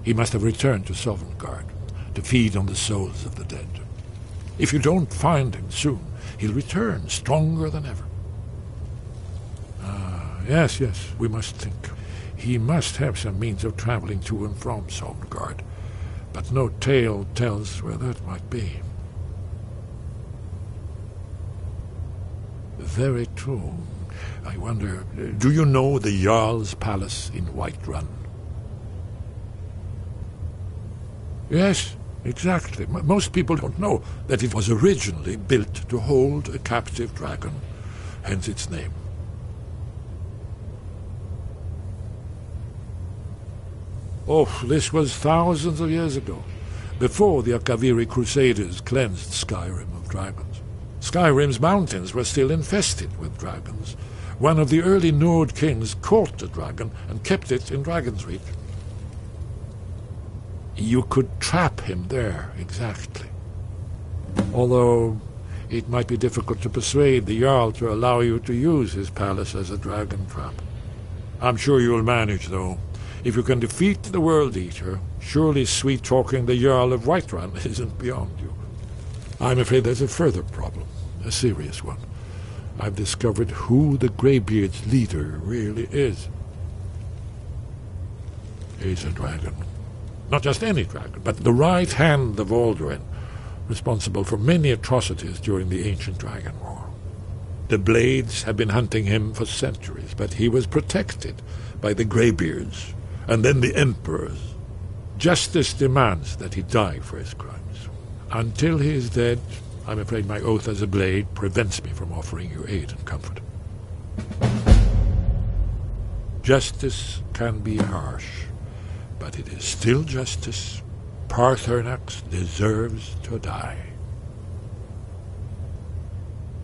He must have returned to Sovngarde to feed on the souls of the dead. If you don't find him soon, he'll return stronger than ever. Yes, we must think. He must have some means of traveling to and from Sovngarde, but no tale tells where that might be. Very true. I wonder, do you know the Jarl's palace in Whiterun? Yes, exactly. Most people don't know that it was originally built to hold a captive dragon, hence its name. Oh, this was thousands of years ago, before the Akaviri Crusaders cleansed Skyrim of dragons. Skyrim's mountains were still infested with dragons. One of the early Nord kings caught a dragon and kept it in Dragon's Reach. You could trap him there, exactly. Although it might be difficult to persuade the Jarl to allow you to use his palace as a dragon trap. I'm sure you'll manage, though. If you can defeat the World Eater, surely sweet-talking the Jarl of Whiterun isn't beyond you. I'm afraid there's a further problem, a serious one. I've discovered who the Greybeard's leader really is. He's a dragon. Not just any dragon, but the right hand of Alduin, responsible for many atrocities during the Ancient Dragon War. The Blades have been hunting him for centuries, but he was protected by the Greybeards, and then the Emperors. Justice demands that he die for his crimes. Until he is dead, I'm afraid my oath as a Blade prevents me from offering you aid and comfort. Justice can be harsh, but it is still justice. Paarthurnax deserves to die.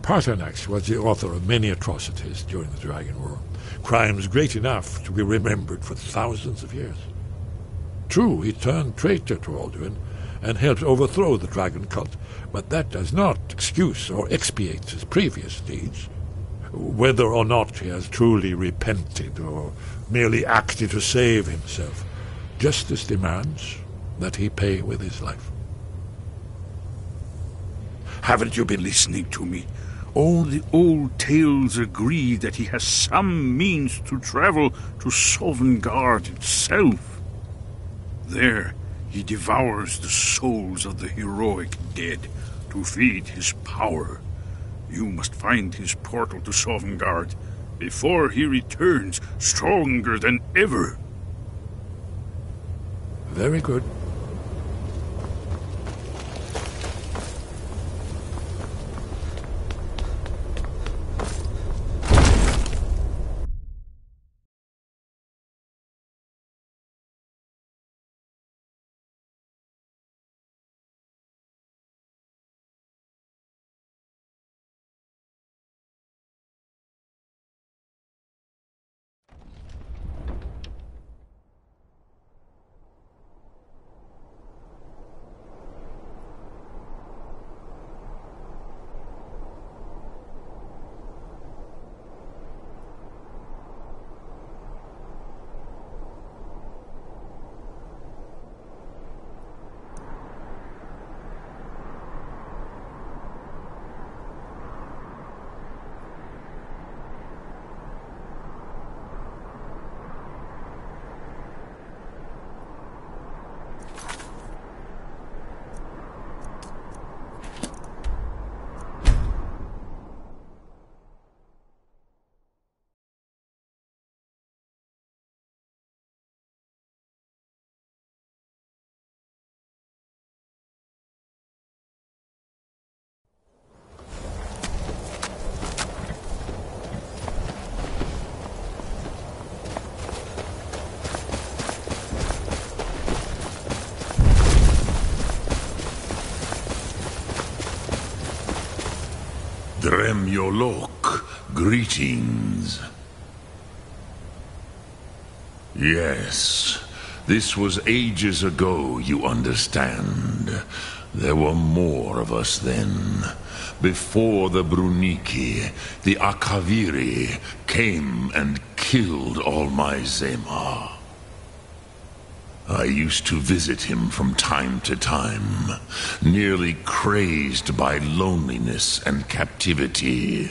Paarthurnax was the author of many atrocities during the Dragon War, crimes great enough to be remembered for thousands of years. True, he turned traitor to Alduin and helped overthrow the dragon cult, but that does not excuse or expiate his previous deeds. Whether or not he has truly repented or merely acted to save himself, justice demands that he pay with his life. Haven't you been listening to me? All the old tales agree that he has some means to travel to Sovngarde itself. There, He devours the souls of the heroic dead to feed his power. You must find his portal to Sovngarde before he returns stronger than ever. Very good. Dremyolok, greetings. Yes, this was ages ago, you understand. There were more of us then. Before the Bruniki, the Akaviri came and killed all my Zema. I used to visit him from time to time, nearly crazed by loneliness and captivity.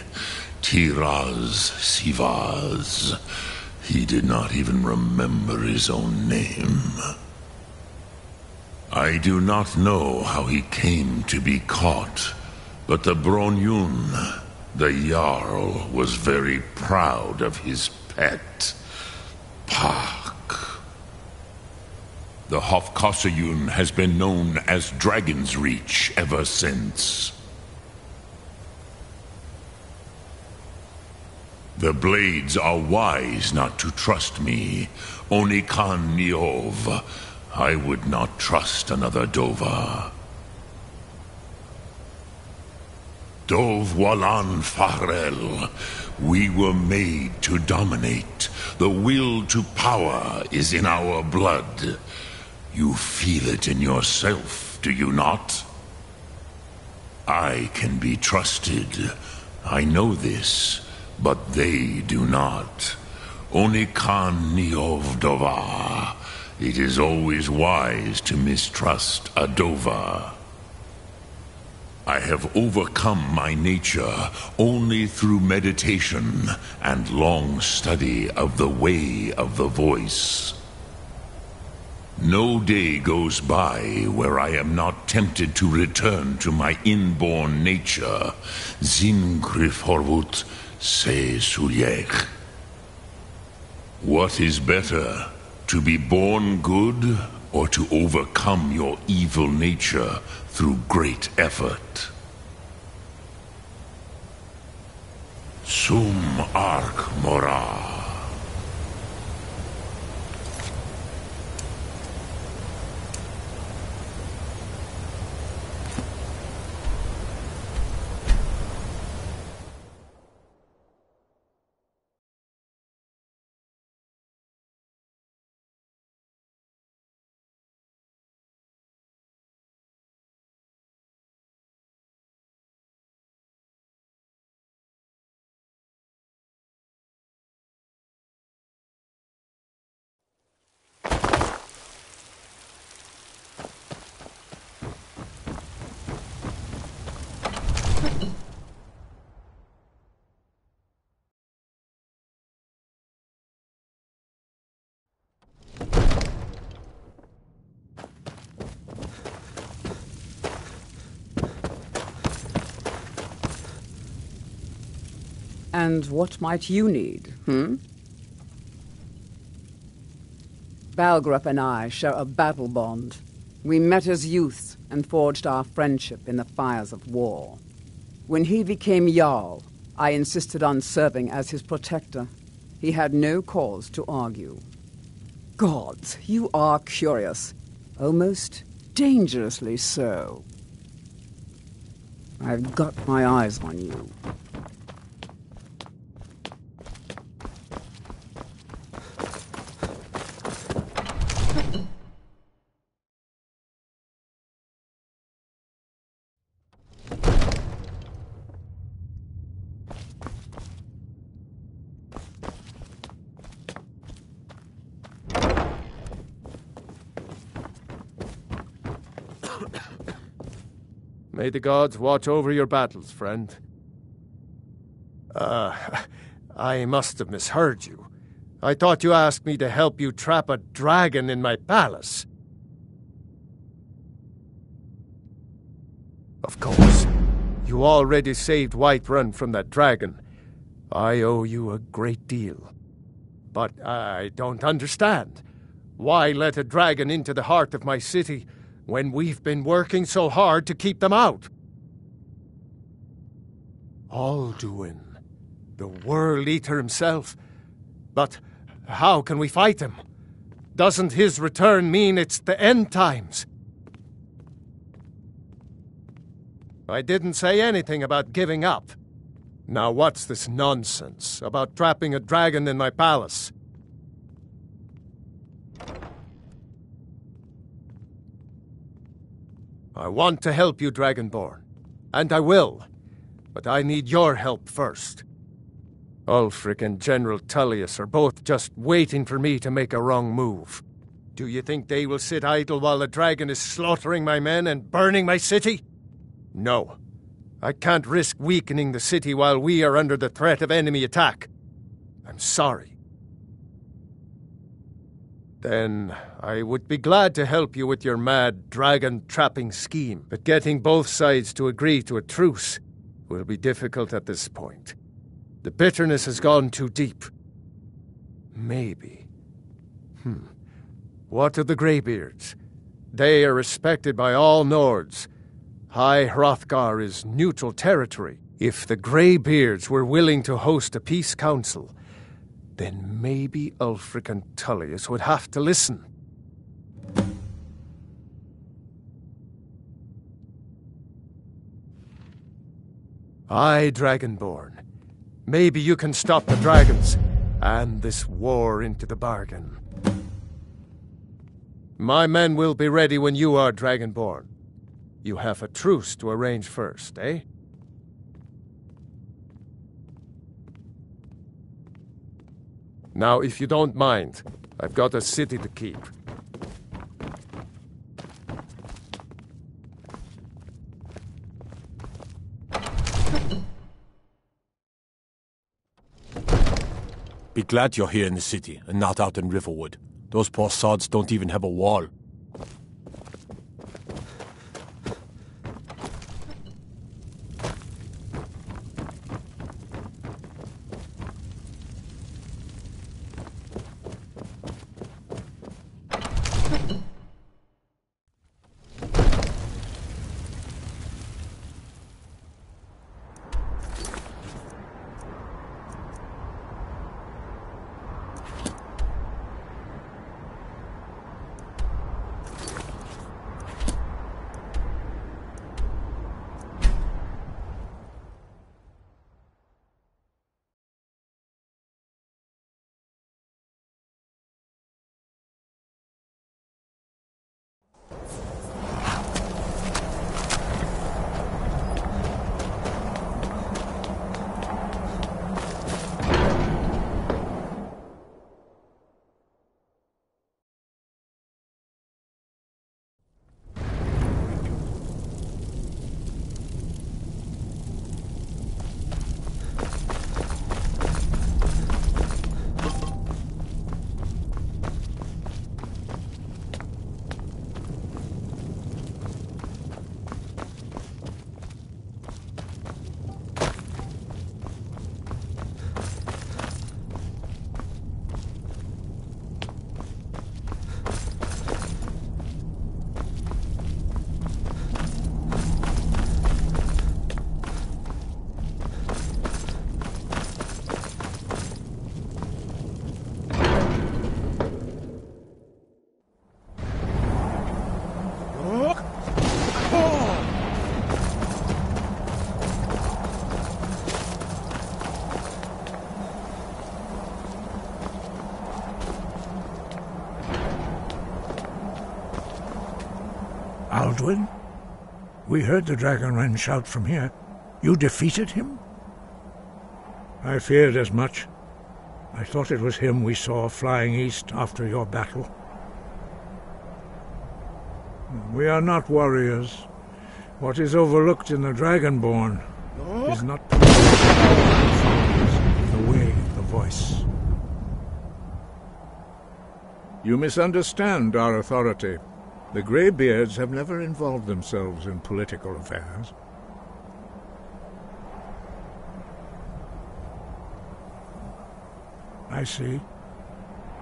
Tiraz Sivaz. He did not even remember his own name. I do not know how he came to be caught, but the Bronyun, the Jarl, was very proud of his pet, Pak. The Hofkossayun has been known as Dragon's Reach ever since. The Blades are wise not to trust me. Onikan Niov. I would not trust another Dova. Dov Walan Farel. We were made to dominate. The will to power is in our blood. You feel it in yourself, do you not? I can be trusted. I know this, but they do not. Onikan Niov Dova. It is always wise to mistrust a Dova. I have overcome my nature only through meditation and long study of the way of the voice. No day goes by where I am not tempted to return to my inborn nature. Zingriforvut se sulyech. What is better, to be born good or to overcome your evil nature through great effort? Sum arc mora. And what might you need, Balgrup and I share a battle bond. We met as youths and forged our friendship in the fires of war. When he became Jarl, I insisted on serving as his protector. He had no cause to argue. Gods, you are curious. Almost dangerously so. I've got my eyes on you. May the gods watch over your battles, friend. I must have misheard you. I thought you asked me to help you trap a dragon in my palace. Of course. You already saved Whiterun from that dragon. I owe you a great deal. But I don't understand. Why let a dragon into the heart of my city when we've been working so hard to keep them out? Alduin, the World Eater himself. But how can we fight him? Doesn't his return mean it's the end times? I didn't say anything about giving up. Now what's this nonsense about trapping a dragon in my palace? I want to help you, Dragonborn. And I will. But I need your help first. Ulfric and General Tullius are both just waiting for me to make a wrong move. Do you think they will sit idle while the dragon is slaughtering my men and burning my city? No. I can't risk weakening the city while we are under the threat of enemy attack. I'm sorry. Then I would be glad to help you with your mad dragon-trapping scheme, but getting both sides to agree to a truce will be difficult at this point. The bitterness has gone too deep. Maybe. What of the Greybeards? They are respected by all Nords. High Hrothgar is neutral territory. If the Greybeards were willing to host a peace council, then maybe Ulfric and Tullius would have to listen. Aye, Dragonborn. Maybe you can stop the dragons, and this war into the bargain. My men will be ready when you are, Dragonborn. You have a truce to arrange first, eh? Now, if you don't mind, I've got a city to keep. Be glad you're here in the city and not out in Riverwood. Those poor sods don't even have a wall. Alduin? We heard the Dragonren shout from here. You defeated him? I feared as much. I thought it was him we saw flying east after your battle. We are not warriors. What is overlooked in the Dragonborn is not the way, the voice. You misunderstand our authority. The Greybeards have never involved themselves in political affairs. I see.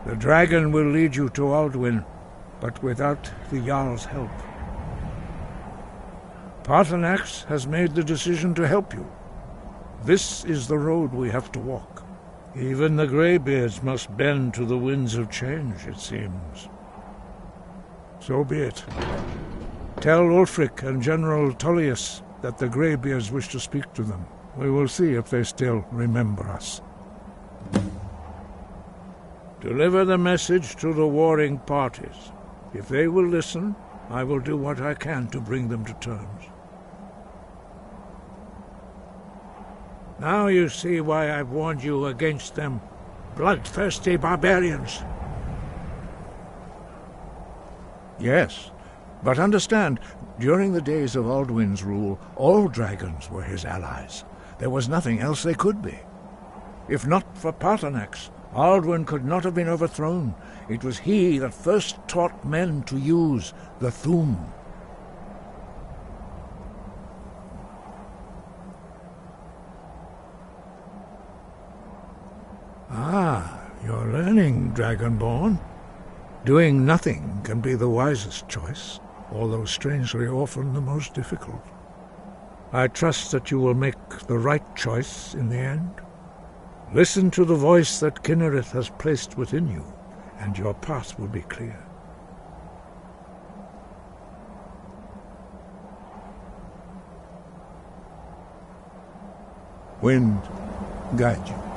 The dragon will lead you to Alduin, but without the Jarl's help. Paarthurnax has made the decision to help you. This is the road we have to walk. Even the Greybeards must bend to the winds of change, it seems. So be it. Tell Ulfric and General Tullius that the Greybeards wish to speak to them. We will see if they still remember us. Deliver the message to the warring parties. If they will listen, I will do what I can to bring them to terms. Now you see why I've warned you against them, bloodthirsty barbarians. Yes, but understand, during the days of Alduin's rule, all dragons were his allies. There was nothing else they could be. If not for Paarthurnax, Alduin could not have been overthrown. It was he that first taught men to use the Thu'um. Ah, you're learning, Dragonborn. Doing nothing can be the wisest choice, although strangely often the most difficult. I trust that you will make the right choice in the end. Listen to the voice that Kynareth has placed within you, and your path will be clear. Wind, guide you.